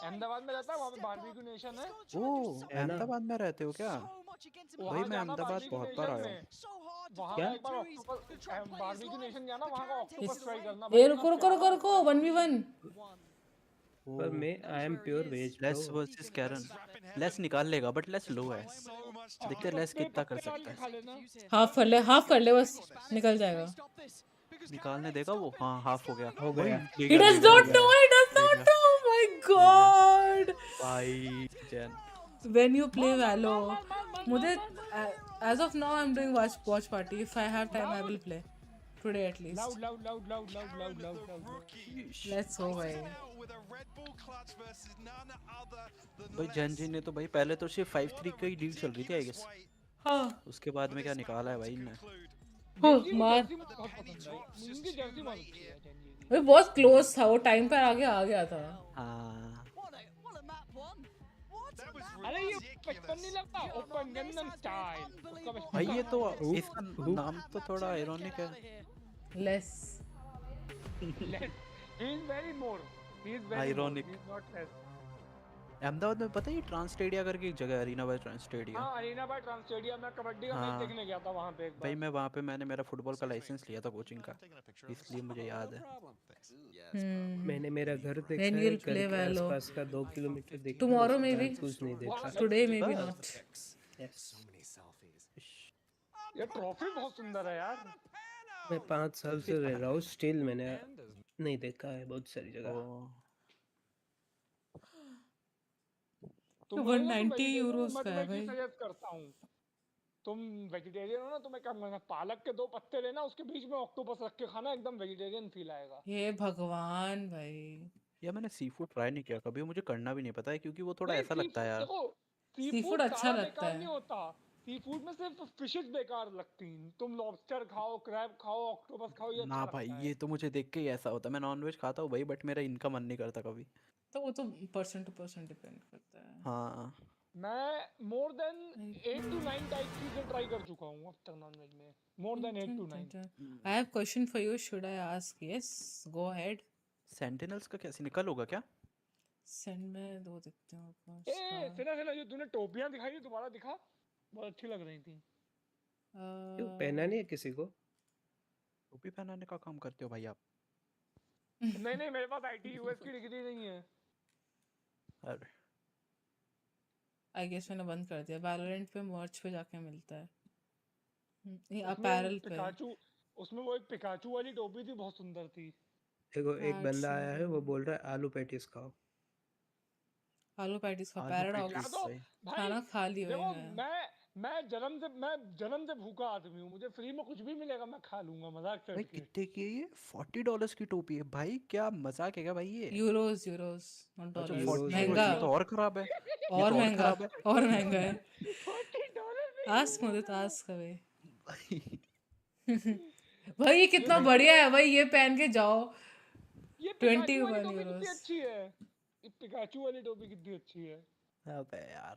अहमदाबाद में रहता है वहाँ पे बारबेक्यू नेशन है। ओह अहमदाबाद में रहते हो क्या भाई? मैं अहमदाबाद बहुत बार आया हूँ। क्या बारबेक्यू नेशन जाना वहाँ का ऑक्टोपस ट्राई करना। ये रुको 1v1 पर मैं I am pure veg. Less versus Karon Less निकाल लेगा बट लेस लो है। देखते हैं लेस कितना कर सकता है। हाफ कर ले बस निकल जाएगा। निकालने देगा वो। हाँ हाफ हो गया He does not know my god भाई Jain when you play Valo मुझे as of now I'm doing watch party if I have time I will play Today at least. Loud. Let's go भाई. भाई Gen Z ने तो भाई पहले तो सिर्फ 5-3 की लीड चल रही थी आई गेस. हाँ. उसके बाद में क्या निकाला है भाई इनने. मार. इनकी जर्सी बहुत अच्छी है जेनजी की. भाई बहुत क्लोज था वो टाइम पर आगे आ गया था. हाँ. अरे ये बचपन नहीं लगता ओपन गनम स्टाइल. भाई ये तो इसका नाम तो थोड़ा आयरॉनिक है. Less. He is very more. He is very Ironic. More. He is not less. Ahmedabad में पता है ट्रांस स्टेडिया करके एक जगह है, अरीना बाय ट्रांस स्टेडिया. हाँ अरीना बाय ट्रांस स्टेडिया में कबड्डी का मैच देखने गया था वहाँ पे एक बार. भाई मैं वहाँ पे मैंने मेरा फुटबॉल का लाइसेंस लिया था कोचिंग का, इसलिए मुझे याद है. मैंने मेरा घर देखा है, घर के आसपास का 2 किलोमीटर देखा. Tomorrow maybe. कुछ नहीं देखा. Today maybe not. ये ट्रॉफी बहुत सुंदर है यार. मैं 5 साल से रह रहा हूँ, स्टिल मैंने नहीं देखा है बहुत सारी जगह. 190 euros का है भाई. सजेस्ट करता हूँ तुम वेजिटेरियन हो ना, तुम्हें क्या करना, पालक के 2 पत्ते लेना, उसके बीच में ऑक्टोपस रख के खाना, एकदम वेजिटेरियन फील आएगा. ये भगवान भाई. यार मैंने सी फूड ट्राई नहीं किया कभी, मुझे करना भी नहीं पता है क्योंकि वो थोड़ा ऐसा लगता है यार. सी फूड अच्छा लगता है. नहीं होता सी फूड में, सिर्फ फिशेस बेकार लगती हैं. तुम लॉबस्टर खाओ, क्रैब खाओ, ऑक्टोपस खाओ, ये ना भाई ये तो मुझे देख के ही ऐसा होता है. मैं नॉनवेज खाता हूँ भाई बट मेरा इनका मन नहीं करता कभी. तो वो तो पर्सन टू पर्सन डिपेंड करता है. हाँ मैं मोर देन 8 to 9 टाइप की चीजें ट्राई कर चुका हूँ अब तक नॉनवेज में. More than 8 to 9. I have question for you. Should I ask? Yes, go ahead. Sentinels का कैसे निकल होगा क्या? सेंड में 2 दिखते हैं ऊपर. सिना जो तूने टोपियां दिखाई दोबारा दिखा, बहुत अच्छी लग रही थी. क्यों पहना नहीं है किसी को? टोपी पहनाने का काम करते हो भाई आप? नहीं मेरे पास आईटी यूएस की डिग्री नहीं है. अरे आई गेस मैंने बंद कर दिया. वैलोरेंट पे मर्च पे जाके मिलता है. ये अपैरल पे. पिकाचू, उसमें वो एक पिकाचू वाली टोपी थी, बहुत सुंदर थी. देखो एक बंदा आया है, वो बोल रहा है आलू पैटीज खाओ. आलू पैटीज का पैराडॉक्स. खाना खा लिया है. मैं जन्म से भूखा आदमी हूँ. मुझे फ्री में कुछ भी मिलेगा मैं खा लूंगा. मजाक भाई कितने की है ये? $40 की टोपी है भाई. क्या मजाक है क्या भाई ये? Euros not dollars. महंगा तो और खराब है. और महंगा है. आस्क मुझे तो आस्क भाई. भाई ये कितना बढ़िया है भाई. ये पहन के जाओ. 21 अच्छी है. पिकाचू वाली टोपी कितनी अच्छी है. अबे यार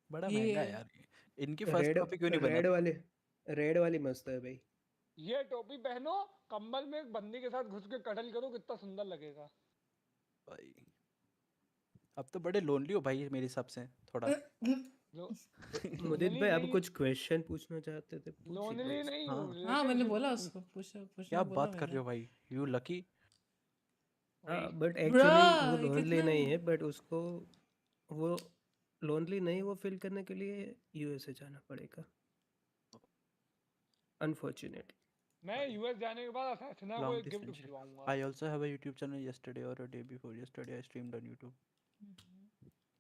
बड़ा महंगा है यार. इनकी फर्स्ट कॉपी क्यों नहीं बना? रेड वाली मस्त है भाई. ये टोपी पहनो, कंबल में एक बंदी के साथ घुस के कटल करो, कितना सुंदर लगेगा भाई. अब तो बड़े लोनली हो भाई मेरे हिसाब से थोड़ा. मुदित भाई आप कुछ क्वेश्चन पूछना चाहते थे? लोनली नहीं. हाँ मैंने बोला उसको पूछो. क्या बात कर रहे हो भाई? You lucky. बट एक्चुअली वो लोनली नहीं है, बट उसको वो लोनली नहीं वो फील करने के लिए यूएसए जाना पड़ेगा. अनफॉर्चुनेट. मैं यूएस जाने के बाद असैसिना को एक gift भिजवाऊंगा. I also have a YouTube channel. Yesterday or a day before yesterday I streamed on YouTube.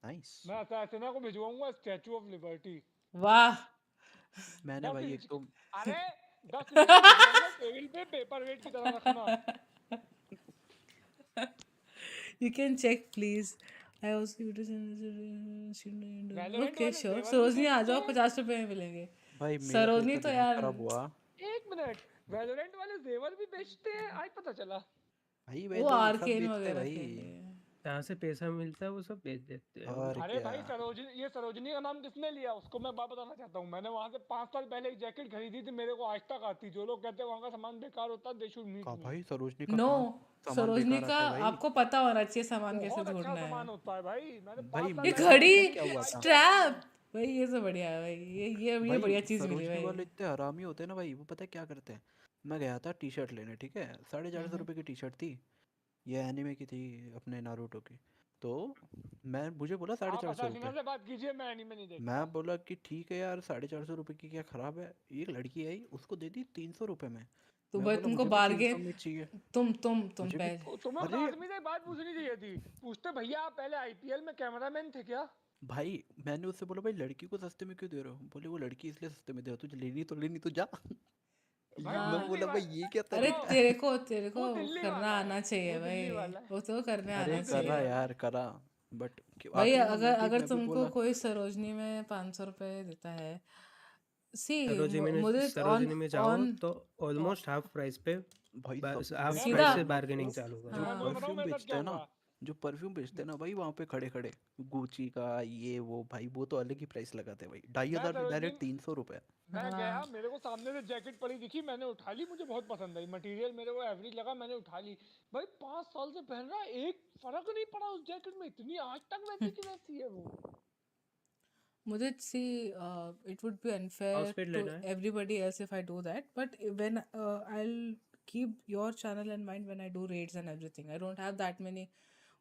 Nice. मैं असैसिना को भिजवाऊंगा स्टैचू ऑफ लिबर्टी. वाह. मैंने भाई एक तो अरे 10 टेबल पे पेपर वेट की तरह रखना. You can check please. I also okay sure. Sarojini आ जाओ, 50 रुपए में मिलेंगे. भाई सरोजनी तो यार. एक मिनट, वैलोरेंट वाले जेवर भी बेचते हैं, आज पता चला. भाई वो आर्केन वगैरह के लिए जहाँ से पैसा मिलता है वो सब बेच देते हैं. अरे भाई सरोजनी का नाम किसने लिया? उसको मैं बात बताना चाहता हूँ. मैंने वहाँ से 5 साल पहले एक जैकेट खरीदी थी, मेरे को आज तक आती. जो लोग कहते हैं वहाँ का सामान बेकार होता है, दे शुड मीट मी. भाई सरोजनी का सरोजनी का आपको पता होना चाहिए सामान कैसे ढूंढना है. सामान होता है भाई. ये घड़ी स्ट्रैप भाई ये तो बढ़िया है भाई. ये बढ़िया चीज मिली भाई. वाले इतने हरामी होते हैं ना भाई. वो पता है क्या करते हैं? मैं गया था टी शर्ट लेने, ठीक है. 450 रुपए की टी शर्ट थी. ये एनिमे की थी, अपने नारुतो की. तो मुझे बोला 450 रुपए. बात कीजिए, मैं एनीमे नहीं देखता. मैं बोला कि ठीक है यार 450 रुपए की क्या खराब है. एक लड़की आई, उसको दे दी 300 रुपए में. तो भाई तुमको बार्गेन तुम पहले तुम्हें आदमी से बात पूछनी चाहिए थी. पूछते भैया आप पहले आईपीएल में कैमरामैन थे क्या? भाई मैंने उससे बोला भाई लड़की को सस्ते में क्यों दे रहे हो? बोले वो लड़की इसलिए सस्ते में दे रहा, तुझे लेनी तो लेनी तो जा. मैं बोला भाई ये क्या अरे तरीका तेरे को करना आना चाहिए भाई, वो तो करने अरे आना करा चाहिए यार करा बट भाई। आखिरी में अगर मोटिव अगर मैं भी तुमको बोला कोई सरोजनी में 500 रुपए देता है, सी मुझे सरोजनी में जाओ ऑन तो ऑलमोस्ट हाफ प्राइस पे भाई हाफ सीधा प्राइस से बार्गेनिंग चालू जो करो। परफ्यूम बेचते हैं ना जो परफ्यूम बेचते हैं ना भाई वहाँ पे खड़े खड़े गुची का ये वो भाई वो तो अलग ही प्राइस लगाते हैं भाई 2500 डायरेक्ट 300 रुपए। मैं गया, मेरे को सामने से जैकेट पड़ी दिखी, मैंने उठा ली, मुझे बहुत पसंद आई, मटेरियल मेरे को एवरेज लगा, मैंने उठा ली। भाई 5 साल से पहन रहा, एक फर्क नहीं पड़ा उस जैकेट में, इतनी आज तक वैसी की वैसी है वो। मुझे सी it would be unfair to everybody else if I do that, but when I'll keep your channel in mind when I do raids and everything. I don't have that many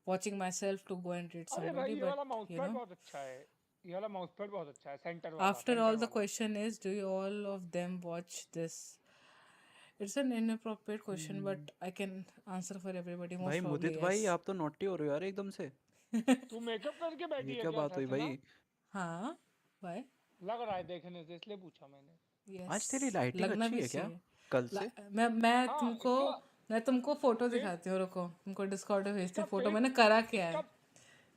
watching myself to go and raid अरे भाई somebody, ये वाला but mouse you pad know, बहुत अच्छा है, ये वाला mouse pad बहुत अच्छा है, सेंटर वाला। after all the question is, do you all of them watch this? It's an inappropriate question, but I can answer for everybody. Most भाई probably मुदित भाई आप तो नॉटी हो रहे हो यार एकदम से। तू मेकअप करके बैठी ये है क्या क्या बात हुई सच ना? भाई? हाँ भाई लग रहा है देखने से, इसलिए पूछा मैंने। आज तेरी लाइटिंग लगना अच्छी भी है क्या चाहिए। कल से? मैं तुमको फोटो दिखाती हूँ, रुको तुमको डिस्कॉर्ड पे भेजती हूँ फोटो, मैंने करा क्या है।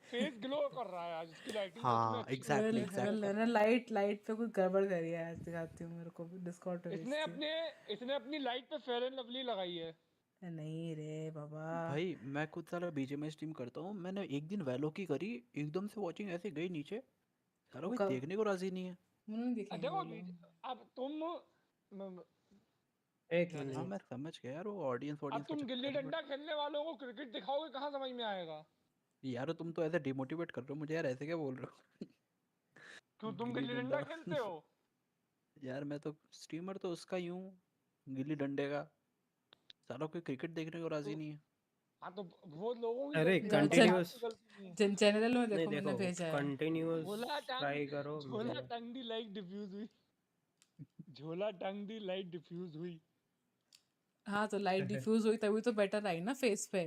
फेस ग्लो कर रहा है आज, इसकी लाइटिंग हाँ एग्जैक्टली मैंने लाइट पे कुछ गड़बड़ करी है आज, दिखाती हूँ, मेरे को डिस्कॉर्ड पे इसने अपनी लाइट पे फेयर एंड लवली लगाई है। नहीं रे बाबा भाई मैं खुद साला बीजीएमआई स्ट्रीम करता हूँ, मैंने एक दिन वैलो की करी, एकदम से वॉचिंग ऐसे गई नीचे, साला कोई देखने को राजी नहीं है। देखो अब तुम हाँ मैं समझ गया यार वो ऑडियंस अब तुम गिल्ली डंडा खेलने वालों को क्रिकेट दिखाओगे, कहाँ समझ में आएगा यार। तुम तो ऐसे डिमोटिवेट कर रहे हो मुझे यार, ऐसे क्या बोल रहे हो? क्यों तुम गिल्ली डंडा खेलते हो? यार मैं तो स्ट्रीमर तो उसका ही हूँ, गिल्ली डंडे का, साला कोई क्रिकेट देखने को राजी नहीं है। हाँ तो वो लोगों की अरे कंटिन्यूअस जनरल में देखो मैंने भेजा है, कंटिन्यूअस ट्राई करो। झोला टंग दी लाइट डिफ्यूज हुई, झोला टंग दी लाइट डिफ्यूज हुई। हाँ तो लाइट डिफ्यूज हुई तभी तो बेटर आई ना फेस पे।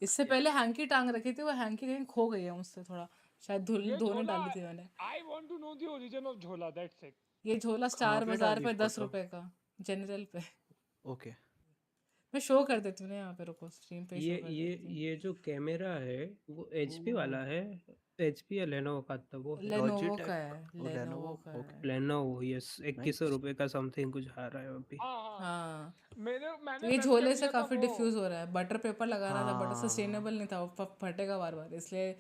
इससे पहले हैंकी टांग रखी थी, वो हैंकी कहीं खो गई है मुझसे, थोड़ा शायद धोने डाली थी मैंने। I want to know the origin of झोला, that's it। ये झोला स्टार बाजार पे 10 रुपए का जनरल पे। ओके मैं शो कर देती हूँ ना यहाँ पे, रुको स्ट्रीम पे ये जो कैमरा है वो एचपी वाला है, एचपी या लेनोवो का था वो? लेनोवो का है, लेनोवो यस 2100 रुपए का समथिंग कुछ आ रहा है अभी। हाँ मैंने ये झोले से काफी डिफ्यूज हो रहा है, बटर पेपर लगाना था बट सस्टेनेबल नहीं था, वो फटेगा बार बार, इसलिए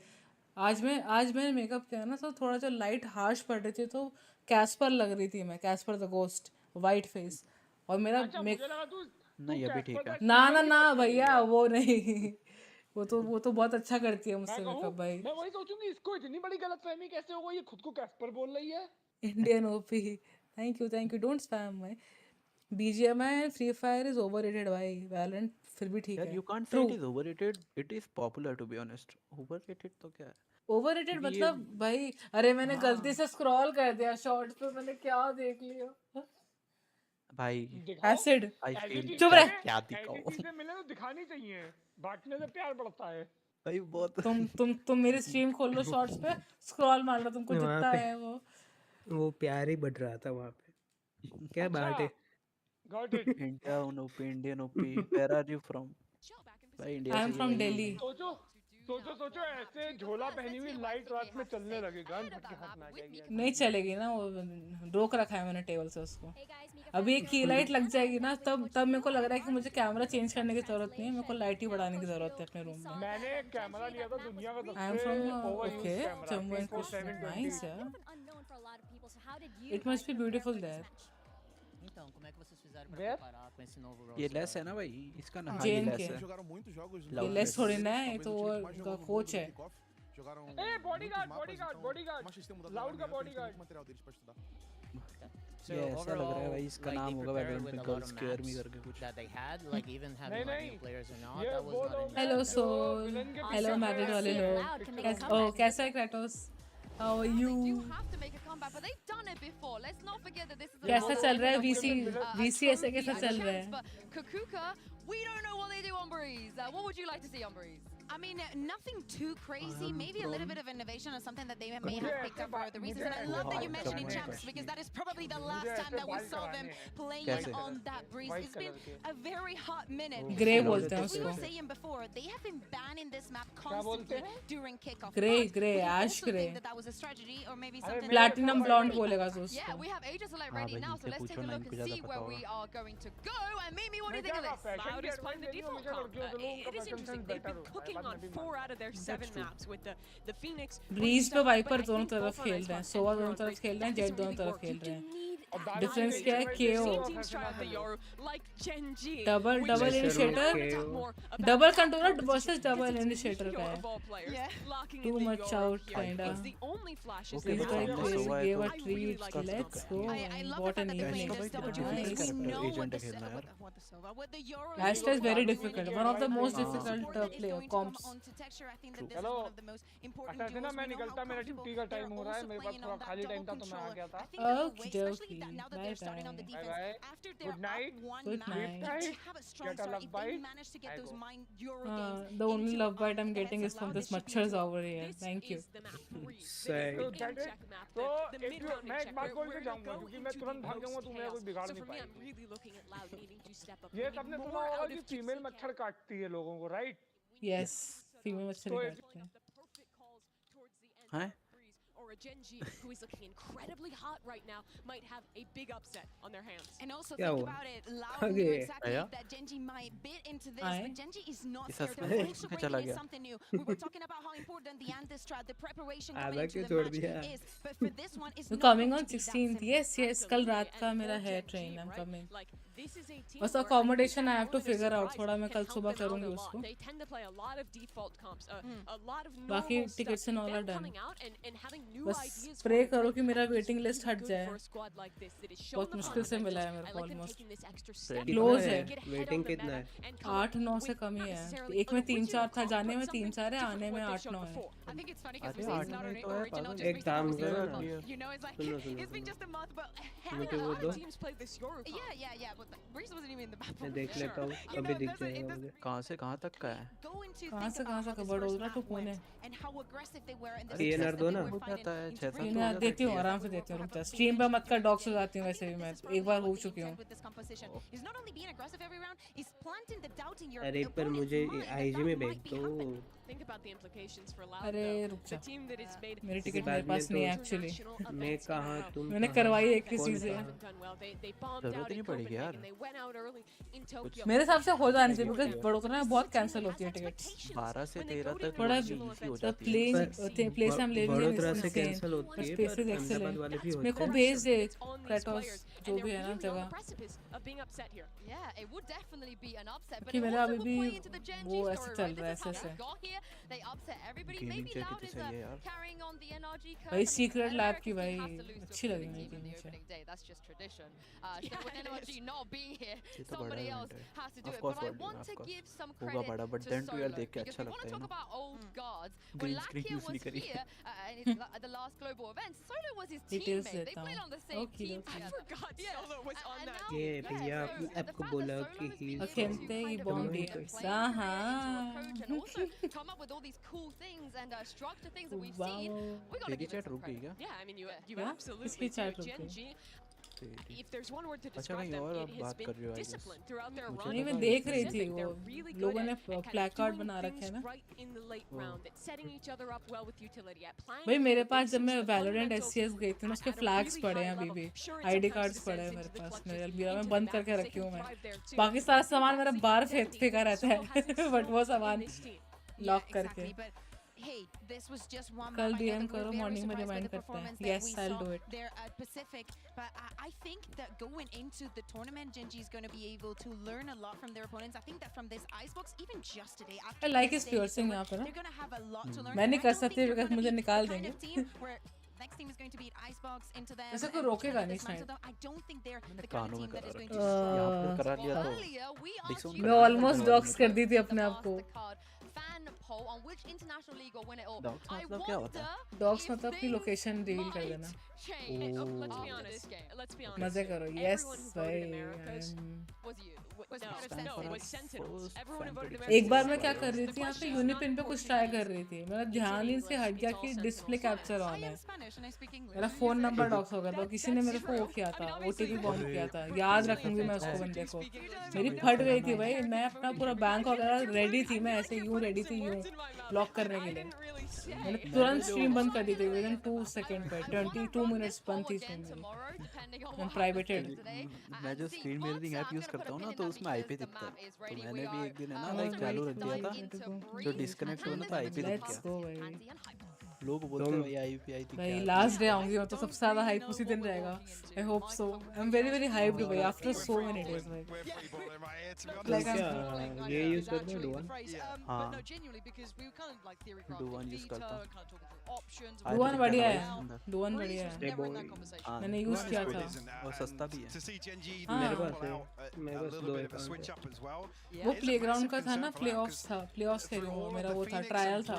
आज मैंने मेकअप किया ना, तो थोड़ा जो लाइट हार्श पड़ रही थी तो कैस्पर लग रही थी मैं, Caspar the ghost white face, और मेरा नहीं अभी ठीक है। ना भैया वो नहीं वो तो बहुत अच्छा करती है मुझसे मेकअप भाई। मैं वही सोचूंगी इसको इतनी बड़ी गलतफहमी कैसे हो गई, ये खुद को कैस्पर बोल रही है। Indian OP thank you don't spam my BGMI free fire is overrated भाई, वैलोरेंट फिर भी ठीक है। You can't say it is overrated, it is popular to be honest. Overrated तो क्या है? ओवररेटेड मतलब भाई, अरे मैंने गलती से स्क्रॉल कर दिया शॉर्ट्स पे, मैंने क्या देख लिया भाई एसिड। चुप रह, क्या दिखाओ, चीजें मिले तो दिखानी चाहिए, बांटने से प्यार बढ़ता है भाई बहुत। तुम मेरी स्ट्रीम खोल लो शॉर्ट्स पे, स्क्रॉल मार लो, तुमको जितना है वो प्यार ही बढ़ रहा था वहाँ पे। क्या बात है? Got it. Indian OP, where are you from? भाई इंडिया से। I am from Delhi. सोचो ऐसे झोला पहनी हुई लाइट रात में चलने लगे, गन फट के हाथ में आ जाएगी। नहीं चलेगी ना, वो रोक रखा है मैंने टेबल से उसको। अभी एक की लाइट लग जाएगी ना, तब मेरे को लग रहा है कि मुझे कैमरा चेंज करने की जरूरत नहीं है, मेरे को लाइट ही बढ़ाने की जरूरत है अपने रूम में। मैंने कैमरा लिया था दुनिया का I am from okay, Jammu and Kashmir. Nice, yeah. It must be beautiful there. Então, como é que vocês fizeram pra Where? comparar com esse novo role? ये लेस है ना भाई, इसका नाम GEN.G है। ये लेस थोड़ी ना है, तो वो कोच है। ए बॉडीगार्ड लाउड का बॉडीगार्ड। ये ऐसा लग रहा है भाई इसका नाम होगा वैलोरेंट में गर्ल्स केयर मी करके कुछ। That they had, like even having like new players or not, that was not enough. Hello Sol, hello married वाले लोग, कैसा है क्रेटोस? How are you? कैसा चल रहा है VCS कैसा चल रहा है? We don't know what they do on Breeze. What would you like to see on Breeze? I mean, nothing too crazy. Maybe a little bit of innovation or something that they may have picked up for other reasons. And I love that you're mentioning champs because that is probably probably the last time that we saw them playing on that breeze. It's been a very hot minute. Grey बोलते हैं We were उसको. saying before, they have been banning this map constantly during kickoff. Grey, ash grey. That was a strategy or maybe something. Platinum blonde बोलेगा तो उसको. Yeah, we have Aegis Alert ready now, so let's take a look and see where we are going to go. And Mimi, what do you think of this? Loud is playing the default comp. It is interesting. They've been cooking on 4 out of their 7 maps with the Phoenix. Breeze पे Viper दोनों तरफ खेल रहे हैं, सोवा दोनों तरफ खेल रहे हैं, जेट दोनों तरफ खेल रहे हैं. डिफरेंस क्या है? KO. Double initiator, double controller versus double initiator का है. Too much out kinda. Please give a treat. Let's go. What an evening. Astra is very difficult. One of the most difficult player comps. चलो अच्छा से ना मैं निकलता, मेरा छुट्टी का टाइम हो रहा है, मेरे पास थोड़ा खाली टाइम था तो मैं आ गया था. Okay. Bye bye. Good night. Good night. Get a love bite. The only love bite I'm getting is from this machars over here. Thank you. तो मैं एक बात बोल के जाऊंगा क्योंकि मैं तुरंत भाग जाऊंगा, तू मेरा कोई बिगाड़ नहीं पाएगी. ये सबने सुना होगा कि फीमेल मच्छर काटती है लोगों को, राइट? Yes, फीमेल मच्छर काटते हैं. हैं? Or a Gen.G who is looking incredibly hot right now might have a big upset on their hands. And also think about it, Loud knew exactly that Gen.G might bit into this, but Gen.G is not scared. They're also bringing in something new. We were talking about how important the anti-strat, the preparation going into the match is, but for this one, it's not coming on 16th. Yes. कल रात का मेरा है train. I'm coming. बस accommodation I have to figure out. थोड़ा मैं कल सुबह करूँगी उसको. बाकी tickets and all are done. बस pray करो कि मेरा waiting list हट जाए. बहुत मुश्किल से मिला है मेरे को almost. Close है. Waiting कितना है? 8-9 से कम ही है. एक में 3-4 था, जाने में 3-4 है, आने में 8-9 है. एक काम करो ना. मुझे वो दो. मैं देख लेता हूँ, अभी दिख जाएगा मुझे. कहाँ से कहाँ तक का है? कहाँ से बड़ौदा टू पुणे. PNR दो ना. PNR देती हूँ, आराम से देती हूँ. स्ट्रीम पे मत कर, डॉग्स हो जाती हूँ वैसे भी. मैं एक बार हो चुकी हूँ. अरे पर मुझे IG में भेज दो. अरे रुक जा, मेरी टिकट मेरे पास नहीं है एक्चुअली. मैं कहाँ, तुम मैंने करवाई है किसी से. जरूरत नहीं पड़ेगी यार. मेरे हिसाब से हो जानी चाहिए बिकॉज़ बड़ौदा में बहुत कैंसिल होती है टिकट. 12 से 13 तक थोड़ा प्लेस हम ले बड़ौदा से कैंसिल होती है, पर अहमदाबाद वाले भी होते हैं. मेरे को भेज दे क्रेटोस जो भी है ना जगह, कि मेरा अभी भी वो ऐसे चल रहा है ऐसे. भाई सीक्रेट लैब की भाई अच्छी लगी मुझे नीचे. तो बड़ा इवेंट है. ऑफ कोर्स होगा बड़ा, बट देन टू यार देख के अच्छा लगता है ना. ग्रीन स्क्रीन यूज नहीं करी. ये भैया आपको बोला कि खेलते ही बॉम्ब दिया. हाँ. तेरी चैट रुक गई क्या? इसकी चैट रुक गई. अच्छा कहीं और आप बात कर रहे हो? नहीं, मैं देख रही थी वो लोगों ने प्लेकार्ड बना रखे हैं ना. भाई मेरे पास जब मैं वैलोरेंट SCS गई थी ना, उसके फ्लैग्स पड़े हैं अभी भी, ID कार्ड्स पड़े हैं मेरे पास. मेरे अलमीरा में बंद करके रखी हूँ मैं. बाकी सारा सामान मेरा बाहर फेंका रहता है बट वो सामान लॉक करके. कल DM करो, मॉर्निंग में रिमाइंड करते हैं. Yes, I'll do it. They're at Pacific, but I think that going into the tournament, Gen.G is going to be able to learn a lot from their opponents. I think that from this icebox, even just today, I like his piercing यहाँ पर. They're going to have a lot to learn. मैं नहीं कर सकती because मुझे निकाल देंगे. Next team is going to beat Icebox into them. ऐसे कोई रोकेगा नहीं शायद. I don't think they're the kind of team that is going to यहाँ पे करा लिया तो मैं ऑलमोस्ट डॉग्स कर दी थी अपने आप को. On which international league will win it all. Dogs मतलब क्या होता है? डॉग्स मतलब अपनी लोकेशन रिवील कर देना. Let's be honest. let's be honest. मजे करो. Everyone Yes who voted भाई. Americas was you. No, was Sentinels. Everyone who voted Americas. एक बार मैं क्या कर रही थी यहाँ पे यूनिपिन पे कुछ ट्राई कर रही थी. मेरा ध्यान ही से हट गया कि डिस्प्ले कैप्चर ऑन है. मेरा फोन नंबर डॉक्स हो गया था. किसी ने मेरे को वो किया था, OTP बॉम्ब किया था. याद रखूंगी मैं उसको बंदे को. मेरी फट गई थी भाई. मैं अपना पूरा बैंक वगैरह रेडी थी. मैं ऐसे यूं रेडी थी यूं ब्लॉक करने के लिए. मैंने तुरंत स्ट्रीम बंद कर दी थी विदिन 2 सेकंड पे. 22 मिनट्स बंद थी स्ट्रीम मेरी. प्राइवेटेड. मैं जो स्क्रीन मिररिंग ऐप यूज करता हूँ ना तो उसमें आईपी दिखता है. तो मैंने भी एक दिन है ना लाइक चालू रख दिया था, जो डिस्कनेक्ट हुआ ना तो आईपी दिख गया. लोग बोलते हैं भाई आईपी आई थी. भाई लास्ट डे आऊंगी मैं तो सबसे ज्यादा हाइप उसी दिन रहेगा. I hope so. I am very very hyped भाई आफ्टर सो मेनी डेज भाई. लाइक ये यूज करते हो डुवन? हां डुवन यूज करता हूं. डुवन बढ़िया है. डुवन बढ़िया है. मैंने यूज किया था और सस्ता भी है. मेरे पास है. मेरे पास 2 अकाउंट. वो प्लेग्राउंड का था ना. प्लेऑफ्स था. प्लेऑफ्स खेलूं वो मेरा वो था ट्रायल था.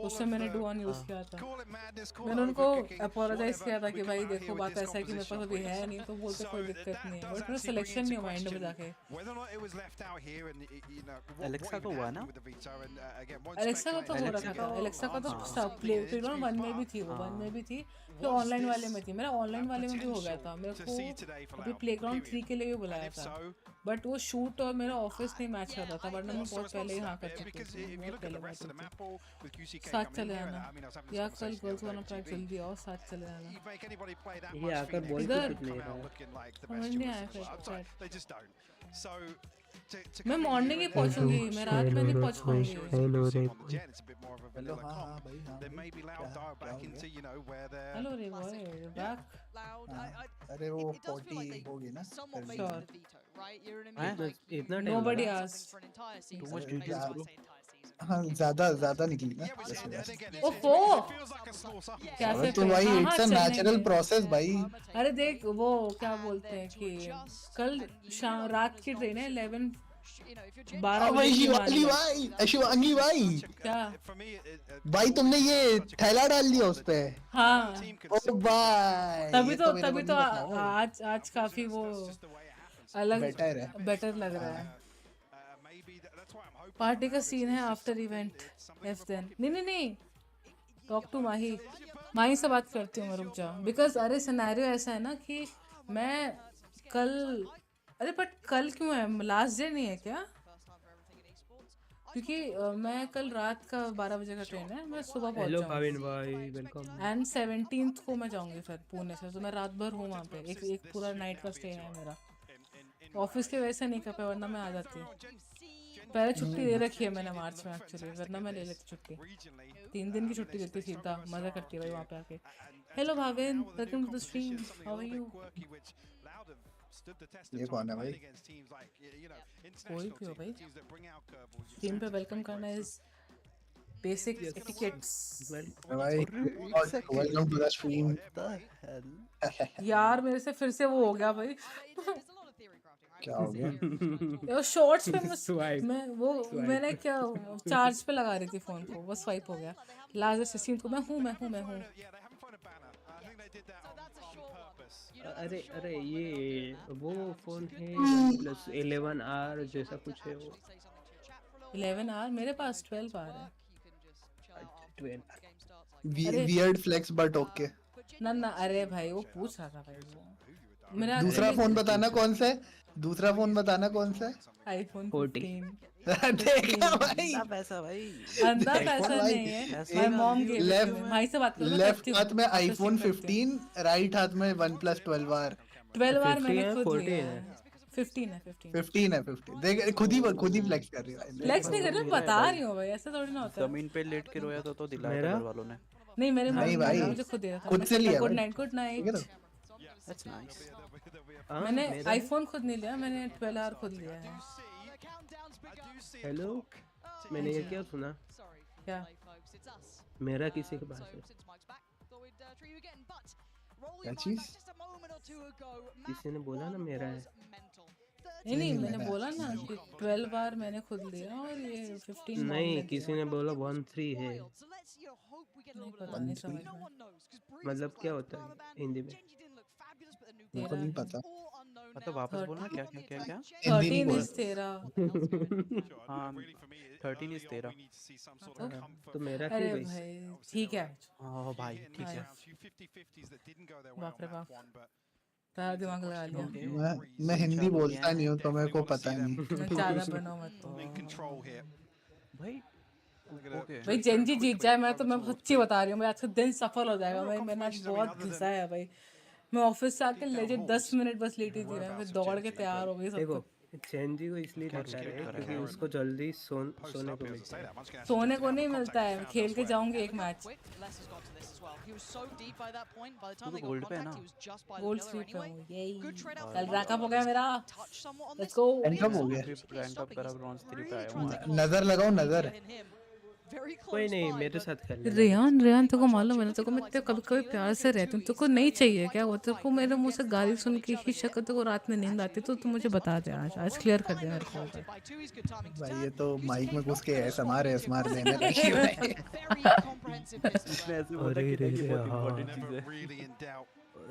उससे मैंने डुवन यूज किया था. मैंने उनको अपोलोजाइज किया था कि भाई देखो बात ऐसा है कि मेरे पास अभी है नहीं. तो बोलते कोई दिक्कत नहीं है. बट मेरा सिलेक्शन नहीं हुआ एंड में जाके. एलेक्सा को हुआ ना. एलेक्सा का तो हो रखा था. एलेक्सा का तो प्लेग्राउंड 1 में भी थी. वो 1 में भी थी. फिर ऑनलाइन वाले में थी. मेरा ऑनलाइन वाले में भी हो गया था. मेरे को अभी प्लेग्राउंड 3 के लिए भी बुलाया था. बट वो शूट और मेरा ऑफिस नहीं मैच करता था. वरना मैं बहुत पहले ही हाँ कर चुकी थी. बहुत पहले बात थी. साथ चले आना या कल गर्ल्स वाला ट्रैक जल्दी आओ. साथ चले आना. ये आकर बोल के कुछ नहीं रहा. समझ नहीं आया फिर. मैं मॉर्निंग ही पहुंचूंगी. मैं रात में नहीं पहुंच पाऊंगी. हेलो रे. हेलो. हां भाई हां. हेलो रे बॉय बैक. अरे वो 40 होगी ना. इतना nobody asked. Too much details bro. हाँ ज्यादा निकली ना. ओफो कैसे तो भाई इट्स अ नेचुरल प्रोसेस भाई. अरे देख वो क्या बोलते हैं कि कल रात की ट्रेन है 11-12 बजे. शिवांगी भाई क्या भाई तुमने ये थैला डाल दिया उस पे. हाँ ओ भाई तभी तो आज काफी वो अलग बेटर लग रहा है. पार्टी का सीन है आफ्टर इवेंट. एफ देन नहीं टॉक टू माही से बात करती हूँ मैं. रुक जा. बिकॉज अरे सिनेरियो ऐसा है ना कि मैं कल अरे बट कल क्यों है? लास्ट डे नहीं है क्या? क्योंकि मैं कल रात का 12 बजे का ट्रेन है. मैं सुबह पहुंच हेलो भाविन भाई वेलकम. एंड 17th को मैं जाऊंगी फिर पुणे से. तो मैं रात भर हूँ वहाँ पे. एक पूरा नाइट का स्टे है मेरा. ऑफिस के वजह से नहीं कर पाया वरना मैं आ जाती. पहले छुट्टी दे रखी है मैंने मार्च में एक्चुअली. वरना मैं ले लेती छुट्टी. 3 दिन की छुट्टी देती सीधा. मजा करती भाई वहाँ पे आके. Hello Bhavin welcome to the stream. How are you? ये कौन है भाई? कोई भी हो भाई. स्ट्रीम पे वेलकम करना इज बेसिक एटिकेट्स. भाई वेलकम टू द स्ट्रीम. यार मेरे से फिर से वो हो गया भाई. क्या हो गया? वो शॉर्ट्स पे मैंने क्या चार्ज पे लगा रही थी फोन को. वो स्वाइप हो गया. लास्ट सीन को मैं हूँ. अरे ये वो फोन है प्लस 11R जैसा कुछ है वो. 11R मेरे पास 12R है. 12 वियर्ड फ्लेक्स बट ओके. ना अरे भाई वो पूछ रहा था भाई. वो मेरा दूसरा फोन बताना कौन सा है? दूसरा फोन बताना कौन सा है? आईफोन 14. देखा भाई. पैसा भाई. अंधा पैसा नहीं है. My mom give it. भाई से बात करो. लेफ्ट हाथ में आईफोन 15, राइट हाथ में OnePlus 12R. 12R मैंने खुद लिया है. 15 है. देख खुद ही फ्लेक्स कर रही है. फ्लेक्स नहीं कर रही. बता रही हूं भाई. ऐसा थोड़ी ना होता है. जमीन पे लेट के रोया तो दिलाया घर वालों ने. नहीं मेरे भाई मुझे खुद दिया था. खुद से लिया. Good night. That's nice. मैंने आईफोन खुद नहीं लिया. मैंने 12R खुद लिया है. हेलो मैंने ये क्या सुना? क्या? मेरा किसी के पास है. क्या चीज? किसी ने बोला ना मेरा है. नहीं मैंने बोला ना कि 12R मैंने खुद लिया और ये 15 नहीं किसी ने बोला 13 है. नहीं पता नहीं समझ में. मतलब क्या होता है हिंदी में? मुझको नहीं पता। मतलब वापस बोलना क्या क्या क्या क्या? हिंदी नहीं 13 बोल। is 13 हाँ 13 is 13। तो मेरा क्यों अरे गई? भाई ठीक है हाँ भाई ठीक है। बाप रे बाप तारा दिमाग लगा लिया मैं हिंदी बोलता नहीं हूँ तो मेरे को पता नहीं। ज्यादा बनो मत तो भाई ओके भाई जेनजी जीत जाए मैं तो मैं सच्ची बता रही हूँ मैं आज का दिन सफल हो जाएगा भाई मैंने आज बहुत घिसा है भाई मैं ऑफिस से आके लेजिट 10 मिनट बस लेटी थी मैं फिर दौड़ के तैयार हो गई सब देखो कुछ जेनजी को इसलिए लेटा रहे हैं क्योंकि उसको जल्दी सोने को मिलता है। सोने को नहीं मिलता है मैं खेल के जाऊंगी एक मैच गोल्ड पे है ना? गोल्ड स्ट्रीक पे हूँ यही कल रैंक अप हो गया मेरा लेट्स गो रैंक अप हो गया। रैंक अप करा ब्रॉन्ज 3 पे आया हूँ। नजर लगाओ नजर। कोई नहीं मेरे साथ खेल ले। रेयान तेरे को मालूम है ना तेरे को मैं कभी कभी प्यार से रहती हूँ तेरे को नहीं चाहिए क्या वो तेरे को मेरे मुंह से गाली सुन के ही शक्ल तेरे को रात में नींद आती तो तू मुझे बता दे आज क्लियर कर दे मेरे को भाई ये तो माइक में घुस के एसएमआर देने लगी है। इसने ऐसे बोला कि नहीं बहुत इंपॉर्टेंट चीज है।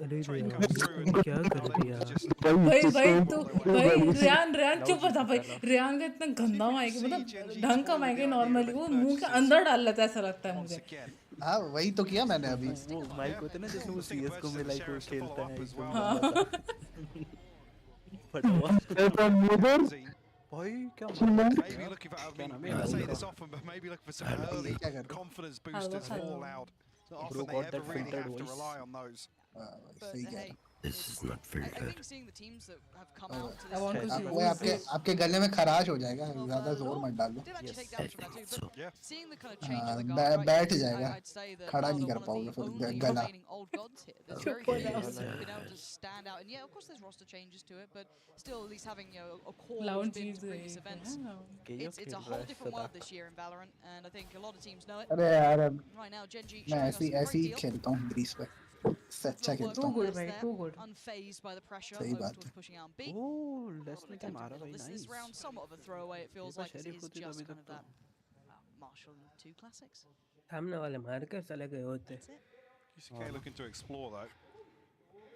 अरे क्या कर दिया भाई तू भाई रेयान चुप बता भाई रेयान का इतना गंदा माइक मतलब ढंग का माइक है नॉर्मली वो मुंह के अंदर डाल लेता है ऐसा लगता है मुझे। हाँ वही तो किया मैंने अभी। वो माइक होते ना जैसे वो सीएस को में लाइक वो खेलता है भाई क्या Bro got that filtered voice. सही कह रहा। This is not filtered. I think seeing the teams that have come out to this आपके गले में खराश हो जाएगा ज़्यादा जोर मत डालो। seeing the kind of change in the बैठ जाएगा खड़ा नहीं कर पाओगे फिर गला। old gods here. There's very few players that have been able to stand out, and yeah, of course there's roster changes to it, but still at least having a core who's been to previous events. It's a whole different world this year in Valorant, and I think a lot of teams know it. अरे यार Right now, Gen.G मैं ऐसी खेलता हूँ Greece पे अच्छा खेलता हूँ। Unfazed by the pressure सही बात towards pushing out B. Oh, let's make him मारा भाई This round somewhat of a throwaway. It feels like it is just kind of that Marshall 2 classics. सामने वाले मार कर चले गए होते। Okay, looking to explore though.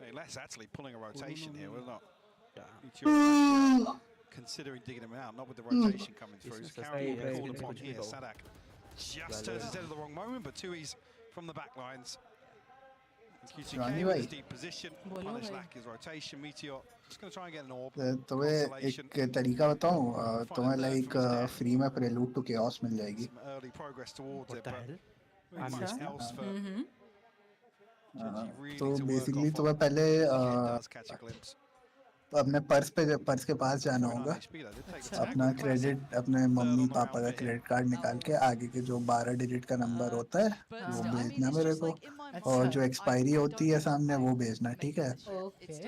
Hey, Les actually pulling a rotation here, we're not considering digging him out, not with the rotation coming through. He's currently called upon here. Sadak just turns his head at the wrong moment, but Tui's from the back lines. QTK in his deep position. Punish lack his rotation. Meteor just going to try and get an orb. तुम्हें एक तरीका बताऊं तुम्हें like free में प्रेलूड to chaos मिल जाएगी। Some early progress towards it, but else for तो basically तुम्हें पहले अपने पर्स के पास जाना होगा अपना क्रेडिट अपने मम्मी पापा का क्रेडिट कार्ड निकाल के आगे के जो 12 डिजिट का नंबर होता है वो भेजना मेरे को और जो एक्सपायरी होती है सामने वो भेजना ठीक है।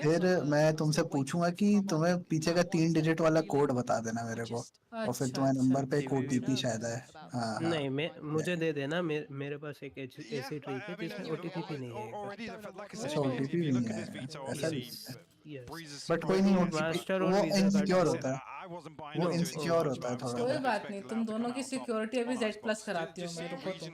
फिर मैं तुमसे पूछूंगा कि तुम्हें पीछे का 3 डिजिट वाला कोड बता देना मेरे को और फिर तुम्हारे नंबर पे एक ओटीपी शायद है। हाँ नहीं मुझे दे देना मेरे पास एक ऐसी ट्रिक है जिसमें ओटीपी भी नहीं है। अच्छा ओटीपी भी नहीं है ऐसा बट कोई नहीं वो इनसिक्योर होता है थोड़ा। कोई बात नहीं तुम दोनों की सिक्योरिटी अभी Z+ कराती हो मेरे को तुम।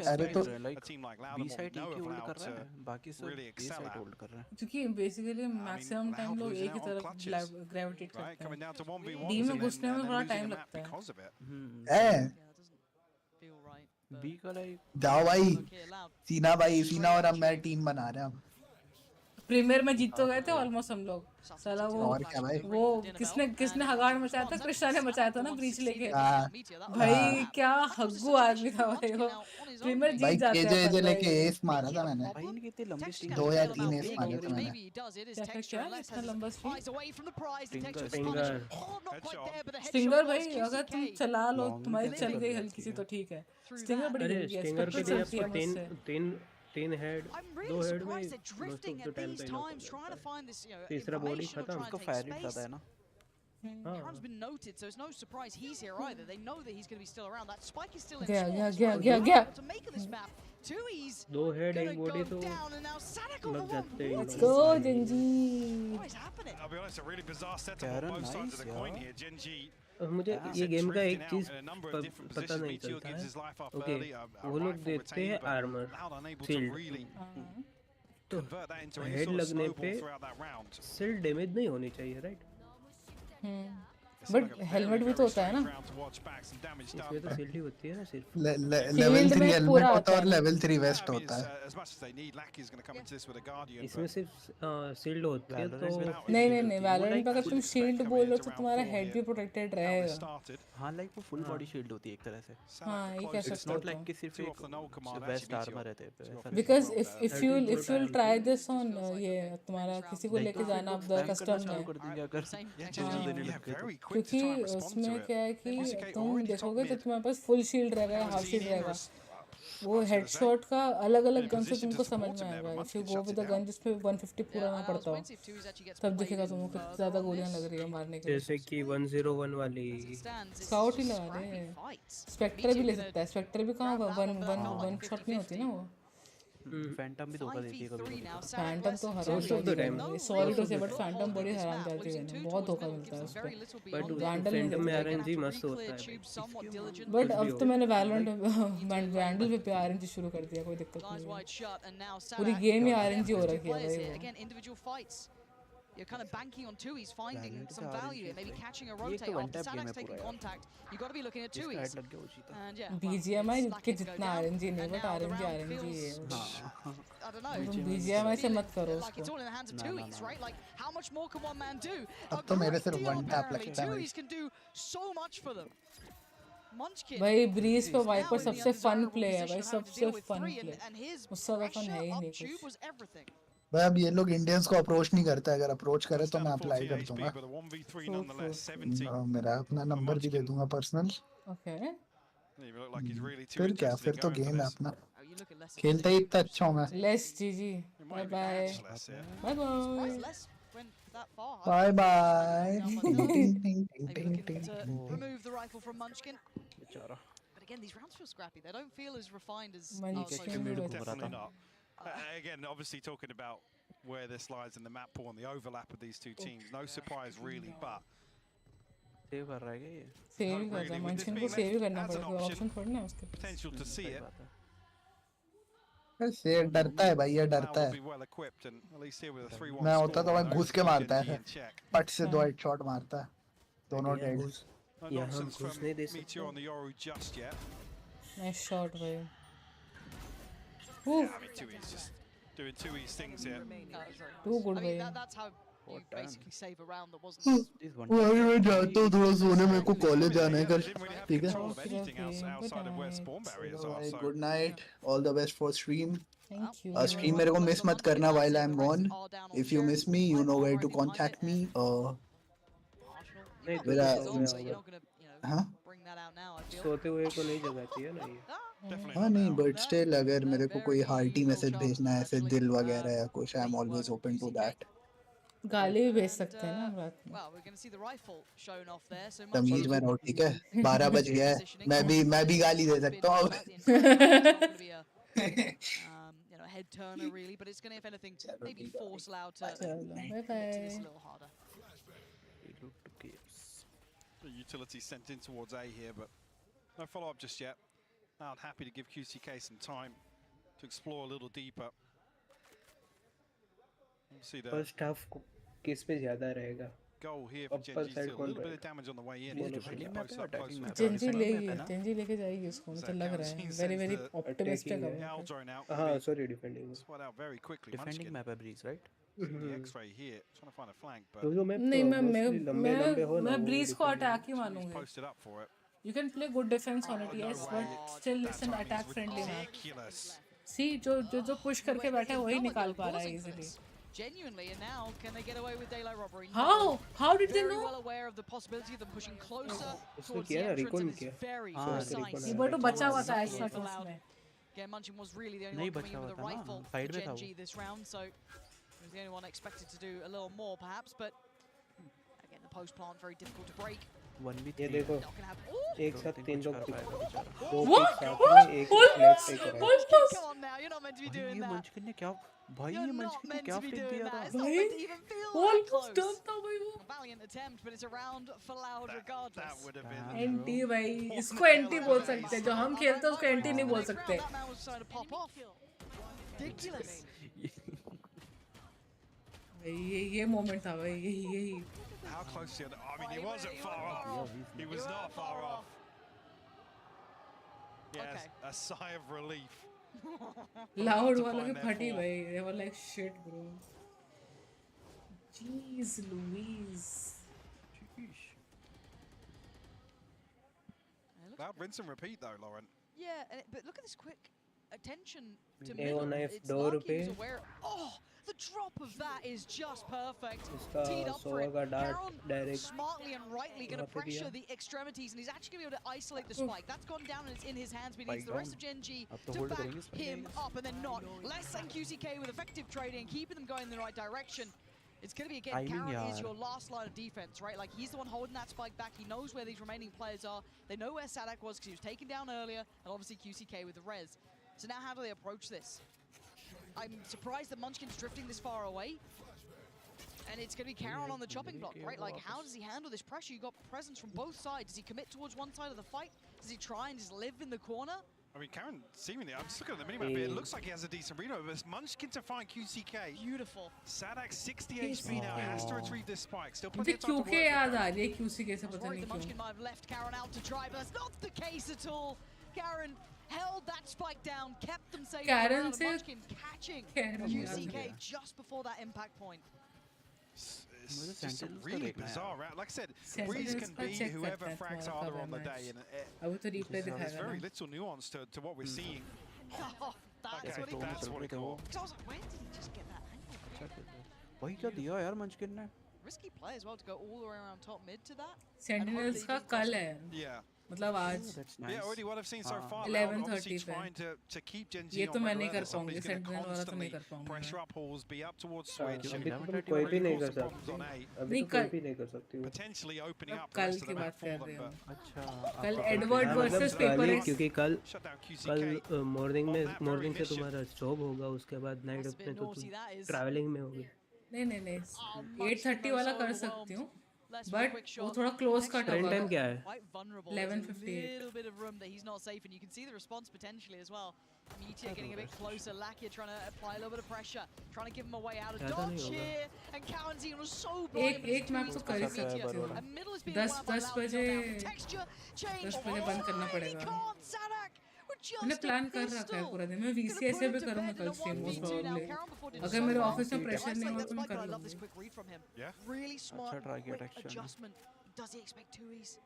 अरे तो बी साइड एक ही होल्ड कर रहा है बाकी सब ए साइड होल्ड कर रहे हैं क्योंकि बेसिकली मैक्सिमम टाइम लोग एक ही तरफ ग्रेविटेट करते हैं। डी में घुसने में बड़ा टाइम लगता है। बी का लाइक जाओ भाई सीना और अब मैं टीम बना रहे हैं। प्रीमियर में जीत तो गए थे ऑलमोस्ट हम लोग साला वो किसने हगाड़ मचाया था कृष्णा ने मचाया था ना ब्रीच लेके भाई क्या हग्गू आदमी था भाई वो प्रीमियर जीत जाते हैं भाई लेके एस मारा था मैंने भाई इनके इतने लंबे स्ट्रिंग 2 या 3 एस मारे थे मैंने क्या इतना लंबा स्टिंगर भाई अगर तुम चला लो तुम्हारी चल गई हल्की सी तो ठीक है स्टिंगर बड़ी स्टिंगर के लिए आपको 3 हेड 2 हेड में तो टाइम पे तीसरा बॉडी खत्म उसको फायर रेट ज्यादा है ना। Cameron's been noted, so it's no surprise he's here either. They know that he's going to be still around. That spike is still in Yeah. To make of this map, Tui's 2 head एक body तो लग जाते हैं। Let's go Gen.G. What is happening? I'll be honest, a really bizarre setup on both sides of the coin here. Gen.G मुझे ये game का एक चीज पता नहीं चलता है। ओके वो लोग देते हैं आर्मर शील्ड तो हेड लगने पे सिर्फ डैमेज नहीं होनी चाहिए, राइट? बट हेलमेट भी तो होता है ना, इसमें तो शील्ड ही होती है ना सिर्फ। लेवल 3 हेलमेट होता है और लेवल 3 वेस्ट होता है। इसमें सिर्फ शील्ड होती है तो नहीं वैलोरेंट में अगर तुम शील्ड बोल रहे हो तो तुम्हारा हेड भी प्रोटेक्टेड रहेगा। हाँ लाइक वो फुल बॉडी शील्ड होती है एक तरह से। हाँ ये कह सकते हो। इट्स नॉट लाइक कि सिर्फ एक वेस्ट आर्मर रहते हैं। Because if you try this on ये तुम्हारा किसी को लेके जाना आप द कस्टम में, क्योंकि उसमें क्या है कि तुम देखोगे तो तुम्हारे पास फुल शील्ड रहेगा, हाफ शील्ड रहेगा, वो हेडशॉट का अलग अलग गन से तुमको समझ में आएगा। If you go with a gun जिसपे 150 पूरा ना पड़ता हो तब दिखेगा तुमको कितनी ज़्यादा गोलियां लग रही है मारने के लिए। जैसे कि 101 वाली स्काउट ही लगा रहे हैं, स्पेक्टर भी ले सकता है। स्पेक्टर भी कहाँ वन शॉट नहीं होती ना वो। फैंटम भी धोखा देती है कभी। फैंटम तो हराम, सॉरी टू से बट फैंटम बड़ी हराम जाती है, बहुत धोखा मिलता है उस पे। बट फैंटम में आरएनजी मस्त होता है। बट अब तो मैंने वैलोरेंट वैंडल पे आरएनजी शुरू कर दिया, कोई दिक्कत नहीं है। पूरी गेम ही आरएनजी हो रखी है भाई। You're kind of banking on Tui's finding some value here, maybe catching a rotate after Sanaak's taking contact. You've got to be looking at Tui's. And yeah, BGMI के जितना RNG नहीं, but RNG है। I don't know. तुम BGMI से मत करो उसको। Like it's all in the hands of Tui's, right? Like how much more can one man do? अब तो मेरे सिर्फ वन टैप लगता है। Tui's can do so much for them. भाई ब्रीज पे वाइपर सबसे फन प्ले है भाई, सबसे फन प्ले, उससे ज़्यादा फन है ही नहीं कुछ। भाई अब ये लोग इंडियंस को अप्रोच नहीं करते, अगर अप्रोच करे तो मैं अप्लाई कर दूंगा। मेरा अपना नंबर भी दे दूंगा पर्सनल। ओके फिर क्या, फिर तो गेम है अपना, खेलता ही इतना अच्छा हूँ मैं। Let's GG, bye bye bye bye bye. Remove the rifle from Munchkin. But again, these rounds feel scrappy. They don't feel as refined as Definitely not. Again, obviously talking about where this lies in the map pool and the overlap of these two teams. No surprise really, but save कर रहा है क्या ये? Save कर रहा है, मंचकिन को save करना पड़ेगा, ऑप्शन पड़ना है उसके। Potential to see it. से डरता है भाई, ये डरता है। मैं होता तो मैं घुस के मारता है, पट से 2 हेडशॉट मारता है, दोनों डेड। यहाँ घुस नहीं दे सकते। नाइस शॉट भाई। Yeah, I mean, Tui's just doing Tui's things here. Too good, I mean, that's how you basically save a round that wasn't. मैं जाता हूँ थोड़ा सोने, मेरे को कॉलेज जाना है कल, ठीक है? Good night, all the best for stream. Stream मेरे को मिस मत करना while I'm gone. If you miss me, you know where to contact me. मेरा हाँ सोते हुए को नहीं जगाती है ना ये। हाँ नहीं, बट स्टिल अगर मेरे को कोई हार्टी मैसेज भेजना है, ऐसे दिल वगैरह या कुछ, I am always open to that. गाली भी भेज सकते हैं ना रात में। तमीज में रहो, ठीक है? 12 बज गया है, मैं भी गाली दे सकता हूँ। Head turner really, but it's going to, if anything, maybe force Loud to bye bye. this a little harder. The utility sent in towards A here, but no follow-up just yet. Loud happy to give QCK some time to explore a little deeper. See the first half किस पे ज़्यादा रहेगा? Goal here for Gen.G. Still a little bit of damage on the way in. Gen.G लेके जाएगी उसको, मुझे लग रहा है। Very optimistic है। हाँ sorry defending। Spot out very quickly. Defending map है Breeze, right? The X-ray here, trying to find a flank, but नहीं मैं ब्रीज को अटैक ही मानूंगी। posted up for it. You can play good defense on it, yes, but still it's an attack friendly map. See जो push करके बैठा है वही निकाल पा रहा है easily. Genuinely, and now can they get away with daylight robbery? How did they know? Very well aware of the possibility of them pushing closer towards the entrance, and it's very precise. ये but बचा हुआ था ऐसा उसमें। Again, Munchkin was really the only one coming in with a rifle for Gen.G this round, so he was the only one expected to do a little more perhaps, but again the post plant very difficult to break. ये देखो एक साथ 3 लोग What? एक left एक right. Come on now, you're not meant to be doing that. मंचकिन ने क्या भाई, ये मंचकिन ने क्या फेंक दिया था भाई? Almost done था भाई वो। Valiant attempt, but it's a round for Loud regardless. That would have been NT भाई, इसको NT बोल सकते हैं, जो हम खेलते हैं उसको NT नहीं बोल सकते। That man was trying to pop off. Ridiculous. ये मोमेंट था भाई, यही How close to the I mean, he wasn't far off. He was not far off. Yes, a sigh of relief. Loud वालों की फटी भाई, they were like shit bro. Jeez Louise. That rinse and repeat though, Lauren. Yeah, but look at this quick attention to middle. It's like he was aware. Oh, the drop of that is just perfect. Teed up for it. Caron smartly and rightly going to pressure the extremities, and he's actually going to be able to isolate the spike. That's gone down and it's in his hands, but he needs the rest of Gen.G to back him up, and then not. Less than QCK with effective trading, keeping them going in the right direction. It's going to be, again, Caron is your last line of defense, right? Like, he's the one holding that spike back. He knows where these remaining players are. They know where Sadak was because he was taken down earlier, and obviously QCK with the res. So now how do they approach this? I'm surprised that Munchkin's drifting this far away. And it's going to be Caron on the chopping block, right? Like, how does he handle this pressure? You've got presence from both sides. Does he commit towards one side of the fight? Does he try and just live in the corner? I mean, Caron seemingly, I'm just looking at the minimap here, it looks like he has a decent read over this. Munchkin to find QCK. Beautiful. Sadak 60 HP now, has to retrieve this spike. Still plenty of time to work. QK याद आ रही है QCK से पता नहीं क्यों. Munchkin might have left Caron out to dry, but that's not the case at all. Caron held that spike down, kept them safe. Caron से Munchkin catching QCK just before that impact point. It's just really bizarre, right? Like I said, Breeze can be whoever frags harder on the day, and there's very little nuance to what we're seeing. Oh, that's what it That's what it called. I was like, where did he just get that angle? वही क्या दिया यार मंचकिन ने? Risky play as well to go all the way around top mid to that. Sentinels का कल है. Yeah. मतलब आज. Yeah, already what I've seen so far. 11:30 trying to keep Gen.G ये on तो the मैं नहीं कर alert. पाऊंगी. Somebody's going to Sentinel वाला तो नहीं constantly कर पाऊंगी. pressure up halls, be up towards switch. अभी तो कोई भी नहीं कर सकती. अभी तो कोई भी नहीं कर सकती. Potentially opening up कल the की map बात for कर them. रही हूँ. अच्छा. कल एडवर्ड वर्सेस पेपर एक्स. क्योंकि कल मॉर्निंग से तुम्हारा जॉब होगा, उसके बाद नाइट में तो तुम ट्रैवलिंग में होगी. नहीं 8:30 वाला कर सकती हूँ. But वो थोड़ा close का टाइम क्या है? 11:58. Little bit of room that he's not safe, and you can see the response potentially as well. Meteor getting a bit closer. Lakia trying to apply a little bit of pressure, trying to give him a way out of dodge here. And Karanzine was so blind. एक map तो कर ही सकती हूँ. 10 बजे बंद करना पड़ेगा. मैंने प्लान कर रखा है पूरा दिन. मैं VCS से भी करूँगा कल स्ट्रीम मोस्ट प्रोबब्ली. अगर मेरे ऑफिस में प्रेशर नहीं हो तो मैं कर लूँगी. Yeah. Really smart, quick adjustment. Does he expect twoies?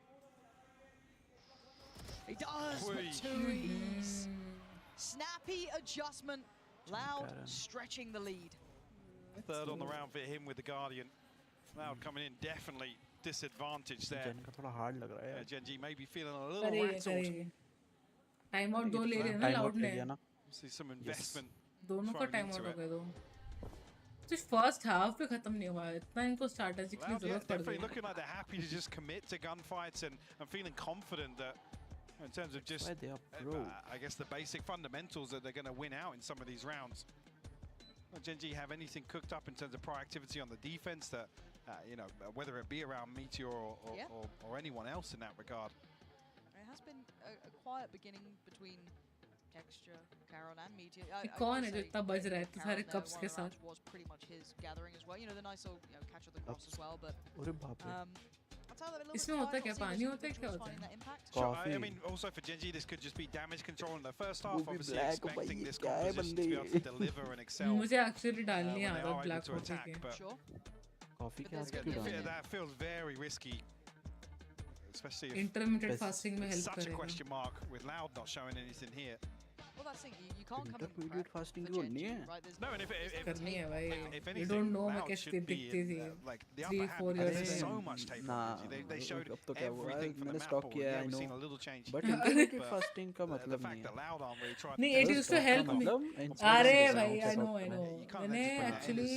He does with twoies. Snappy adjustment. Loud stretching the lead. Third on the round for him with the Guardian. Loud coming in, definitely disadvantaged there. Gen का थोड़ा hard लग रहा है. Gen.G may be feeling a little rattled. Time out 2 ले रहे हैं ना loud ने. See some investment. दोनों का टाइम आउट हो गया दो. तो फर्स्ट हाफ पे खत्म नहीं हुआ. इतना इनको स्ट्रैटेजी की जरूरत पड़ Definitely गई. looking like they're happy to just commit to gunfights and feeling confident that in terms of just I guess the basic fundamentals that they're going to win out in some of these rounds. Gen.G have anything cooked up in terms of proactivity on the defense that you know, whether it be around Meteor or anyone else in that regard. It has been a quiet beginning between Texture, Caron, and Meteor. कौन है जो इतना बज रहा है तुम्हारे cups के साथ? Was pretty much his gathering as well. You know, the nice little catch of the cross as well, but अरे बाप रे. इसमें होता क्या? पानी होता है क्या होता है? I mean, also for Gen.G, this could just be damage control in the first half. Obviously, expecting this composition to be able to deliver and excel. मुझे actually डालनी है आदत black coffee के. Sure. कॉफी के आगे क्यों डालना? That feels very risky. Especially if intermittent fasting में help such a करेगा. question mark with Loud not showing anything here. Well, that's the thing. You can't come intermittent fasting की नहीं है. No, and if करनी है भाई. if You anything, don't know मैं Loud कैसे should be दिखती थी. like the upper 3-4 hand. years There's ago. so much tape on Gen.G. They showed अब तो क्या हुआ? everything from the मैंने map स्टॉक board. किया Yeah, I we've know. seen a little change. But intermittent fasting का मतलब the fact नहीं that है. Loud aren't really trying नहीं, to it used to help me. अरे भाई, I know. मैंने actually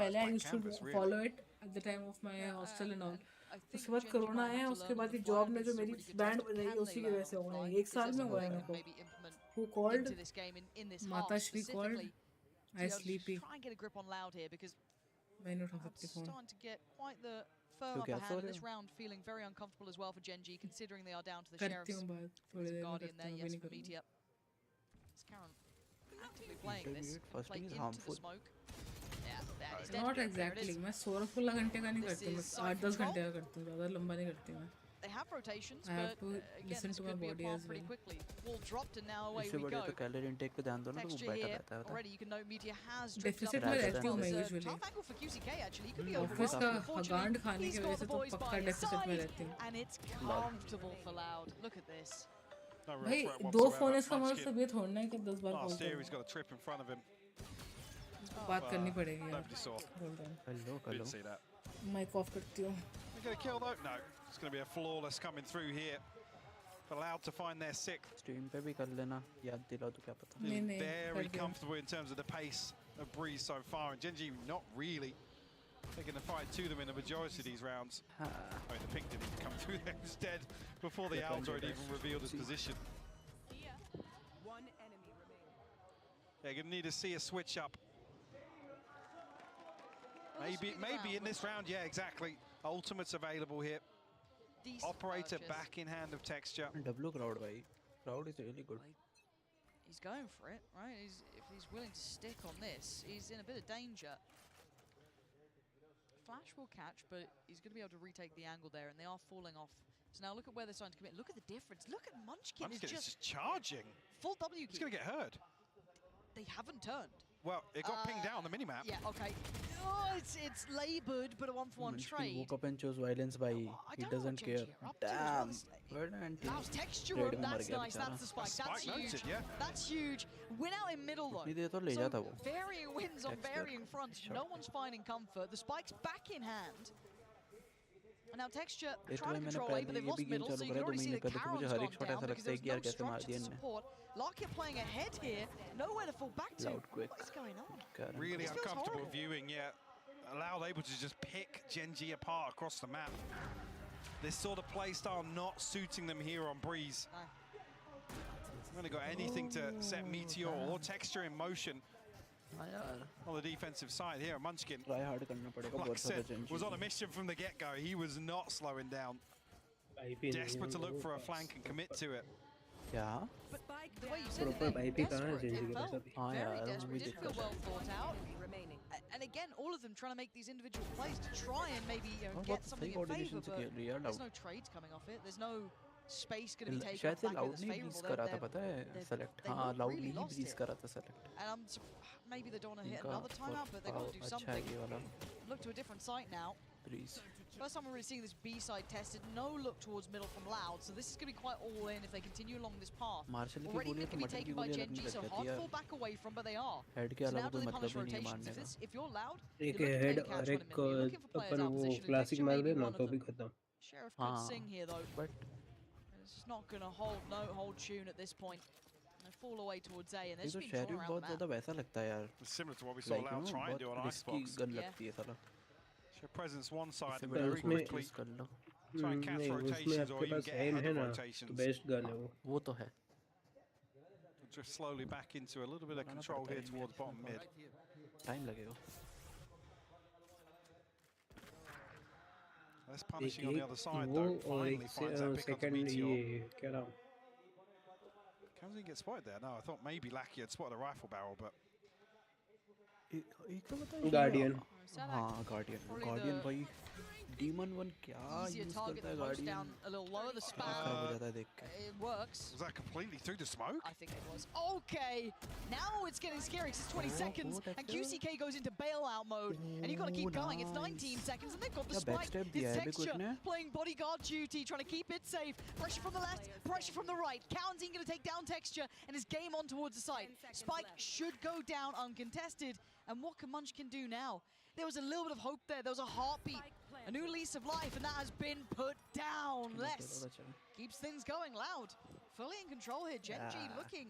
पहले I used to follow it at the time of my hostel and all. उसके बाद कोरोना आया, उसके बाद ये जॉब में जो मेरी बैंड बजाई उसी की वजह से हुआ है. 1 साल में हुआ है मेरे को. Who called? Matashri called. I sleepy. Try and get a grip on Loud here because मैं नहीं उठा सकती phone. starting to get quite the firm upper hand in this round, feeling very uncomfortable as well for Gen.G, considering they are down to the करती sheriffs. हूँ बात थोड़ी देर में Guardian करती there, हूँ. yes, नहीं for करूँगी. Meteor. It's Caron actively playing this. Intermittent fasting Played is into harmful. the smoke. Yeah. Not exactly. मैं 16 घंटे का नहीं करती हूँ, मैं 8-10 घंटे का करती हूँ, ज़्यादा लंबा नहीं करती मैं. They have rotations, I have but to again, listen this to my could be body apart as pretty well. quickly. Wall dropped and now away इससे we बढ़िया go. तो कैलोरी इनटेक पे ध्यान दो ना तो वो Texture बेटर here, रहता है. already you can know media has drifted up. Deficit में रहती हूँ मैं It's a usually. tough angle for QCK actually. He could be Office overwhelmed. का गांड Unfortunately, खाने he's की got वजह the से तो boys by पक्का his deficit में side, रहती हूँ. and it's comfortable for Loud. Look at this. भाई 2 फोन इसका मतलब ये थोड़ा है कि 10 बार कॉल करो. He's got a trip in front of him. बात करनी पड़ेगी यार. Nobody saw. Hello. Didn't see that. Mic off करती हूँ. They're going to kill though? No. It's going to be a flawless coming through here. Allowed to find their 6th. Stream पे भी कर लेना, याद दिलाओ तो क्या पता. Very comfortable in terms of the pace of Breeze so far, and Gen.G not really taking the fight to them in the majority of these rounds. I mean, the pink didn't even come through there instead before the Aldo had even revealed his position. One enemy remaining. They're going to need to see a switch up. Maybe in this round, yeah, exactly. Ultimates available here. Operator back in hand of Texture. W crowd, bhai. Crowd is really good. He's going for it, right? If he's willing to stick on this, he's in a bit of danger. Flash will catch, but he's going to be able to retake the angle there, and they are falling off. So now look at where they're starting to commit. Look at the difference. Look at Munchkin is just charging. Full W key. He's going to get hurt. They haven't turned. Well, it got pinged out on the minimap. Yeah, okay. Oh, it's laboured, but a 1-for-1 trade. Woke up and chose violence by he doesn't care. Damn. Loud's texture room, that's nice. That's the spike. That's huge. That's huge. Win out in middle though. So varying wins on varying fronts. No one's finding comfort. The spike's back in hand. And now Texture trying to control A, but they've lost middle, so you can already see the Karon's gone down because there's no structure to support. Lockyer playing ahead here, nowhere to fall back to. What is going on? Really uncomfortable viewing, yeah. Loud able to just pick Gen.G apart across the map. This sort of play style not suiting them here on Breeze. Really got anything to set Meteor or Texture in motion. On the defensive side here, Munchkin, like I said, was on a mission from the get-go. He was not slowing down. Desperate to look for a flank and commit to it. Yeah. But the way you said it, very desperate. It did feel well thought out. And again, all of them trying to make these individual plays to try and maybe get something in favor, but there's no trades coming off it. There's no space going to be taken back that's favorable. They're really lost it. And maybe they don't want to hit another timeout, but they've got to do something. Look to a different site now. First time we're really seeing this B side tested. No look towards middle from Loud, so this is going to be quite all in if they continue along this path. Already they can be taken by Gen.G, so hard to fall back away from, but they are. So now do they punish rotations? If you're Loud, you're looking to catch one in mid. You're looking for players out of position. Texture may be one of them. Sheriff could sing here though. But it's not going to hold tune at this point. They fall away towards A, and they're just being drawn around the map. Similar to what we saw Loud try and do on Icebox. Show presence one side and very quickly try and catch rotations or even get ahead of rotations. वो तो है. Drift slowly back into a little bit of control here towards bottom mid. Time लगेगा. Less punishing on the other side though. Finally finds that pick up Meteor. Kamzin gets spotted there. No, I thought maybe Lackey had spotted a rifle barrel, but Guardian. हाँ Guardian भाई Demon 1 क्या use करता है Guardian? Down a little lower the spam. खराब हो जाता है देख के. It works. Was that completely through the smoke? I think it was. Okay, now it's getting scary because it's 20 seconds and QCK goes into bailout mode and you've got to keep going. It's 19 seconds and they've got the spike. It's Texture playing bodyguard duty, trying to keep it safe. Pressure from the left, pressure from the right. Counting going to take down Texture and his game on towards the side. Spike should go down uncontested. And what can Munchkin do now? There was a little bit of hope there. There was a heartbeat, a new lease of life, and that has been put down. Less keeps things going. Loud, fully in control here. Gen.G looking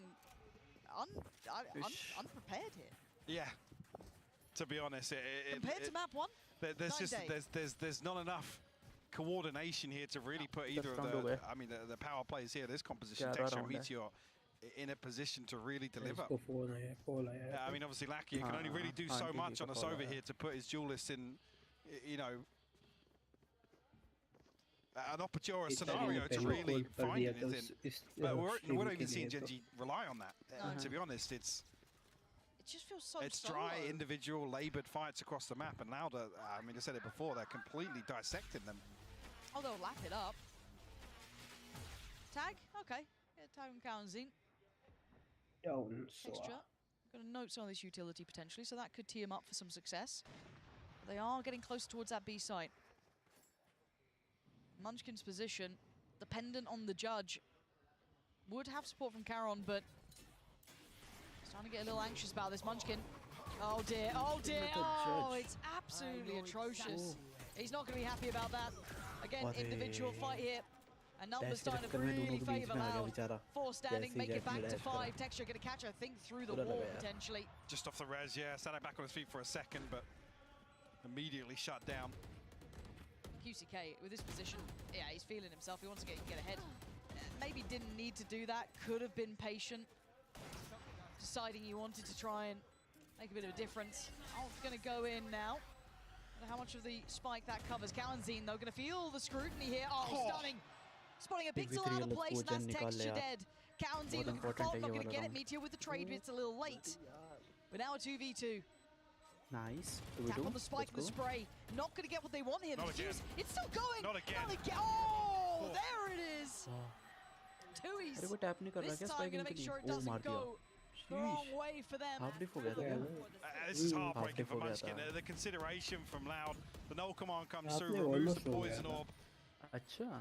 unprepared here. Yeah, to be honest, compared to map one, there's not enough coordination here to really put either of the power players here. This composition, Texture and Meteor, in a position to really deliver. I mean, obviously, Lackey can only really do so much on us over here to put his duelist in, you know, an opportune scenario to really find anything. But we're not even seeing Gen.G rely on that. To be honest, it's just feels so It's solo. dry, individual, laboured fights across the map, and Loud, I mean, I said it before, they're completely dissecting them. Oh, they'll lap it up. Tag? Okay. Yeah, tag on Kaunzin. Texture. Going to note some of this utility potentially, so that could tee him up for some success. They are getting close towards that B site. Munchkin's position, dependent on the judge. Would have support from Caron, but starting to get a little anxious about this. Munchkin. Oh dear, oh dear, oh, it's absolutely atrocious. He's not going to be happy about that. Again, individual fight here. And numbers starting to really favour Loud. 4 standing, make it back to 5. Texture going to catch, I think, through the wall potentially. Just off the res, yeah. Sat back on his feet for a second, but immediately shut down. QCK, with this position, yeah, he's feeling himself. He wants to get ahead. Maybe didn't need to do that. Could have been patient. Deciding he wanted to try and make a bit of a difference. Oh, going to go in now. I don't know how much of the spike that covers. Kaunzin, though, going to feel the scrutiny here. Oh, stunning. Spotting a pixel out of place, and that's Texture dead. Kaunzin looking for fault, not going to get it. Meteor with the trade, but it's a little late. But now a 2v2. Nice. Tap on the spike, the spray. Not going to get what they want here. Not again. It's still going. Not again. Not again. Oh, there it is. Tui's. This time going to make sure it doesn't go the wrong way for them. This is heartbreaking for Munchkin. The consideration from Loud. The null command comes through, removes the poison orb.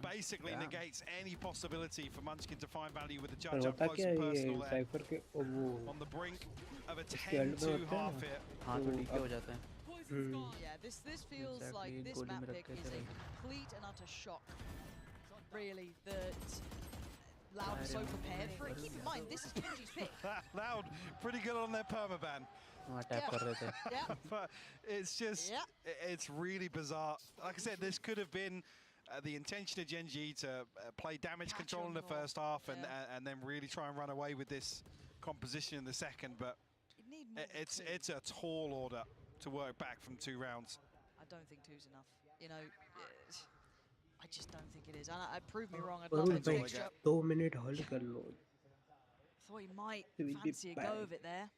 Basically negates any possibility for Munchkin to find value with the judge up close and personal there. On the brink of a 10-2 half here. Yeah, this feels like this map pick is a complete and utter shock. Really, that Loud is so prepared for it. Keep in mind, this is Gen.G's pick. Loud, pretty good on their permaban. Yeah. But it's just, it's really bizarre. Like I said, this could have been the intention of Gen.G to play damage control in the first half and then really try and run away with this composition in the second, but it's a tall order to work back from 2 rounds. I don't think 2's enough. You know, I just don't think it is. And prove me wrong. I'd love it. 2 minute hold kar lo. Thought he might fancy a go of it there.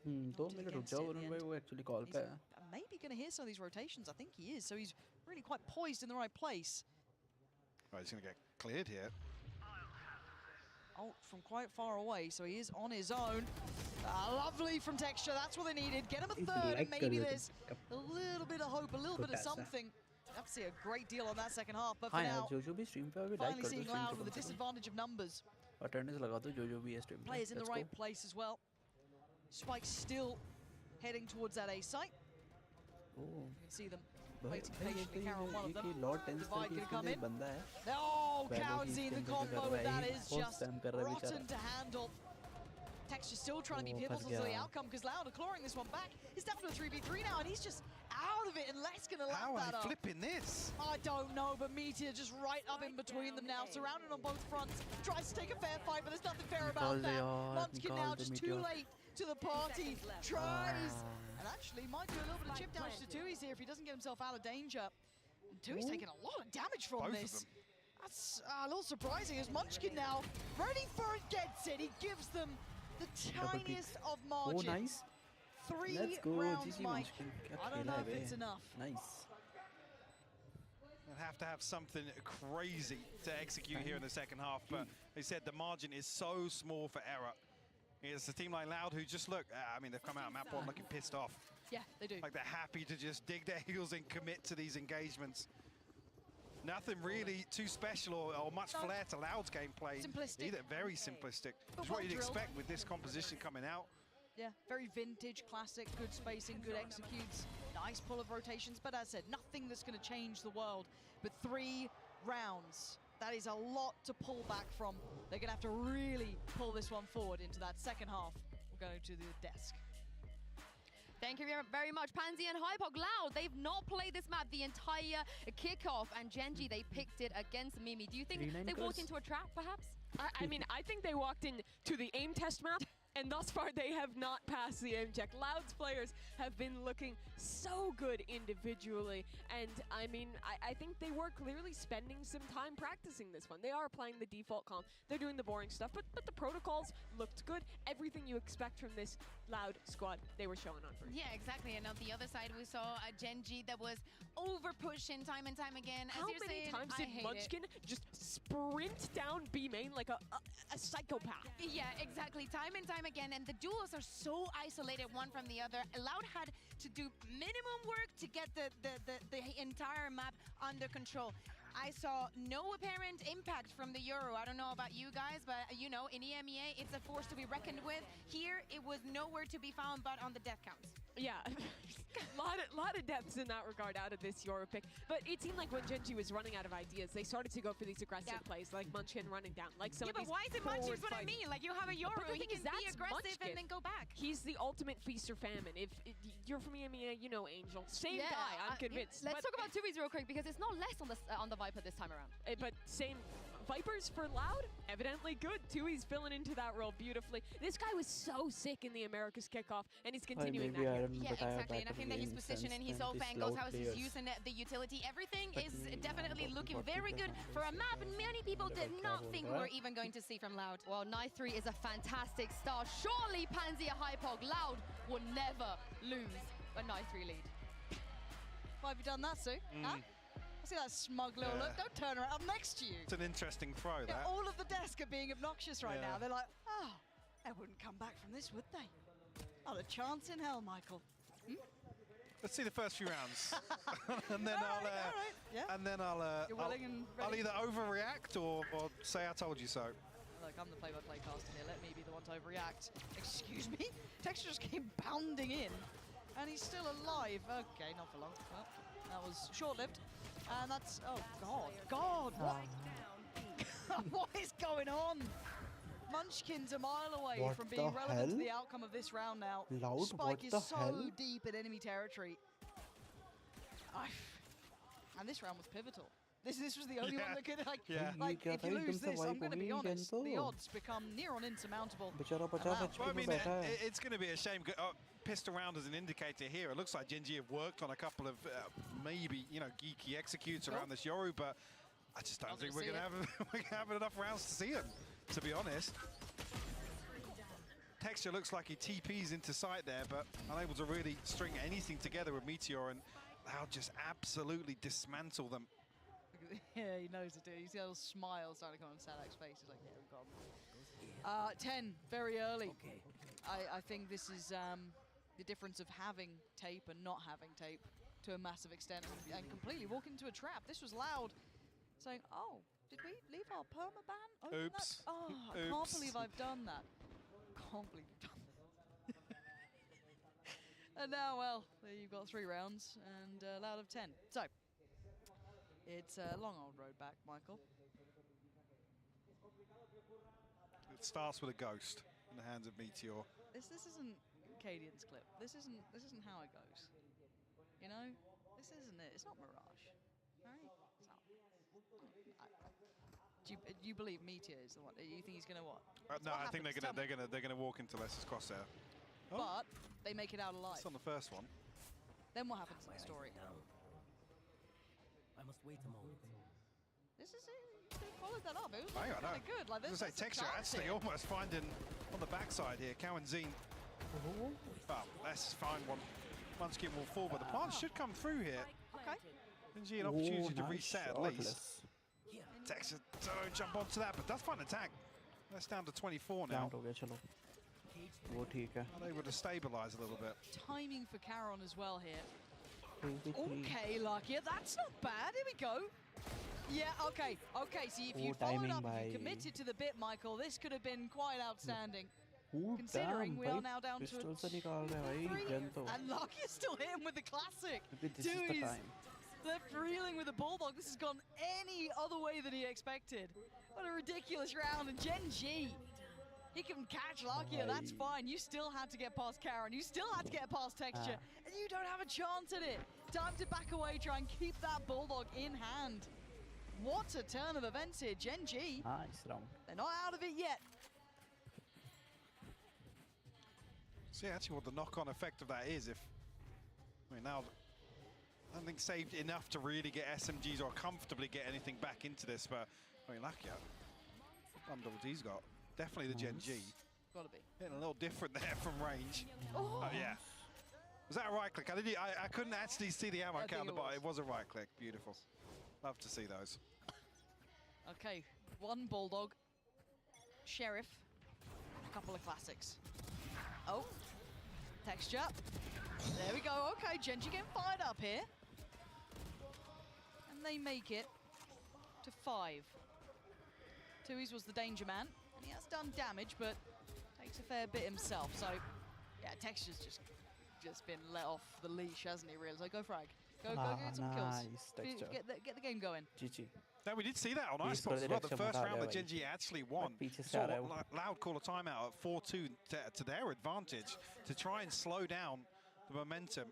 2 minute रुक जाओ वरुण भाई, वो actually call पे है. Maybe going to hear some of these rotations. I think he is. So he's really quite poised in the right place. Right, he's going to get cleared here. Oh, from quite far away, so he is on his own. Lovely from Texture. That's what they needed. Get him a third, and maybe there's a little bit of hope, a little bit of something. Have to see a great deal on that second half, but for now, finally seeing Loud with a disadvantage of numbers. Players in the right place as well. Spike still heading towards that A site. You can see them waiting patiently. Carol, one of them. Divide going to come in. Oh, Kaunzin, the combo with that is just rotten to handle. Texture still trying to be pivotal to the outcome because Loud are clawing this one back. He's down to a 3v3 now, and he's just out of it, and Les going to lap that up. How are they flipping this? I don't know, but Meteor just right up in between them now, surrounded on both fronts. Tries to take a fair fight, but there's nothing fair about that. Munchkin now just too late to the party. Tries. And actually might do a little bit of chip damage to Tui's here if he doesn't get himself out of danger. And Tui's taking a lot of damage from this. That's a little surprising as Munchkin now ready for it, gets it. He gives them the tiniest of margin. Oh, nice. 3 Let's go, rounds, GG Mike. Munchkin. I don't know if it's enough. Nice. They'll have to have something crazy to execute here in the second half, but they said the margin is so small for error. It's a team like Loud who just look, I mean, they've come out map one looking pissed off. Yeah, they do. Like they're happy to just dig their heels and commit to these engagements. Nothing really too special or much flair to Loud's gameplay. Simplistic. Either very simplistic. It's what you'd expect with this composition coming out. Yeah, very vintage, classic, good spacing, good executes, nice pull of rotations, but as I said, nothing that's going to change the world. But 3 rounds, that is a lot to pull back from. They're going to have to really pull this one forward into that second half. We'll go to the desk. Thank you very much, Pansy and Hypog. Loud, they've not played this map the entire kickoff, and Gen.G, they picked it against Mimi. Do you think they walked into a trap, perhaps? I mean, I think they walked into the aim test map And thus far, they have not passed the aim check. Loud's players have been looking so good individually. And I mean, I think they were clearly spending some time practicing this one. They are playing the default comp. They're doing the boring stuff, but the protocols looked good. Everything you expect from this Loud squad, they were showing on first. Yeah, exactly. And on the other side, we saw a Gen.G that was over-pushing time and time again. How many times did Munchkin just sprint down B main like a psychopath? Yeah, exactly. Time and time again. And the duos are so isolated one from the other. Loud had to do minimum work to get the entire map under control. I saw no apparent impact from the Euro. I don't know about you guys, but you know, in EMEA, it's a force to be reckoned with. Here, it was nowhere to be found but on the death counts. Yeah, lot of depths in that regard out of this Euro pick. But it seemed like when Gen.G was running out of ideas, they started to go for these aggressive plays, like Munchkin running down, like some of these. Yeah, but why is it Munchkin's what I mean? Like, you have a Euro, he can be aggressive Munchkin. and then go back. He's the ultimate feast or famine. If you're from EMEA, you know Angel. Same guy, I'm convinced. Let's talk about Tui's real quick, because it's not less on the Viper this time around. But same Vipers for Loud, evidently good. Tui's filling into that role beautifully. This guy was so sick in the Americas kickoff, and he's continuing that here. Yeah, exactly. And I think that his position and his off angles, how he's using the utility, everything is definitely looking very good for a map many people did not think we were even going to see from Loud. Well, Night 3 is a fantastic start. Surely Panzia Hypog Loud will never lose a Night 3 lead. Why have you done that, Sue? Huh? I see that smug little look. Don't turn around. I'm next to you. It's an interesting throw, Yeah, that. all of the desk are being obnoxious right now. They're like, oh, they wouldn't come back from this, would they? Not a chance in hell, Michael. Let's see the first few rounds, and then I'll either overreact or say I told you so. Look, I'm the play-by-play caster here. Let me be the one to overreact. Excuse me? Texture just came bounding in, and he's still alive. Okay, not for long. Well, that was short-lived. And that's, oh God, what is going on? Munchkin's a mile away from being relevant to the outcome of this round now. Loud, Spike is so deep in enemy territory. And this round was pivotal. This was the only one that could, like if you lose this, I'm going to be honest, the odds become near on insurmountable. Well, I mean, it's going to be a shame. Pissed around as an indicator here. It looks like Gen.G have worked on a couple of maybe, you know, geeky executes around this Yoru, but I just don't think we're going to have enough rounds to see them, to be honest. Texture looks like he TPs into sight there, but unable to really string anything together with Meteor, and Loud just absolutely dismantle them. Yeah, he knows it, dude. You see a little smile starting to come on Sadak's face. He's like, yeah, we've got him. 10, very early. I think this is the difference of having tape and not having tape to a massive extent, and completely walk into a trap. This was Loud saying, oh, did we leave our permaban open? Oops. Oh, I can't believe I've done that. Can't believe I've done that. And now, well, there you've got 3 rounds and Loud of 10. So, it's a long old road back, Michael. It starts with a ghost in the hands of Meteor. This isn't Cadian's clip. This isn't how it goes. You know, this isn't it. It's not Mirage. All right? Do you believe Meteor is the one? You think he's gonna what? No, I think they're gonna walk into Lester's crosshair. Oh. But they make it out alive. It's on the first one. Then what happens in the story? I must wait a moment. This is it. They followed that up. It was Hang on, really good. Like this. Texture actually almost finding on the backside here. Cow and Zine. Well, that's fine. Munchkin will fall, but the plant should come through here. Okay. Gen.G an opportunity to reset at least. Texture don't jump onto that, but that's fun attack. That's down to 24 now. Unable to stabilize a little bit. Timing for Caron as well here. Okay, Lucky, that's not bad. Here we go. Yeah, okay. Okay, see, if you followed up, if you committed to the bit, Michael, this could have been quite outstanding. Considering we are now down to 3, and Lucky is still hitting with the classic. Dude, he's left reeling with the bulldog. This has gone any other way than he expected. What a ridiculous round, and Gen.G. He can catch Lakia, that's fine. You still had to get past Karen. You still had to get past Texture. And you don't have a chance at it. Time to back away, try and keep that Bulldog in hand. What a turn of events here. Gen.G. Nice round. They're not out of it yet. See actually what the knock-on effect of that is. If I mean, now I don't think saved enough to really get SMGs or comfortably get anything back into this, but I mean, lucky D's got definitely the Gen.G. Gotta be hitting a little different there from range. Oh yeah. Was that a right click? I couldn't actually see the ammo counter, but it was a right click. Beautiful. Love to see those. Okay, one Bulldog, Sheriff, a couple of classics. Oh, texture. There we go. Okay, Gen.G getting fired up here. And they make it to 5. Tui's was the danger man, and he has done damage, but takes a fair bit himself. So, yeah, texture's just been let off the leash, hasn't he, really? So go frag. Go get some kills. Get the game going. GG. Now, we did see that on iSports as well. The first round that Gen.G actually won. Saw Loud call a timeout at 4-2 to their advantage to try and slow down the momentum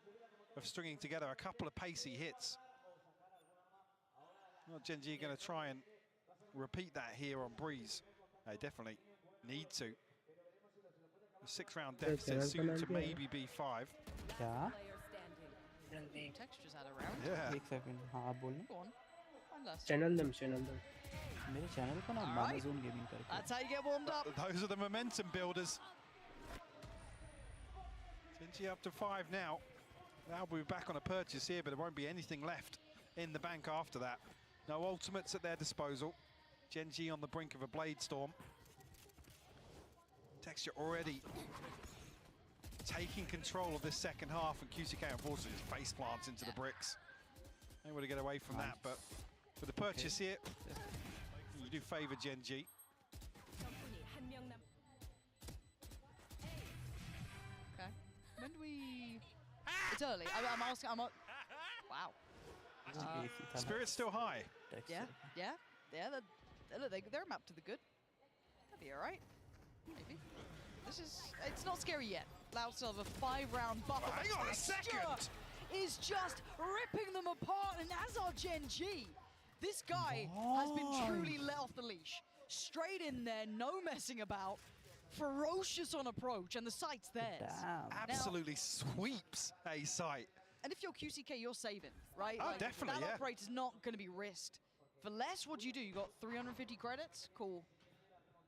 of stringing together a couple of pacey hits. Well, Gen.G going to try and repeat that here on Breeze. They definitely need to. A 6-round deficit soon to maybe be 5. Yeah. Textures out around. Yeah. 1 second. हाँ बोलना. Go on. Channel them. मेरे channel को ना Amazon Gaming करके. That's how you get warmed up. Those are the momentum builders. Gen.G up to 5 now. Now we'll be back on a purchase here, but there won't be anything left in the bank after that. No ultimates at their disposal. Gen.G on the brink of a blade storm. Texture already taking control of this second half, and QCK unfortunately just face plants into the bricks. Able to get away from that, but with the purchase here, you do favour Gen.G. Okay. When do we? It's early. I'm asking. Wow. Spirit's still high. Yeah. They're mapped to the good. That'll be all right. Maybe. It's not scary yet. Loud still have a 5-round buffer. Hang on a second! Is just ripping them apart, and as are Gen.G. This guy has been truly let off the leash. Straight in there, no messing about. Ferocious on approach, and the site's theirs. Damn. Absolutely sweeps a site. And if you're QCK, you're saving, right? Oh, definitely, that yeah. operator's not going to be risked. For less, what do? You got 350 credits? Cool.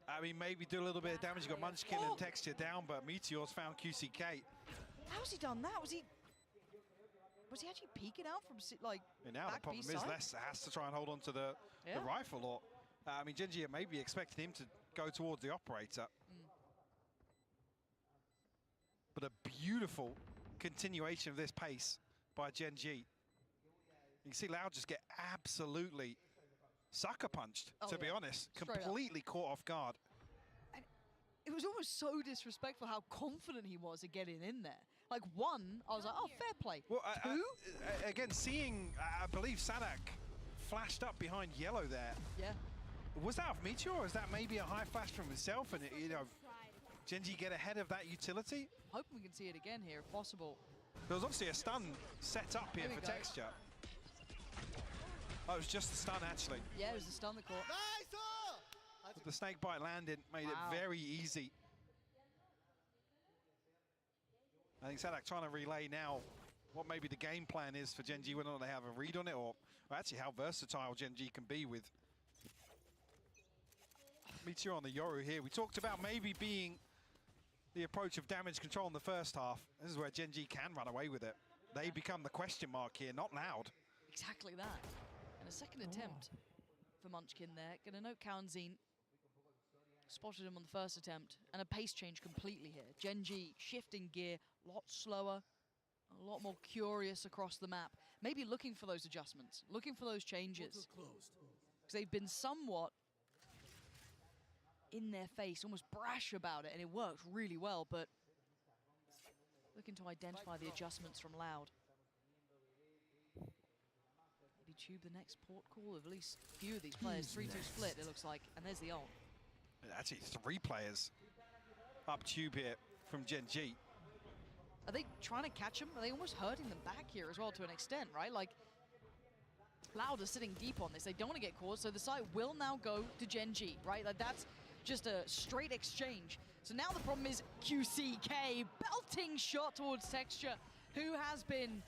I mean, maybe do a little bit of damage. You got Munchkin and Texture down, but Meteor's found QCK. How's he done that? Was he actually peeking out from like? And now the problem is Les has to try and hold on to the rifle, or I mean, Gen.G may be expecting him to go towards the operator. But a beautiful continuation of this pace by Gen.G. You can see Loud just get absolutely sucker punched, to be honest. Completely caught off guard. And it was almost so disrespectful how confident he was at getting in there. Like, 1, I was like, oh, fair play. Well, 2? Again, seeing, I believe Sinaaa flashed up behind yellow there. Yeah. Was that off Meteor, or is that maybe a high flash from himself? And, you know, Gen.G get ahead of that utility? Hoping we can see it again here, if possible. There was obviously a stun set up here for Texture. Oh, it was just the stun, actually. Yeah, it was the stun that caught. But the snake bite landed, made it very easy. I think Sinaaa trying to relay now what maybe the game plan is for Gen.G, whether or not they have a read on it, or actually how versatile Gen.G can be with Meteor on the Yoru here. We talked about maybe being the approach of damage control in the first half. This is where Gen.G can run away with it. They become the question mark here, not Loud. Exactly that. And a second attempt for Munchkin there. Gonna note Kaunzine spotted him on the first attempt, and a pace change completely here. Gen.G shifting gear, a lot slower, a lot more curious across the map. Maybe looking for those adjustments, looking for those changes. Because they've been somewhat in their face, almost brash about it, and it worked really well, but looking to identify the adjustments from Loud. Maybe tube the next port call of at least a few of these players. 3-2 split, it looks like, and there's the ult. Actually, 3 players up tube here from Gen.G. Are they trying to catch him? Are they almost hurting them back here as well to an extent, right? Like, Loud are sitting deep on this. They don't want to get caught, so the site will now go to Gen.G, right? Like, that's just a straight exchange. So now the problem is QCK, belting shot towards Texture, who has been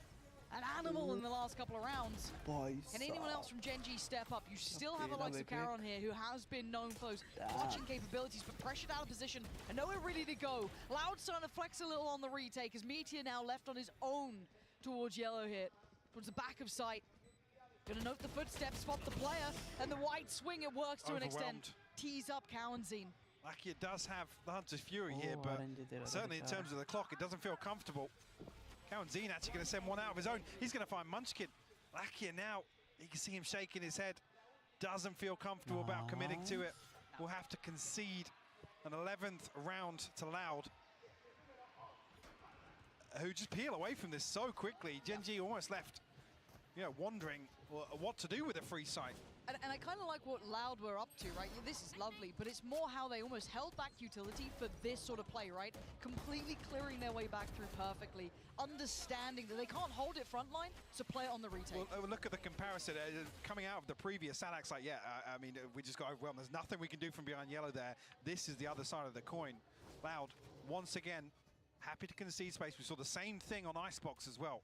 an animal in the last couple of rounds. Can anyone else from Gen.G step up? You still have the likes of Caron here, who has been known for those clutching capabilities, but pressured out of position and nowhere really to go. Loud starting to flex a little on the retake as Meteor now left on his own towards Yellow hit, towards the back of sight. Gonna note the footsteps, spot the player, and the wide swing, it works to an extent. Tease up Cowanzine. Lucky it does have the Hunter's Fury here, but certainly in terms of the clock, it doesn't feel comfortable. Cowanzine actually going to send one out of his own. He's going to find Munchkin. Lakia now, you can see him shaking his head. Doesn't feel comfortable about committing to it. Will have to concede an 11th round to Loud, who just peel away from this so quickly. Gen.G almost left, wondering what to do with a free site. And I kind of like what Loud were up to, right? This is lovely, but it's more how they almost held back utility for this sort of play, right? Completely clearing their way back through perfectly, understanding that they can't hold it frontline, so play it on the retake. Well, look at the comparison. Coming out of the previous Sanaak's like, I mean, we just got overwhelmed. There's nothing we can do from behind Yellow there. This is the other side of the coin. Loud, once again, happy to concede space. We saw the same thing on Icebox as well.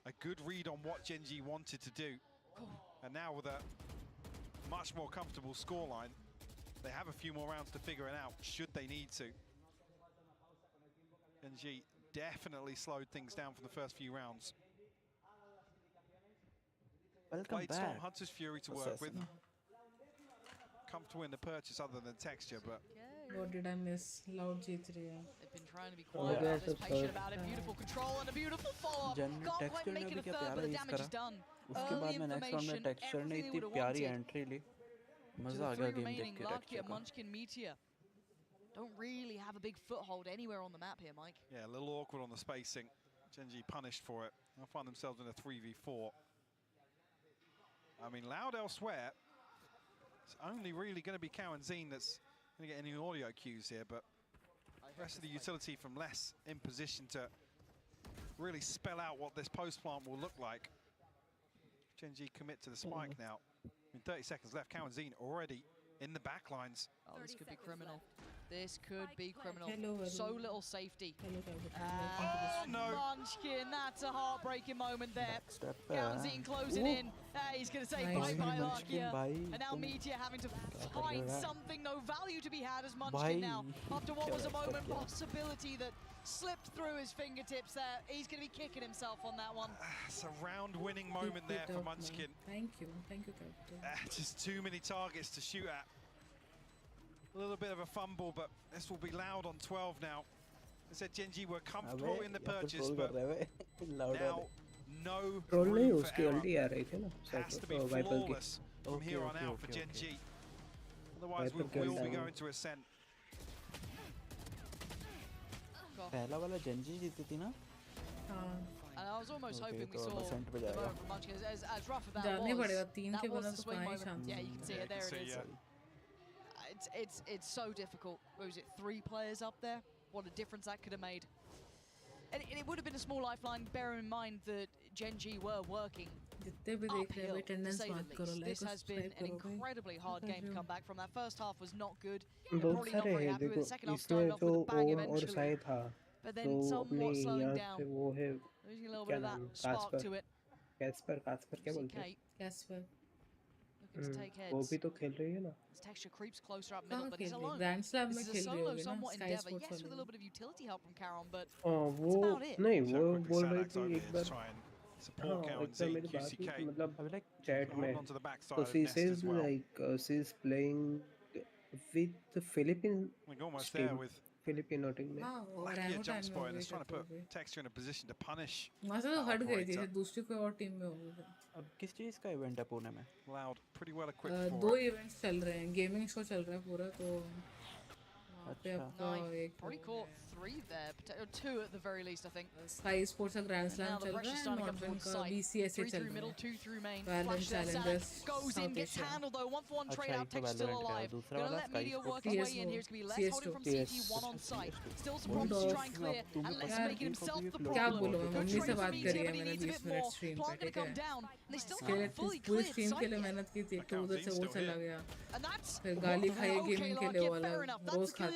A good read on what Gen.G wanted to do. And now with a much more comfortable scoreline, they have a few more rounds to figure it out, should they need to. Gen.G definitely slowed things down from the first few rounds. Played Storm Hunter's Fury to work with. Comfortable in the purchase other than texture, but... What did I miss? Loud G3. They've been trying to be quiet about this, patient about it. Beautiful control and a beautiful follow-up. Can't quite make it a third, but the damage is done. उसके बाद में next round में texture ने इतनी प्यारी entry ली, मजा आ गया game देख के टेक्सचर का. Munchkin, Meteor don't really have a big foothold anywhere on the map here, Mike. Yeah, a little awkward on the spacing. Gen.G punished for it. They'll find themselves in a 3v4. I mean, Loud elsewhere. It's only really going to be Cowanzine that's going to get any audio cues here, but the rest of the utility from less in position to really spell out what this post plant will look like. Gen.G commit to the spike now. In 30 seconds left, Cowanzine already in the back lines. Oh, this could be criminal. This could be criminal. So little safety. Oh, no. Munchkin, that's a heartbreaking moment there. Cowanzine closing in. He's going to say bye-bye, Lakia. And now Meteor having to find something, no value to be had as Munchkin now. After what was a moment possibility that slipped through his fingertips there. He's going to be kicking himself on that one. It's a round-winning moment there for Munchkin. Thank you, Captain. Just too many targets to shoot at. A little bit of a fumble, but this will be Loud on 12 now. I said Gen.G were comfortable in the purchase, but now no room for error. Has to be flawless from here on out for Gen.G. Otherwise, we will be going to Ascent. पहला वाला Gen.G जीती थी ना? And I was almost hoping we saw the moment from Munchkin. As rough as that was the swing moment. Yeah, you can see it. There it is. It's so difficult. What was it, 3 players up there? What a difference that could have made. And it would have been a small lifeline, bearing in mind that Gen.G were working uphill, to say the least. This has been an incredibly hard game to come back from. That first half was not good. Probably not very happy with the second half, started off with a bang eventually. But then somewhat slowing down, losing a little bit of that spark to it. Casper क्या बोलते हैं? Casper. Looking to take heads. वो भी तो खेल रही है ना? His texture creeps closer up middle, but he's alone. This is a solo somewhat endeavor. Yes, with a little bit of utility help from Caron, but वो नहीं वो बोल रही थी एक बार हाँ मेरी बात हुई मतलब चैट में तो she says like she's playing with the Philippine team. Filipino team में Lakia jumps point and is trying to put Texture in a position to punish. वहाँ से तो हट गई थी फिर दूसरी कोई और टीम में होगी अब किस चीज़ का इवेंट है पुणे में? Loud, pretty well equipped for 2 events चल रहे हैं गेमिंग शो चल रहा है पूरा तो probably caught 3 there, 2 at the very least, I think. Sky Sports का Grand Slam चल रहा है नॉर्मल का VCT चल रहा है 2 through main. Valorant Challengers goes in, gets handled though. 1-for-1 trade out, Tech still alive. Gonna let Meteor work his way in here. It's gonna be less holding from CT, 1 on site. Still some problems to try and clear, and Lex making himself the problem. Good trade for VCT, but he needs a bit more. Plant gonna come down. They still haven't fully cleared site के लिए मेहनत की थी तो उधर से वो चला गया and that's फिर गाली खाई गेमिंग के लिए वाला रोज खाता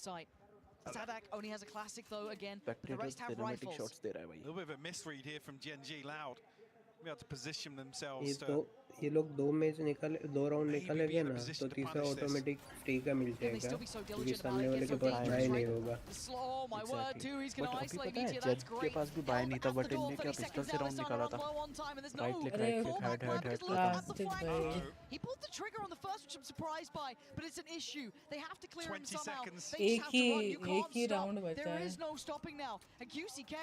site. Sadak only has a classic though again. The Spectator rest have cinematic rifles. shots दे रहा है A भाई. little bit of a misread here from Gen.G. Loud. Be able to position ये themselves तो to ये लोग 2 round निकाले गए ना तो तीसरा ऑटोमेटिक फ्री का मिल जाएगा क्योंकि सामने वाले के पास बाय नहीं होगा। बट अभी पता है जेड के पास भी बाय नहीं था बट इनने क्या पिस्टल से राउंड निकाला था। राइट क्लिक हेड प्लास्टिक भाई। He pulled the trigger on the first, which I'm surprised by, but it's an issue. They have to clear him 20 somehow. seconds. They just have to run. You can't एक ही stop. Round बचा There है। is no stopping now. And QCK.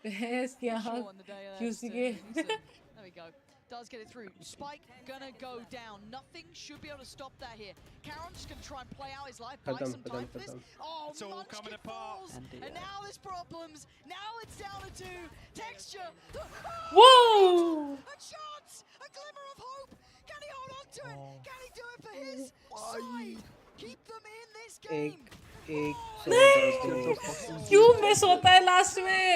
बहस क्या QCK। There we go. Does get it through. Spike gonna go down. Nothing should be able to stop that here. Karen's just gonna try and play out his life, buy some time for this. Oh, it's all coming apart. And now there's problems. Now it's down to 2. Texture. Whoa! A chance! A glimmer of hope! Can he hold on to it? Can he do it for his side? Keep them in this game! क्यों miss होता है last में?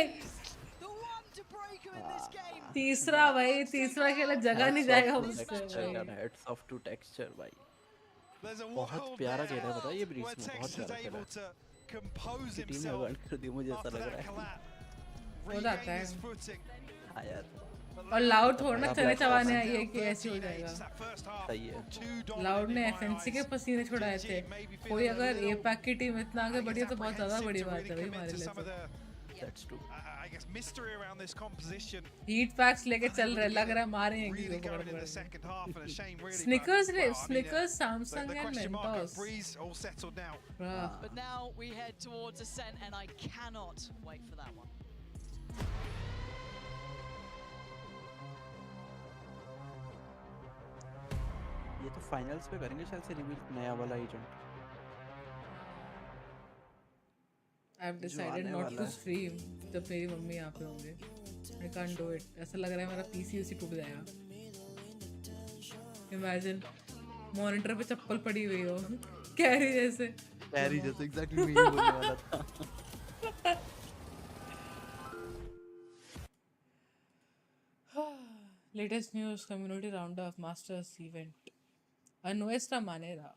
तीसरा भाई, तीसरा के लिए जगह नहीं जाएगा उससे भाई। हेड्स ऑफ टू टेक्सचर भाई। बहुत प्यारा खेल है पता है ये ब्रीच में, बहुत प्यारा खेल है। टीम ने वर्ल्ड कर दी मुझे ऐसा लग रहा है। हो जाता है। हाँ यार। और लाउड थोड़ा ना चने चबाने आई है कि ऐसे हो जाएगा। सही है। लाउड ने एफएनसी के पसीने छुड़ाए थे। कोई अगर एपैक की टीम इतना आगे बढ़ी है तो बहुत ज़्यादा बड़ी बात है भाई हमारे लिए। That's true. I guess mystery around this composition. Heat PACS लेके चल रहे, लग रहा है मारेंगे really going in the second half and a shame really. Snickers, Samsung and Mentos. Breeze all settled now. But now we head towards Ascent and I cannot wait for that one. ये तो finals पे करेंगे शायद से reveal नया वाला agent. I've decided not to stream जब मेरी मम्मी यहाँ पे होंगे। I can't do it. ऐसा लग रहा है मेरा PC उसी टूट जाएगा। Imagine मॉनिटर पे चप्पल पड़ी हुई हो, कैरी जैसे। कैरी जैसे exactly वही बोलने वाला था। Latest news: community roundup, Masters event. Nuestra manera.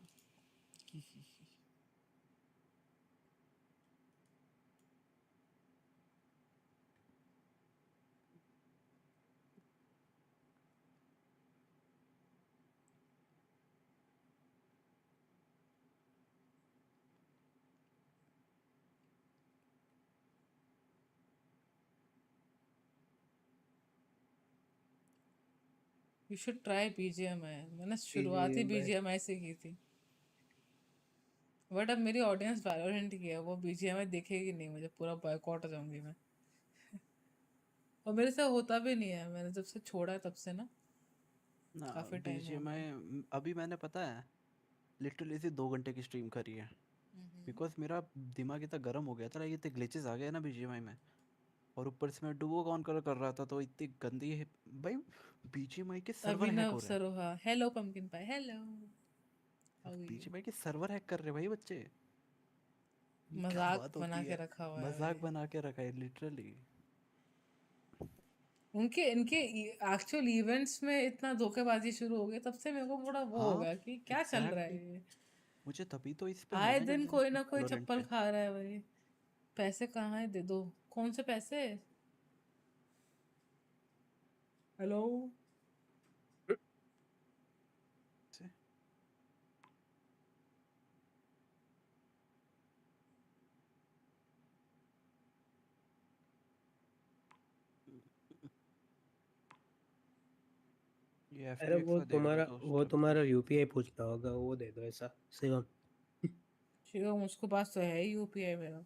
You should try BGMI. मैंने शुरुआती BGMI से की थी, बट अब मेरी ऑडियंस वैलोरेंट की है, वो BGMI देखेगी नहीं, मुझे पूरा बॉयकॉट हो जाऊंगी मैं। और मेरे से होता भी नहीं है, मैंने जब से छोड़ा है तब से ना काफी टाइम BGMI अभी मैंने पता है लिटरली से 2 घंटे की स्ट्रीम करी है बिकॉज मेरा दिमाग इतना गर्म हो गया था, ये इतने ग्लिचेस आ गए ना BGMI में, और ऊपर से मैं डुओ ऑन कर रहा था तो इतनी गंदी है भाई BGMI के सर्वर हैक हो रहे हैं। हेलो पंपकिन पाई, हेलो। BGMI के सर्वर हैक कर रहे भाई बच्चे, मजाक बना के रखा हुआ है, मजाक बना के रखा है लिटरली। उनके इनके एक्चुअल इवेंट्स में इतना धोखेबाजी शुरू हो गई, तब से मेरे को थोड़ा वो हो गया कि क्या चल रहा है। मुझे तभी तो इस पे आए दिन कोई ना कोई चप्पल खा रहा है भाई। पैसे कहाँ है, दे दो। कौन से पैसे? हेलो अरे वो तुम्हारा UPI पूछना होगा, वो दे दो ऐसा। शिवम उसको पास तो है UPI मेरा।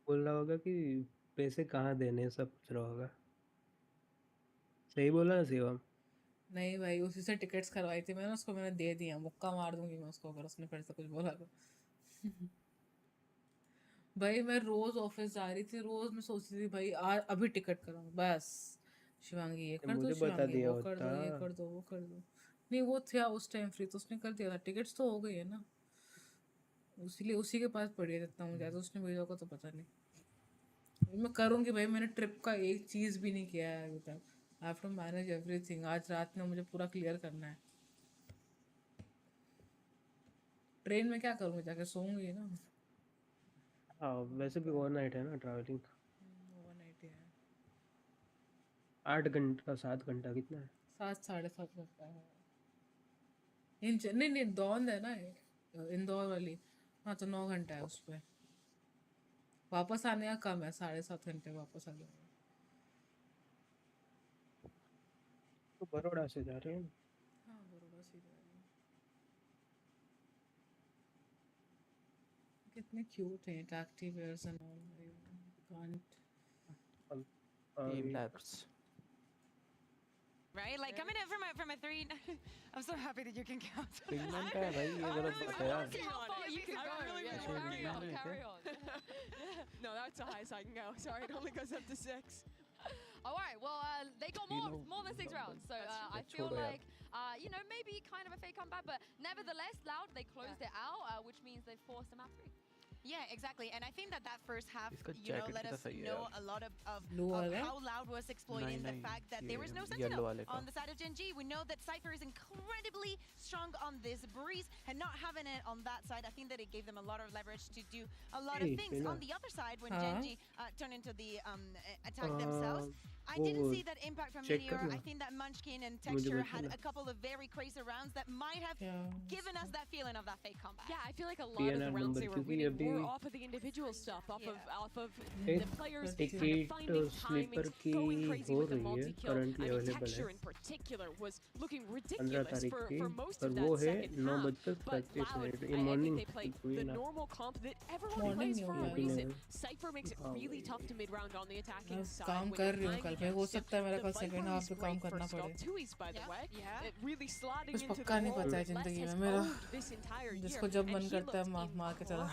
बोल रहा होगा कि पैसे कहाँ देने, सब पूछ रहा होगा। सही बोला ना शिवम? नहीं भाई, उसी से टिकट्स करवाई थी मैंने, उसको मैंने दे दिया। मुक्का मार दूंगी मैं उसको अगर उसने फिर से कुछ बोला तो। भाई मैं रोज ऑफिस जा रही थी, रोज मैं सोचती थी भाई आज अभी टिकट कराऊं, बस शिवांगी ये कर दो, शिवांगी वो कर दो, ये कर दो, वो कर दो। नहीं वो था उस टाइम फ्री तो उसने कर दिया था। टिकट्स तो हो गई है ना, उसीलिए उसी के पास पड़ी है जितना मुझे, तो उसने भेजा को तो पता नहीं। मैं करूँगी भाई, मैंने ट्रिप का एक चीज़ भी नहीं किया है अभी तक। I have to manage everything. आज रात में मुझे पूरा क्लियर करना है। ट्रेन में क्या करूँगी, जाके सोऊंगी ना। हाँ वैसे भी ओवरनाइट है ना ट्रैवलिंग। ओवरनाइट है 8 घंटा 7 घंटा कितना है? 7 7:30 लगता है नहीं दौन है ना इंदौर वाली हाँ तो 9 घंटा है उस पर वापस आने का कम है 7.5 घंटे वापस आ जाएंगे तो बड़ौदा से जा रहे हैं हाँ बड़ौदा से जा रहे हैं कितने क्यूट हैं टैक्टी वेयर्स एंड ऑल कांट Team labs. Right, like coming in from a 3. I'm so happy that you can count. Pigment है भाई ये गलत बात है यार. You can go. Yeah, carry on. No, that's the highest I can go. Sorry, it only goes up to 6. All right, well, they got more than 6 rounds, so I feel like, maybe kind of a fake comeback, but nevertheless, Loud, they closed it out, which means they forced a map 3. Yeah, exactly. And I think that first half, jacket let us know a lot of how Loud was exploiting the fact that there was no sentinel on the side of Gen.G. We know that Cypher is incredibly strong on this breeze, and not having it on that side, I think that it gave them a lot of leverage to do a lot of things. On the other side, when Gen.G turned into the attack themselves, I didn't see that impact from Meteor. I think that Munchkin and Texture had a couple of very crazy rounds that might have given us that feeling of that fake comeback. Yeah, I feel like a lot of the rounds they were winning were off of the individual stuff, off of the players finding timing, going crazy with the multi-kill. I mean, Texture in particular was looking ridiculous for most of that second half. But Loud, I think they played the normal comp that everyone plays for a reason. Cypher makes it really tough to mid-round on the attacking side. मैं हो सकता है मेरा कल second half पे काम करना पड़े कुछ पक्का नहीं पता है जिंदगी में मेरा जिसको जब मन करता है मार के चला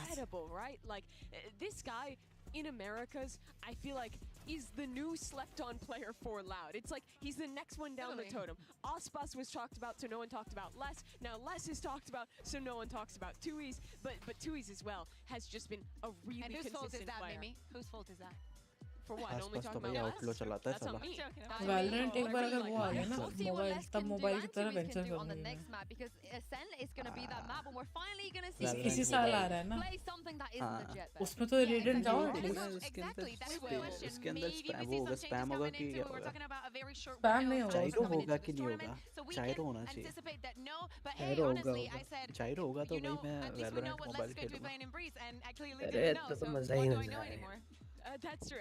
this guy in Americas, I feel like is the new slept-on player for Loud. It's like he's the next one down the totem. Ospas was talked about, so no one talked about Les. Now Les is talked about, so no one talks about Tui's. But Tui's as well has just been a really consistent player. And whose fault is that, Mimi? Whose fault is that? For what? Only talking about outflow चलाता है साला. Valorant एक बार अगर वो आ गया ना mobile तब mobile की तरह venture on the next map because Ascent is going to be that map and we're finally going to see इसी साल आ रहा है ना play something that isn't legit. उसमें तो Rayyan जाओ Exactly, that's my question. इसके अंदर स्पैम होगा कि क्या होगा? स्पैम नहीं होगा. चाइरो होगा कि नहीं होगा? चाइरो होना चाहिए. चाइरो होगा. चाइरो होगा तो भाई मैं Valorant मोबाइल खेलूँगा. अरे तो मजा ही नहीं आएगा. That's true.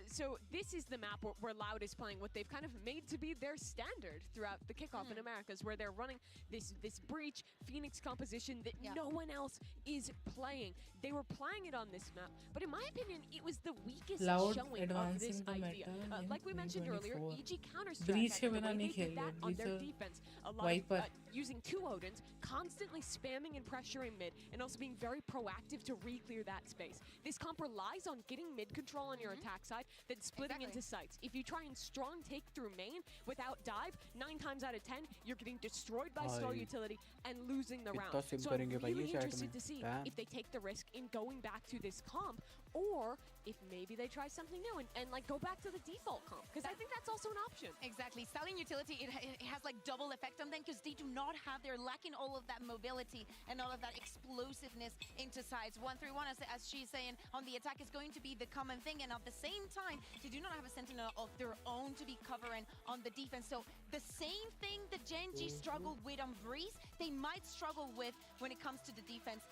So this is the map where Loud is playing what they've kind of made to be their standard throughout the kickoff in Americas, where they're running this breach Phoenix composition that no one else is playing. They were playing it on this map, but in my opinion, it was the weakest showing of this idea. Like we mentioned earlier, EG counter-strategized the way they did that on their defense. A lot of using 2 Odins, constantly spamming and pressuring mid, and also being very proactive to re-clear that space. This comp relies on getting mid control on your attack side, then splitting into sites. If you try and strong take through main without dive, 9 times out of 10, you're getting destroyed by stall utility and losing the round. So I'm really interested to see if they take the risk in going back to this comp, or if maybe they try something new and like go back to the default comp, because I think that's also an option. Exactly. Selling utility, it has like double effect on them because they do not have, they're lacking all of that mobility and all of that explosiveness into sides. 1-3-1, as she's saying, on the attack is going to be the common thing, and at the same time, they do not have a sentinel of their own to be covering on the defense. So the same thing that Gen.G struggled with on Breeze, they might struggle with when it comes to the defense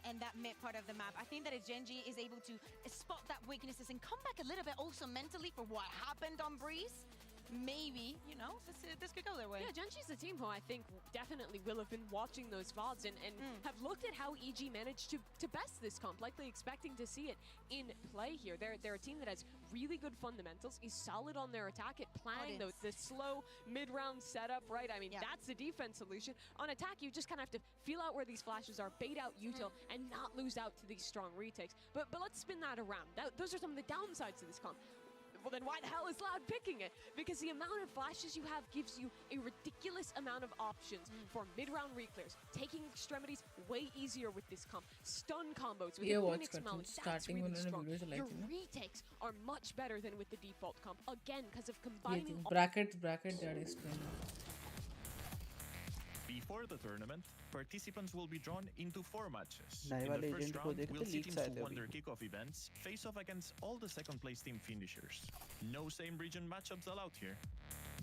and that mid part of the map. I think that if Gen.G is able to spot that weaknesses and come back a little bit also mentally for what happened on Breeze, maybe, this could go their way. Yeah, Gen.G's a team who I think definitely will have been watching those VODs and have looked at how EG managed to best this comp, likely expecting to see it in play here. They're a team that has really good fundamentals, is solid on their attack at planning the slow mid-round setup, right? I mean, that's the defense solution. On attack, you just kind of have to feel out where these flashes are, bait out util, and not lose out to these strong retakes. But let's spin that around. Those are some of the downsides to this comp. Well, then why the hell is Loud picking it? Because the amount of flashes you have gives you a ridiculous amount of options for mid-round reclears, taking extremities way easier with this comp, stun combos with the Phoenix Mount, that's really strong. Your retakes are much better than with the default comp, again, because of combining... bracket that is Before the tournament, participants will be drawn into 4 matches. नए In वाले the first agent को round, देखते we'll see leaks teams आए who थे won अभी their kickoff events face off against all the second place team finishers. No same region matchups allowed here.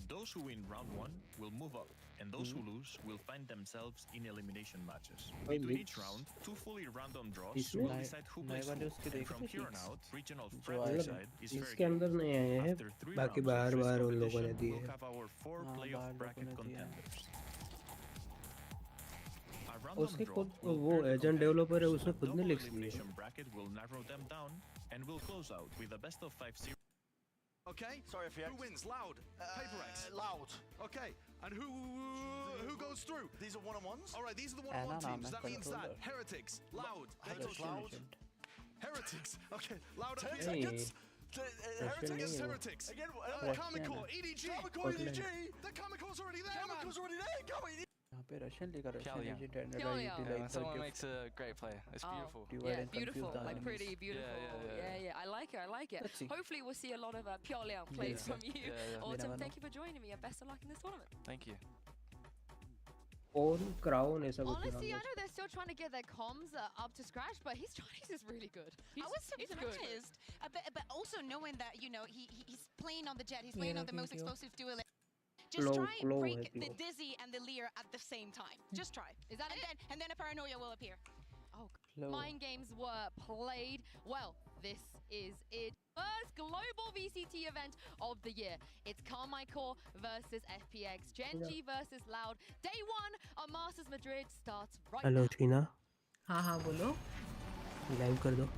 Those who win round 1 will move up, and those who lose will find themselves in elimination matches. Between each round, 2 fully random draws will decide who plays who, and from here on out, regional fratricide is fair इसके game. अंदर नहीं आए हैं After 3 बाकी rounds of बाहर fierce बाहर उन लोगों ने competition, दिए we'll हैं have our 4 playoff bracket contenders. A उसके random draw खुद will वो pair the agent competitors. Developer है उसने A खुद ने double लिख लिए elimination bracket will narrow them down, and will close out with a best of 5 series. Okay. Sorry, FPX. Who wins? Loud. Paper X. Loud. Okay. And who goes through? These are one-on-ones. All right. These are the Anna one-on-one naam teams. hai That means that controller. Heretics, Loud, Heretics, Loud. Heretics. Okay. Loud. 10 FPX. seconds. Heretics against Heretics. Again, Kamiko, EDG. Kamiko, EDG. The Kamiko's already there, man. Kamiko's already there. Go, EDG. यहाँ पे Russian लेगा Russian Pyongyang. Agent and Yeah, when someone makes a great play, it's beautiful. Yeah, beautiful, like pretty beautiful. Yeah. I like it, I like it. Let's see. Hopefully we'll see a lot of Pyongyang plays from you. Yeah. Autumn, thank you for joining me and best of luck in this tournament. Thank you. और crown ऐसा कुछ Honestly, नाम I know they're still trying to get their comms up to scratch, but his Chinese is really good. I was surprised, but also knowing that, you know, he's playing on the jet, he's playing on the most explosive duel. Just Glow- try glow break है the glow. Dizzy and the Lear at the same time. Just try. Is that it? And then a paranoia will appear. Oh, Glow. mind games were played. Well, this is it. First global VCT event of the year. It's Carmichael versus FPX, Gen.G versus Loud. Day 1 of Masters Madrid starts right hello now. टीना हाँ हाँ बोलो live कर दो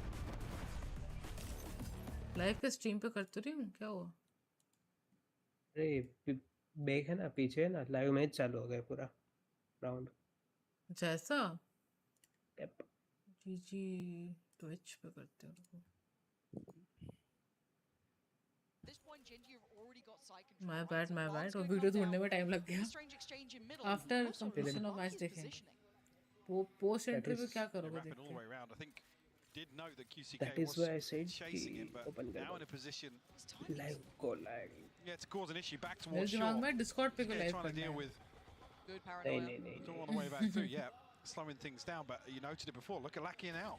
live पे stream पे करती रही हूँ क्या हुआ अरे बैक है ना पीछे है ना लाइव मैच चालू हो गया पूरा राउंड अच्छा ऐसा Yep. जीजी ट्विच पे करते हो माय बैड वो वीडियो ढूंढने में टाइम लग गया आफ्टर कंप्लीशन ऑफ मैच देखें वो पोस्ट एंट्री पे क्या करोगे Rapid all the way around. I think did note that QCK That is was why I said chasing him, but open now कर in a position लाइव को live to cause an issue back मेरे towards दिमाग shore. में Discord पे Yeah, live trying to करना deal है with Good नहीं paranoia. नहीं नहीं don't want to way back through. Yeah, slowing things down. But you noted it before. Look at Lakia now.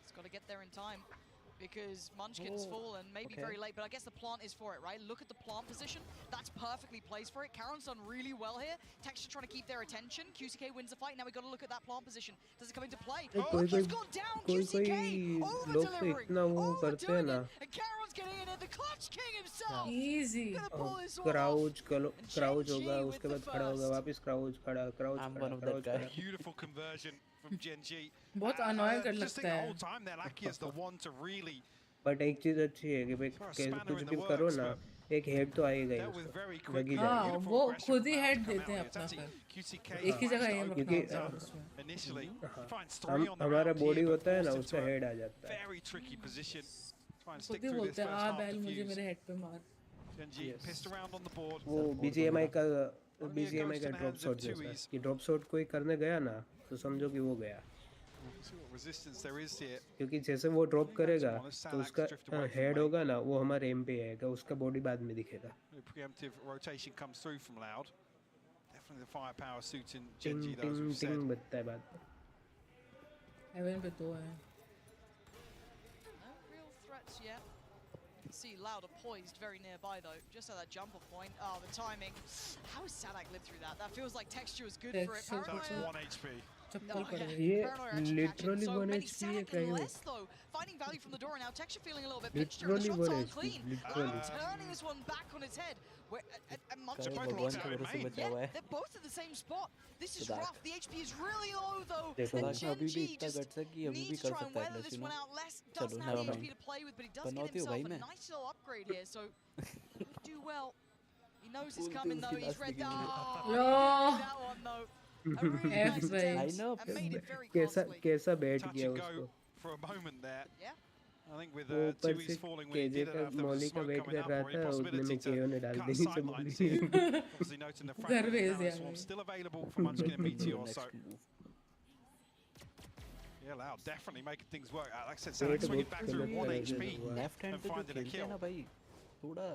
It's got to get there in time because Munchkin's full and maybe very late, but I guess the plant is for it, right? Look at the plant position. That's perfectly placed for it. Karen's done really well here. Texture trying to keep their attention. QCK wins the fight. Now we've got to look at that plant position. Does it come into play? He's gone down. QCK over लोग तो delivering. इतना वो करते हैं ना And Karen's getting in it. The Clutch King himself. easy Gonna pull this one off. Crouch होगा उसके बाद खड़ा होगा वापस क्राउच खड़ा क्राउच खड़ा Beautiful conversion from Gen.G. बहुत annoying कर Just think लगता the है whole time there, Lakia's the one to really but एक चीज अच्छी है कि भाई कुछ भी करो ना एक हेड तो आएगा ही dealt with उसका very लगी quickly. हाँ जाएगी वो खुद ही हेड देते हैं अपना फिर QCK एक ही जगह एम रखना क्योंकि होता है उसमें initially finds three on the हमारा round बॉडी here, but होता है ना forced उसका into a हेड आ जाता है very tricky position. Try and खुद stick ही through this बोलते हैं first आ half बैल मुझे defuse. मेरे हेड पे मार Gen.G pissed around on the board. वो BGMI का ड्रॉप शॉट जैसा कि ड्रॉप शॉट कोई करने गया ना तो समझो कि वो गया See what resistance there is here. क्योंकि जैसे वो ड्रॉप करेगा तो उसका हेड होगा ना वो हमारे एम पे आएगा उसका बॉडी बाद में दिखेगा Preemptive rotation comes through from Loud. Definitely the firepower suiting टिंग Gen.G though, as टिंग we've said. टिंग बजता है बाद में हेवन पे तो है No real threats yet. You can see Lauder poised very nearby though, just at that jumper point. Oh, the timing. How has Sadak lived through that? That feels like texture was good for it. That's Paranoia. 1 HP. चप्पल पड़ गई ये Paranoia actually catching literally so 1 many. HP है Sadak क्या and ये less though. Finding value from the door and now texture feeling a little bit pinched here. The literally shots 1 aren't HP clean. Literally Turning this one back on its head. And Munchkin करे both भगवान locked का out in भरोसे main. बचा हुआ है They're both at the same spot. This is Sadak. rough. The HP is really low though. देखो And सदाक अभी भी Gen.G इतना just गट्स है कि अभी भी needs कर to try and सकता है weather this लसीनो one out. Les चलो doesn't never have the mind HP to play with, but he does get बनौती हूँ भाई himself a मैं nice little upgrade here. So he would do well. He knows it's बोलते coming though. उसकी He's last read दिखेंगे that. Yo. That one though. A really F nice भाई I attempt know and made it very कैसा costly. कैसा बैठ Touch गया and उसको go for a moment there. Yeah. I think with वो ऊपर two से E's falling when he KJ did का it, there was मौली का smoke वेट coming कर up रहा or था a उतने में possibility केओ ने to डाल cut दी नीचे sidelines मौली here. Obviously noting the घर fragment भेज now दिया this one भाई still available for Munchkin and BT or so. next move Yeah, Loud definitely making things work. Like I said, Sadak wait swinging बहुत back through गलत 1 तरह से HP हुआ left hand and पे जो finding a खेलते हैं ना kill. भाई थोड़ा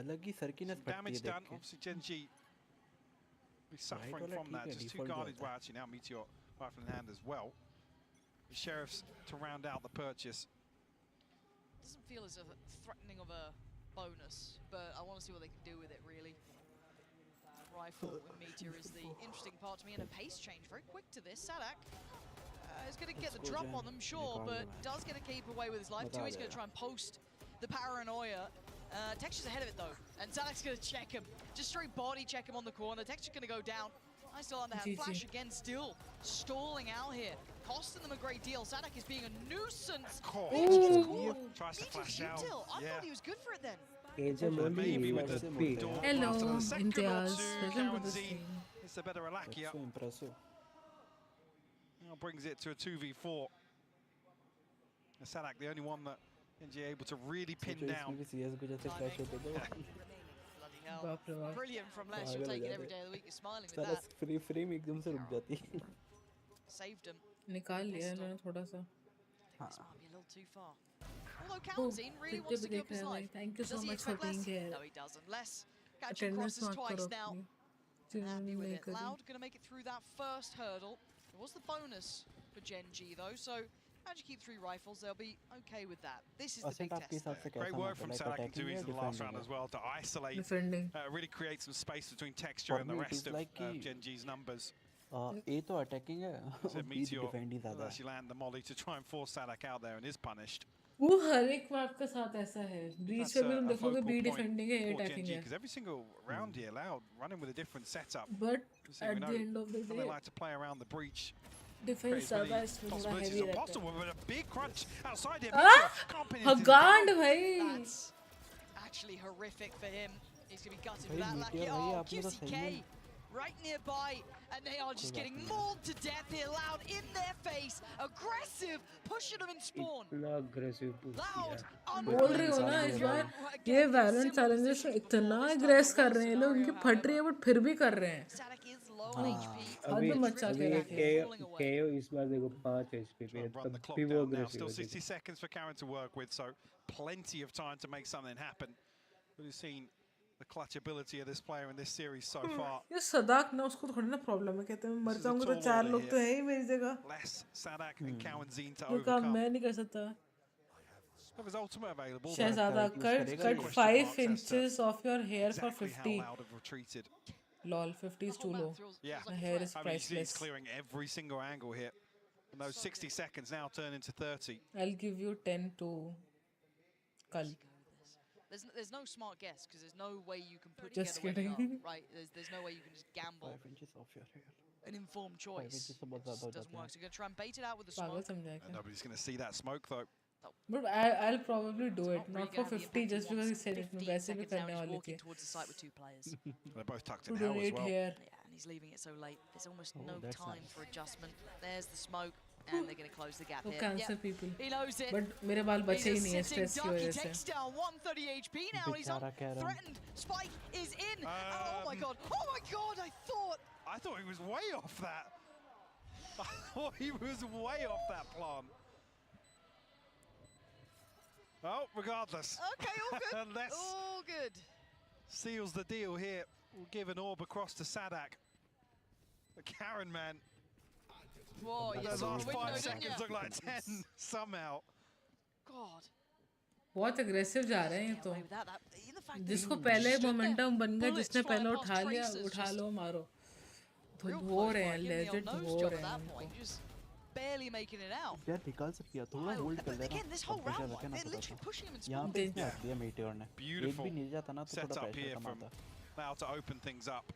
अलग ही सरकीनेस Some पड़ती है damage देख done. के Obviously Gen.G He's suffering from that. Just two guarded. Well, actually now Meteor rifle in hand as well. The Sheriffs to round out the purchase. Doesn't feel as a threatening of a bonus, but I want to see what they can do with it, really. Rifle with Meteor is the interesting part to me, and a pace change. Very quick to this. Sadak is going to get the drop on them, sure, but does get to keep away with his life. He's going to try and post the paranoia. Texture's ahead of it, though, and Sadak's going to check him. Just straight body check him on the corner. Texture's going to go down. Nice still underhand. Flash again, still stalling out here. Costing them a great deal. Sadak is being a nuisance. Tries to flash out. I thought he was good for it then. Maybe with the door. Hello, Imtiaz. Welcome to the stream. It's a better Alakia. So impressive. Now brings it to a 2v4. Sadak, the only one that Gen.G able to really pin down. Brilliant from Les. You'll take it every day of the week. You're smiling with that. Frame एकदम से रुक जाती है. Saved him. निकाल लिया इन्होंने थोड़ा सा. This might be a little too far. Although Kaunzine really wants to give up his life. Thank you so Does he much for expect being less? here. No, he doesn't. Les catching crosses twice now. Happy with it. Loud going to make it through that first hurdle. It was the bonus for Gen.G though, so how'd you keep 3 rifles? They'll be okay with that. This is the big test. Great work from Sadak and Tui's in the last round as well to isolate, really create some space between Texture and the rest of Gen.G's numbers. A तो attacking है, B defending ज़्यादा. Actually land the molly to try and force Sadak out there and is punished. वो हर एक map के साथ ऐसा है. Breach पे भी तुम देखोगे B defending है, A attacking है. Because every single round here, Loud running with a different setup. But at the end of the day, they like to play around the breach. Defense ज़्यादा इसमें थोड़ा heavy रहता है. With a big crunch outside him. हगांड भाई. That's actually horrific for him. He's going to be gutted with that lucky. Oh, QCK right nearby, and they are just getting mauled to death here. Loud in their face, aggressive, pushing them in spawn. इतना aggressive push किया. बोल रही हो ना इस बार ये Valorant challenges इतना aggress कर रहे हैं लोग, उनकी फट रही है but फिर भी कर रहे हैं. अभी KO इस बार देखो 5 HP पे, तब भी वो aggressive. Still 60 seconds for Karen to work with, so plenty of time to make something happen. We've seen the clutch ability of this player in this series so far. ये सदाक ना उसको थोड़ी ना प्रॉब्लम है, कहते हैं मर जाऊंगा तो 4 लोग तो हैं ही मेरी जगह. Less Sadak and Kaunzine to ये काम मैं नहीं कर सकता. His ultimate available. Shahzada, cut 5 inches of your hair for 50. Lol, 50 is too low. Yeah, my hair is priceless. He's clearing every single angle here. And those 60 seconds now turn into 30. I'll give you 10 to Kal. There's no smart guess because there's no way you can put just together kidding. Right? There's no way you can just gamble. 5 inches off your hair. An informed choice. It doesn't work. So you're going to try and bait it out with the smoke. Nobody's going to see that smoke though. But I'll probably do it, not for 50 just because he said it. मैं वैसे भी करने वाली थी. Towards the site with 2 players. They're both tucked in hell as well. Yeah, and he's leaving it so late. There's almost no time for adjustment. There's the smoke. And they're going to close the gap here. Cancer people. He knows it. But मेरे बाल बचे ही नहीं है stress की वजह से. He takes down 130 HP now. He's threatened. Spike is in. Oh my god. Oh my god. I thought he was way off that. I thought he was way off that plan. Oh, regardless. Okay, all good. All good. Seals the deal here. We'll give an orb across to Sadak. The Karen man. Whoa, those last 5 seconds look like 10 somehow. God. बहुत aggressive जा रहे हैं तो. जिसको पहले momentum बन गया, जिसने पहले उठा लिया, उठा लो मारो. हो रहे हैं, legit हो रहे हैं. Barely making it out. यार निकाल सकती है, थोड़ा hold कर लेना. Again, this whole round, they're literally pushing him in spawn. यहाँ पे इसने हट दिया Meteor ने. एक भी नहीं जाता ना तो थोड़ा pressure कम आता. Now to open things up.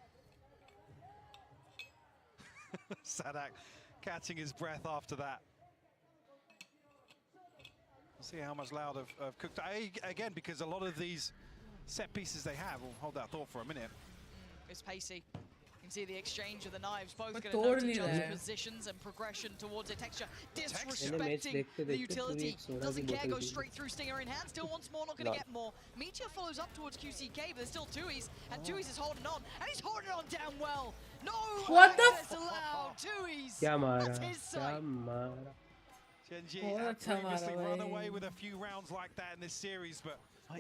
Sadak catching his breath after that. We'll see how much Loud have cooked. Again, because a lot of these set pieces they have, we'll hold that thought for a minute. It's pacey. You can see the exchange of the knives, both going to note each other's positions and progression towards it. Texture disrespecting the utility. Doesn't care, goes straight through Stinger in hand, still wants more, not going to get more. Meteor follows up towards QCK, but there's still Tui's, and Tui's is holding on, and he's holding on damn well. No what the allowed. Tui's. क्या मारा? क्या मारा? Gen.G बहुत अच्छा मारा previously run भाई. away with a few rounds like that in this series, but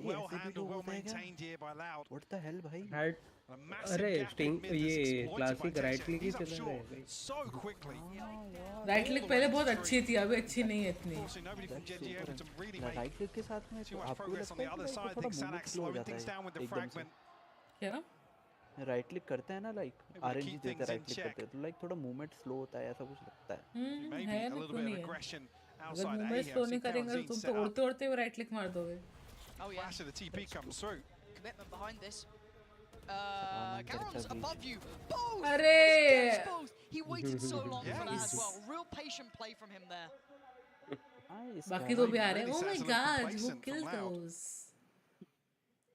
well handled, well maintained here by Loud. What the hell, भाई? अरे स्टिंग ये क्लासिक राइट क्लिक ही चल रहा है भाई. So quickly. राइट क्लिक पहले बहुत अच्छी थी, अभी अच्छी नहीं है इतनी. राइट क्लिक के साथ में आपको भी लगता है कि थोड़ा मूवमेंट स्लो हो जाता है एकदम से. क्या? राइट क्लिक करते हैं ना, लाइक आरएनजी देते हैं राइट क्लिक करते हैं तो लाइक थोड़ा मूवमेंट स्लो होता है, ऐसा कुछ लगता है. है ना, क्यों नहीं है? अगर मूवमेंट स्लो नहीं करेंगे तो तुम तो उड़ते उड़ते हुए राइट क्लिक मार दोगे. Oh yeah. Flash of the TP comes through. Commitment behind this. Garon's above you. Both! Arey! Both! He waited so long for that as well. Real patient play from him there. बाकी तो भी आ रहे हैं. Oh my god, who killed those?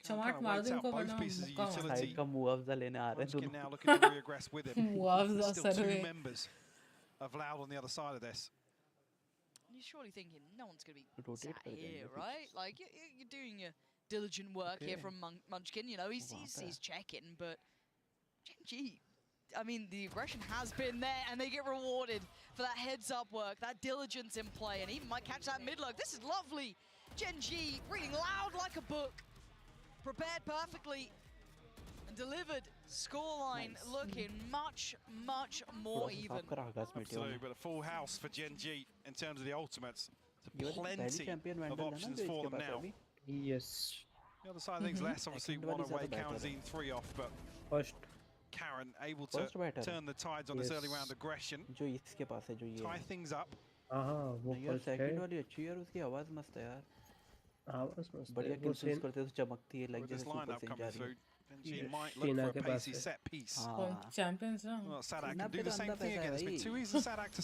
चमाट मार दो इनको वरना मुक्का मार. साइड का मुआवजा लेने आ रहे हैं दोनों. Now looking to regress with him. मुआवजा Still two survey. members of Loud on the other side of this. You're surely thinking no one's going to be sat here, right? Like you're doing your diligent work here from Munchkin. You know he's checking, but Gen.G. I mean the aggression has been there, and they get rewarded for that heads-up work, that diligence in play, and he might catch that mid-lug. This is lovely. Gen.G reading Loud like a book, prepared perfectly. And delivered. Scoreline looking much more even. Absolutely, but a full house for Gen.G in terms of the ultimates. Plenty of options for them now. Yes. The other side of things less obviously want to wake Karen's 3 off, but Karen able to turn the tides on this early round aggression. जो इसके पास है जो ये. Tie things up. हाँ वो first है. Second वाली अच्छी है और उसकी आवाज मस्त है यार. आवाज मस्त है. बढ़िया किल्स करते तो चमकती है लाइक जैसे सुपर सिंह जा रही है. She might look for a pacey set piece. Champions, no? Well, Sinaaa can do the same thing again. It's been too easy for Sinaaa to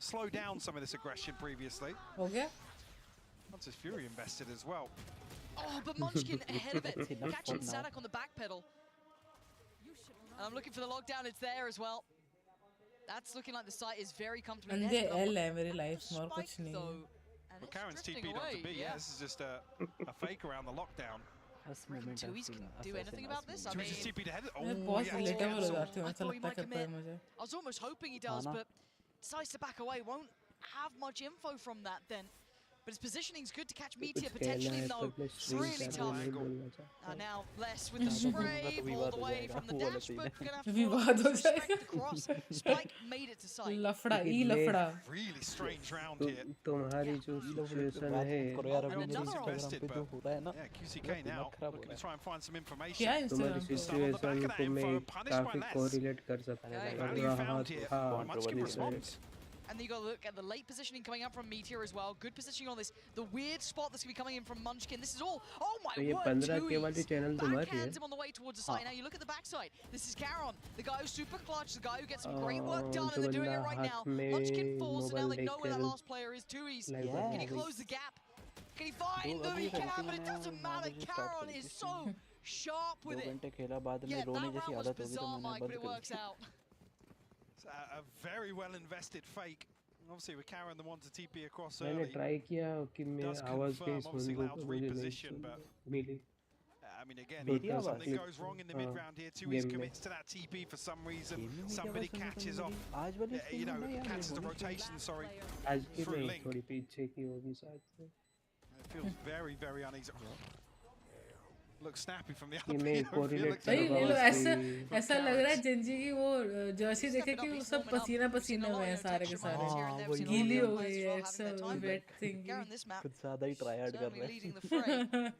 slow down some of this aggression previously. Okay. Once his Fury invested as well. Oh, but Munchkin ahead of it, catching Sinaaa on the back pedal. And I'm looking for the lockdown. It's there as well. That's looking like the site is very comfortable. And they L है मेरी life में और कुछ नहीं. But Karen's TP'd onto B. Yeah, this is just a fake around the lockdown. Tui's can do anything about this. I mean, TP'd ahead. मैं बहुत relatable हो जाती हूँ. ऐसा लगता करता है मुझे. I was almost hoping he does, but decides to back away. Won't have much info from that then. But his positioning's good to catch Meteor potentially, though. It's really tough. Now less with the spray, all the way from the dash, but gonna have to respect the cross. Spike made it to sight. लफड़ा ही लफड़ा. Really strange round here. तुम्हारी जो situation है. Yeah, QCK now looking to try and find some information. क्या तुम्हारी situation को मैं काफी कोरिलेट कर सकता हूँ. And then you got to look at the late positioning coming up from Meteor as well. Good positioning on this. The weird spot that's going to be coming in from Munchkin. This is all. Oh my word, backhands him on the way towards the site. Now you look at the backside. This is Karon, the guy who's super clutch, the guy who gets some great work done, and they're doing it right now. Munchkin falls, and now they know where that last player is. Tui's. Can he close the gap? Can he find them? He can, but it doesn't matter. Karon is so sharp with it. Yeah, that round was bizarre, Mike, but it works out. A very well invested fake. Obviously with Karen the one to TP across मैंने early. Try किया कि मैं आवाज के obviously Loud's reposition, but milli. I mean again, something goes wrong in the mid round here. Tui's commits to that TP for some reason. Somebody catches off. You know, catches the rotation. Sorry. आज की नहीं थोड़ी पीछे की होगी शायद से. It feels very uneasy. Looks snappy from the other ऐसा लग रहा है Gen.G की वो जर्सी देखे कि वो सब पसीना हुए हैं सारे के सारे. गीली हो गई है. It's a wet thing. कुछ ज़्यादा ही try hard कर रहे हैं.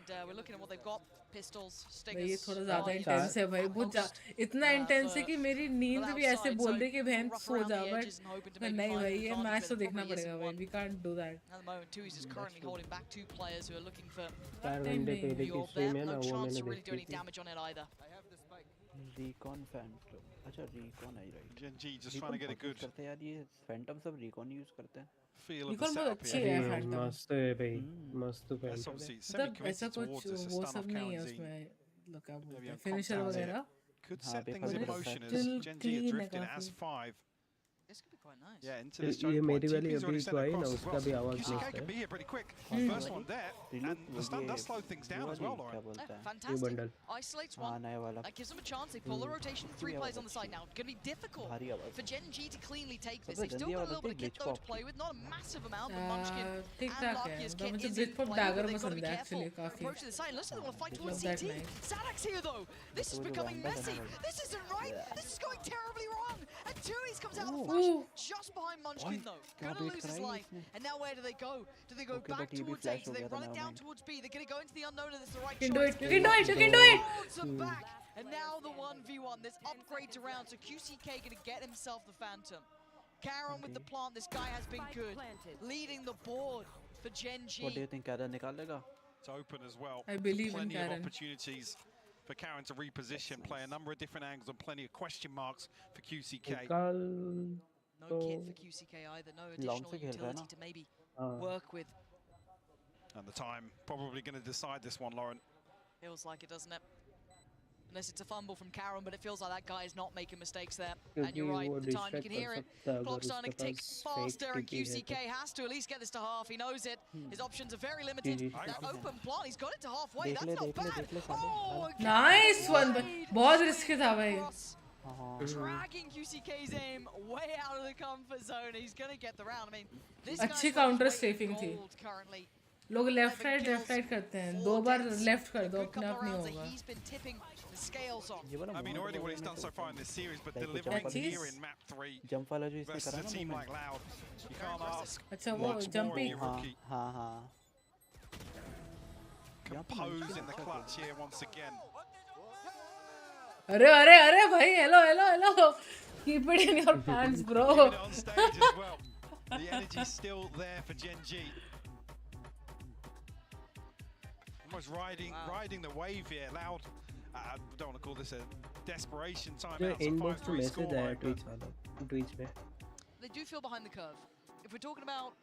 And we're looking at what they've got. Pistols, भाई ये थोड़ा ज़्यादा इंटेंस है भाई. बहुत इतना इंटेंस है कि मेरी नींद भी ऐसे बोल रही कि बहन सो जा. बट नहीं भाई ये मैच तो देखना पड़ेगा भाई. We can't do that. At the moment, Tui's is currently holding back two players who are looking for your there. No chance to really do any damage on it either. Recon Phantom. अच्छा Recon है right. Gen.G just trying to get a good. करते हैं यार ये Phantom सब Recon use करते हैं. Feel of the setup here. मस्त है भाई. मस्त है. मतलब ऐसा कुछ वो सब नहीं है उसमें. Look क्या बोलते हैं. Finisher वगैरह. Could set things in motion as Gen.G are drifting as 5. This could be quite nice. Yeah, into this ये choke point. मेरी वाली TP's already अभी sent तो आई ना across as उसका well. भी आवाज QCK मिक्स can है be here pretty quick. First one there, and the stun does slow things down as well, Lauren. Fantastic. bundle. Isolates one. That gives them a chance. They pull the rotation. 3 players on the side now. Going to be difficult for Gen.G to cleanly take this. They've still got a little bit of kit though to play with. Not a massive amount, but Munchkin and Lucky's kit is in play. But they've got to be careful. Approach to the side. Looks like they want to fight towards CT. Sadak's here though. This is becoming messy. This isn't right. This is going terribly wrong. And Tui's comes out of the flash just behind Munchkin though. Gonna lose his life. And now where do they go? Do they go back towards A? Do they run it down towards B? They're gonna go into the unknown and it's the right choice. You can do it, you can do it, you can do it! Boards are back. And now the 1v1. There's upgrades around. So QCK gonna get himself the Phantom. Karen with the plant. This guy has been good. Leading the board for Gen.G. What do you think Karen निकालेगा? It's open as well. I believe in plenty of Karen. opportunities for Karen to reposition, play a number of different angles, and plenty of question marks for QCK. No kit for QCK either. No additional utility to maybe work with. And the time probably going to decide this one, Lauren. Feels like it, doesn't it? Unless it's a fumble from Karen, but it feels like that guy is not making mistakes there. And you're right, the time you can hear it. Clock's starting to tick faster, and QCK has to at least get this to half. He knows it. His options are very limited. That open plant, he's got it to halfway. That's not bad. Oh, nice one. बहुत risky था भाई. Dragging QCK's aim way out of the comfort zone. He's going to get the round. I mean, this अच्छी guy's counter strafing थी. currently. लोग left right करते हैं. 2 बार left कर दो, अपने आप नहीं होगा. He's been tipping the scales on. I mean, already what he's done so far in this series, but delivering here in map 3 jump वाला जो इसने versus करा a ना team like Loud, you can't ask अच्छा वो much more of jumping. your rookie. हाँ. Compose in the clutch here once again. अरे भाई, hello. Keep it in your pants, bro. Keeping it on stage as well. The energy's still there for Gen.G. Almost riding the wave here. Loud. I don't want to call this a desperation timeout. It's a 5-3 score line, but They do feel behind the curve. If we're talking about,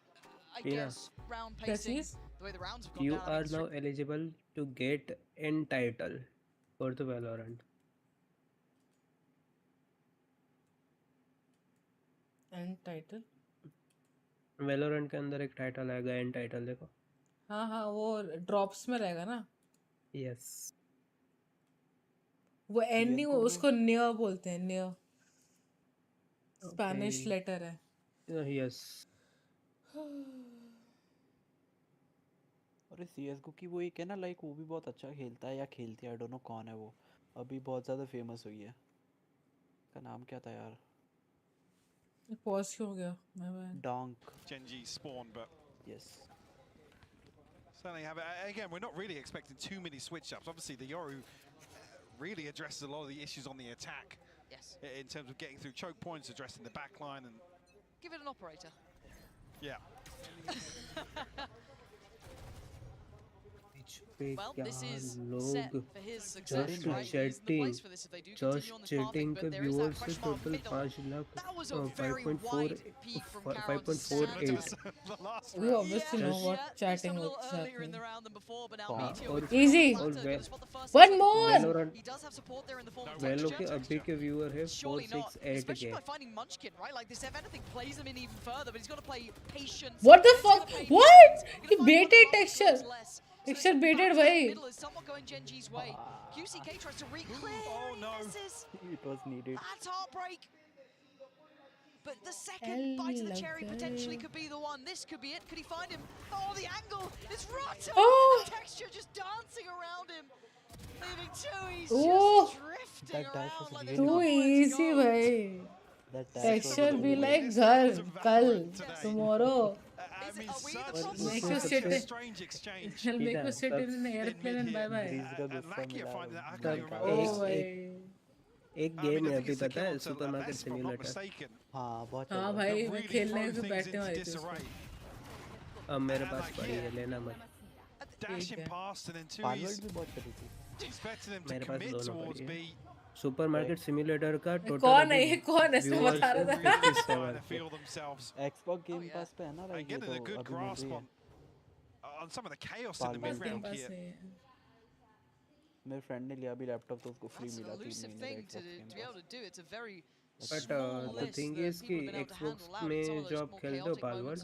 I guess, round pacing, the way the rounds have gone You down. are now eligible to get N title for the Valorant. N title? Valorant के अंदर एक title आएगा, N title देखो. हाँ वो drops में रहेगा ना. Yes. वो N नहीं, उसको नियर बोलते हैं, नियर. स्पेनिश लेटर है. Yes. और इस CS:GO की वो एक है ना, लाइक वो भी बहुत अच्छा खेलता है या खेलती है, आई डोंट नो कौन है वो, अभी बहुत ज़्यादा फेमस हुई है. का नाम क्या था यार? पॉज क्यों हो गया? Donk. Gen.G spawn, but yes. Certainly have it. Again, we're not really expecting too many switch-ups. Obviously, the Yoru really addresses a lot of the issues on the attack. Yes. In terms of getting through choke points, addressing the back line, and Give it an operator. yeah. Well, this is set for his success, Just right? He's the place for this if they do continue on this pathing, but there is that question mark in the middle. That was a very wide peak from Karen's 5.48. We obviously know what chatting a was little earlier in the round than before, but now Meteor Easy. One more. He does have support there in the form of Well, texture. okay, अभी के viewer है Surely not, 468 especially के. by finding Munchkin, right? Like this, if anything, plays them in even further, but he's got to play patience. What the fuck? What? He baited texture. Texture baited भाई. Middle is somewhat going Gen.G's way. QCK tries to reclear. Oh no. It was needed. That's heartbreak. But the second bite of the cherry potentially could be the one. This could be it. Could he find him? Oh, the angle is rotten. Oh. The texture just dancing around him. Leaving Tui's Oh. just drifting That dash was around like really Too easy भाई. That dash Texture was be really like घर, कल, tomorrow. I mean, Make you sit in. strange exchange. He'll make you sit in an airplane and bye bye. And Lackey are finding that. I can't even Oh remember. भाई. एक I mean, game I है think अभी it's the पता है, kill to supermarket Best, if I'm not simulator. mistaken. हाँ बहुत हाँ चल भाई, That मैं really खेलने throws से things बैठने into वाली थी disarray. उसको. अब मेरे And पास like पड़ी है, here, लेना मत. dashing है. past and then पार्वर्ड Tui's भी बहुत चली थी. expecting them to मेरे पास commit दोनों towards पड़ी B. है. सुपरमार्केट सिम्युलेटर का टोटल कौन है ये? कौन है? इसमें बता रहा था. Really trying to feel themselves Xbox Game Pass पे है ना, and लाइक ये getting a तो good अभी मिल grasp रही है. on some of the chaos in the Palmer mid round बस here. है. मेरे फ्रेंड ने लिया अभी लैपटॉप तो उसको फ्री That's an मिला 3 elusive महीने thing का to Xbox Game be able Pass. to do. It's a very But the thing is कि Xbox में जो आप खेलते हो पासवर्ड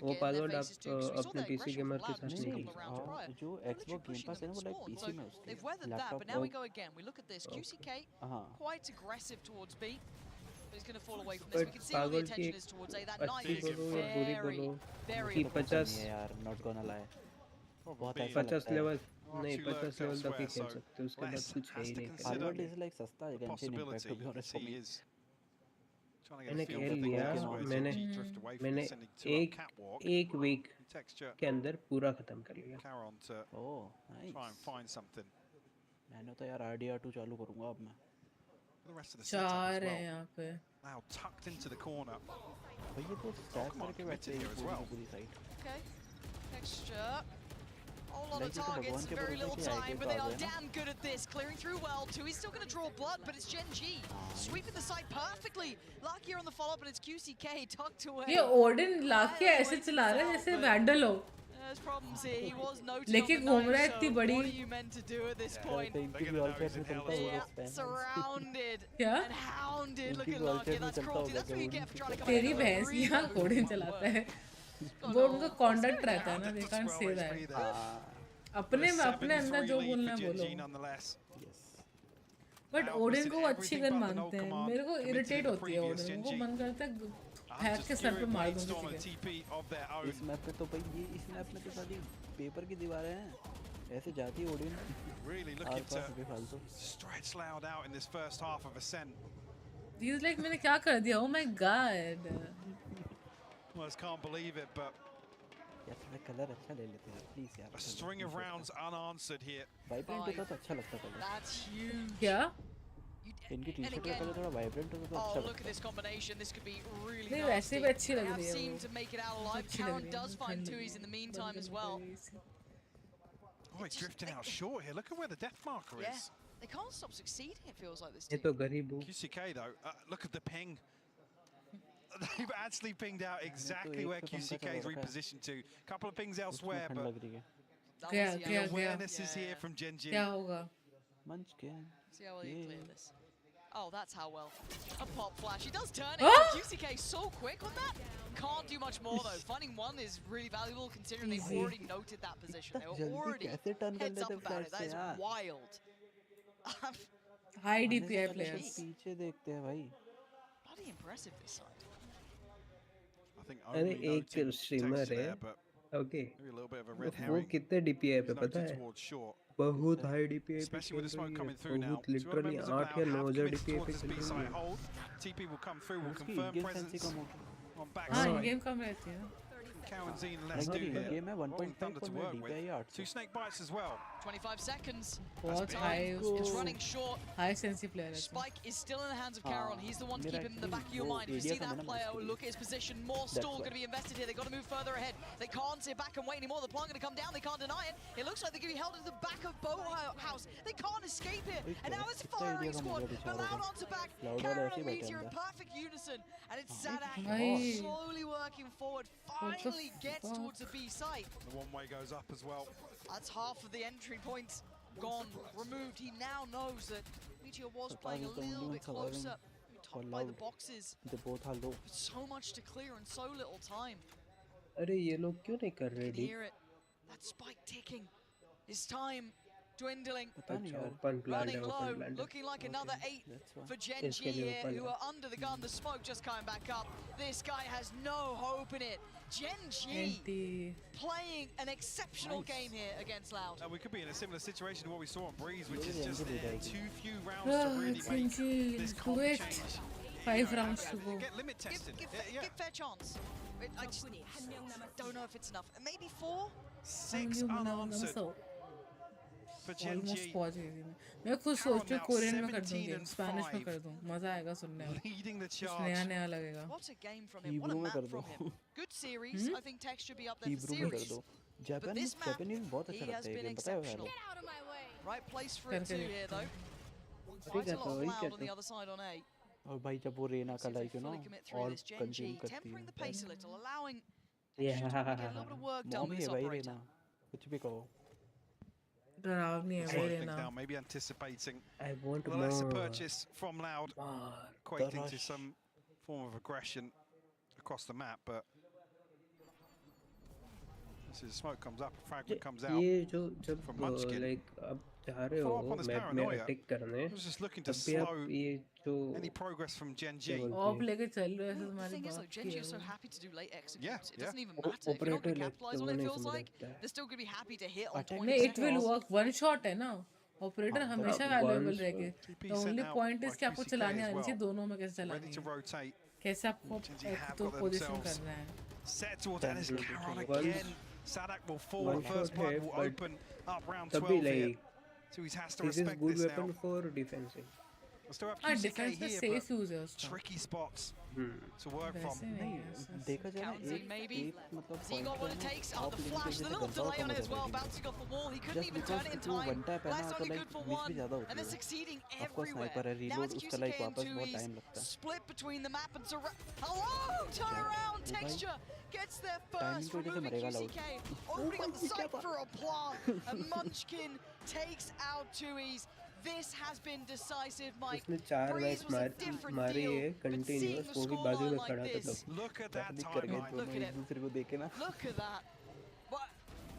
वो पासवर्ड आप अपने PC गेमर के साथ नहीं खेल सकते जो Xbox गेम पास है ना वो लाइक PC में उसके They've weathered that, but now we go again. We look at this. QCK quite aggressive towards B, but he's going to fall away from this. We can see all the attention is towards A. That knife is very, very. 50 यार, not gonna lie. बहुत ऐसा 50 level नहीं 50 level तक ही खेल सकते हो उसके बाद कुछ है ही नहीं पासवर्ड इज लाइक सस्ता है Genshin Impact to be honest for me. मैंने खेल लिया मैंने एक वीक के अंदर पूरा खत्म कर लिया ओह नाइस मैंने तो यार RDR2 चालू करूंगा अब मैं 4 है यहाँ पे now tucked into the corner भाई ये तो स्टैक करके बैठे हैं पूरी side Okay, texture. A lot of targets, very little time, but they are damn good at this. Clearing through well, too. He's still going to draw blood, but it's Gen.G sweeping the side perfectly. Lucky on the follow-up, and it's QCK tucked away. ये Odin लाके ऐसे चला रहा है जैसे vandal हो There's problems here. He was noted लेके घूम रहा है इतनी बड़ी what are you meant to do at this point? Surrounded and hounded. Look at Lucky. That's cruelty. That's what you get for trying to come तेरी भैंस यहाँ Odin चलाता है वो उनका कॉन्डक्ट रहता है ना they can't say that अपने अंदर जो बोलना है बोलो बट ओडिन को अच्छी गन मानते हैं मेरे को इरिटेट होती है ओडिन को मन करता है हैक के सर पे मार दूं किसी के इस मैप पे तो भाई ये इस मैप में तो सारी पेपर की दीवारें हैं ऐसे जाती है Odin really looking to stretch Loud out in this first half of Ascent. He's like मैंने क्या कर दिया oh my god Well, I just can't believe it, but यार थोड़ा कलर अच्छा ले लेते हैं प्लीज यार a string of rounds unanswered here. Vibrant होता तो अच्छा लगता कलर That's huge. क्या इनकी टी-शर्ट का कलर थोड़ा वाइब्रेंट होता तो अच्छा लगता look at this combination. This could be really नहीं nasty. वैसे भी अच्छी लग रही है seem to make it out alive. Karen does find Tui's in the meantime as well. Oh, he's drifting out short here. Look at where the death marker is. Yeah, they can't stop succeeding. It feels like this ये team. तो गरीब हूँ QCK though, look at the ping. They've actually pinged out exactly where QCK is repositioned to. A couple of pings elsewhere, but the awareness is here from Gen.G. क्या होगा Munchkin See how well you clear this. Oh, that's how well. A pop flash. He does turn it. QCK so quick on that. Can't do much more though. Finding one is really valuable considering they've already noted that position. They were already heads up about it. That is wild. High DPI players. पीछे देखते हैं भाई Bloody impressive this side. I think अरे एक streamer है okay वो कितने DPI पे पता है बहुत हाई DPI पे खेल रही है बहुत लिटरली 8 या 9 हजार DPI पे खेल रही है TP will come through, will confirm presence on back हाँ side. गेम कम रहती है Cow and Zine, let's do here. Game है 1.5 Thunder to work with. DPI 2 snake bites as well. 25 seconds. बहुत high It's running short. high sensi player है Spike is still in the hands of Caron. He's the one to keep him in the back of your mind. If you see that player, look at his position. More stall going to be invested here. They've got to move further ahead. They can't sit back and wait anymore. The plant going to come down. They can't deny it. It looks like they're going to be held at the back of Boathouse. They can't escape here. And now it's firing squad. But Loud onto back. Caron and Meteor in perfect unison. And it's Sinaaa slowly working forward. Finally gets towards the B site. The one-way goes up as well. That's half of the entry points gone, removed. He now knows that Meteor was playing a little bit closer, topped by the boxes. They both are low. So much to clear in so little time. अरे ये लोग क्यों नहीं कर रहे You can hear it. That spike ticking. His time dwindling. Running low, looking like another 8 for Gen.G here, who are under the gun. The smoke just coming back up. This guy has no hope in it. Gen.G playing an exceptional game here against Loud. We could be in a similar situation to what we saw on Breeze, which is just too few rounds to really make this comp change. 5 rounds to go. Get limit tested. Give fair chance. I just don't know if it's enough. Maybe 4? 6 unanswered. Almost पहुंच गई थी मैं खुद सोच रही हूँ Korean में कर दूँगी स्पेनिश में कर दूँ मजा आएगा सुनने में कुछ नया नया लगेगा What a game from him. What a map from him. Good series. I think Tech should be up there for series. But this map, he has been exceptional. Right place for it too here though. Quite a lot of Loud on the other side on A. और भाई जब वो रेना का like you know और consume करती है tempering the pace a little, allowing get a little bit of work done with this operator. कुछ भी कहो डरावनी है Now maybe anticipating I want the lesser purchase from Loud. equating to some form of aggression across the map, but this is smoke comes up, a fragment comes out ये जो जब from Munchkin. like आप जा रहे हो map में attack करने तब भी आप ये जो any progress from Gen.G. Of लेके चल रहे हैं The हमारे thing is, बात though, की Gen.G है are so वो। happy to do late executes. Yeah, It doesn't even matter. If you're not operator going to like capitalize तो on वो it, नहीं feels समझ like लगता है। they're still going to be happy to hit on नहीं 20 it will work one shot है ना operator हमेशा वैल्यूएबल रहेगी द ओनली पॉइंट इज कि आपको चलाने आनी चाहिए दोनों में कैसे चलानी Ready to है rotate. कैसे आपको एक तो पोजीशन करना है Set towards Dennis Caron again. Sadak will fall. One First shot blood है, will but open up round तब भी 12 here. like So he has to this is respect good this weapon now. for defending. Still have हाँ QCK defence में here, safe but use है उसका tricky spots to work वैसे from. नहीं है देखा जाए ना Counting maybe. एक मतलब Has he got what it point takes? है Oh, ना the top flash, lane the पे little जैसे delay on it as well, गंदा bouncing off the wall. He couldn't just even because turn it in क्योंकि वो time. One tap है ना Blast तो only like good for miss भी one, ज़्यादा and होती they're है succeeding of course everywhere. sniper है Now reload it's उसका like QCK and वापस बहुत 2Es टाइम लगता है split between the map and hello, turnaround texture gets there first, की वजह से removing मरेगा Loud QCK, opening up the site for a plant, and Munchkin takes out 2Es. This has been decisive, Mike. उसने 4 Breeze match was a different मारी deal, है but continuous seeing वो the भी बाजू scoreline में like खड़ा था this, तब Look at that कर गए timeline. दोनों एक दूसरे को देखे ना look at that.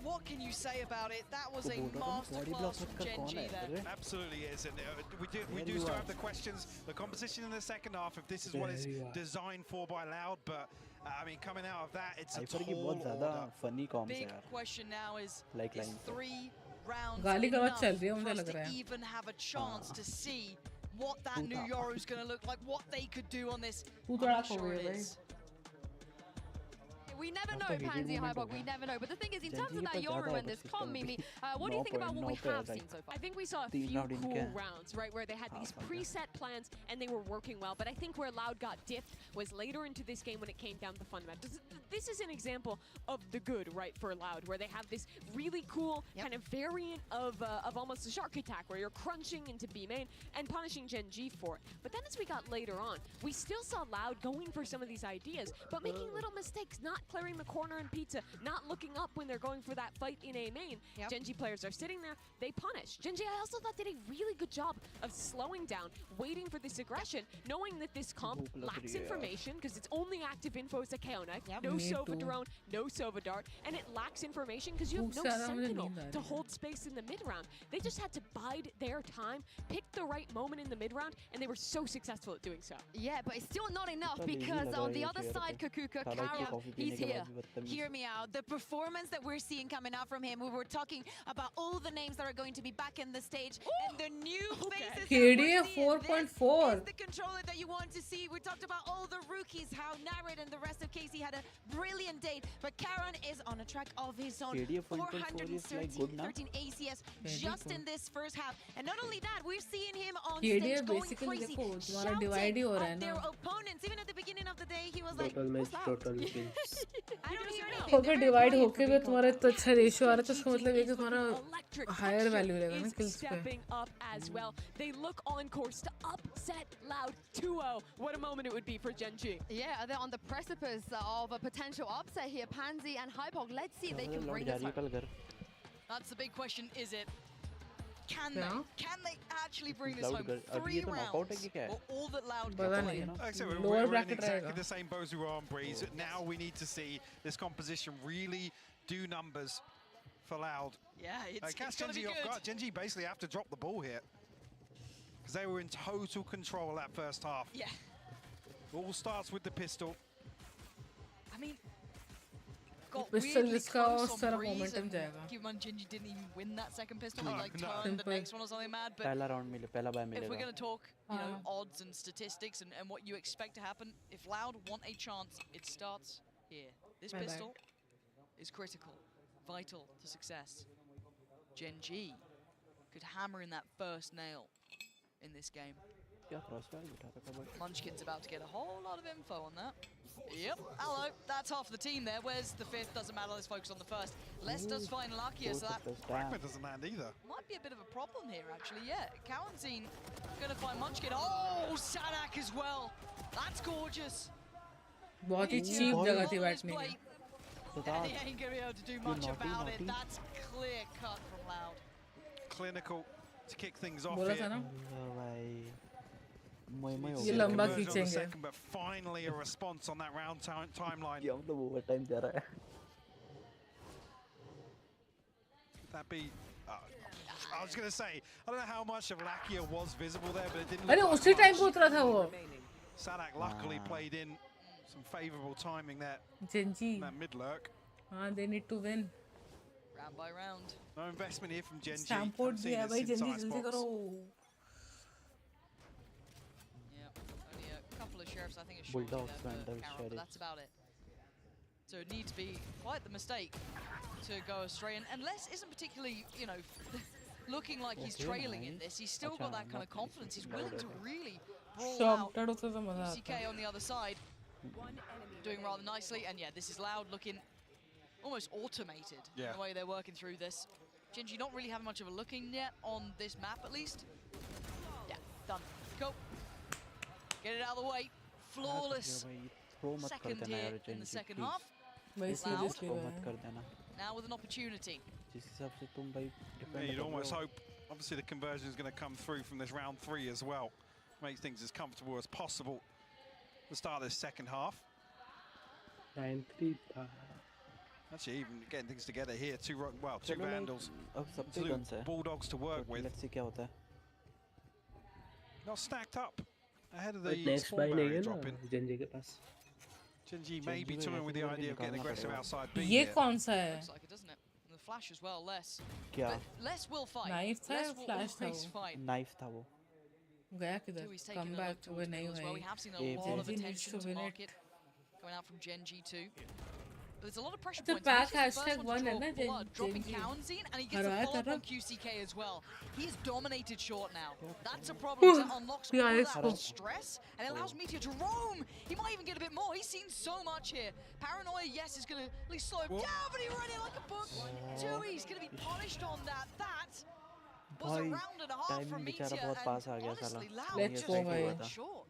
What can you say about it? That was तो a बोल रहा था बॉडी ब्लॉक masterclass from का कौन Gen.G है there. अरे Absolutely is, and we do Very still well. have the questions, the composition in the second half. If this is what it's Very well. designed for by Loud, but I mean, coming out of that, it's a cipher की tall बहुत ज़्यादा order. Funny corms है Big यार question now is Like line से 3 rounds गाली गलौज enough चल रही है, मुझे for us लग to रहा है। even have a chance to see what that new Euro is going to look like, what they could do on this? तू I'm थोड़ा not खो sure गया it भाई is. We never अब know, तो heated Pansy and moment Hybok, हो we गया never know. But the thing is, in terms Gen.G of के that पास Euro ज़्यादा and है this बस com, system Mimi, अभी what do you think about what we 9 पे have like seen so far? I think we saw a 3 few round cool इनके rounds, right, where they had these हाँ, preset plans and they were working well. But I think where Loud got dipped was later into this game when it came down to the fundamentals. This is an example of the good, right, for Loud, where they have this really cool kind of variant of almost a shark attack, where you're crunching into B main and punishing Gen.G for it. But then as we got later on, we still saw Loud going for some of these ideas, but making little mistakes, not clearing the corner in pizza, not looking up when they're going for that fight in A main. Gen.G players are sitting there, they punish. Gen.G, I also thought, did a really good job of slowing down, waiting for this aggression, knowing that this comp lacks information, because it's only active info as a Kaonek, no Sova drone, no Sova dart, and it lacks information because you have no sentinel to hold space in the mid-round. They just had to bide their time, pick the right moment in the mid-round, and they were so successful at doing so. Yeah, but it's still not enough because on the other side, Kakuka, Kara, he's here. Hear me out. The performance that we're seeing coming out from him, we were talking about all the names that are going to be back in the stage and the new faces. KDA 4.4. This is the controller that you want to see. We talked about all the rookies, how Narrad and the rest of Casey had a brilliant day, but Karan is on a track of his own. KDA 4.4 is like good now. 13 ACS just in this first half. And not only that, we're seeing him on KDA stage going basically crazy, देखो तुम्हारा divide ही हो रहा है shouting at their ना opponents. Even at the beginning of the day, he was like, total match "Who's total loud?" kills I don't hear anything. अगर divide होके भी तुम्हारा इतना अच्छा रेशियो आ रहा है तो इसका मतलब ये कि तुम्हारा हायर वैल्यू रहेगा ना किल्स पे Stepping up as well. They look on course to upset Loud 2-0. What a moment it would be for Gen.G. Yeah, they're on the precipice of a potential upset here. Pansy and Hypog, let's see if they can bring this home. That's the big question, is it? Can Yeah. they? Can they actually bring this Loud home? कर अभी 3 ये तो knockout है rounds कि क्या है for all that Loud पता can नहीं play. Like I said, Lower we're in bracket exactly रहेगा the same boat as we were on Breeze. Now we need to see this composition really do numbers for Loud. Yeah, it's Catch gonna be Gen.G off good. guard. Gen.G basically have to drop the ball here because they were in total control that first half. Yeah. It all starts with the pistol. I mean, got Pistol weirdly इसका close उस on तरफ Breeze momentum and जाएगा keep on Gen.G didn't even win that second pistol. He No, like no. turned the Simple. next one or something mad. But पहला round मिले पहला bye if we're मिलेगा gonna talk, you know, odds and statistics and what you expect to happen, if Loud want a chance, it starts here. This Bye-bye. pistol is critical, vital to success. Gen.G could hammer in that first nail in this game. क्या crossfire बिठा रखा but Munchkin's about to get a whole lot of info on that. Yep, hello, that's half the team there. Where's the fifth? Doesn't matter, let's focus on the first. Les does find luckier, so that Fragment doesn't land either. might be a bit of a problem here, actually, yeah. Cowanzine gonna find Munchkin. Oh, Sadak as well. That's gorgeous. बहुत ही Each cheap on जगह थी his बैठने की plate. And he ain't gonna be able to do much about it. That's clear cut from Loud. Clinical to kick things off बोला था here. ना भाई ये लंबा खींचेंगे second, but finally a response on that round timeline. ये मतलब overtime जा रहा है. Could that be? I was going to say, I don't know how much of Lakia was visible there, but it didn't. अरे उसी time पे उतरा था वो. Sinaaa luckily played in some favourable timing there. Gen.G. That mid lurk. They need to win. Round by round. No investment here from Gen.G. Stampede दिया भाई Gen.G जल्दी करो. Only a couple of sheriffs, I think, are Bulldogs short and there, but that's about it. So it needs to be quite the mistake to go astray. And Les isn't particularly, you know, looking like he's trailing in this. He's still got that kind of confidence. He's willing to really brawl out. CK on the other side, doing rather nicely. And yeah, this is Loud looking almost automated in the way they're working through this. Gen.G not really having much of a look in yet on this map, at least. Yeah, done. Go. Get it out of the way. Flawless. Second here in the second half. Loud. Now with an opportunity. You'd almost hope, obviously, the conversion is going to come through from this round 3 as well. Make things as comfortable as possible at the start of this second half. 9-3. Actually, even getting things together here. Two Vandals, two Bulldogs to work with. Let's see क्या होता है. Not stacked up ahead of the next spawn barrier drop in. Gen.G के पास. Gen.G may be toying with the idea of getting aggressive outside B. ये कौन सा है? Looks like it, doesn't it? And the flash as well, Les. क्या? Les will fight. Knife था या flash था वो? Knife था वो. गया किधर? Come back to win नहीं हुआ. We have seen a lot of attention to market going out from Gen.G too. But there's a lot of pressure points. The pack #1 है ना dropping Kaunzine, and he gets a follow-up on QCK as well. He is dominated short now. That's a problem. That unlocks all that stress and allows Meteor to roam. He might even get a bit more. He's seen so much here. Paranoia, yes, is going to at least slow him down, but he ran it like a book. He's going to be punished on that. That was a round and a half from Meteor. And honestly, Loud Let's go, just short.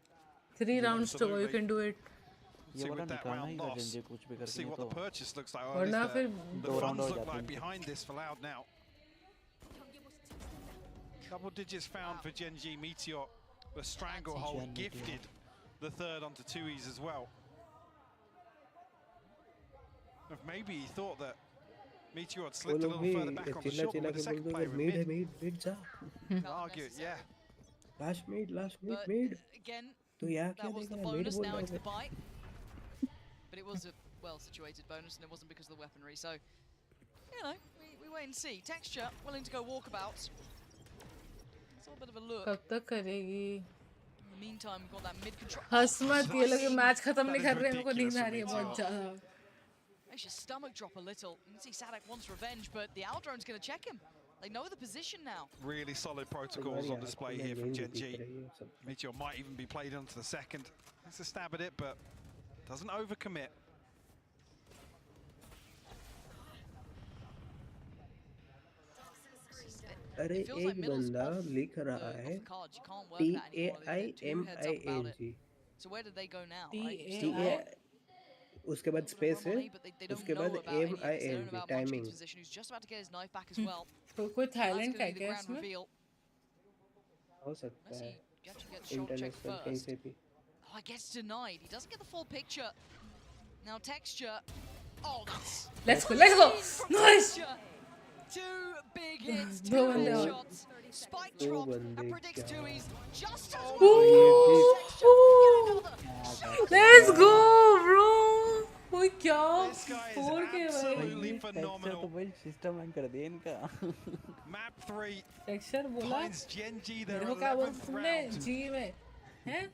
3 rounds to go. You can do it. See with that round loss, see what the purchase looks like. Or now the funds look like behind this for Loud now. Double digits found for Gen.G. Meteor. The stranglehold gifted the third onto 2Es as well. If maybe he thought that Meteor had slipped a little further back on the shot, but the second player mid जा. Argue, yeah. Last mid. Again, तो यहाँ that was the bonus. Now into the bite. But it was a well-situated bonus, and it wasn't because of the weaponry. So, you know, we wait and see. Texture willing to go walkabouts. It's a bit of a look. कब तक करेगी? In the meantime, we've got that mid control. हंस मत, ये लोग match खत्म नहीं कर रहे हैं, मेरे को नींद आ रही है बहुत ज़्यादा. Makes your stomach drop a little. You can see Sadak wants revenge, but the Aldrone's going to check him. They know the position now. Really solid protocols on display here from Gen.G. Meteor might even be played onto the second. It's a stab at it, but doesn't overcommit. अरे एक बंदा लिख रहा है TAIMING. So where did they go now? उसके बाद space है, उसके बाद MING timing. Who's just about to get his knife back as well. कोई थाईलैंड का क्या इसमें? हो सकता है. इंटरनेशनल कहीं से भी. Oh, it gets denied. He doesn't get the full picture. Now texture. Oh, that's... Let's go. Nice. 2 big hits, 2 headshots. Spike drop and predicts 2Es just as well. Let's go, bro. कोई क्या? 4K absolutely phenomenal. System hang कर दिया इनका. Map 3. Texture बोला. Gen.G their 11th round. G में, हैं?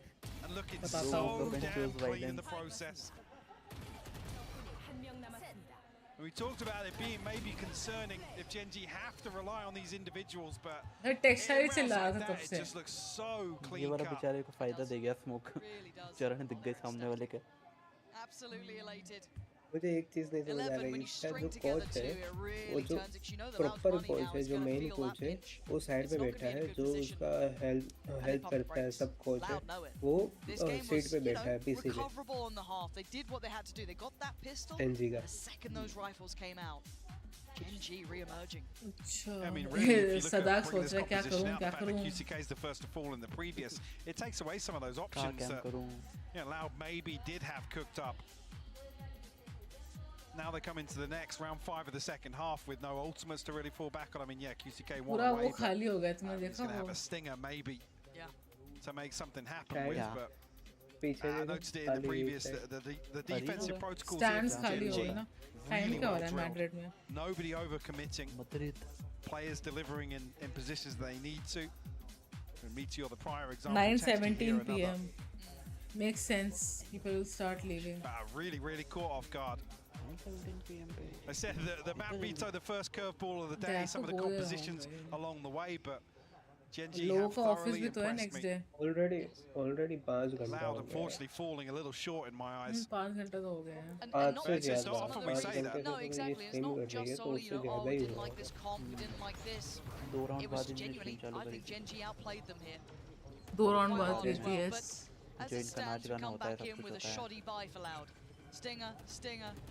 And looking so damn clean in the process. And we talked about it being maybe concerning if Gen.G have to rely on these individuals, but it just looks so clean. ये वाला बेचारे को फायदा दे गया smoke. चरण दिख गए सामने वाले के. Absolutely elated. मुझे एक चीज नहीं समझ आ रही है, जो कोच है वो जो प्रॉपर कोच है, जो मेन कोच है वो साइड पे बैठा है, जो उसका हेल्प करता है सब कोच है वो सीट पे बैठा है पीसी पे. They did what they had to do. They got that pistol. Gen.G का. The second those rifles came out, GEN.G re-emerging. I mean, really, if you look at bringing this क्या composition करूं out, the fact that QCK is the first to fall in the previous, it takes away some of those options that Loud maybe did have cooked up. Now they come into the next round 5 of the second half with no ultimates to really fall back on. I mean, yeah, QCK won away, वो खाली हो गया तुमने he's देखा going to have वो a stinger maybe to make something happen Yeah. with, but I noticed it in the previous, the defensive protocol stands खाली हो गए ना टाइम really क्या हो well रहा है drilled. मैड्रिड में Nobody overcommitting, players delivering in positions they need to. Meteor, the prior example, 9:17 p.m. Makes sense. People will start leaving. Really caught off guard. I said the map veto the first curveball of the day, some of the compositions along the way, but GEN.G have thoroughly impressed me. Already 5 घंटा Loud, unfortunately, falling a little short in my eyes. 5 घंटा तो हो गया है And not It's just not often we say that. No, exactly. It's not just solely, oh, we didn't like this comp, we didn't like this. It was genuinely, I think GEN.G outplayed them here. 2 round बाद जीती है As it stands, we come back in with a shoddy buy for Loud. Stinger,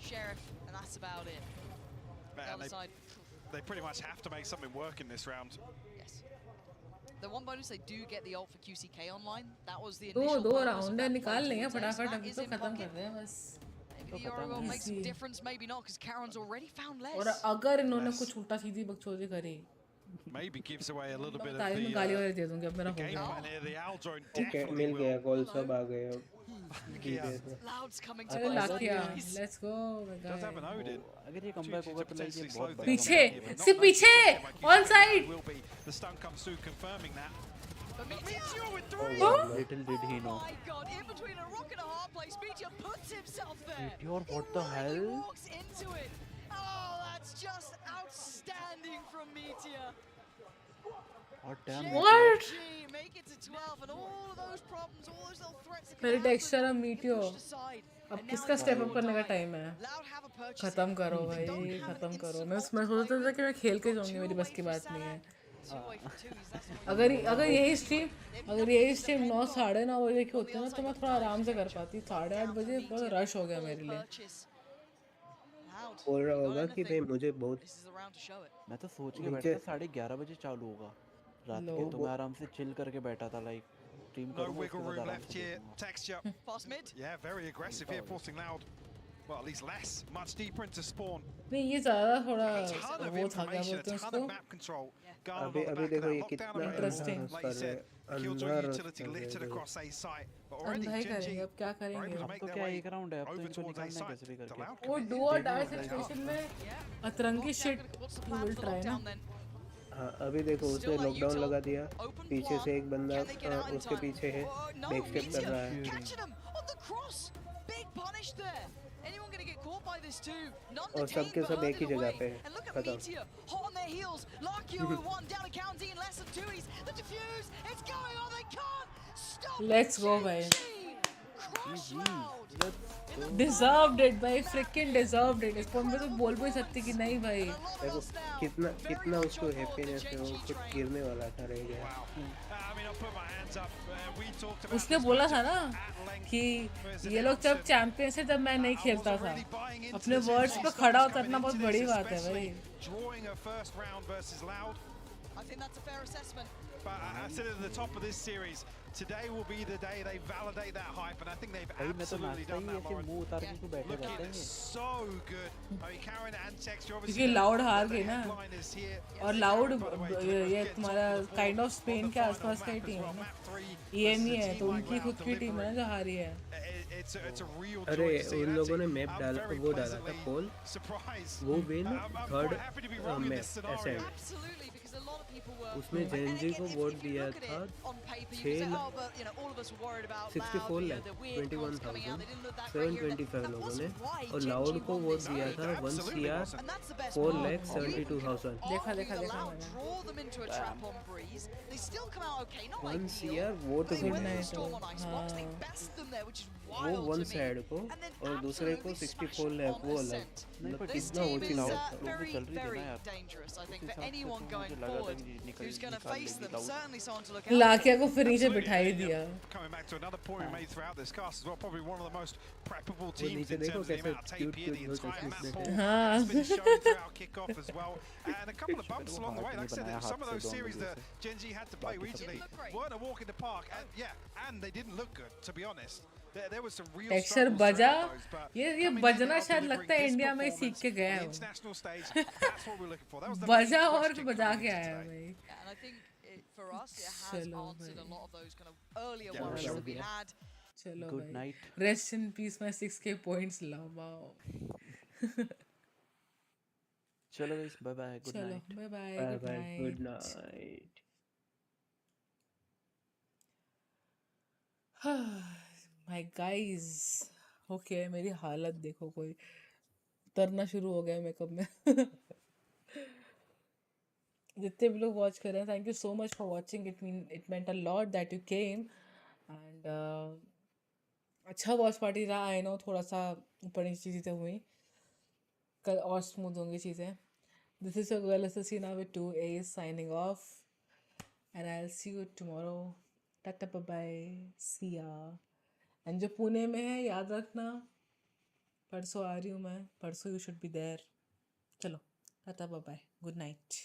Sheriff, and that's about it. The other side. They pretty much have to make something work in this round. Yes. The one bonus, they do get the ult for QCK online. That was the initial दो bonus. Round है निकाल लेंगे फटाफट अभी तो खत्म कर रहे हैं बस Maybe the Euro will make some difference, maybe not, because Karen's already found less. और अगर इन्होंने कुछ उल्टा सीधी बकचोदी करी Maybe gives away a little bit of तारीफ में गाली वाली दे दूंगी अब मेरा हो game गया plan here. The Owl drone Okay, definitely mill will. गया कॉल सब आ गए अब Loud's coming to अरे buy some Lakhia goodies. Let's go Does have an Odin. अगर ये कमबैक होगा तो लाइक ये बहुत बड़ा पीछे सिर्फ पीछे on side Will be the stun comes through confirming that. But Meteor with Oh, 3! yeah, little did he know. Oh my god, in between a rock and a hard place, Meteor puts himself there! Meteor, what the He hell? walks into it! Oh, that's just outstanding from Meteor! What damn? What? GEN.G make it to 12 and all of those problems, all those little threats that मेरे could texture happen, अब Meteor pushed aside. अब किसका step up करने का time है खत्म करो भाई खत्म करो मैं सोचता था कि मैं खेल के जाऊंगी मेरी बस की बात नहीं है अगर यही स्ट्रीम 9 9:30 बजे की होती ना तो मैं थोड़ा आराम से कर पाती 8:30 बजे बहुत रश हो गया मेरे लिए बोल रहा होगा कि भाई मुझे बहुत मैं तो सोच के बैठा था 11:30 बजे चालू होगा रात के तो मैं आराम से चिल करके बैठा था like team No wiggle room left here. Texture. Fast mid. Yeah, very aggressive here, forcing Loud. Well, at least less. Much deeper into spawn. नहीं ये ज़्यादा थोड़ा ton of वो था क्या information, बोलते हैं a ton उसको of map control. अभी देखो ये कितना Interesting. Like you said, Killjoy utility littered across A site. But already अंधा ही GEN.G करेंगे अब क्या करेंगे able to अब make तो their क्या way एक राउंड है अब तो over इनको towards A निकालना है site. कैसे भी The करके Loud वो commit डू और डाई सिचुएशन में अतरंगी शिट यू विल ट्राई ना हाँ अभी देखो उसने लॉकडाउन लगा दिया पीछे से एक बंदा उसके पीछे है बैक स्टेप कर रहा है और सबके सब एक ही जगह पे खत्म लेट्स गो भाई डिजर्व्ड इट भाई फ्रिकिंग डिजर्व्ड इट इस पॉइंट पे तो बोल भी नहीं सकती कि नहीं भाई देखो कितना उसको हैप्पीनेस है वो कुछ गिरने वाला था रह गया उसने बोला था ना कि ये लोग जब चैंपियंस है तब मैं नहीं खेलता था अपने वर्ड्स पे खड़ा उतरना बहुत बड़ी बात है भाई I think that's a fair assessment. But I said it at the top of this series, today will be the day they validate that hype, and I think they've absolutely done that, Lauren. Looking so good. I mean, Karen and Texture obviously. क्योंकि loud हार गई ना और loud ये तुम्हारा kind of Spain के आसपास का ही टीम है ना ये नहीं है तो उनकी खुद की टीम है ना जो हारी है अरे उन लोगों ने मैप डाला था पोल वो विन थर्ड मैप एसेंट उसमें GEN.G को वोट दिया था 64 लाख 21,725 लोगों ने और लाउड को वोट दिया था 1 CR 4,72,000 देखा 1 CR वोट हाँ वो वन साइड को और दूसरे को 64 लैप वो अलग मतलब कितना वो चीज जाता है very, very dangerous, I think, for anyone going forward who's going to face them. Certainly someone to look out for. लाकिया को फिर नीचे बिठा ही दिया Coming back to another point we made throughout this cast as well, probably one of the most preppable teams in terms of the amount of tape here, the entire map pool has been shown throughout kickoff as well, and a couple of bumps along the way. Like I said, some of those series that Gen.G had to play recently weren't a walk in the park, and they didn't look good, to be honest. There was some real texture बजा ये बजना शायद लगता है India में सीख के गया है बजा और बजा के आया भाई And I think for us it has answered a lot of those kind of earlier worries that we had. चलो Good night. Rest in peace my 6k points love चलो guys, bye bye, good night. Bye bye, good night. My guys, okay, मेरी हालत देखो कोई उतरना शुरू हो गया मेकअप में जितने भी लोग वॉच कर रहे हैं thank you so much for watching it meant a lot that you came and अच्छा वॉच पार्टी रहा आई नो थोड़ा सा ऊपर नीचे चीज़ें हुई कल और स्मूथ होंगी चीज़ें this is your girl Sinaaa with 2 A's signing off and I'll see you tomorrow. Tata bye bye see ya and जो पुणे में है याद रखना परसों आ रही हूँ मैं परसों यू शुड बी देयर चलो टाटा बाय बाय गुड नाइट